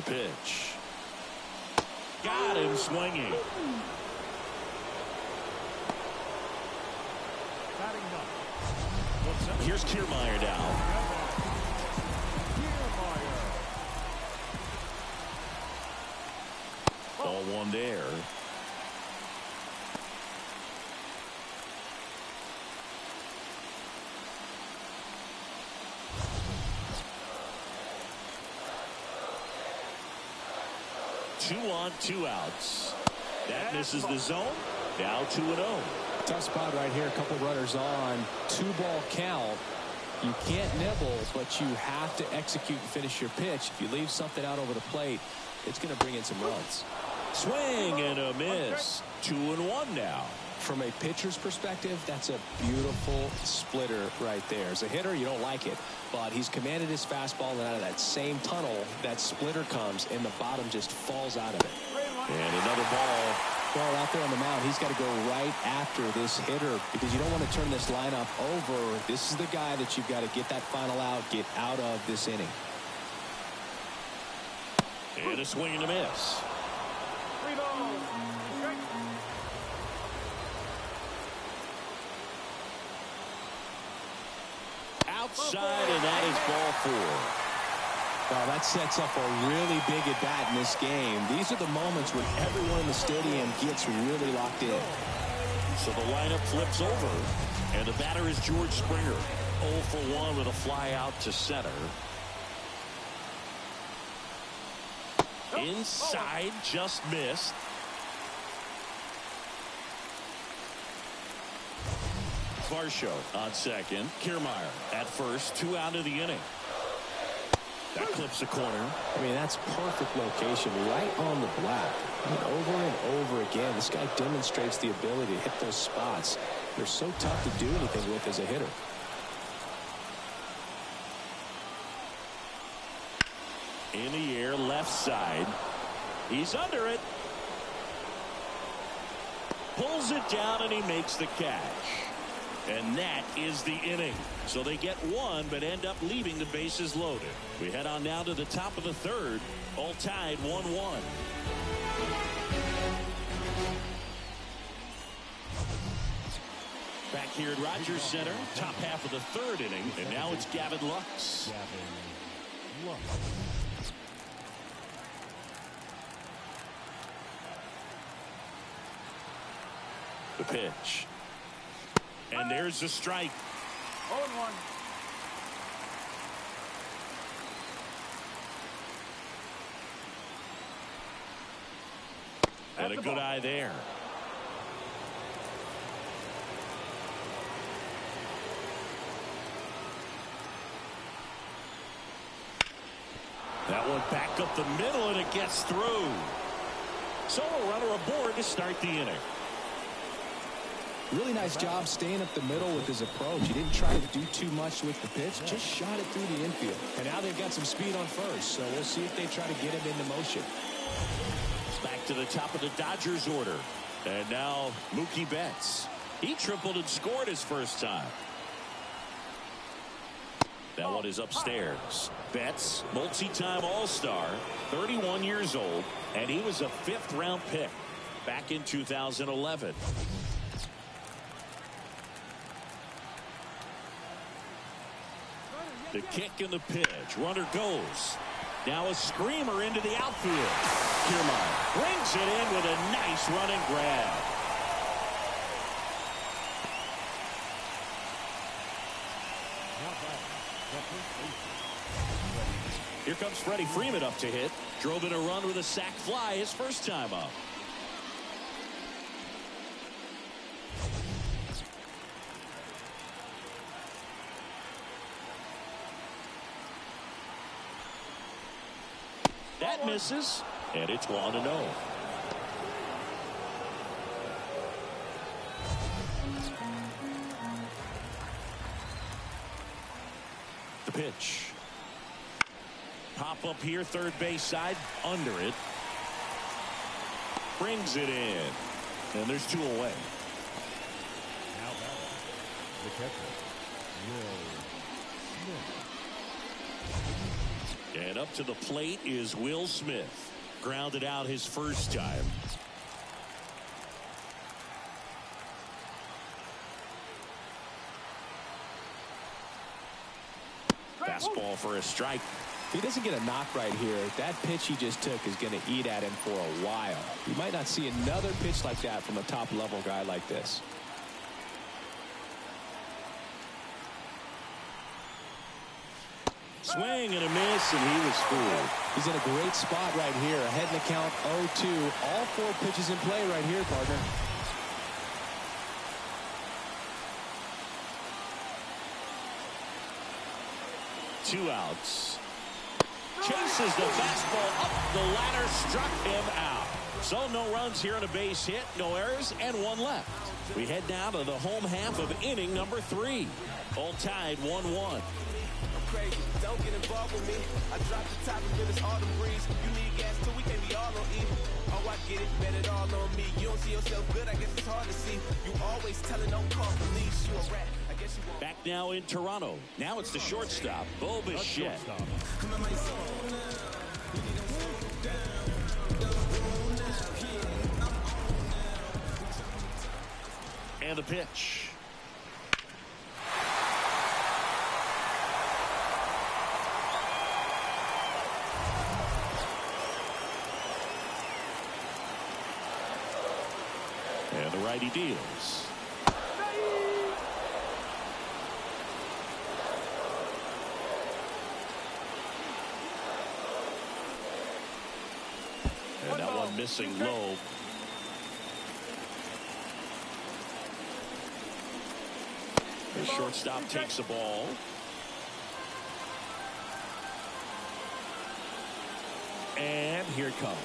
The pitch. Got him swinging. Here's Kiermaier now. Ball one there. Two on, two outs. That misses the zone. Now 2-0. Tough spot right here. A couple runners on. 2-ball count. You can't nibble, but you have to execute and finish your pitch. If you leave something out over the plate, it's going to bring in some runs. Swing and a miss. 2-1 now. From a pitcher's perspective, that's a beautiful splitter right there. As a hitter, you don't like it, but he's commanded his fastball, and out of that same tunnel, that splitter comes, and the bottom just falls out of it. And another ball. Well, out there on the mound, he's got to go right after this hitter because you don't want to turn this lineup over. This is the guy that you've got to get that final out, get out of this inning. And a swing and a miss. 3 balls. Strike. Outside, and that is ball 4. Well, that sets up a really big at bat in this game. These are the moments when everyone in the stadium gets really locked in. So the lineup flips over, and the batter is George Springer. 0 for 1 with a fly out to center. Inside, just missed. Varsho on second. Kiermaier at first. 2 out of the inning. That clips the corner. I mean, that's perfect location right on the black. I mean, over and over again, this guy demonstrates the ability to hit those spots. They're so tough to do anything with as a hitter. In the air, left side. He's under it. Pulls it down, and he makes the catch. And that is the inning. So they get 1, but end up leaving the bases loaded. We head on now to the top of the 3rd. All tied 1-1. Back here at Rogers Center, top half of the 3rd inning, and now it's Gavin Lux. The pitch. And there's the strike. 0-1. And a good eye there. That one back up the middle, and it gets through. So a runner aboard to start the inning. Really nice job staying up the middle with his approach. He didn't try to do too much with the pitch, just shot it through the infield. And now they've got some speed on first, so we'll see if they try to get him into motion. Back to the top of the Dodgers order. And now Mookie Betts. He tripled and scored his first time. That one is upstairs. Betts, multi-time All-Star, 31 years old, and he was a 5th-round pick back in 2011. The kick and the pitch. Runner goes. Now a screamer into the outfield. Kiermaier brings it in with a nice running grab. Here comes Freddie Freeman up to hit. Drove in a run with a sac fly his first time up. That misses, and it's 1-0. The pitch. Pop up here, third base side, under it. Brings it in, and there's 2 away. Now batting, the catcher, Will Smith. And up to the plate is Will Smith. Grounded out his first time. Fastball for a strike. If he doesn't get a knock right here, that pitch he just took is going to eat at him for a while. You might not see another pitch like that from a top-level guy like this. Swing and a miss, and he was fooled. He's in a great spot right here. Ahead in the count 0-2. All 4 pitches in play right here, partner. Two outs. Chases the fastball up the ladder, struck him out. So no runs here on a base hit, no errors, and 1 left. We head now to the home half of inning number 3. All tied 1-1. Crazy. Don't get involved with me. I dropped the top of this autumn breeze. You need gas too, we can be all on E. Oh, I get it, bet it all on me. You don't see yourself good, I guess it's hard to see. You always telling don't call police. You a rat. I guess you won't. Back now in Toronto. Now it's the shortstop, Bo Bichette. And the pitch. And the righty deals. And that one missing low. The shortstop takes the ball. And here it comes.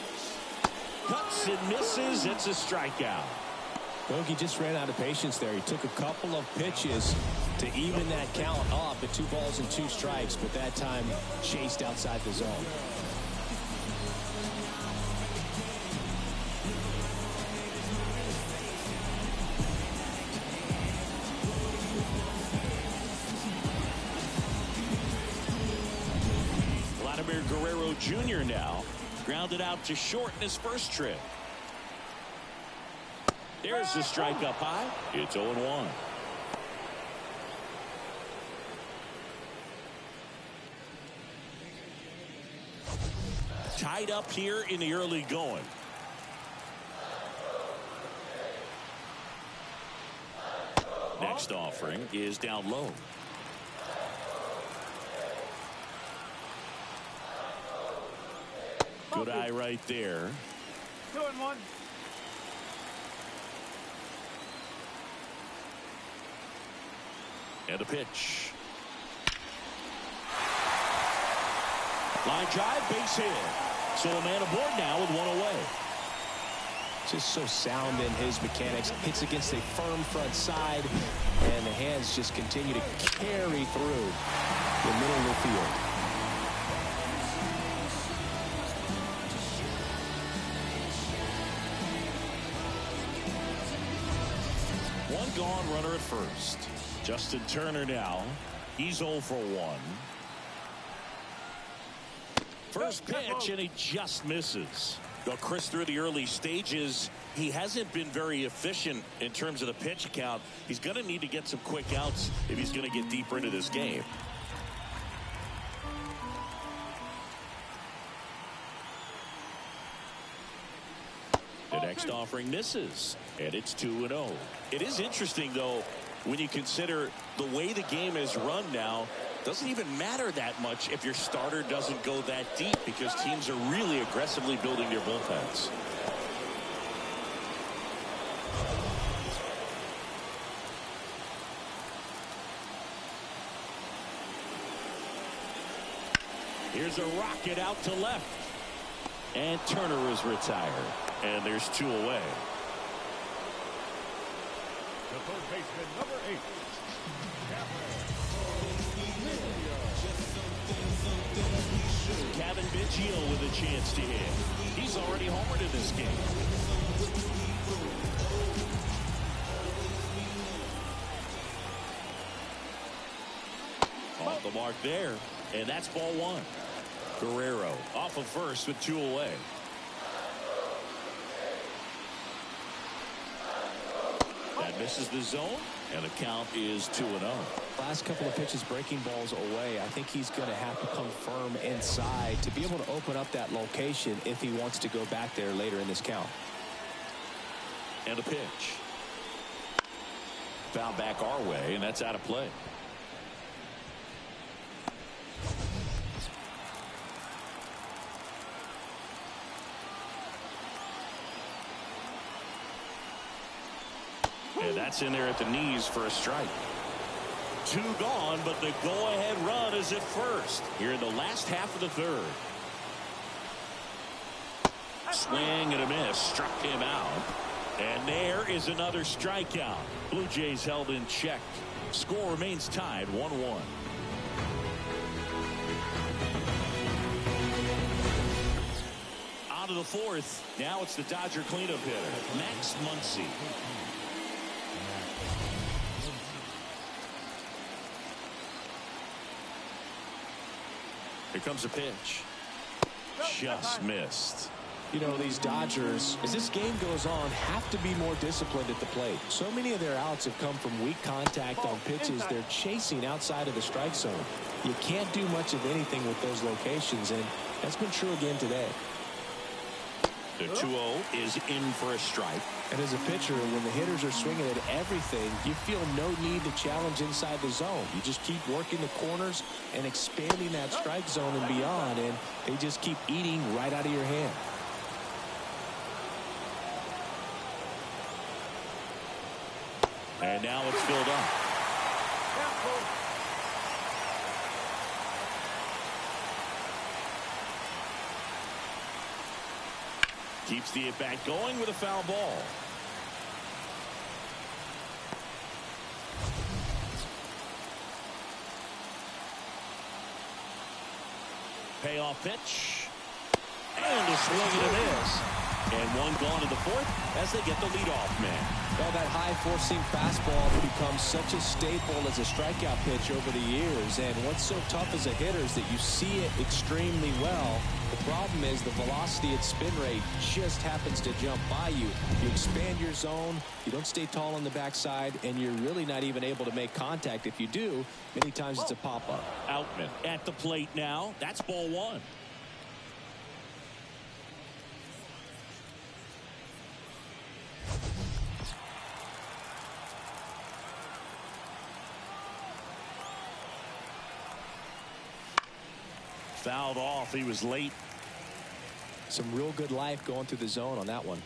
Cuts and misses. It's a strikeout. Bogey just ran out of patience there. He took a couple of pitches to even that count up at 2 balls and 2 strikes, but that time chased outside the zone. Vladimir Guerrero Jr. now grounded out to short in his first trip. There's the strike up high. It's 0-1. Tied up here in the early going. Next offering is down low. Good eye right there. 2-1. And a pitch. Line drive, base hit. So a man aboard now with 1 away. Just so sound in his mechanics. Hits against a firm front side, and the hands just continue to carry through the middle of the field. One gone, runner at first. Justin Turner now. He's 0 for 1. First pitch, and he just misses. Well, Chris, through the early stages, he hasn't been very efficient in terms of the pitch count. He's going to need to get some quick outs if he's going to get deeper into this game. The next offering misses, and it's 2-0. It is interesting, though, when you consider the way the game is run now. Doesn't even matter that much if your starter doesn't go that deep, because teams are really aggressively building their bullpens. Here's a rocket out to left. And Turner is retired. And there's 2 away. The third baseman, number 8. Kevin Biggio with a chance to hit. He's already homered in this game. Off the mark there, and that's ball 1. Guerrero off of first with 2 away. That misses the zone, and the count is 2-0. Last couple of pitches breaking balls away. I think he's going to have to come firm inside to be able to open up that location if he wants to go back there later in this count. And a pitch. Foul back our way, and that's out of play. And that's in there at the knees for a strike. 2 gone, but the go-ahead run is at first here in the last half of the third. Swing and a miss, struck him out. And there is another strikeout. Blue Jays held in check. Score remains tied 1-1. Out of the fourth. Now it's the Dodger cleanup hitter, Max Muncy. Here comes a pitch. Just missed. You know, these Dodgers, as this game goes on, have to be more disciplined at the plate. So many of their outs have come from weak contact on pitches they're chasing outside of the strike zone. You can't do much of anything with those locations, and that's been true again today. The 2-0 is in for a strike. And as a pitcher, when the hitters are swinging at everything, you feel no need to challenge inside the zone. You just keep working the corners and expanding that strike zone and beyond, and they just keep eating right out of your hand. And now it's filled up. Keeps the at-bat going with a foul ball. Payoff pitch. And a swing and a miss. And one gone in the fourth as they get the leadoff man. Well, that high four-seam fastball becomes such a staple as a strikeout pitch over the years. And what's so tough as a hitter is that you see it extremely well. The problem is the velocity at spin rate just happens to jump by you. You expand your zone, you don't stay tall on the backside, and you're really not even able to make contact. If you do, many times it's a pop-up. Outman at the plate now. That's ball 1. Fouled off. He was late. Some real good life going through the zone on that one.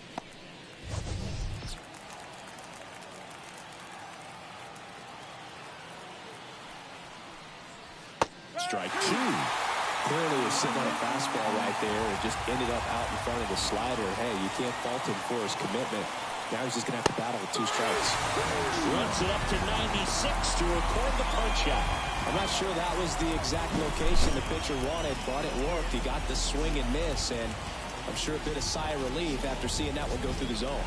Strike 2. Clearly was sitting on a fastball right there and just ended up out in front of the slider. Hey, you can't fault him for his commitment. Now he's just going to have to battle with 2 strikes. Runs it up to 96 to record the punch out. I'm not sure that was the exact location the pitcher wanted, but it worked. He got the swing and miss, and I'm sure a bit of sigh of relief after seeing that one go through the zone.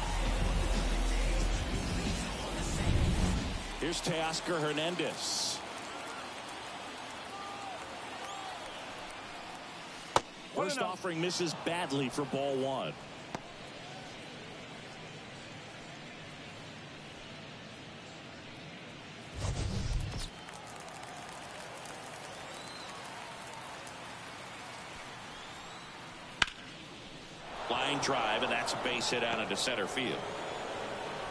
Here's Teoscar Hernandez. First offering misses badly for ball 1. Line drive, and that's a base hit out into center field.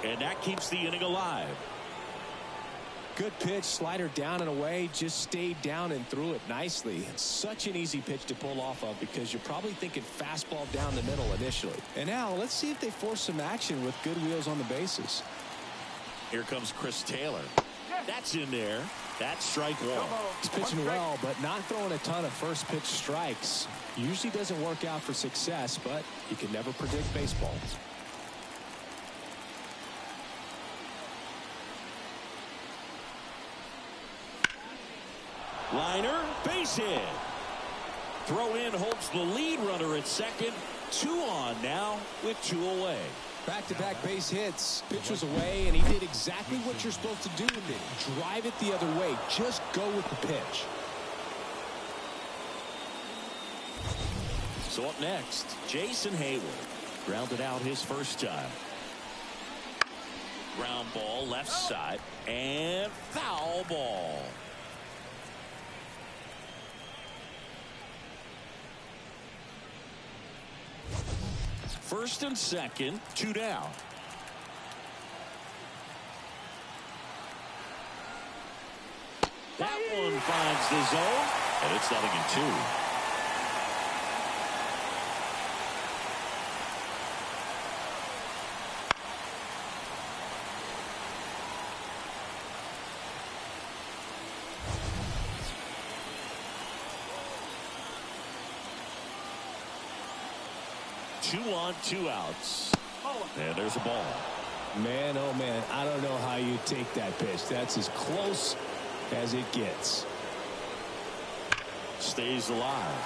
And that keeps the inning alive. Good pitch, slider down and away, just stayed down and threw it nicely. It's such an easy pitch to pull off of because you're probably thinking fastball down the middle initially. And now let's see if they force some action with good wheels on the bases. Here comes Chris Taylor. That's in there. That's strike 1. He's pitching well, but not throwing a ton of first pitch strikes. Usually doesn't work out for success, but you can never predict baseball. Liner, base hit. Throw in holds the lead runner at second. 2 on now with 2 away. Back-to-back base hits. Pitch was away, and he did exactly what you're supposed to do with it. Drive it the other way. Just go with the pitch. So up next, Jason Hayward. Grounded out his first time. Ground ball left side and foul ball. First and second, 2 down. That one finds the zone, and it's 0-2. Two on, 2 outs. And there's a ball. Man, oh man, I don't know how you take that pitch. That's as close as it gets. Stays alive.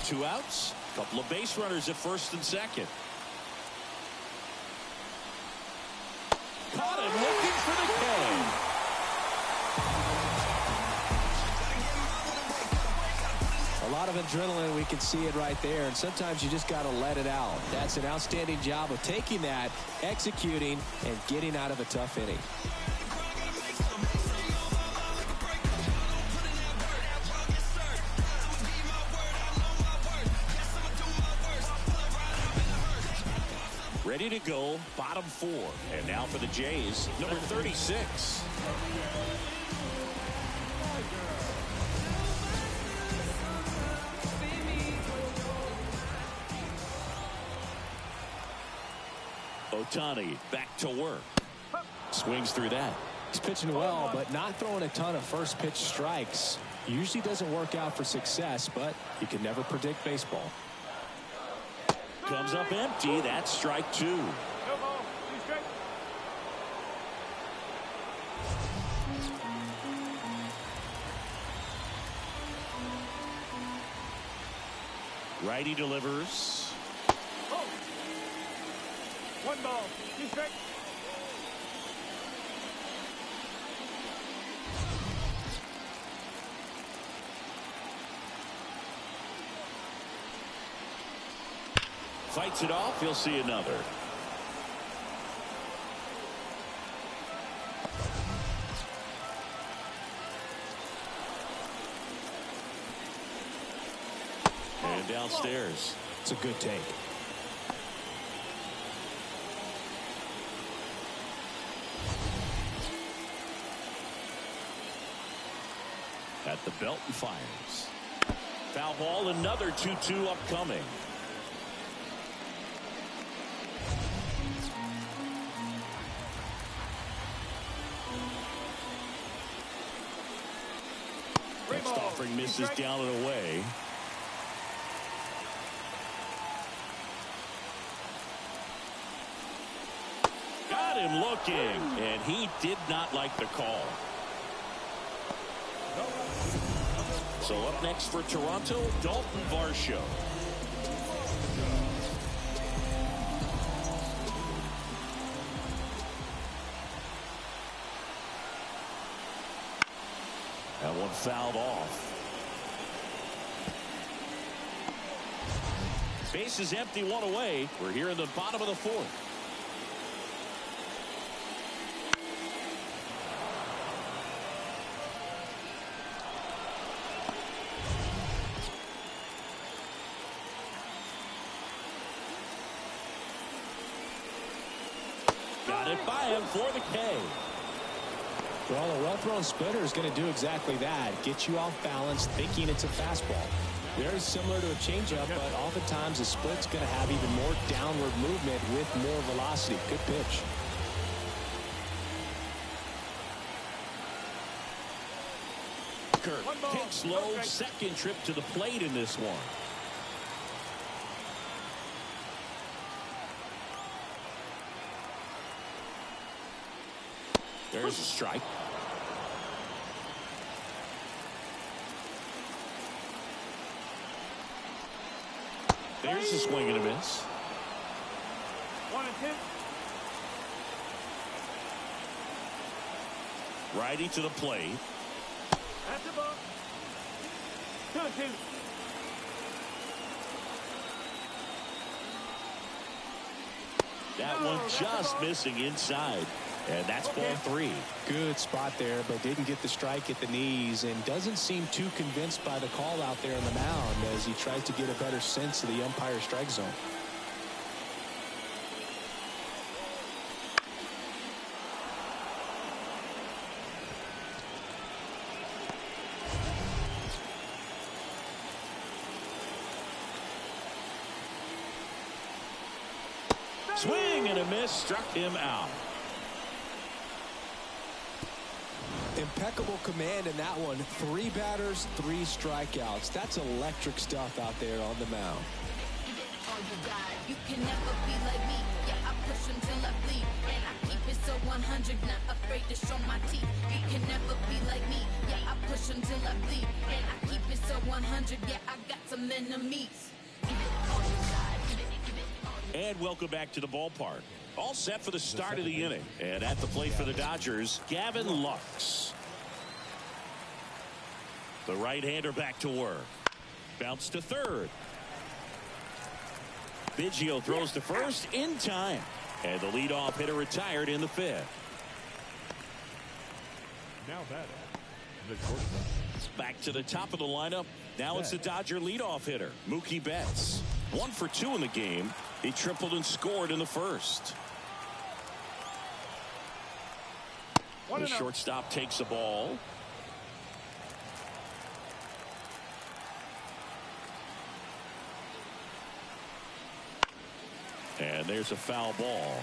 Two outs. Couple of base runners at first and second. Caught him looking for the K. A lot of adrenaline, we can see it right there, and sometimes you just got to let it out. That's an outstanding job of taking that, executing, and getting out of a tough inning. Ready to go, bottom 4. And now for the Jays, number 36. Ohtani back to work. Swings through that. He's pitching well, but not throwing a ton of first pitch strikes. Usually doesn't work out for success, but you can never predict baseball. Comes up empty. That's strike 2. Righty delivers. 1 ball, 2 strikes. Fights it off. He'll see another. And downstairs. It's a good take. At the belt and fires. Foul ball, another 2-2 upcoming. Next offering misses down and away. Got him looking, and he did not like the call. So up next for Toronto, Dalton Varsho. That one fouled off. Base is empty, 1 away. We're here in the bottom of the 4th. Got it by him for the K. Well, a well-thrown splitter is going to do exactly that. Get you off balance, thinking it's a fastball. Very similar to a changeup, but oftentimes a split's going to have even more downward movement with more velocity. Good pitch. Kirk kicks low, second trip to the plate in this one. There's a strike. There's a swing and a miss. 1-10. Righty to the plate. That's the ball. 2-2. That one just missing inside. And that's ball 3. Good spot there, but didn't get the strike at the knees and doesn't seem too convinced by the call out there on the mound as he tries to get a better sense of the umpire strike zone. Swing and a miss, struck him out. Impeccable command in that one. 3 batters, 3 strikeouts. That's electric stuff out there on the mound. You can never be like me. Yeah, I push until I bleed. And I keep it so 100, not afraid to show my teeth. You can never be like me. Yeah, I push until I bleed. And I keep it so 100. Yeah, I got some enemies. And welcome back to the ballpark. All set for the start of the inning. And at the plate for the Dodgers, Gavin Lux. The right-hander back to work. Bounce to third. Biggio throws to first in time. And the leadoff hitter retired in the 5th. Now batting, the shortstop. Back to the top of the lineup. Now it's the Dodger leadoff hitter, Mookie Betts. 1 for 2 in the game. He tripled and scored in the 1st. The shortstop takes the ball. And there's a foul ball.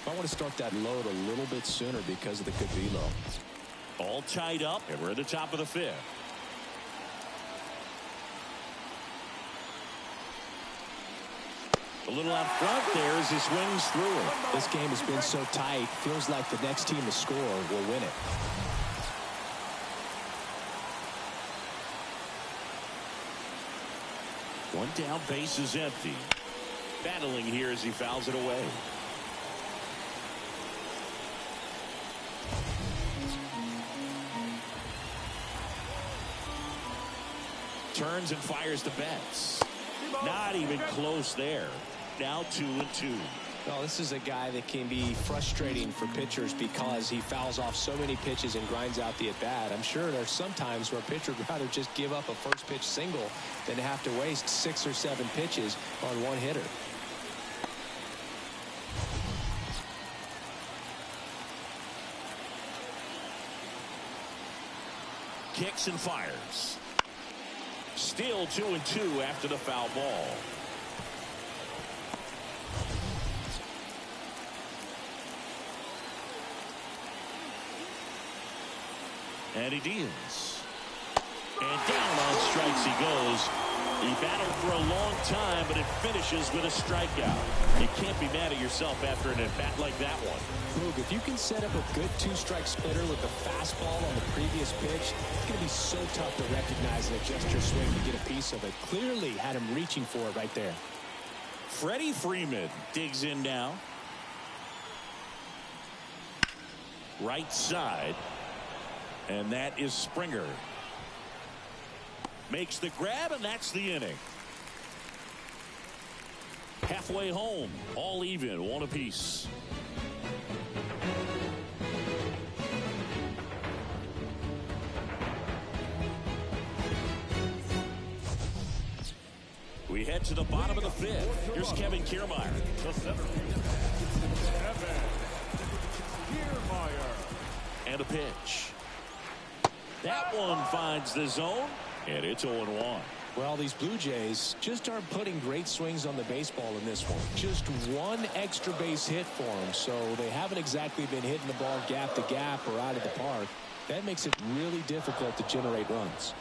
I want to start that load a little bit sooner because of the good velo. All tied up, and we're at the top of the 5th. A little out front there as he swings through it. This game has been so tight. Feels like the next team to score will win it. One down, base is empty. Battling here as he fouls it away. Turns and fires to Betts. Not even close there. Now 2-2. Well, this is a guy that can be frustrating for pitchers because he fouls off so many pitches and grinds out the at-bat. I'm sure there's some times where a pitcher would rather just give up a first pitch single than to have to waste 6 or 7 pitches on one hitter. Kicks and fires. Still 2-2 after the foul ball. And he deals. And down on strikes he goes. He battled for a long time, but it finishes with a strikeout. You can't be mad at yourself after an at-bat like that one. Boog, if you can set up a good 2-strike splitter with the fastball on the previous pitch, it's going to be so tough to recognize and adjust your swing to get a piece of it. Clearly had him reaching for it right there. Freddie Freeman digs in now. Right side. And that is Springer. Makes the grab, and that's the inning. Halfway home, all even, 1 apiece. We head to the bottom of the 5th. Here's Kevin Kiermaier. The center fielder, Kevin Kiermaier. And a pitch. That one finds the zone, and it's 0-1. Well, these Blue Jays just aren't putting great swings on the baseball in this one. Just one extra base hit for them, so they haven't exactly been hitting the ball gap to gap or out of the park. That makes it really difficult to generate runs.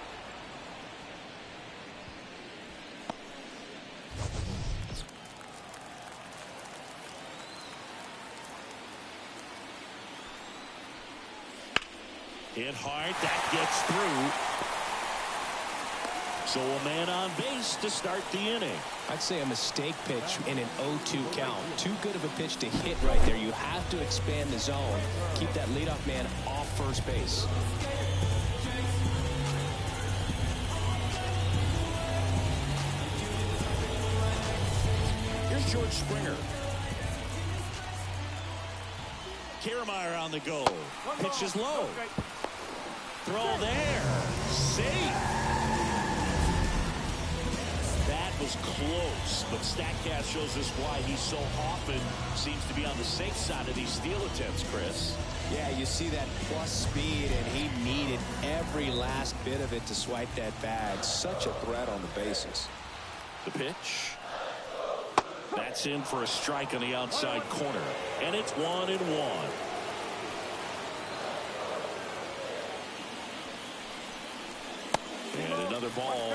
Hit hard, that gets through. So a man on base to start the inning. I'd say a mistake pitch in an 0-2 count. Too good of a pitch to hit right there. You have to expand the zone. Keep that leadoff man off first base. George Springer. Kiermaier on the go. Pitch is low. Throw there. Safe. That was close, but StatCast shows us why he so often seems to be on the safe side of these steal attempts, Chris. Yeah, you see that plus speed, and he needed every last bit of it to swipe that bag. Such a threat on the bases. The pitch. That's in for a strike on the outside corner, and it's 1-1. And another ball.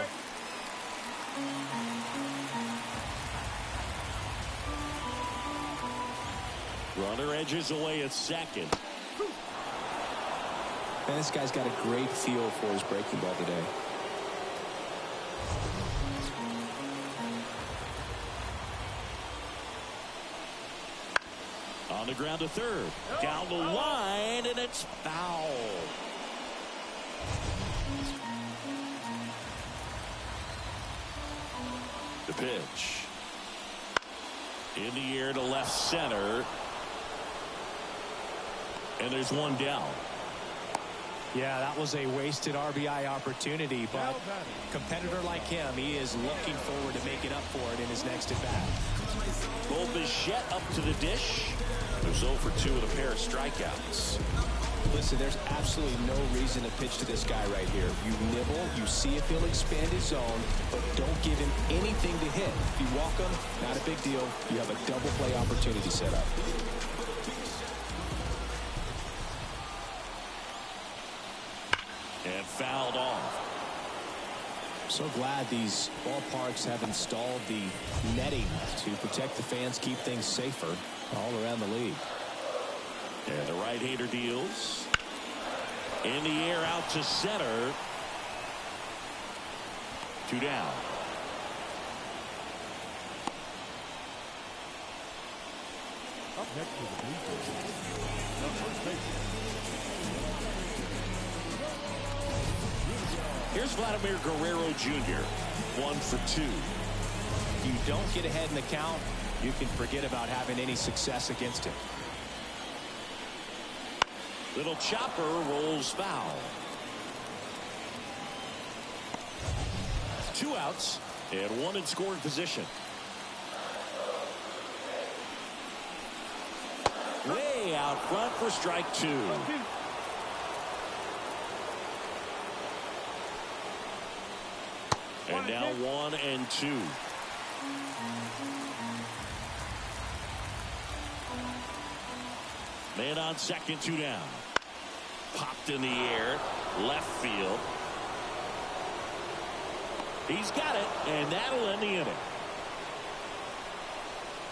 Runner edges away at second. And this guy's got a great feel for his breaking ball today. On the ground to third. Down the line, and it's foul. The pitch. In the air to left center. And there's one down. Yeah, that was a wasted RBI opportunity, but a competitor like him, he is looking forward to making up for it in his next at-bat. Bo Bichette up to the dish. There's 0 for 2 with a pair of strikeouts. Listen, there's absolutely no reason to pitch to this guy right here. You nibble, you see if he'll expand his zone, but don't give him anything to hit. If you walk him, not a big deal. You have a double play opportunity set up. And fouled off. So glad these ballparks have installed the netting to protect the fans, keep things safer all around the league. And the right-hander deals. In the air out to center. 2 down. Up next to the the first baseman. Here's Vladimir Guerrero Jr. 1 for 2. If you don't get ahead in the count, you can forget about having any success against him. Little chopper rolls foul. 2 outs and 1 in scoring position. Way out front for strike 2. And now 1 and 2. Man on second, 2 down. Popped in the air, left field. He's got it, and that'll end the inning.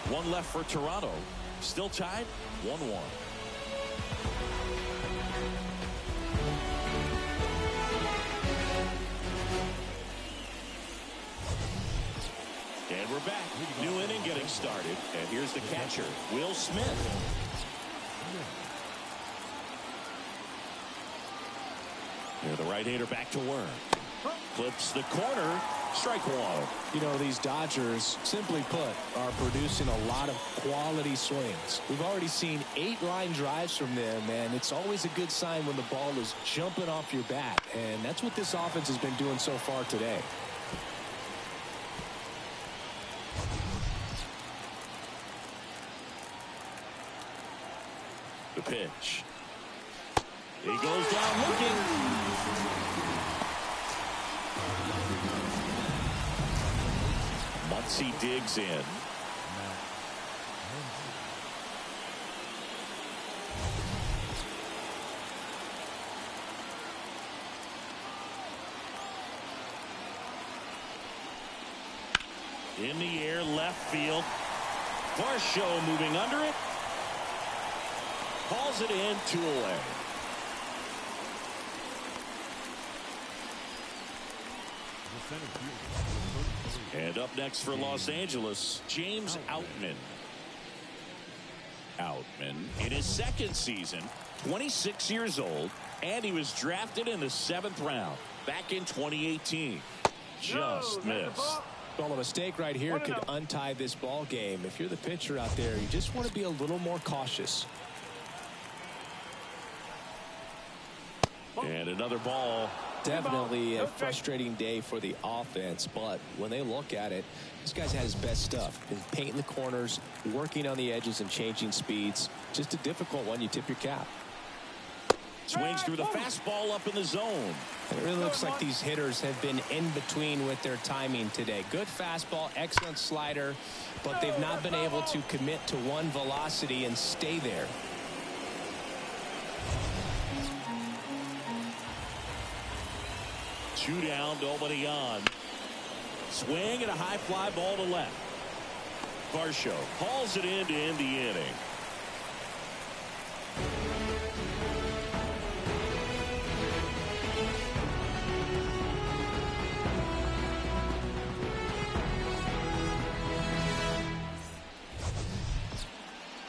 1 left for Toronto. Still tied, 1-1. And we're back. New inning getting started. And here's the catcher, Will Smith. Here the right-hander back to work. Clips the corner. Strike 1. You know, these Dodgers, simply put, are producing a lot of quality swings. We've already seen 8 line drives from them, and it's always a good sign when the ball is jumping off your bat. And that's what this offense has been doing so far today. The pitch. He goes down looking. Muncy digs in. In the air, left field. Varsho moving under it. Calls it in, 2 away. And up next for Los Angeles, James Outman. Outman in his second season, 26 years old, and he was drafted in the 7th round back in 2018. Just missed. Well, a mistake right here could untie this ball game. If you're the pitcher out there, you just want to be a little more cautious. And another ball. Definitely a frustrating day for the offense, but when they look at it, this guy's had his best stuff. Been painting the corners, working on the edges and changing speeds. Just a difficult one. You tip your cap. Swings through the fastball up in the zone. And it really looks like these hitters have been in between with their timing today. Good fastball, excellent slider, but they've not been able to commit to one velocity and stay there. Two down, nobody on. Swing and a high fly ball to left. Varsho hauls it in to end the inning.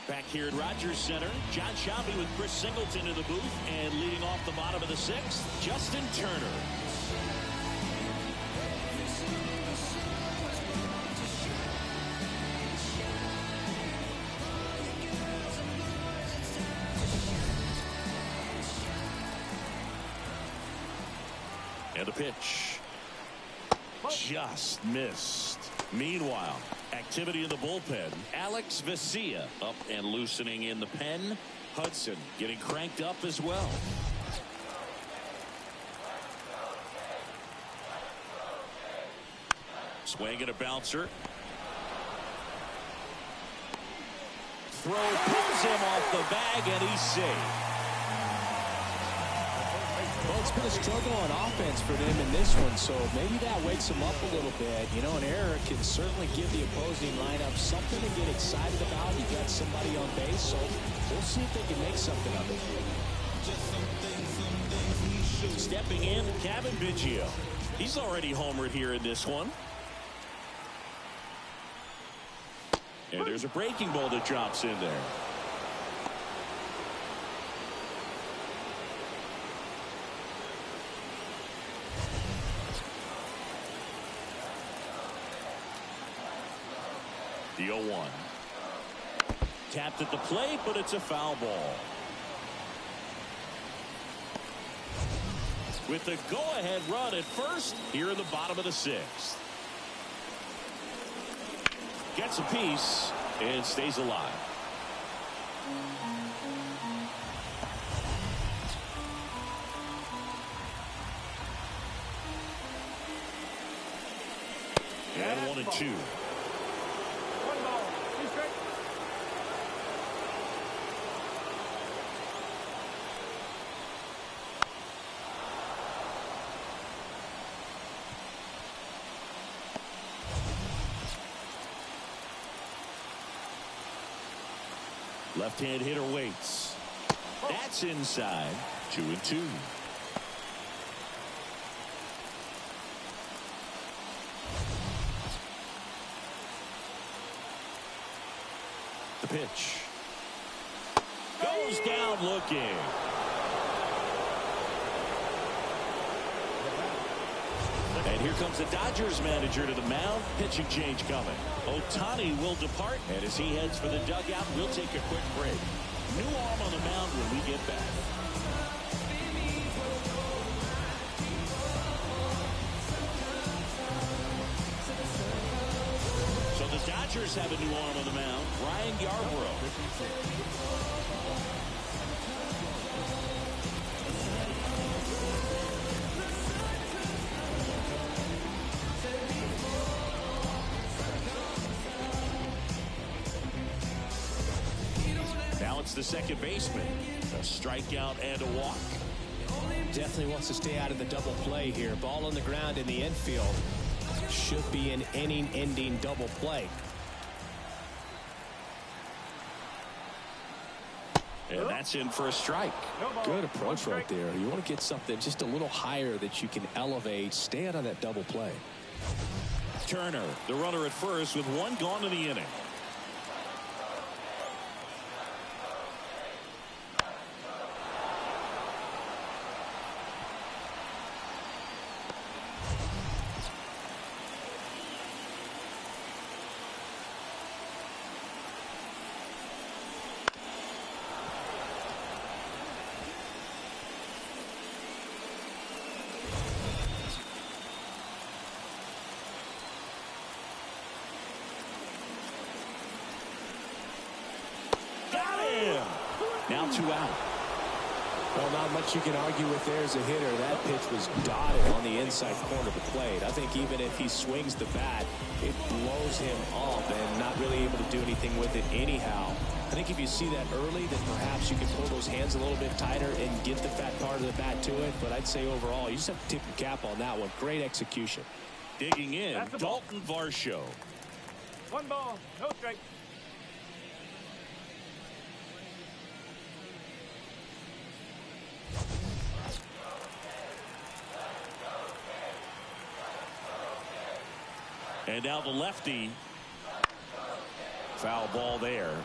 Back here at Rogers Center, John Shelby with Chris Singleton in the booth, and leading off the bottom of the sixth, Justin Turner. And the pitch. Just missed. Meanwhile, activity in the bullpen. Alex Vesia up and loosening in the pen. Hudson getting cranked up as well. Swing and a bouncer. Throw pulls him off the bag, and he's safe. Well, it's been a struggle on offense for them in this one, so maybe that wakes them up a little bit. You know, an error can certainly give the opposing lineup something to get excited about. You got somebody on base, so we'll see if they can make something of it. Stepping in, Kevin Biggio. He's already homered here in this one. And there's a breaking ball that drops in there. The 0-1. Tapped at the plate, but it's a foul ball. With the go-ahead run at first here in the bottom of the sixth. Gets a piece and stays alive. And 1-2. Left-hand hitter waits. That's inside. 2-2. The pitch. Goes down looking. And here comes the Dodgers manager to the mound. Pitching change coming. Ohtani will depart. And as he heads for the dugout, we'll take a quick break. New arm on the mound when we get back. So the Dodgers have a new arm on the mound. Brian Yarbrough. Now it's the second baseman. A strikeout and a walk. Definitely wants to stay out of the double play here. Ball on the ground in the infield. Should be an inning-ending double play. And that's in for a strike. Good approach right there. You want to get something just a little higher that you can elevate. Stay out of that double play. Turner, the runner at first with one gone in the inning. Now 2 out. Well, not much you can argue with there as a hitter. That pitch was dotted on the inside corner of the plate. I think even if he swings the bat, it blows him up and not really able to do anything with it anyhow. I think if you see that early, then perhaps you can pull those hands a little bit tighter and get the fat part of the bat to it. But I'd say overall, you just have to tip your cap on that one. Great execution. Digging in, Dalton Varsho. 1 ball, no strike. And now the lefty. Foul ball there.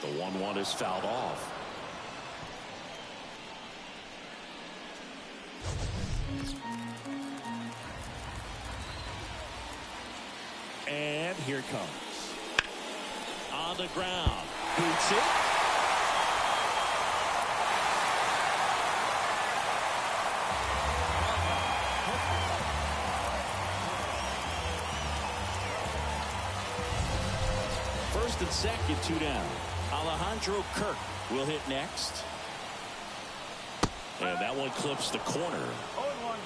The 1-1 is fouled off. And here it comes. On the ground. Boots it. First and second, 2 down. Alejandro Kirk will hit next. And that one clips the corner. 0-1.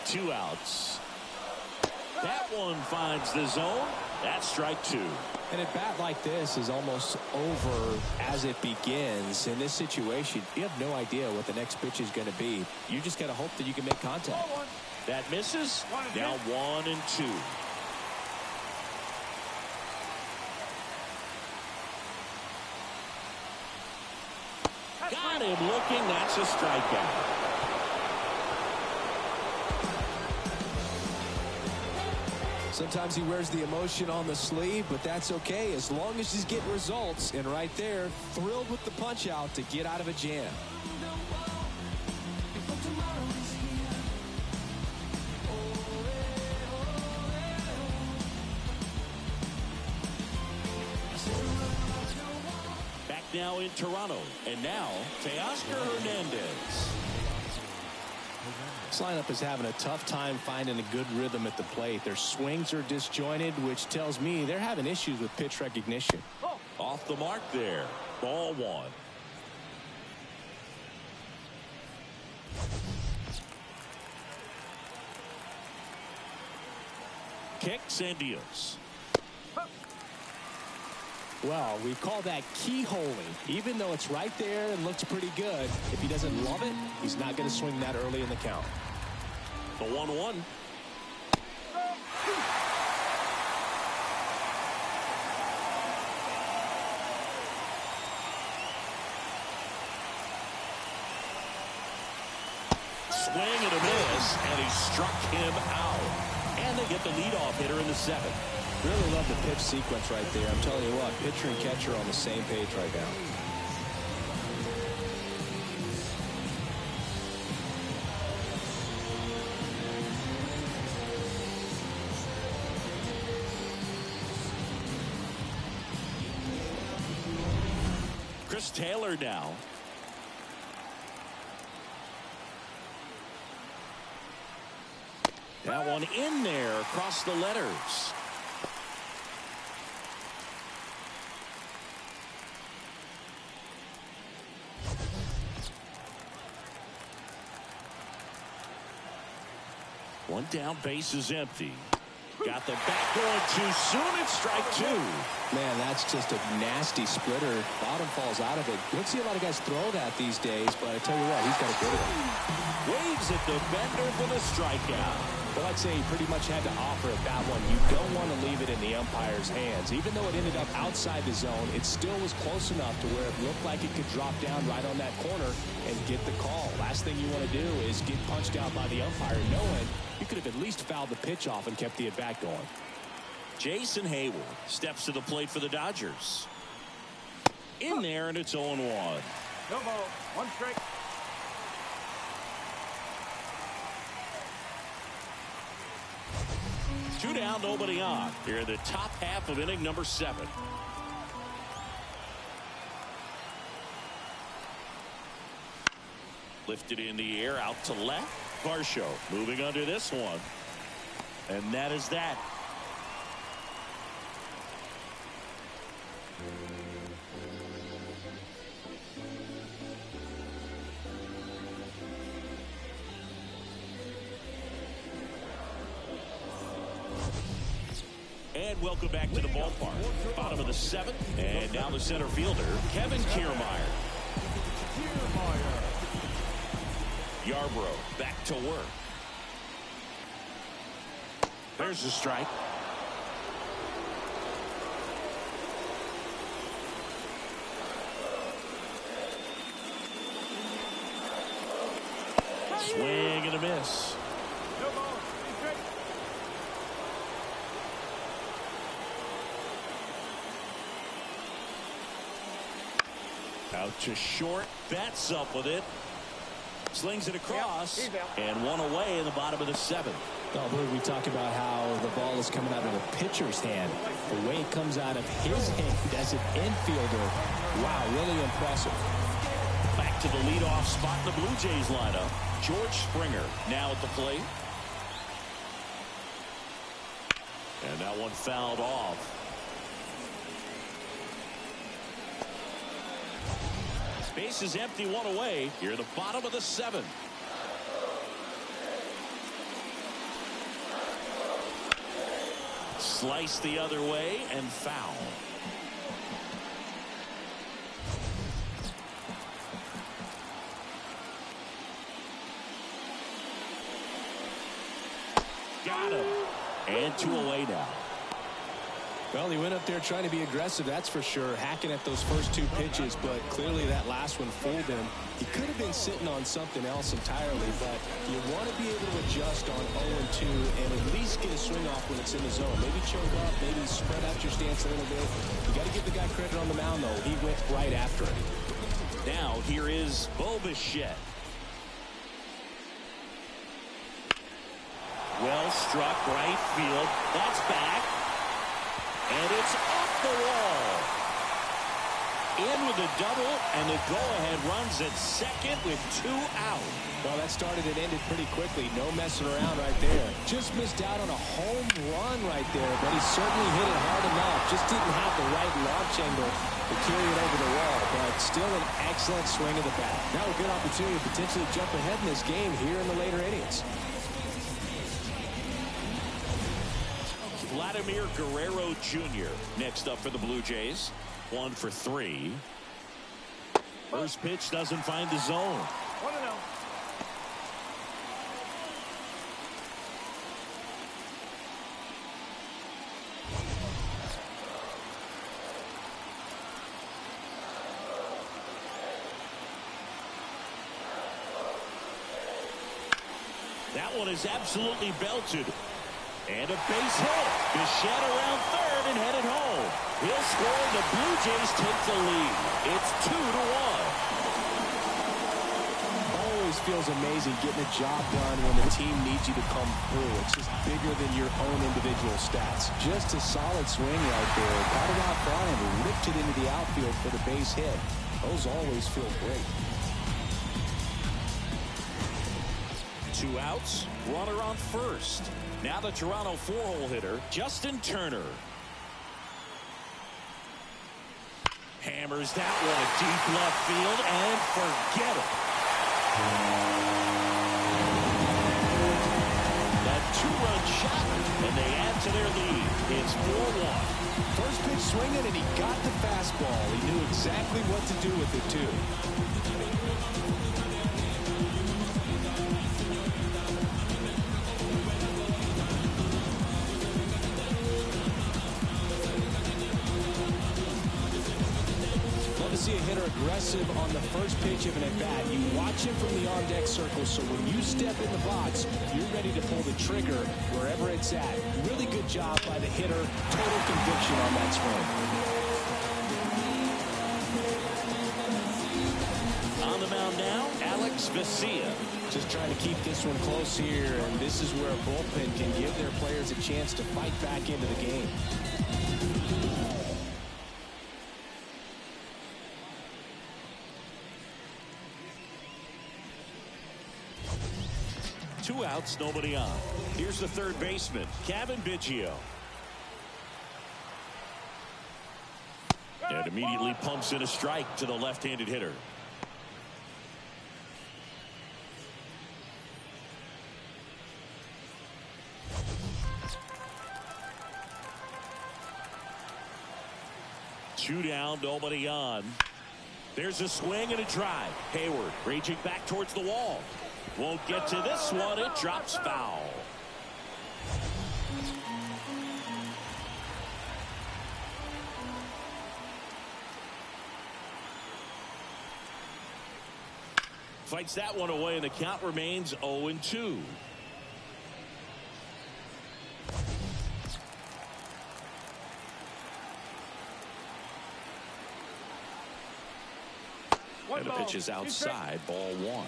Two outs. That one finds the zone. That's strike 2. And a bat like this is almost over as it begins. In this situation, you have no idea what the next pitch is going to be. You just got to hope that you can make contact. That misses. Now 1-2. Got him looking. That's a strikeout. Sometimes he wears the emotion on the sleeve, but that's okay as long as he's getting results. And right there, thrilled with the punch out to get out of a jam. Back now in Toronto. And now, Teoscar Hernandez. This lineup is having a tough time finding a good rhythm at the plate. Their swings are disjointed, which tells me they're having issues with pitch recognition. Off the mark there. Ball 1. Kicks and deals. Well, we call that keyholing. Even though it's right there and looks pretty good, if he doesn't love it, he's not going to swing that early in the count. The 1-1. Swing and a miss, and he struck him out. And they get the leadoff hitter in the 7th. Really love the pitch sequence right there. I'm telling you what, pitcher and catcher on the same page right now. Chris Taylor now. That one in there across the letters. One down, base is empty. Got the bat going too soon. It's strike 2. Man, that's just a nasty splitter. Bottom falls out of it. You don't see a lot of guys throw that these days, but I tell you what, he's got a good one. Waves at the bender for the strikeout. Well, I'd say he pretty much had to offer at that one. You don't want to leave it in the umpire's hands. Even though it ended up outside the zone, it still was close enough to where it looked like it could drop down right on that corner and get the call. Last thing you want to do is get punched out by the umpire knowing you could have at least fouled the pitch off and kept the at-bat going. Jason Hayward steps to the plate for the Dodgers. In there, and it's 0-1. No ball, 1 strike. 2 down, nobody on. Here in the top half of inning number 7. Lifted in the air, out to left. Varsho moving under this one. And that is that. And welcome back to the ballpark. Bottom of the 7th. And now the center fielder, Kevin Kiermaier. Yarbrough back to work. There's the strike. Swing and a miss. No ball. Straight. Out to short. Bats up with it. Slings it across. And one away in the bottom of the 7th. Oh, we talk about how the ball is coming out of the pitcher's hand. The way it comes out of his hand as an infielder. Wow, really impressive. Back to the leadoff spot in the Blue Jays lineup. George Springer now at the plate. And that one fouled off. Base is empty, one away. Here in the bottom of the 7th. Slice the other way and foul. Got him. And 2 away now. Well, he went up there trying to be aggressive, that's for sure, hacking at those first 2 pitches, but clearly that last one fooled him. He could have been sitting on something else entirely, but you want to be able to adjust on 0-2 and at least get a swing off when it's in the zone. Maybe choke up, maybe spread out your stance a little bit. You got to give the guy credit on the mound, though. He went right after it. Now here is Bo Bichette. Well struck, right field. That's back. And it's off the wall. In with a double, and the go-ahead runs at second with 2 out. Well, that started and ended pretty quickly. No messing around right there. Just missed out on a home run right there, but he certainly hit it hard enough. Just didn't have the right launch angle to carry it over the wall, but still an excellent swing of the bat. Now a good opportunity to potentially jump ahead in this game here in the later innings. Vladimir Guerrero Jr. next up for the Blue Jays. 1 for 3. First pitch doesn't find the zone. 1-0. That one is absolutely belted. And a base hit. Bichette around third and headed home. He'll score. The Blue Jays take the lead. It's 2-1. Always feels amazing getting a job done when the team needs you to come through. It's just bigger than your own individual stats. Just a solid swing right there. Got it out front and ripped it into the outfield for the base hit. Those always feel great. 2 outs. Runner on first. Now the Toronto 4-hole hitter, Justin Turner. Hammers that one deep left field and forget it. That 2-run shot, and they add to their lead. It's 4-1. First pitch swinging, and he got the fastball. He knew exactly what to do with it, too. See a hitter aggressive on the first pitch of an at-bat. You watch him from the on-deck circle, so when you step in the box, you're ready to pull the trigger wherever it's at. Really good job by the hitter. Total conviction on that swing. On the mound now, Alex Vesia. Just trying to keep this one close here, and this is where a bullpen can give their players a chance to fight back into the game. Two outs, nobody on. Here's the third baseman, Kevin Biggio. And immediately pumps in a strike to the left-handed hitter. Two down, nobody on. There's a swing and a drive. Hayward raging back towards the wall. Won't get to this one. It drops foul. Fights that one away, and the count remains 0-2. And the pitch is outside, ball one.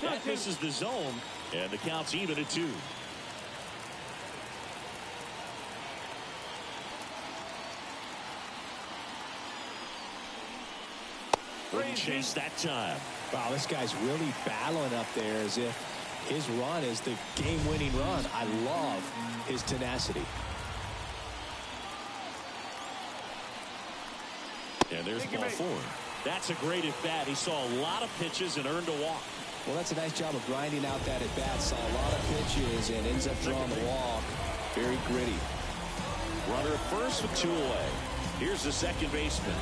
That misses the zone, and the count's even at 2. Wouldn't chase that time. Wow, this guy's really battling up there as if his run is the game-winning run. I love his tenacity. And there's ball 4. That's a great at-bat. He saw a lot of pitches and earned a walk. Well, that's a nice job of grinding out that at-bat. Saw a lot of pitches and ends up drawing the walk. Very gritty. Runner at first with 2 away. Here's the second baseman.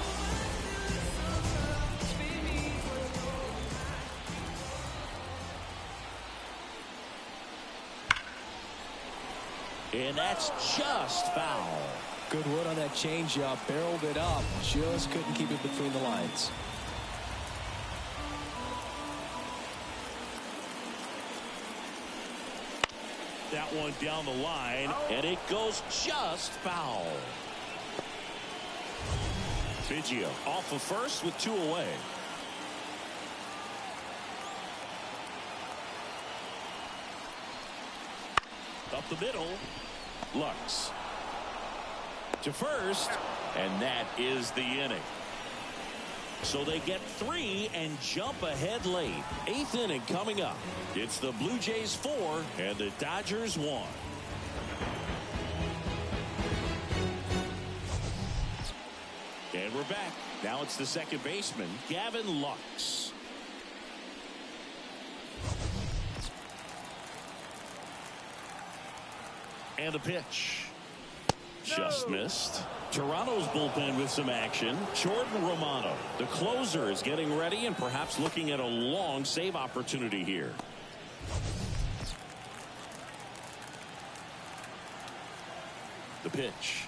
And that's just foul. Good wood on that changeup. Barreled it up. Just couldn't keep it between the lines. That one down the line, and it goes just foul. Biggio off of first with 2 away. Up the middle. Lux to first, and that is the inning. So they get 3 and jump ahead late. 8th inning coming up. It's the Blue Jays 4 and the Dodgers 1. And we're back. Now it's the second baseman, Gavin Lux. And the pitch. Just missed. Toronto's bullpen with some action. Jordan Romano, the closer, is getting ready and perhaps looking at a long save opportunity here. The pitch.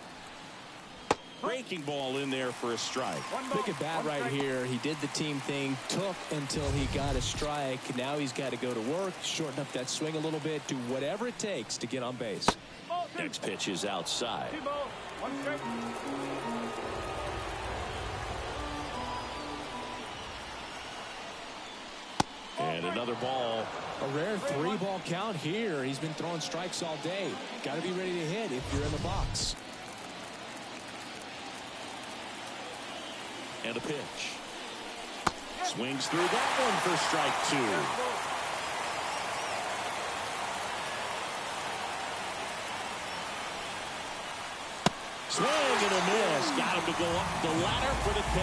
Breaking ball in there for a strike. Big at bat right here. He did the team thing, took until he got a strike. Now he's got to go to work, shorten up that swing a little bit, do whatever it takes to get on base. Next pitch is outside. And another ball. A rare 3-ball count here. He's been throwing strikes all day. Got to be ready to hit if you're in the box. And a pitch. Swings through that one for strike 2. Swing and a miss. Got him to go up the ladder for the K.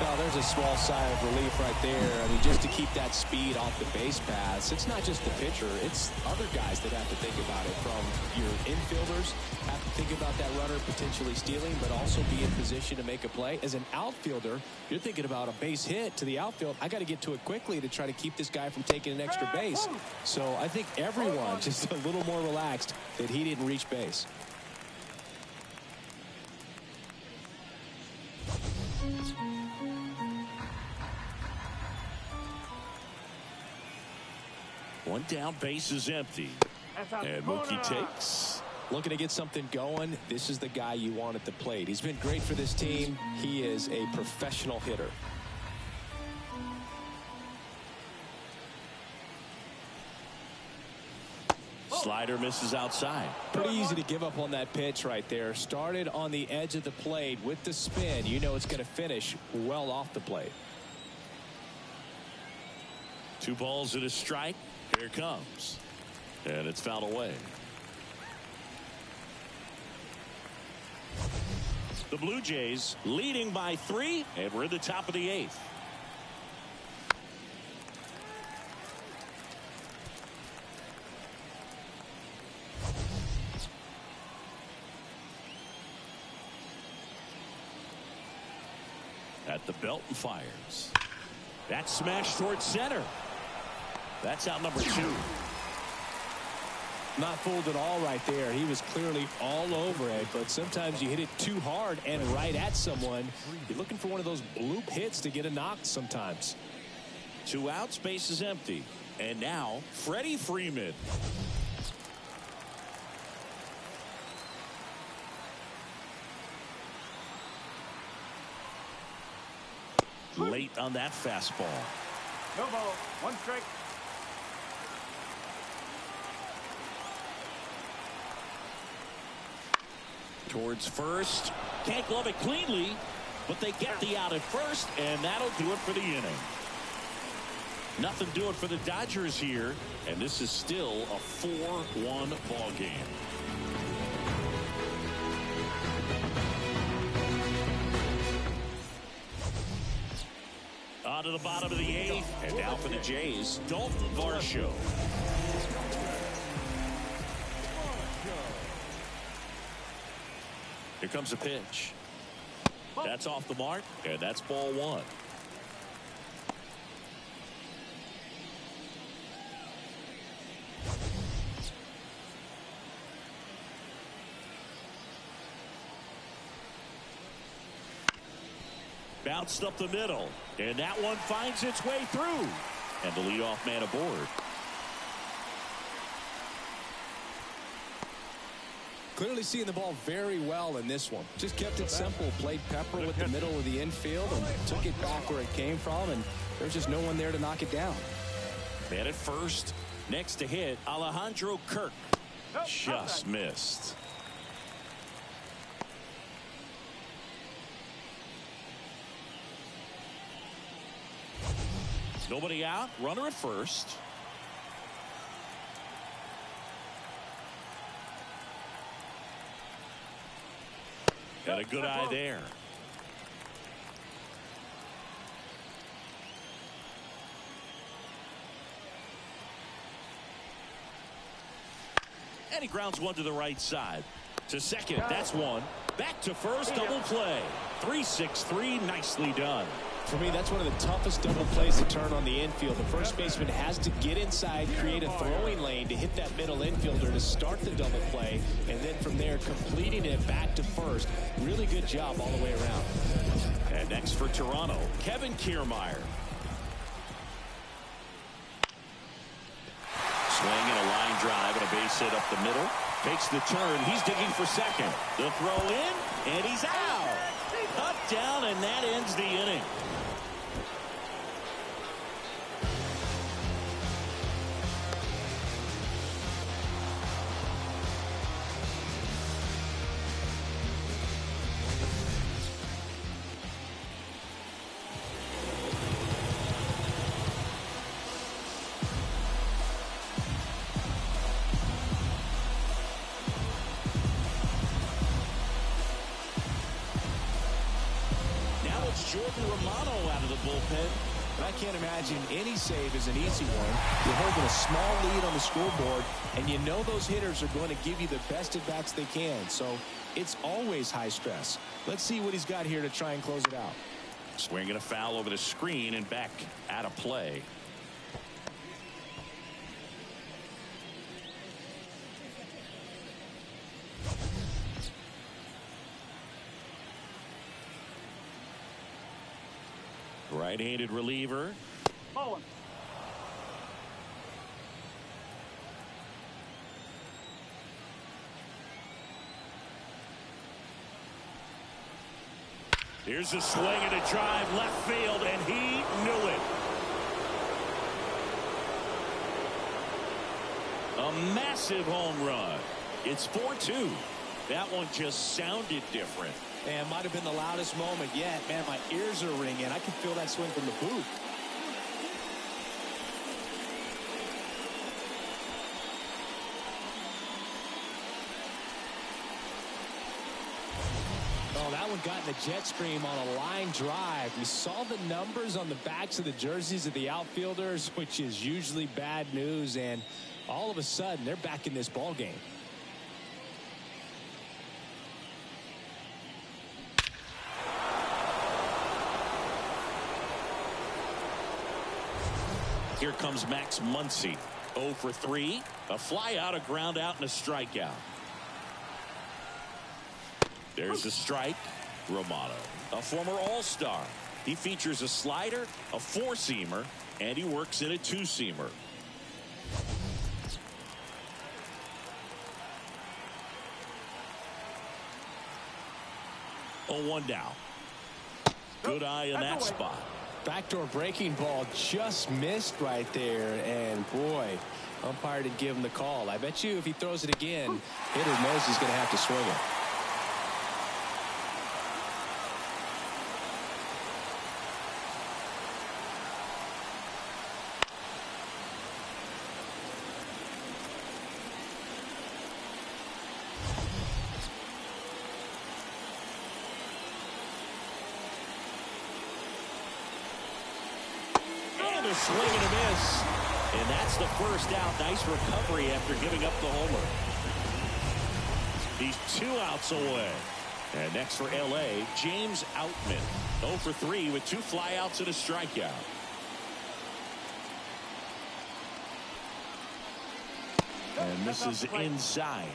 Oh, there's a small sigh of relief right there. I mean, just to keep that speed off the base paths. It's not just the pitcher. It's other guys that have to think about it. From your infielders have to think about that runner potentially stealing, but also be in position to make a play. As an outfielder, you're thinking about a base hit to the outfield. I got to get to it quickly to try to keep this guy from taking an extra base. So I think everyone just a little more relaxed that he didn't reach base. One down, base is empty. And Mookie takes. Looking to get something going. This is the guy you want at the plate. He's been great for this team. He is a professional hitter. Slider misses outside. Pretty easy to give up on that pitch right there. Started on the edge of the plate with the spin. You know it's going to finish well off the plate. 2 balls and a strike. Here it comes. And it's fouled away. The Blue Jays leading by 3, and we're in the top of the 8th. At the belt and fires. That's smashed towards center. That's out number 2. Not fooled at all right there. He was clearly all over it, but sometimes you hit it too hard and right at someone. You're looking for one of those bloop hits to get a knock sometimes. 2 outs, base is empty. And now Freddie Freeman. Late on that fastball. No ball. 1 strike. Towards first. Can't glove it cleanly, but they get the out at first, and that'll do it for the inning. Nothing doing for the Dodgers here, and this is still a 4-1 ball game. On to the bottom of the 8th, and now for the Jays, Dalton Varsho. Here comes a pitch. That's off the mark, and that's ball 1. Bounced up the middle, and that one finds its way through. And the leadoff man aboard. Clearly seeing the ball very well in this one. Just kept it simple. Played pepper with the middle of the infield and took it back where it came from, and there's just no one there to knock it down. Man at first. Next to hit, Alejandro Kirk. Just missed. Nobody out. Runner at first. Got a good eye there. And he grounds one to the right side. To second, that's one. Back to first, double play. 3-6-3, nicely done. For me, that's one of the toughest double plays to turn on the infield. The first baseman has to get inside, create a throwing lane to hit that middle infielder to start the double play, and then from there completing it back to first. Really good job all the way around. And next for Toronto, Kevin Kiermaier. Swinging a line drive and a base hit up the middle. Takes the turn. He's digging for second. The throw in, and he's out. Up, down, and that ends the inning. I can't imagine any save is an easy one. You're holding a small lead on the scoreboard, and you know those hitters are going to give you the best at bats they can. So it's always high stress. Let's see what he's got here to try and close it out. Swinging a foul over the screen and back out of play. Right-handed reliever. Bowling. Here's a swing and a drive left field, and he knew it. A massive home run. It's 4-2. That one just sounded different. And might have been the loudest moment yet. Man, my ears are ringing. I can feel that swing from the booth. Oh, that one got in the jet stream on a line drive. You saw the numbers on the backs of the jerseys of the outfielders, which is usually bad news. And all of a sudden, they're back in this ball game. Here comes Max Muncy. 0 for 3. A fly out, a ground out, and a strikeout. There's a strike. Romano, a former All-Star. He features a slider, a four-seamer, and he works in a two-seamer. Oh, 1 down. Good eye in that spot. Backdoor breaking ball just missed right there, and boy, umpire didn't give him the call. I bet you if he throws it again, hitter knows he's going to have to swing it. A swing and a miss. And that's the first out. Nice recovery after giving up the homer. He's 2 outs away. And next for L.A., James Outman. 0 for 3 with 2 flyouts and a strikeout. And this is inside.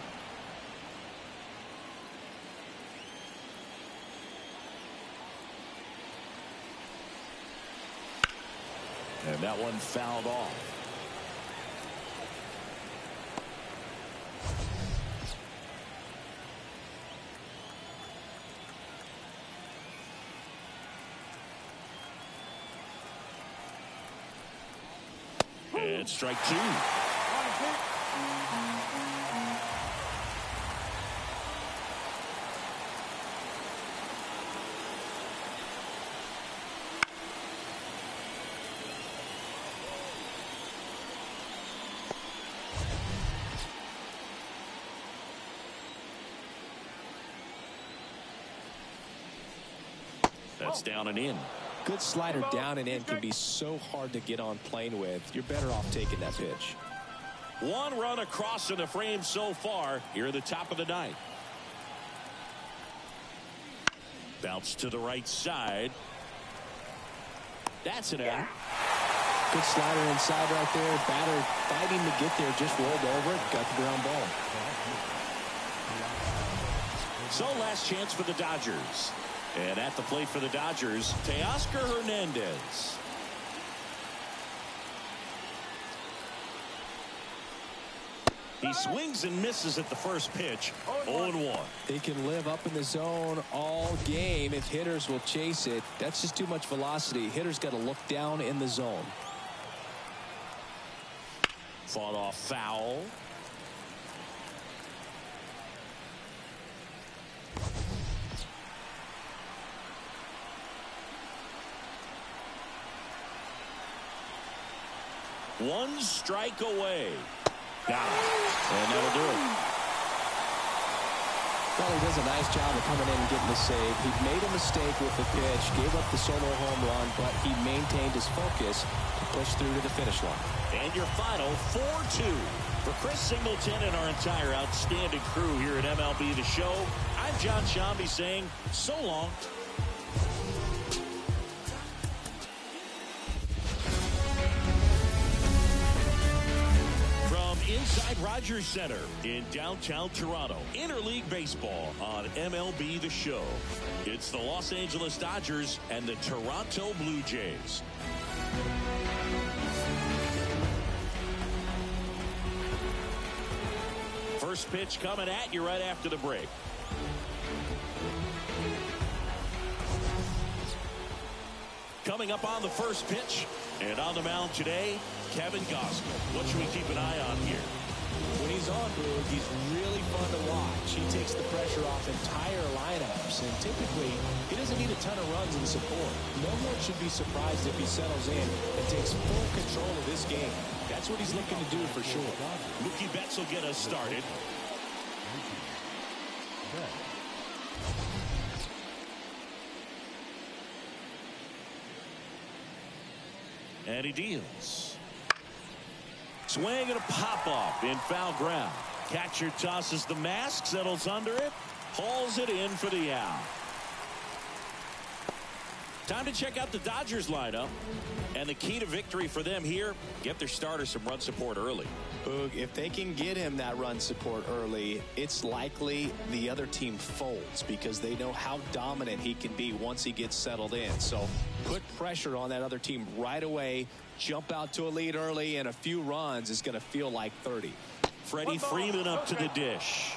And that one fouled off. And strike 2. That's down and in. Good slider down and in can be so hard to get on plane with. You're better off taking that pitch. 1 run across in the frame so far here at the top of the 9th. Bounce to the right side. That's an out. Good slider inside right there. Batter fighting to get there, just rolled over it, got the ground ball. So last chance for the Dodgers. And at the plate for the Dodgers, Teoscar Hernandez. He swings and misses at the first pitch. 0-1. They can live up in the zone all game if hitters will chase it. That's just too much velocity. Hitters got to look down in the zone. Fought off foul. One strike away. Got it. And that'll do it. Well, he does a nice job of coming in and getting the save. He made a mistake with the pitch, gave up the solo home run, but he maintained his focus to push through to the finish line. And your final 4-2. For Chris Singleton and our entire outstanding crew here at MLB The Show, I'm John Shambi saying so long. Inside Rogers Rogers Center in downtown Toronto. Interleague Baseball on MLB The Show. It's the Los Angeles Dodgers and the Toronto Blue Jays. First pitch coming at you right after the break. Coming up on the first pitch, and on the mound today, Kevin Gausman. What should we keep an eye on here? When he's on, Boog, he's really fun to watch. He takes the pressure off entire lineups, and typically he doesn't need a ton of runs in support. No one should be surprised if he settles in and takes full control of this game. That's what he's looking to do for sure. Mookie Betts will get us started. And he deals. Swing and a pop-off in foul ground. Catcher tosses the mask, settles under it, hauls it in for the out. Time to check out the Dodgers lineup. And the key to victory for them here, get their starter some run support early. Boog, if they can get him that run support early, it's likely the other team folds because they know how dominant he can be once he gets settled in. So put pressure on that other team right away. Jump out to a lead early, and a few runs is going to feel like 30. Freddie Freeman up to the dish.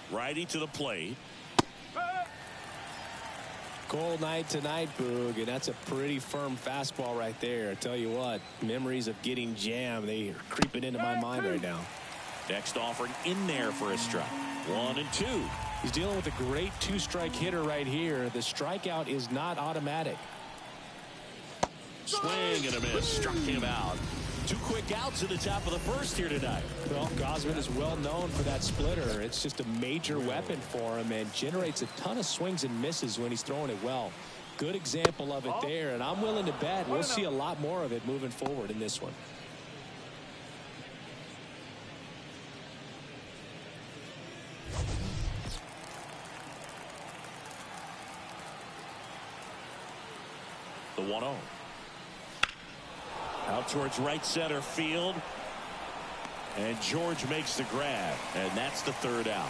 Righty to the plate. Cold night tonight, Boog, and that's a pretty firm fastball right there. I tell you what, memories of getting jammed, they are creeping into my mind right now. Next offering in there for a strike. 1-2. He's dealing with a great two-strike hitter right here. The strikeout is not automatic. Swing and a miss. Struck him out. 2 quick outs at the top of the first here tonight. Well, Gausman is well known for that splitter. It's just a major weapon for him and generates a ton of swings and misses when he's throwing it well. Good example of it there, and I'm willing to bet we'll see a lot more of it moving forward in this one. The 1-0. Out towards right center field. And George makes the grab. And that's the third out.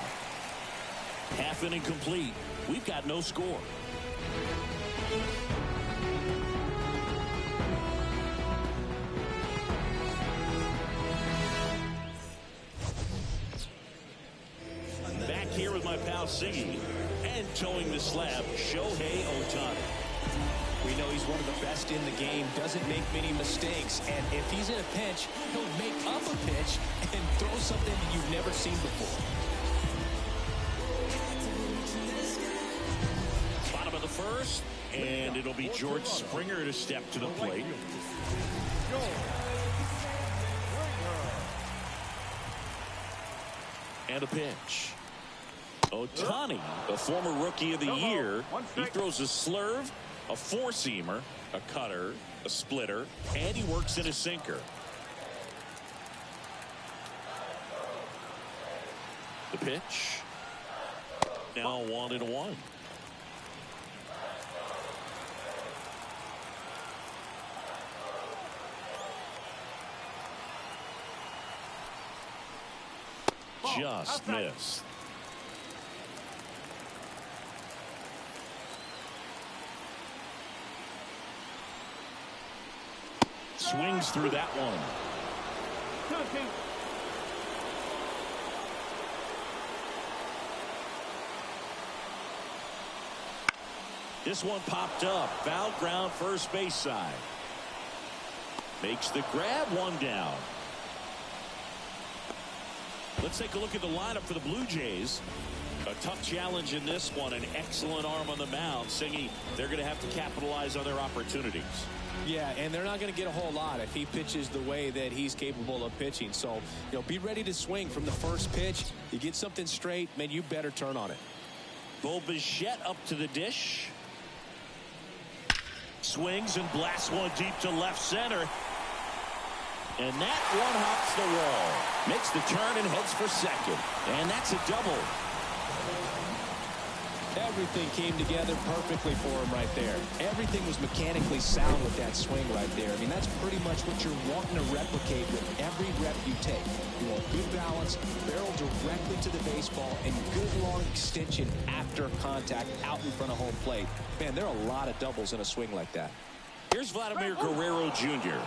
Half inning complete. We've got no score. Back here with my pal Siggy. And towing the slab, Shohei Ohtani. We know he's one of the best in the game, doesn't make many mistakes, and if he's in a pinch, he'll make up a pitch and throw something that you've never seen before. Bottom of the first, and it'll be George Springer to step to the plate. And a pitch. Ohtani, the former rookie of the year, he throws a slurve, a four-seamer, a cutter, a splitter, and he works in a sinker. The pitch. Now 1-1. Just missed. Swings through that one. This one popped up. Foul ground, first base side. Makes the grab, one down. Let's take a look at the lineup for the Blue Jays. A tough challenge in this one. An excellent arm on the mound. Singy, they're going to have to capitalize on their opportunities. Yeah, and they're not going to get a whole lot if he pitches the way that he's capable of pitching. So, be ready to swing from the first pitch. You get something straight, man, you better turn on it. Bo Bichette up to the dish. Swings and blasts one deep to left center. And that one hops the wall. Makes the turn and heads for second. And that's a double. Everything came together perfectly for him right there. Everything was mechanically sound with that swing right there. I mean, that's pretty much what you're wanting to replicate with every rep you take. You want good balance, barrel directly to the baseball, and good long extension after contact out in front of home plate. Man, there are a lot of doubles in a swing like that. Here's Vladimir Guerrero Jr.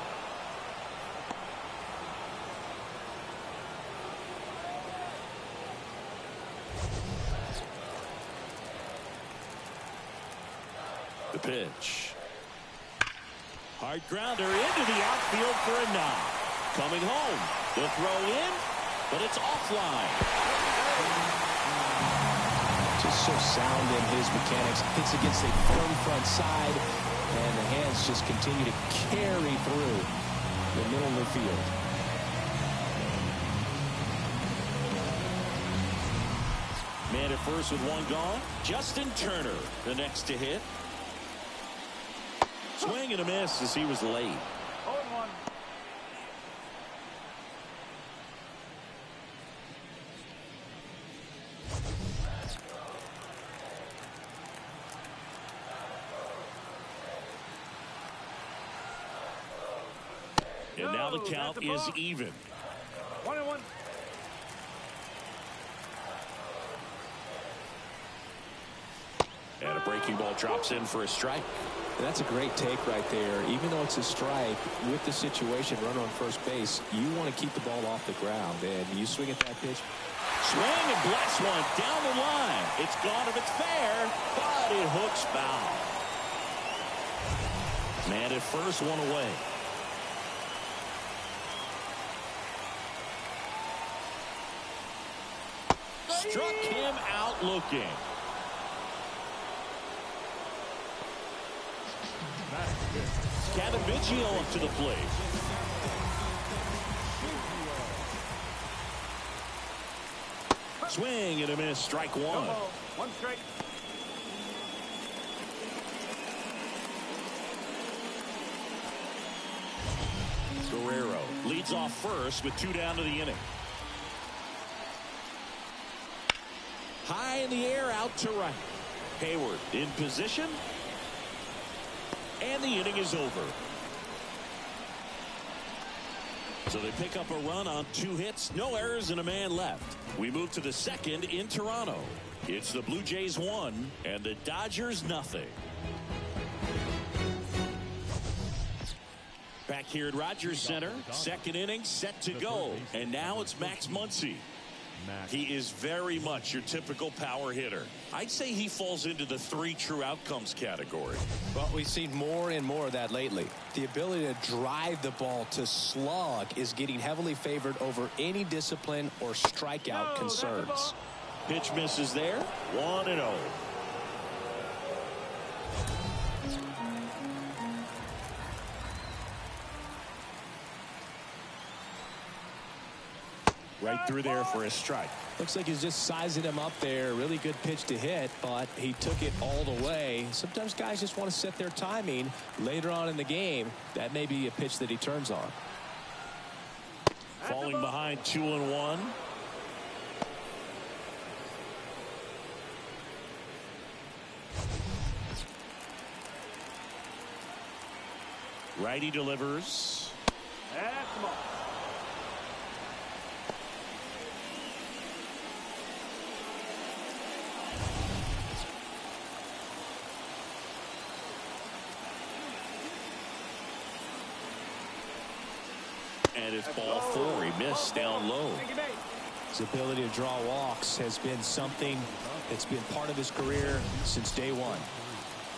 The pitch. Hard grounder into the outfield for a knock. Coming home. The throw in, but it's offline. Just so sound in his mechanics. Hits against a firm front side, and the hands just continue to carry through the middle of the field. Man at first with one gone. Justin Turner, the next to hit. Swing and a miss as he was late. 0-1. And now the count is even. 1-1. And a breaking ball drops in for a strike. That's a great take right there. Even though it's a strike, with the situation, runner on first base, you want to keep the ball off the ground. And you swing at that pitch. Swing and blast one down the line. It's gone if it's fair, but it hooks foul. Man at first, one away. Struck him out looking. Cataviggio up to the plate. Swing and a miss, strike one. 1 strike. Guerrero leads off first with 2 down to the inning. High in the air, out to right. Hayward in position. And the inning is over. So they pick up a run on 2 hits, no errors, and a man left. We move to the second in Toronto. It's the Blue Jays 1 and the Dodgers nothing. Back here at Rogers Center, second inning set to go. And now it's Max Muncy. He is very much your typical power hitter. I'd say he falls into the 3 true outcomes category. Well, we've seen more and more of that lately. The ability to drive the ball to slug is getting heavily favored over any discipline or strikeout concerns. Pitch misses there. 1-0. Right through there for a strike. Looks like he's just sizing him up there. Really good pitch to hit, but he took it all the way. Sometimes guys just want to set their timing later on in the game. That may be a pitch that he turns on. Falling behind 2-1. Righty delivers. That's the ball. And it's ball 4. He missed down low. His ability to draw walks has been something that's been part of his career since day one.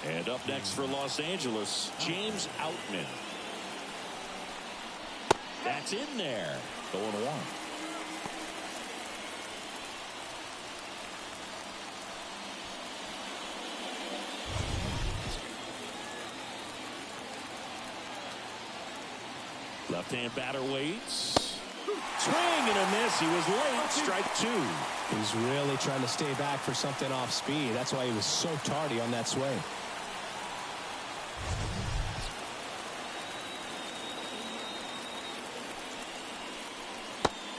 And up next for Los Angeles, James Outman. That's in there. 0-1. Left-hand batter waits. Swing and a miss. He was late. Strike 2. He's really trying to stay back for something off speed. That's why he was so tardy on that swing.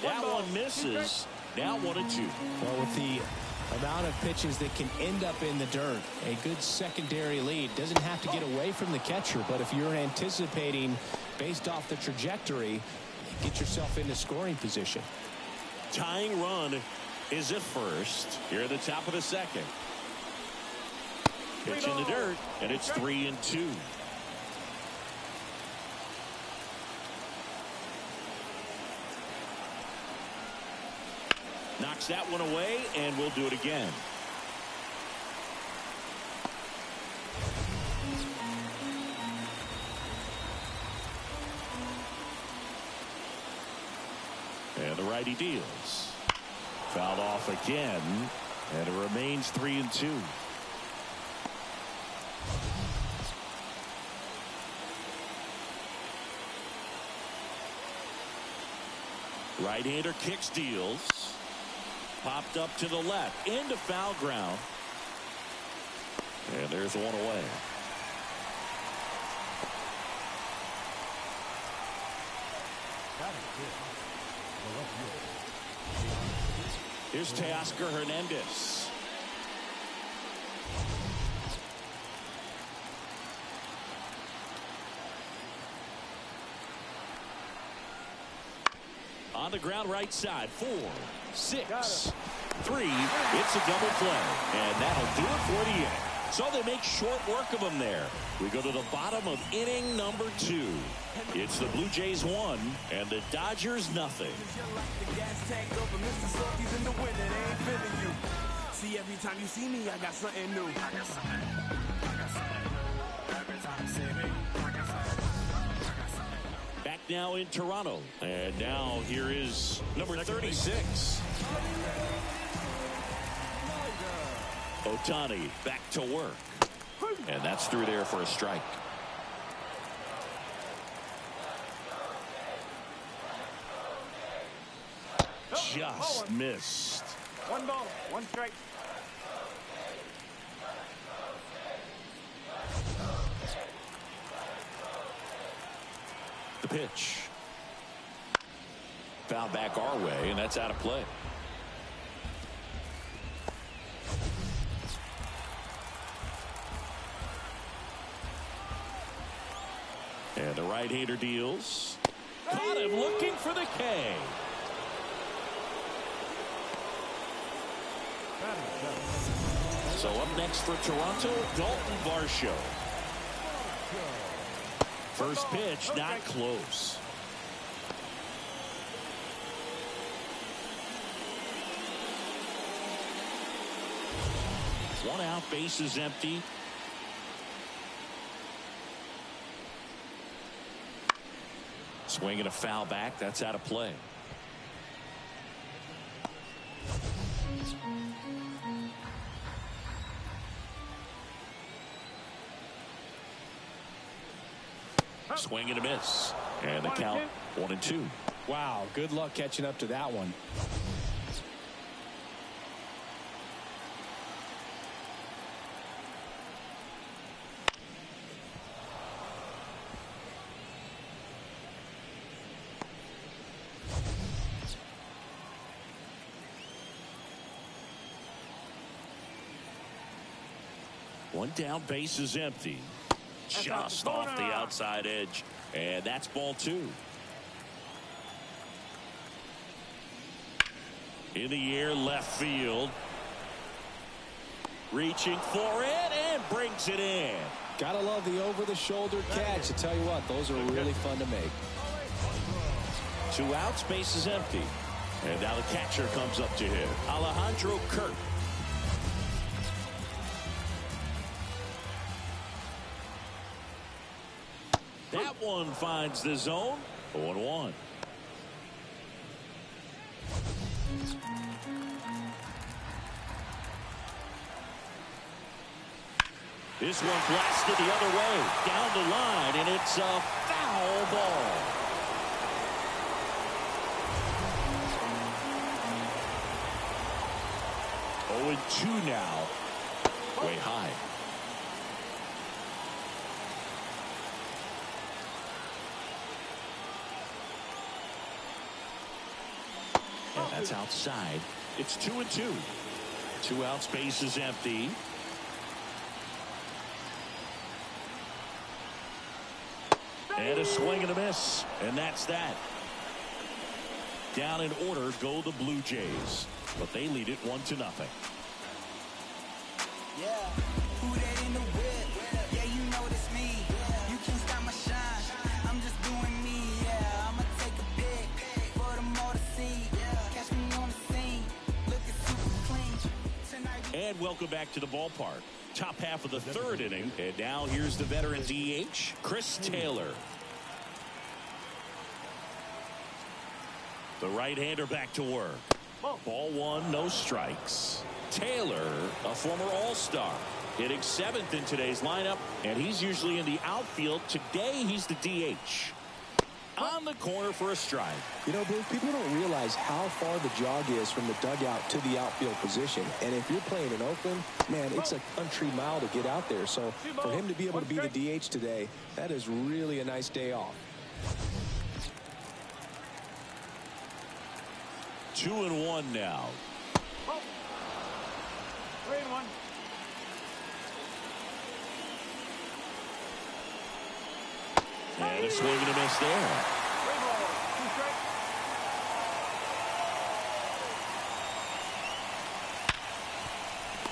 That one misses. Now 1-2. Well, with the Amount of pitches that can end up in the dirt. A good secondary lead. Doesn't have to get away from the catcher, but if you're anticipating based off the trajectory, get yourself into scoring position. Tying run is at first. Here at the top of the second. Pitch in the dirt, and it's 3-2. Knocks that one away, and we'll do it again. And the righty deals. Fouled off again, and it remains 3-2. Right-hander kicks, deals. Popped up to the left, into foul ground. And there's one away. Here's Teoscar Hernandez. On the ground, right side. 4, 6, 3. It's a double play. And that'll do it for the inning. So they make short work of them there. We go to the bottom of inning number 2. It's the Blue Jays 1 and the Dodgers nothing. See, every time you see me, I got something new. Back now in Toronto. And now here is number 36. Ohtani back to work. And that's through there for a strike. Just missed. 1 ball, 1 strike. The pitch. Foul back our way, and that's out of play. And the right-hander deals. Caught him looking for the K. So up next for Toronto, Dalton Varsho. First pitch, not close. One out, base is empty. Swinging a foul back, that's out of play. Swing and a miss. And the count 1-2. Wow, good luck catching up to that one. One down, base is empty. Just off the outside edge. And that's ball 2. In the air, left field. Reaching for it and brings it in. Gotta love the over-the-shoulder catch. I tell you what, those are really fun to make. 2 outs, base is empty. And now the catcher comes up to him. Alejandro Kirk. That one finds the zone. 0-1. This one blasted the other way. Down the line, and it's a foul ball. Oh, and 2 now. Way high. And that's outside. It's 2-2. 2 outs, base is empty. And a swing and a miss. And that's that. Down in order go the Blue Jays. But they lead it 1-0. Yeah, who that in the whip? Yeah, you know it's me. You can't stop my shine. I'm just doing me. Yeah, I'ma take a pic for them all to see. Catch me on the scene. Looking super clean. And welcome back to the ballpark. Top half of the 3rd inning. And now here's the veteran DH, Chris Taylor. The right-hander back to work. Ball 1, no strikes. Taylor, a former All-Star, hitting 7th in today's lineup, and he's usually in the outfield. Today, he's the DH. On the corner for a strike. You know, Bruce, people don't realize how far the jog is from the dugout to the outfield position. And if you're playing in Oakland, man, it's a country mile to get out there. So for him to be able to be the DH today, that is really a nice day off. 2-1 now. 3-1. And a swing and a miss there. 2 strikes.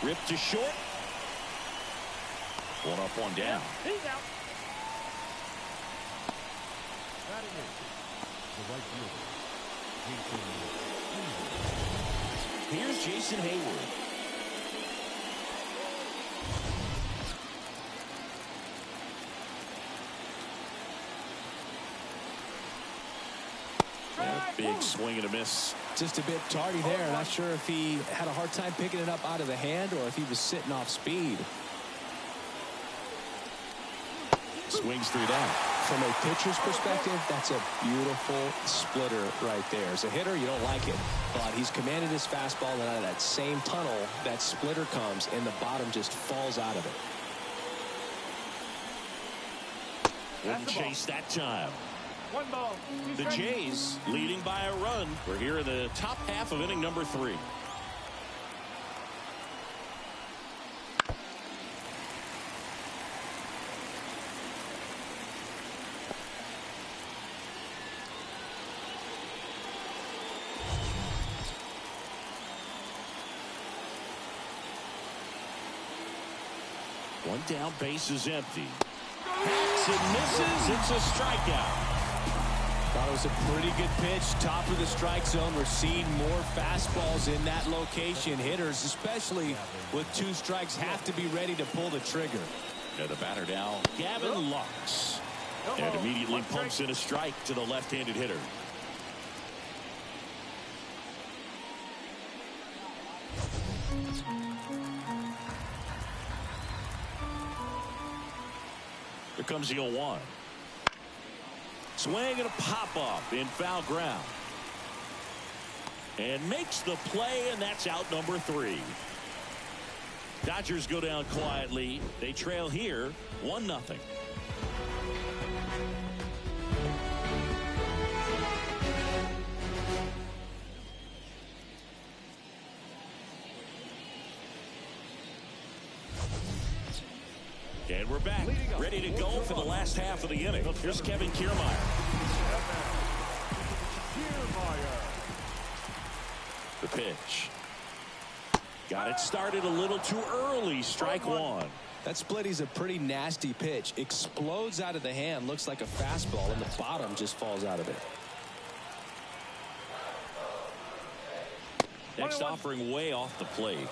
Ripped to short. 1 up, 1 down. He's out. Batting in, the right fielder, Here's Jason Hayward. Big swing and a miss. Just a bit tardy there. Not sure if he had a hard time picking it up out of the hand or if he was sitting off speed. Swings through that. From a pitcher's perspective, that's a beautiful splitter right there. As a hitter, you don't like it, but he's commanded his fastball, and out of that same tunnel, that splitter comes, and the bottom just falls out of it. Wouldn't chase that time. 1 ball. 2 The strikes. Jays leading by a run. We're here in the top half of inning number 3. One down, base is empty. Hacks and misses. It's a strikeout. Thought it was a pretty good pitch. Top of the strike zone. We're seeing more fastballs in that location. Hitters, especially with 2 strikes, have to be ready to pull the trigger. And the batter now, Gavin Lux. And immediately pumps in a strike to the left-handed hitter. Here comes the 0-1. Swing and a pop-up in foul ground. And makes the play, and that's out number 3. Dodgers go down quietly. They trail here 1-0. And we're back, ready to go for the last half of the inning. Here's Kevin Kiermaier. The pitch. Got it started a little too early. Strike 1. That splitty's a pretty nasty pitch. Explodes out of the hand. Looks like a fastball, and the bottom just falls out of it. Next offering way off the plate.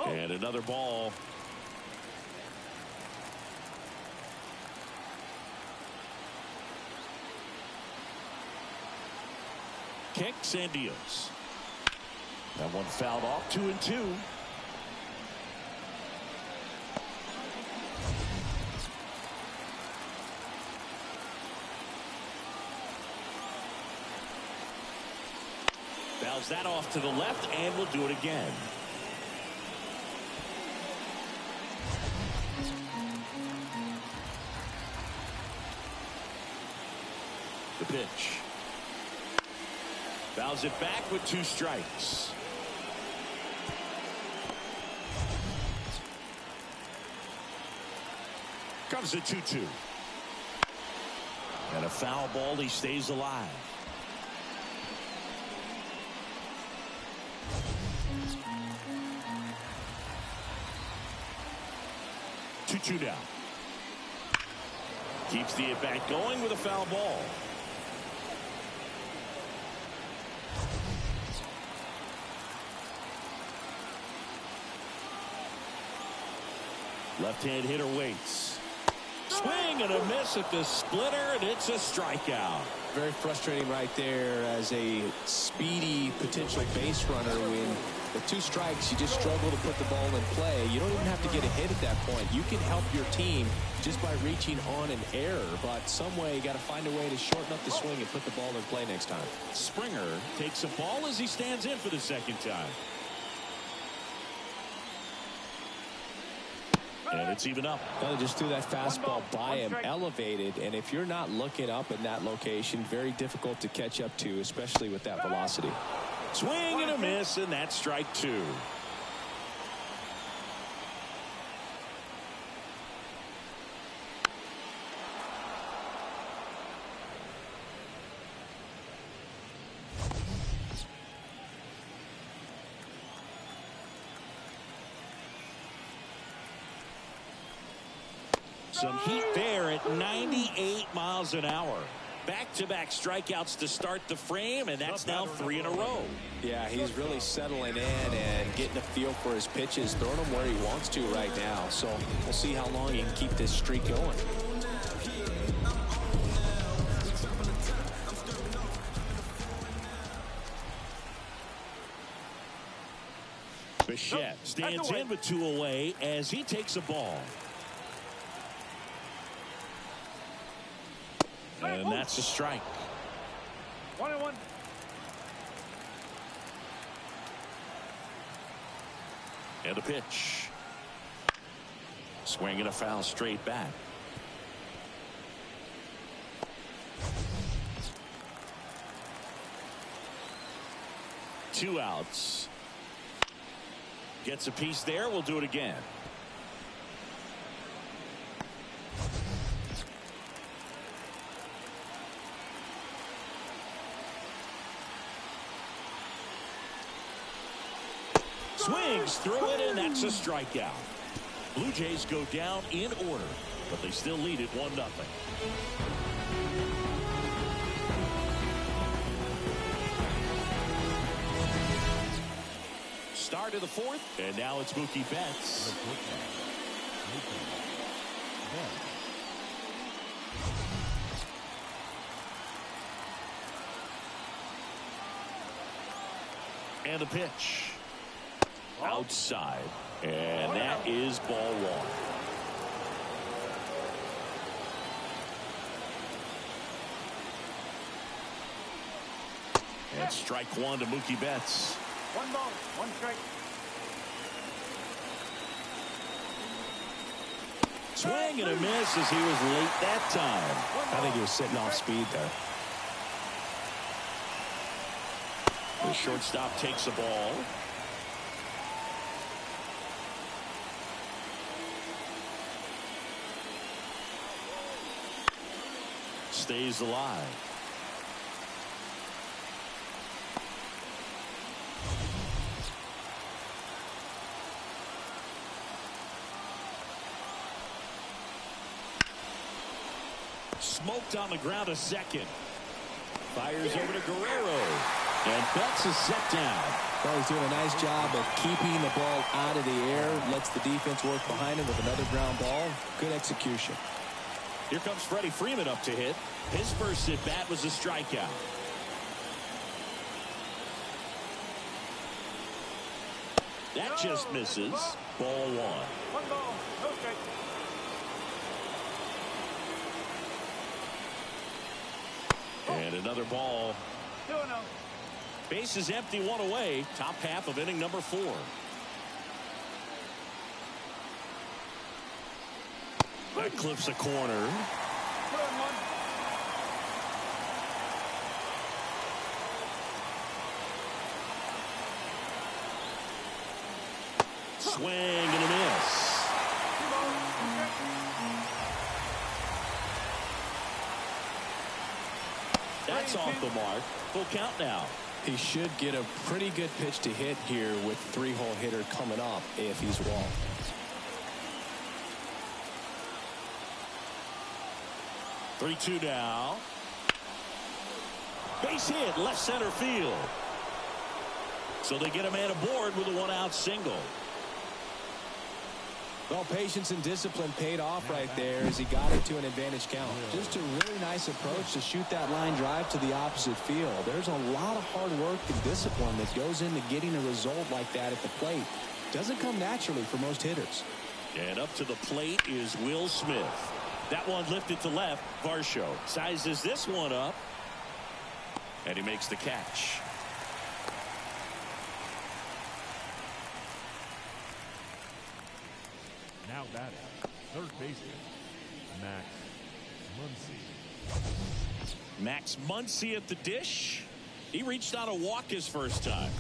And another ball. Kicks and deals. That one fouled off. 2-2. Fouls that off to the left, and we'll do it again. The pitch. Fouls it back with 2 strikes. Comes the 2-2. And a foul ball. He stays alive. 2-2 down. Keeps the at-bat going with a foul ball. Left-hand hitter waits. Swing and a miss at the splitter, and it's a strikeout. Very frustrating right there as a speedy potential base runner. When with 2 strikes, you just struggle to put the ball in play. You don't even have to get a hit at that point. You can help your team just by reaching on an error, but some way you got to find a way to shorten up the swing and put the ball in play next time. Springer takes a ball as he stands in for the second time. And it's even up. Well, just threw that fastball by him, elevated, and if you're not looking up in that location, very difficult to catch up to, especially with that velocity. Swing and a miss, and that's strike 2. Some heat there at 98 miles an hour. Back-to-back strikeouts to start the frame, and that's now 3 in a row. Yeah, he's really settling in and getting a feel for his pitches, throwing them where he wants to right now. So we'll see how long he can keep this streak going. Bichette stands in with 2 away as he takes a ball. And that's a strike. 1-1. And a pitch. Swing and a foul straight back. Two outs. Gets a piece there. We'll do it again. Swings through it, and that's a strikeout. Blue Jays go down in order, but they still lead it 1-0. Start of the 4th, and now it's Mookie Betts. And a pitch. Outside, and that is ball 1. And strike 1 to Mookie Betts. 1 ball, 1 strike. Swing and a miss as he was late that time. I think he was sitting off speed there. The shortstop takes the ball. Stays alive. Smoked on the ground a second. Fires over to Guerrero. And Betts is set down. Well, he's doing a nice job of keeping the ball out of the air. Lets the defense work behind him with another ground ball. Good execution. Here comes Freddie Freeman up to hit. His first at bat was a strikeout. That just misses. Ball 1. 1 ball, no strike. And another ball. 2-0. Base is empty, 1 away. Top half of inning number 4. That clips a corner. 2-1. Swing and a miss. That's off the mark. Full count now. He should get a pretty good pitch to hit here with three-hole hitter coming up if he's walked. Three-two now. Base hit, left center field. So they get a man aboard with a one-out single. Well, patience and discipline paid off right there as he got it to an advantage count. Just a really nice approach to shoot that line drive to the opposite field. There's a lot of hard work and discipline that goes into getting a result like that at the plate. Doesn't come naturally for most hitters. And up to the plate is Will Smith. That one lifted to left. Varsho sizes this one up. And he makes the catch. Now batting, third baseman, Max Muncy. Max Muncy at the dish. He reached out a walk his first time.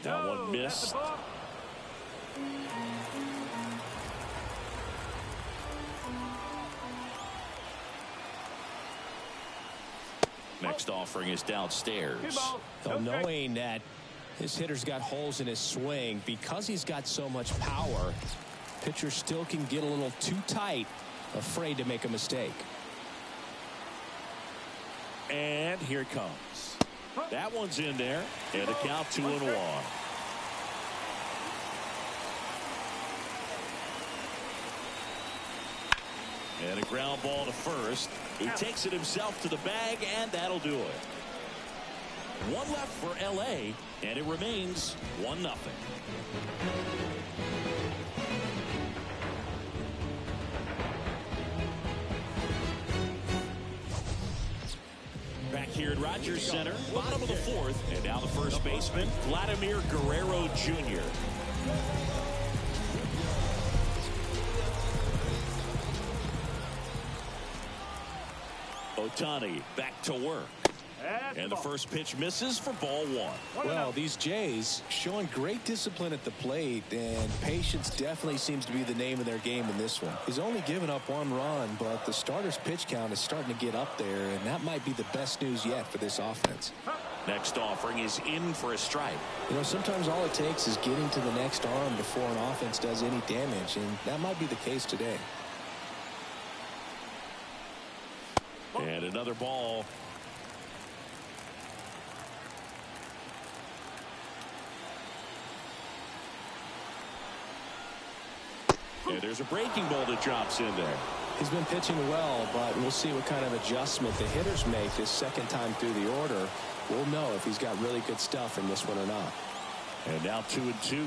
That one missed. Next offering is downstairs. So knowing that his hitter's got holes in his swing, because he's got so much power, pitcher still can get a little too tight, afraid to make a mistake. And here it comes. That one's in there. And the count 2-1. And a ground ball to first. He takes it himself to the bag, and that'll do it. One left for L.A., and it remains 1-0. Back here at Rogers Center, bottom of the fourth, and now the first baseman, Vladimir Guerrero Jr. Ohtani back to work. And the first pitch misses for ball one. Well, these Jays showing great discipline at the plate, and patience definitely seems to be the name of their game in this one. He's only given up one run, but the starter's pitch count is starting to get up there, and that might be the best news yet for this offense. Next offering is in for a strike. You know, sometimes all it takes is getting to the next arm before an offense does any damage, and that might be the case today. And another ball. And there's a breaking ball that drops in there. He's been pitching well, but we'll see what kind of adjustment the hitters make this second time through the order. We'll know if he's got really good stuff in this one or not. And now 2-2.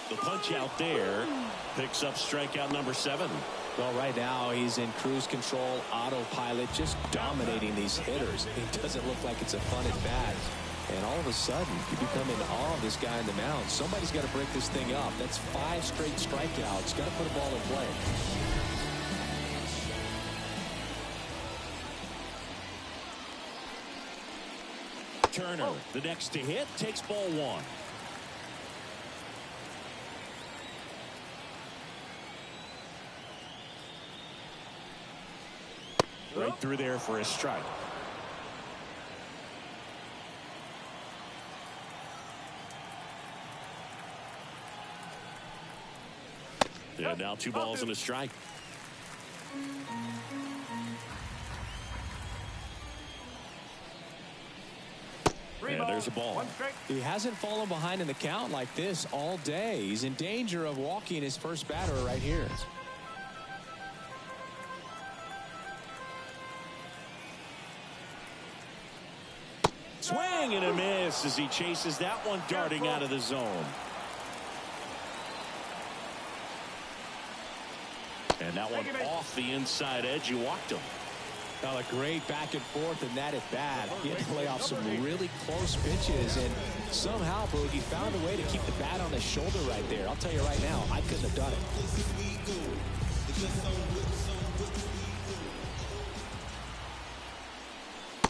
The punch out there picks up strikeout number 7. Well, right now he's in cruise control, autopilot, just dominating these hitters. It doesn't look like it's a fun at bat. And all of a sudden, you become in awe of this guy in the mound. Somebody's got to break this thing up. That's 5 straight strikeouts. Got to put a ball in play. Turner, the next to hit, takes ball one. Right through there for a strike. Yeah, now 2 balls and a strike. And there's a ball. He hasn't fallen behind in the count like this all day. He's in danger of walking his first batter right here. Swing and a miss as he chases that one darting out of the zone. And that one off the inside edge. You walked him. Well, a great back and forth in that at bat. He had to play off some really close pitches, and somehow Boogie found a way to keep the bat on his shoulder right there. I'll tell you right now, I couldn't have done it.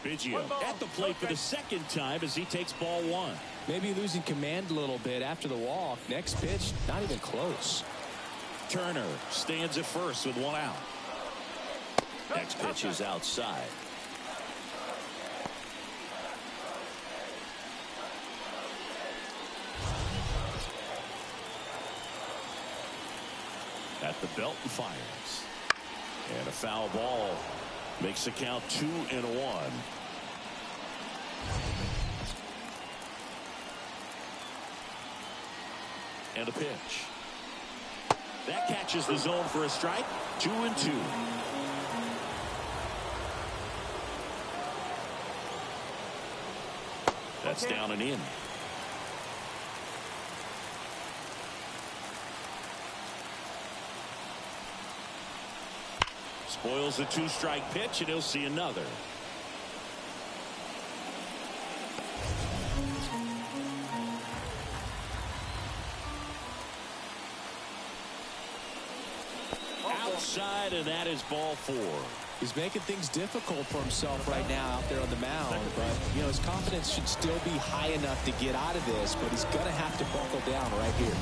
Biggio at the plate for the second time as he takes ball one. Maybe losing command a little bit after the walk. Next pitch, not even close. Turner stands at first with one out. Next pitch is outside. At the belt and fires. And a foul ball makes the count 2-1. And a pitch. That catches the zone for a strike. 2-2. That's down and in. Spoils the 2-strike pitch, and he'll see another. Outside, and that is ball 4. He's making things difficult for himself right now out there on the mound, but you know his confidence should still be high enough to get out of this, but he's gonna have to buckle down right here.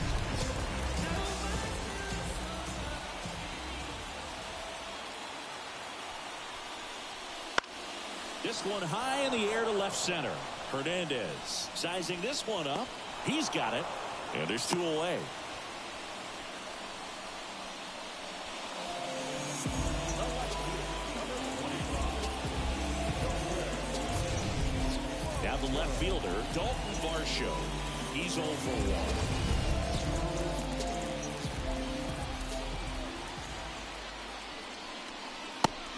This one high in the air to left center. Hernandez sizing this one up. He's got it, and there's 2 away. Now the left fielder, Dalton Varsho. He's 0 for 1.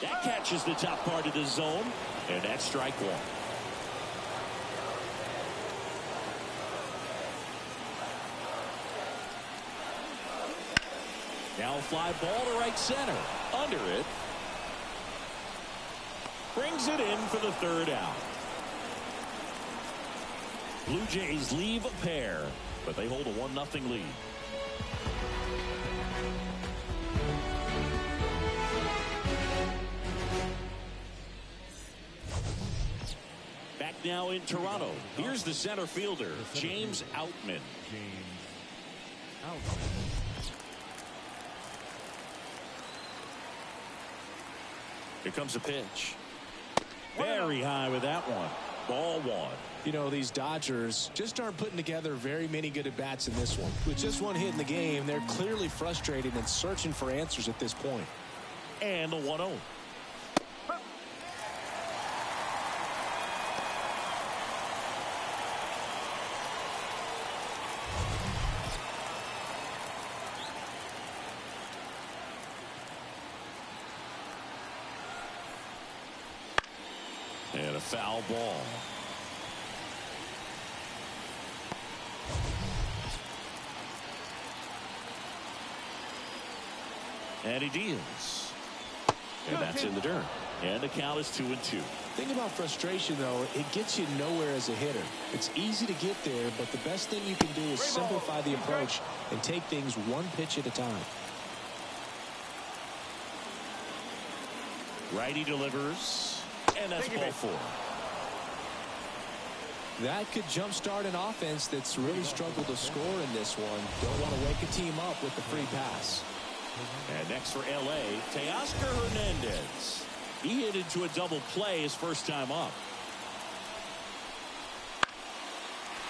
That catches the top part of the zone, and that's strike 1. Now a fly ball to right center. Under it. Brings it in for the 3rd out. Blue Jays leave a pair, but they hold a 1-0 lead. Back now in Toronto. Here's the center fielder, James Outman. Here comes a pitch. Very high with that one. Ball 1. You know, these Dodgers just aren't putting together very many good at-bats in this one. With just one hit in the game, they're clearly frustrated and searching for answers at this point. And a 1-0. And a foul ball. And he deals. And that's in the dirt. And the count is 2-2. Thing about frustration, though, it gets you nowhere as a hitter. It's easy to get there, but the best thing you can do is simplify the approach and take things one pitch at a time. Righty delivers. And that's ball 4. That could jumpstart an offense that's really struggled to score in this one. Don't want to wake a team up with the free pass. And next for L.A., Teoscar Hernandez. He hit into a double play his first time up.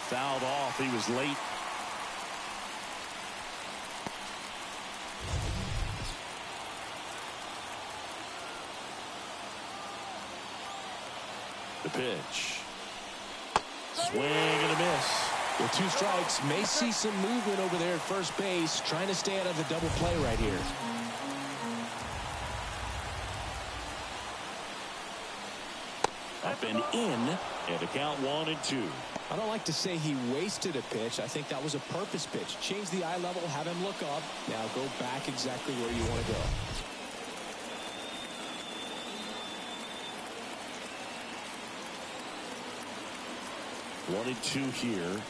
Fouled off. He was late. The pitch. Swing and a miss. With 2 strikes, may see some movement over there at first base, trying to stay out of the double play right here. Up and in, and the count 1-2. I don't like to say he wasted a pitch. I think that was a purpose pitch. Change the eye level, have him look up. Now go back exactly where you want to go. One and 2 here.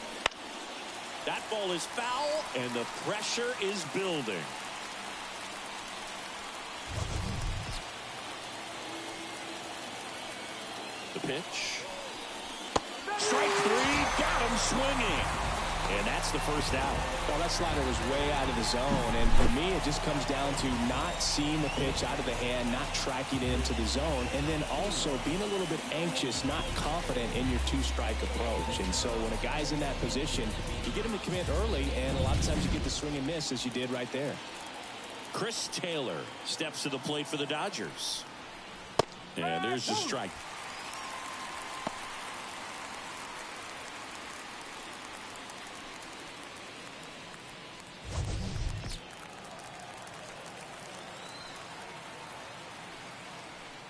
That ball is foul, and the pressure is building. The pitch. Strike three. Got him swinging. And that's the first out. Well, that slider was way out of the zone. And for me, it just comes down to not seeing the pitch out of the hand, not tracking it into the zone, and then also being a little bit anxious, not confident in your two-strike approach. And so when a guy's in that position, you get him to commit early, and a lot of times you get the swing and miss, as you did right there. Chris Taylor steps to the plate for the Dodgers. And there's the strike.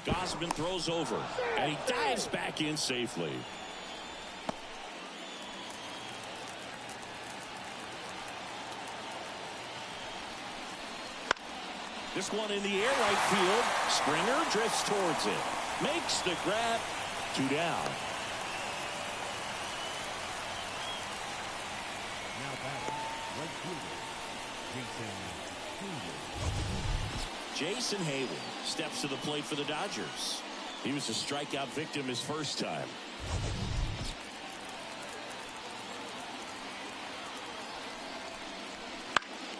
Gausman throws over, and he dives back in safely. This one in the air, right field. Springer drifts towards it. Makes the grab. 2 down. Now batting, right fielder, Jason Hayward steps to the plate for the Dodgers. He was a strikeout victim his first time.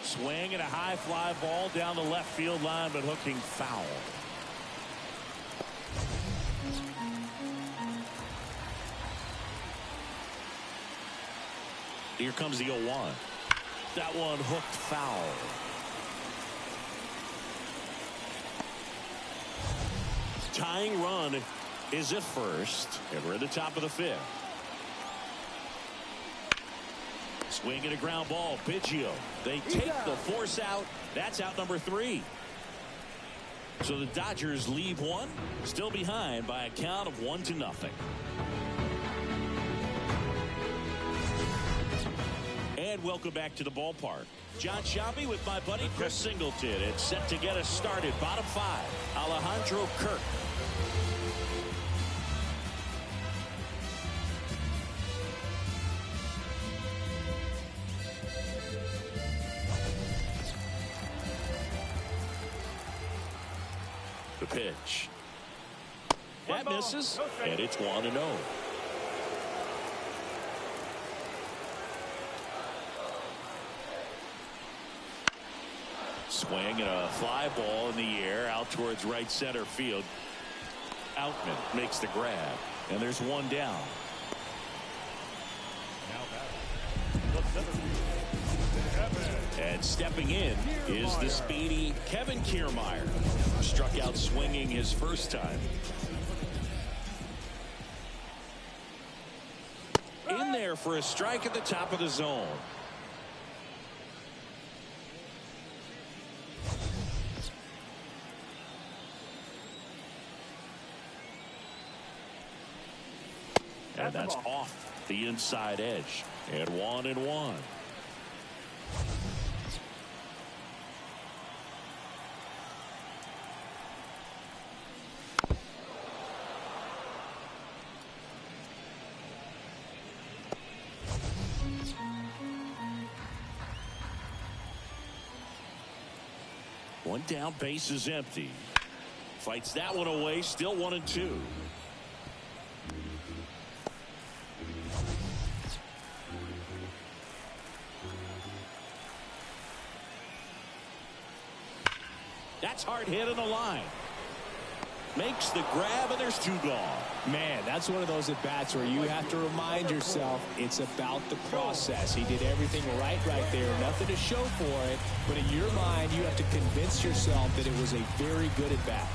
Swing and a high fly ball down the left field line, but hooking foul. Here comes the 0-1. That one hooked foul. Tying run is at first, and we're at the top of the 5th. Swing and a ground ball. Biggio. They take the force out. That's out number 3. So the Dodgers leave one, still behind by a count of 1-0. And welcome back to the ballpark. John Sciambi with my buddy Chris Singleton. It's set to get us started. Bottom 5. Alejandro Kirk. The pitch. That misses, and it's 1-0. Swing and a fly ball in the air out towards right center field. Outman makes the grab, and there's 1 down. And stepping in is the speedy Kevin Kiermaier. Struck out swinging his first time. In there for a strike at the top of the zone. And that's off the inside edge. And 1-1. One down, base is empty. Fights that one away, still 1-2. That's hard hit on the line. Makes the grab, and there's 2 gone. Man, that's one of those at-bats where you have to remind yourself it's about the process. He did everything right there. Nothing to show for it. But in your mind, you have to convince yourself that it was a very good at-bat.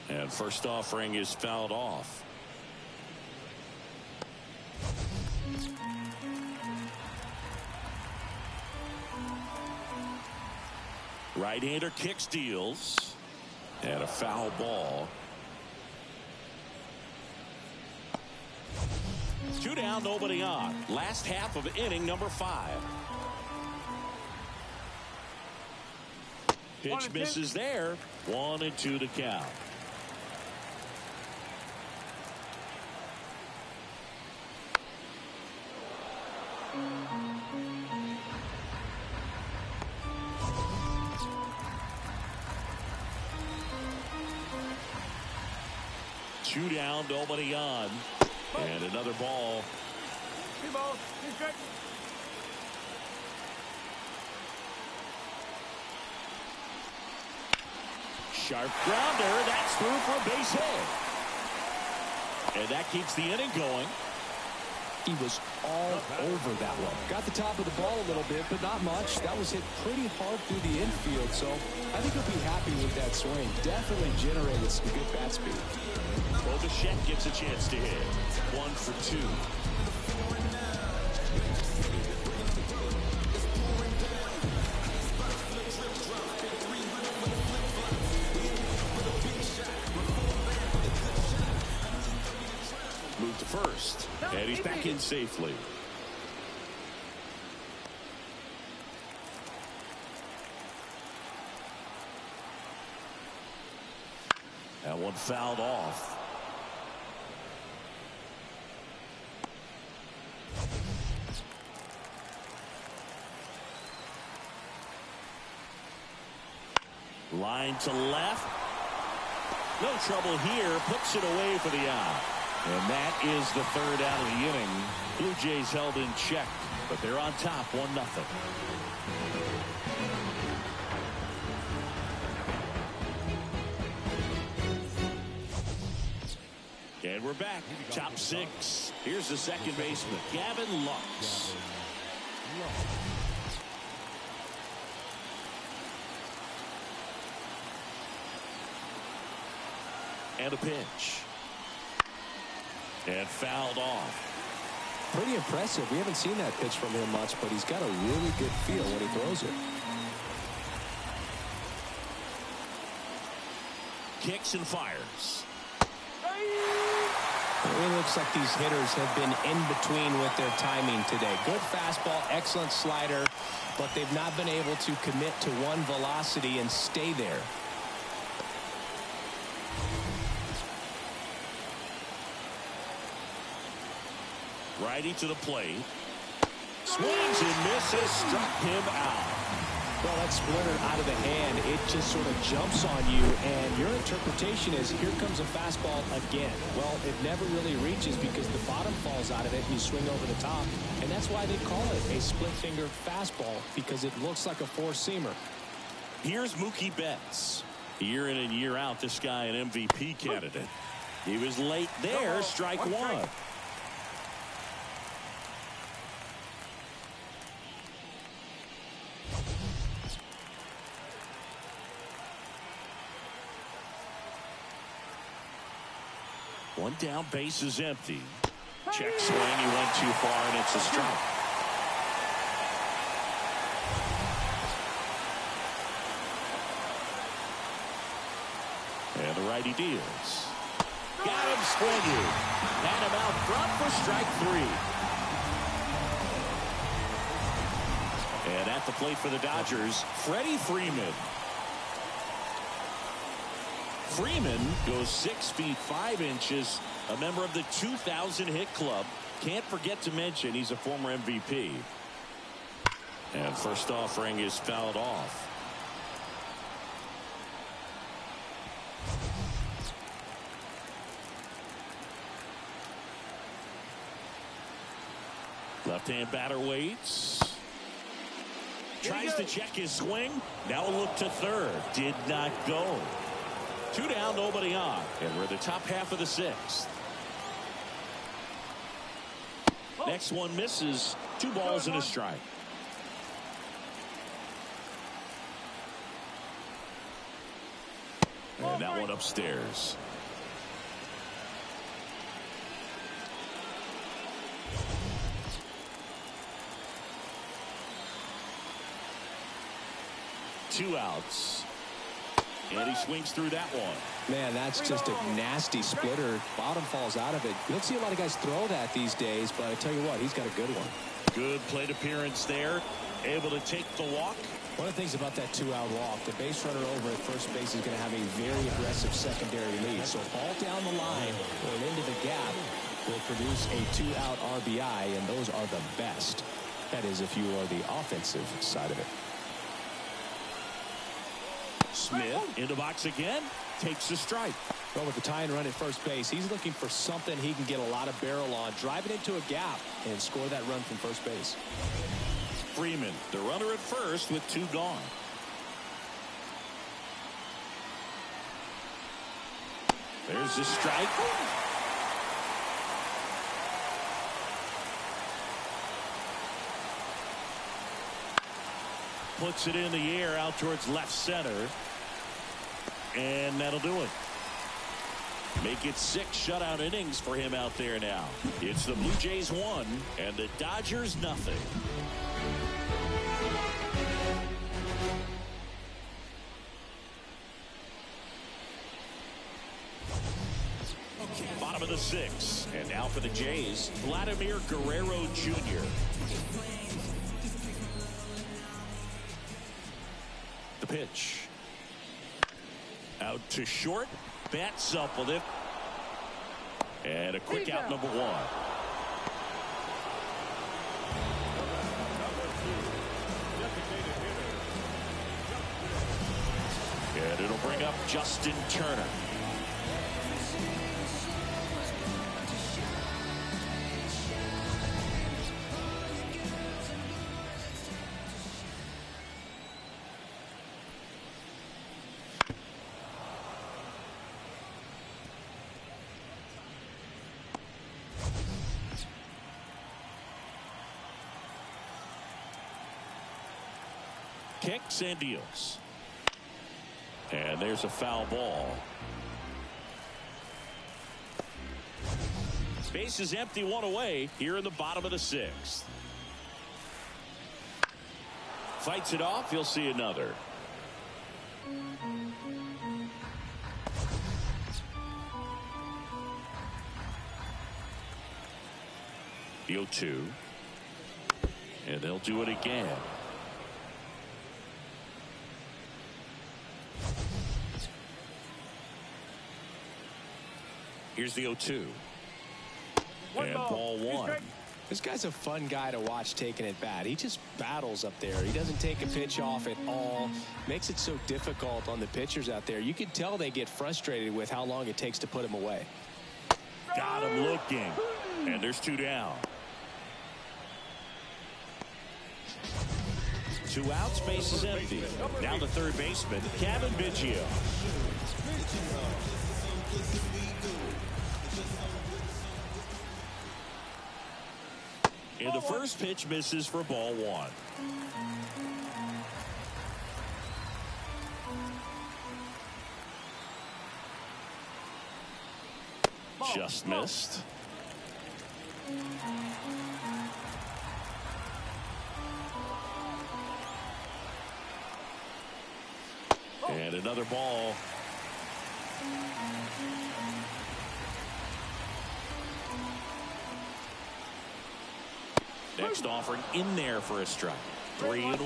And first offering is fouled off. Right-hander kick steals. And a foul ball. 2 down, nobody on. Last half of inning number 5. Pitch misses there. 1-2 to count. 2 down, nobody on. And another ball. 2 balls, 2 strikes. Sharp grounder. That's through for a base hit. And that keeps the inning going. He was all over that one. Got the top of the ball a little bit, but not much. That was hit pretty hard through the infield, so I think he'll be happy with that swing. Definitely generated some good bat speed. Bichette gets a chance to hit. 1 for 2. Move to first, and he's back in safely. That one fouled off. Line to left. No trouble here. Puts it away for the out. And that is the 3rd out of the inning. Blue Jays held in check, but they're on top 1-0. And we're back. Top 6. Here's the second baseman, Gavin Lux. And a pitch. And fouled off. Pretty impressive. We haven't seen that pitch from him much, but he's got a really good feel when he throws it. Kicks and fires. It looks like these hitters have been in between with their timing today. Good fastball, excellent slider, but they've not been able to commit to one velocity and stay there. Righty to the plate. Swings and misses. Struck him out. Well, that splitter out of the hand, it just sort of jumps on you, and your interpretation is, here comes a fastball again. Well, it never really reaches because the bottom falls out of it, and you swing over the top, and that's why they call it a split-finger fastball, because it looks like a four-seamer. Here's Mookie Betts. Year in and year out, this guy an MVP candidate. He was late there, strike 1. One down, base is empty. Check swing, he went too far, and it's a strike. And the righty deals. Got him swinging. Had him out front for strike 3. And at the plate for the Dodgers, Freddie Freeman. Freeman goes 6 feet 5 inches, a member of the 2000 hit club. Can't forget to mention he's a former MVP. And first offering is fouled off. Left-hand batter waits. Tries to check his swing. Now a look to third. Did not go. 2 down, nobody on. And we're the top half of the 6th. Next one misses. 2 balls and a strike. And that one upstairs. Two outs. And he swings through that one. Man, that's just a nasty splitter. Bottom falls out of it. You don't see a lot of guys throw that these days, but I tell you what, he's got a good one. Good plate appearance there. Able to take the walk. One of the things about that 2-out walk, the base runner over at first base is going to have a very aggressive secondary lead. So ball down the line or into the gap will produce a 2-out RBI, and those are the best. That is if you are the offensive side of it. Smith in the box again. Takes the strike. Well, with the tying run at first base, he's looking for something he can get a lot of barrel on, drive it into a gap, and score that run from first base. Freeman, the runner at first with 2 gone. There's the strike. Puts it in the air out towards left center. And that'll do it. Make it 6 shutout innings for him out there now. It's the Blue Jays 1 and the Dodgers nothing. Bottom of the 6th. And now for the Jays, Vladimir Guerrero Jr. The pitch. Out to short. Bats up with it. And a quick out, number 1. And it'll bring up Justin Turner. Kicks and deals. And there's a foul ball. Base is empty, 1 away here in the bottom of the 6th. Fights it off. He'll see another. The 0-2. And they'll do it again. Here's the 0-2. And ball 1. This guy's a fun guy to watch taking at bat. He just battles up there. He doesn't take a pitch off at all. Makes it so difficult on the pitchers out there. You can tell they get frustrated with how long it takes to put him away. Got him looking. And there's 2 down. 2 outs, base is empty. Now the third baseman, Kevin Biggio. And the first pitch misses for ball 1. Just missed. And another ball. Next offering in there for a strike. 3-1.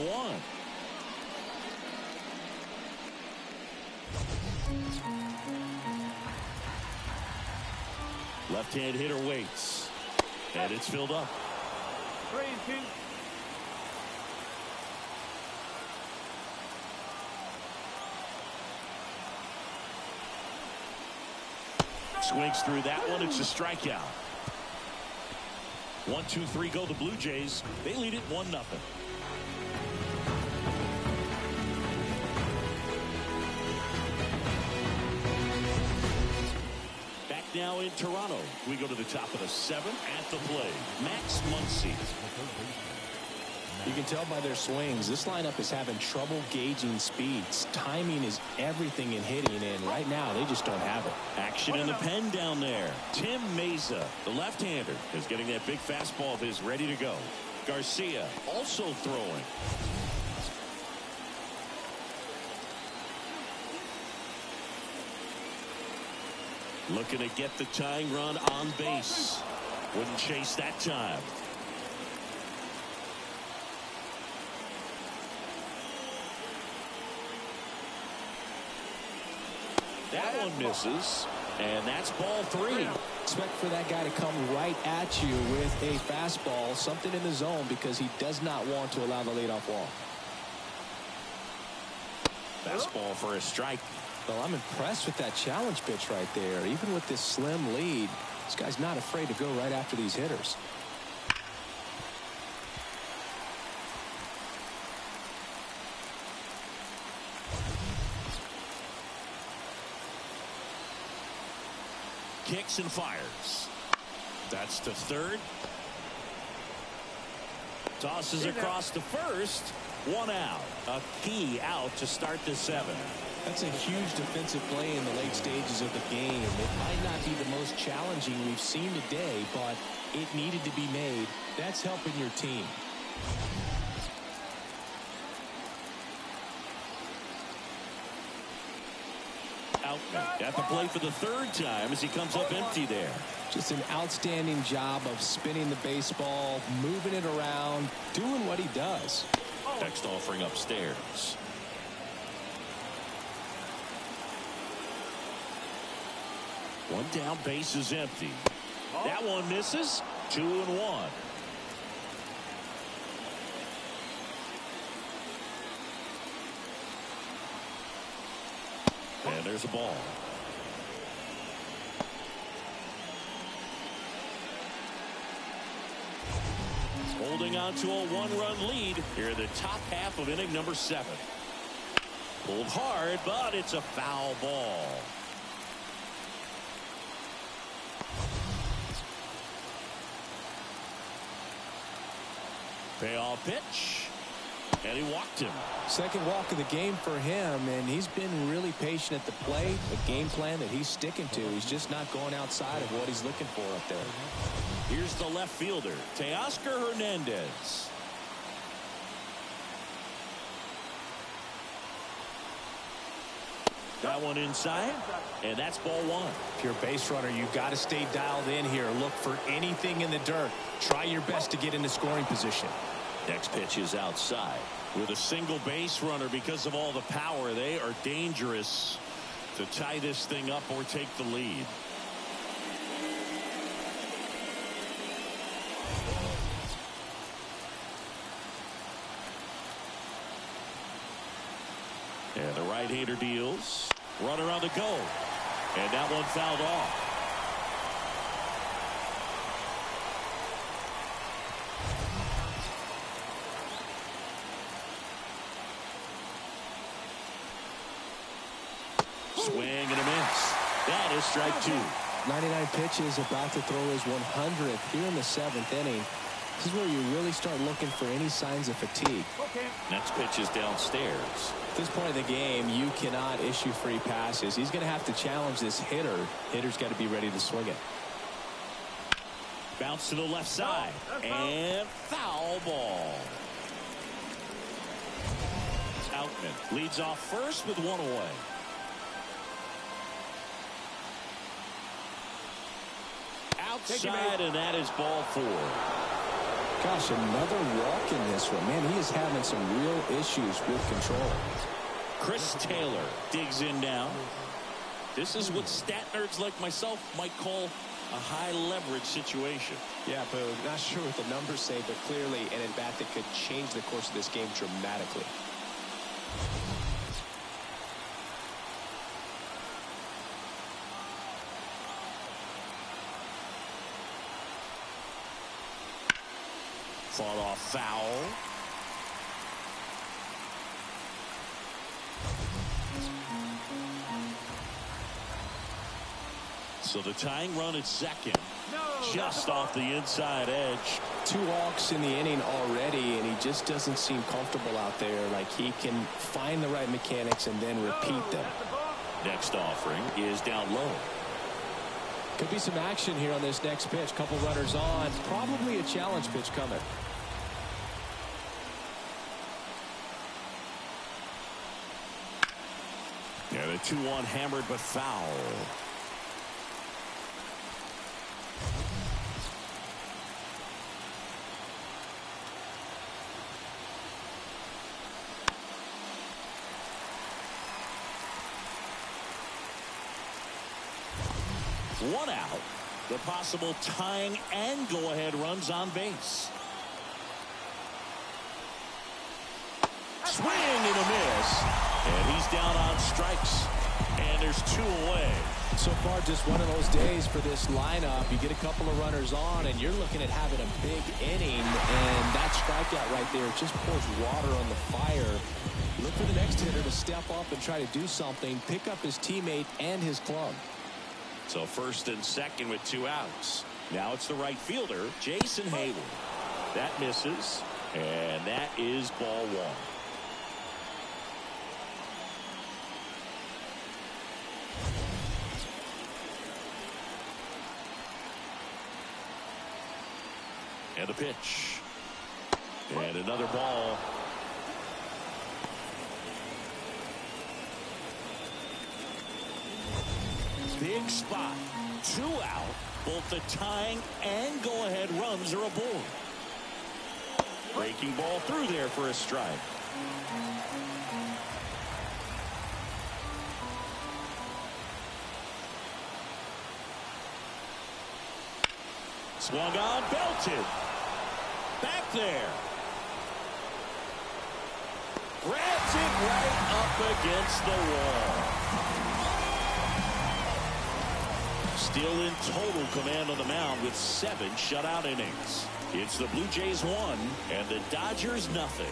Left-hand hitter waits. And it's filled up. Swings through that one. It's a strikeout. 1, 2, 3 go the Blue Jays. They lead it 1-0. Back now in Toronto. We go to the top of the 7th at the plate. Max Muncy. You can tell by their swings, this lineup is having trouble gauging speeds. Timing is everything in hitting, and right now they just don't have it. Action in the pen down there. Tim Meza, the left-hander, is getting that big fastball of his ready to go. Garcia also throwing. Looking to get the tying run on base. Wouldn't chase that time. That one misses, and that's ball 3. Expect for that guy to come right at you with a fastball, something in the zone, because he does not want to allow the leadoff walk. Fastball for a strike. Well, I'm impressed with that challenge pitch right there. Even with this slim lead, this guy's not afraid to go right after these hitters. Kicks and fires. That's to third. Tosses across to first. 1 out. A key out to start the 7th. That's a huge defensive play in the late stages of the game. It might not be the most challenging we've seen today, but it needed to be made. That's helping your team. Outman at the plate for the 3rd time as he comes up empty there. Just an outstanding job of spinning the baseball, moving it around, doing what he does. Next offering upstairs. One down, base is empty. That one misses. 2-1. And there's a ball. Holding on to a 1-run lead here in the top half of inning number 7. Pulled hard, but it's a foul ball. Payoff pitch. And he walked him. Second walk of the game for him, and he's been really patient at the plate. A game plan that he's sticking to. He's just not going outside of what he's looking for up there. Here's the left fielder, Teoscar Hernandez. That one inside, and that's ball 1. If you're a base runner, you've got to stay dialed in here. Look for anything in the dirt. Try your best to get into scoring position. Next pitch is outside. With a single base runner, because of all the power, they are dangerous to tie this thing up or take the lead. And the right-hander deals. Runner on the go. And that one fouled off. Swing and a miss. That is strike 2. 99 pitches, about to throw his 100th here in the 7th inning. This is where you really start looking for any signs of fatigue. Next pitch is downstairs. At this point in the game, you cannot issue free passes. He's going to have to challenge this hitter. Hitter's got to be ready to swing it. Bounce to the left side. And foul ball. Outman leads off first with 1 away. Outside, and that is ball 4. Gosh, another walk in this one. Man, he is having some real issues with control. Chris Taylor digs in now. This is what stat nerds like myself might call a high leverage situation. Yeah, but not sure what the numbers say, but clearly an at-bat that could change the course of this game dramatically. Fought off foul. So the tying run at second, just off the inside edge. 2 walks in the inning already, and he just doesn't seem comfortable out there. Like he can find the right mechanics and then repeat them. Next offering is down low. Could be some action here on this next pitch. Couple runners on. Probably a challenge pitch coming. Yeah, the 2-1 hammered but foul. One out. The possible tying and go-ahead runs on base. Swing and a miss. And he's down on strikes. And there's 2 away. So far, just one of those days for this lineup. You get a couple of runners on, and you're looking at having a big inning. And that strikeout right there just pours water on the fire. Look for the next hitter to step up and try to do something, pick up his teammate and his club. So first and second with 2 outs. Now it's the right fielder, Jason Hayward. That misses, and that is ball 1. And a pitch. And another ball. Big spot. 2 out. Both the tying and go-ahead runs are aboard. Breaking ball through there for a strike. Swung on, belted. Back there. Grabs it right up against the wall. Still in total command on the mound with 7 shutout innings. It's the Blue Jays 1 and the Dodgers nothing.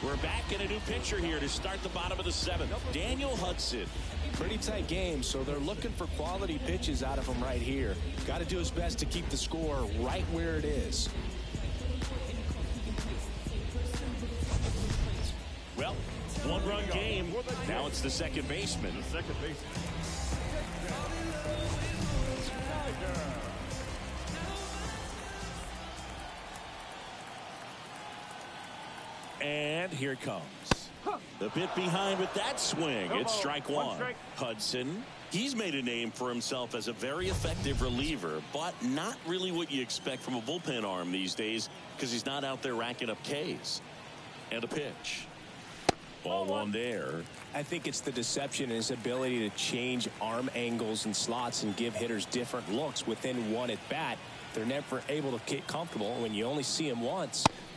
We're back in a new pitcher here to start the bottom of the 7th. Daniel Hudson. Pretty tight game, so they're looking for quality pitches out of him right here. Got to do his best to keep the score right where it is. Well, 1-run game. Now it's the second baseman. And here it comes. A bit behind with that swing. It's strike 1. Hudson, he's made a name for himself as a very effective reliever, but not really what you expect from a bullpen arm these days because he's not out there racking up Ks. And a pitch. Ball 1 there. I think it's the deception and his ability to change arm angles and slots and give hitters different looks within one at bat. They're never able to get comfortable when you only see him once.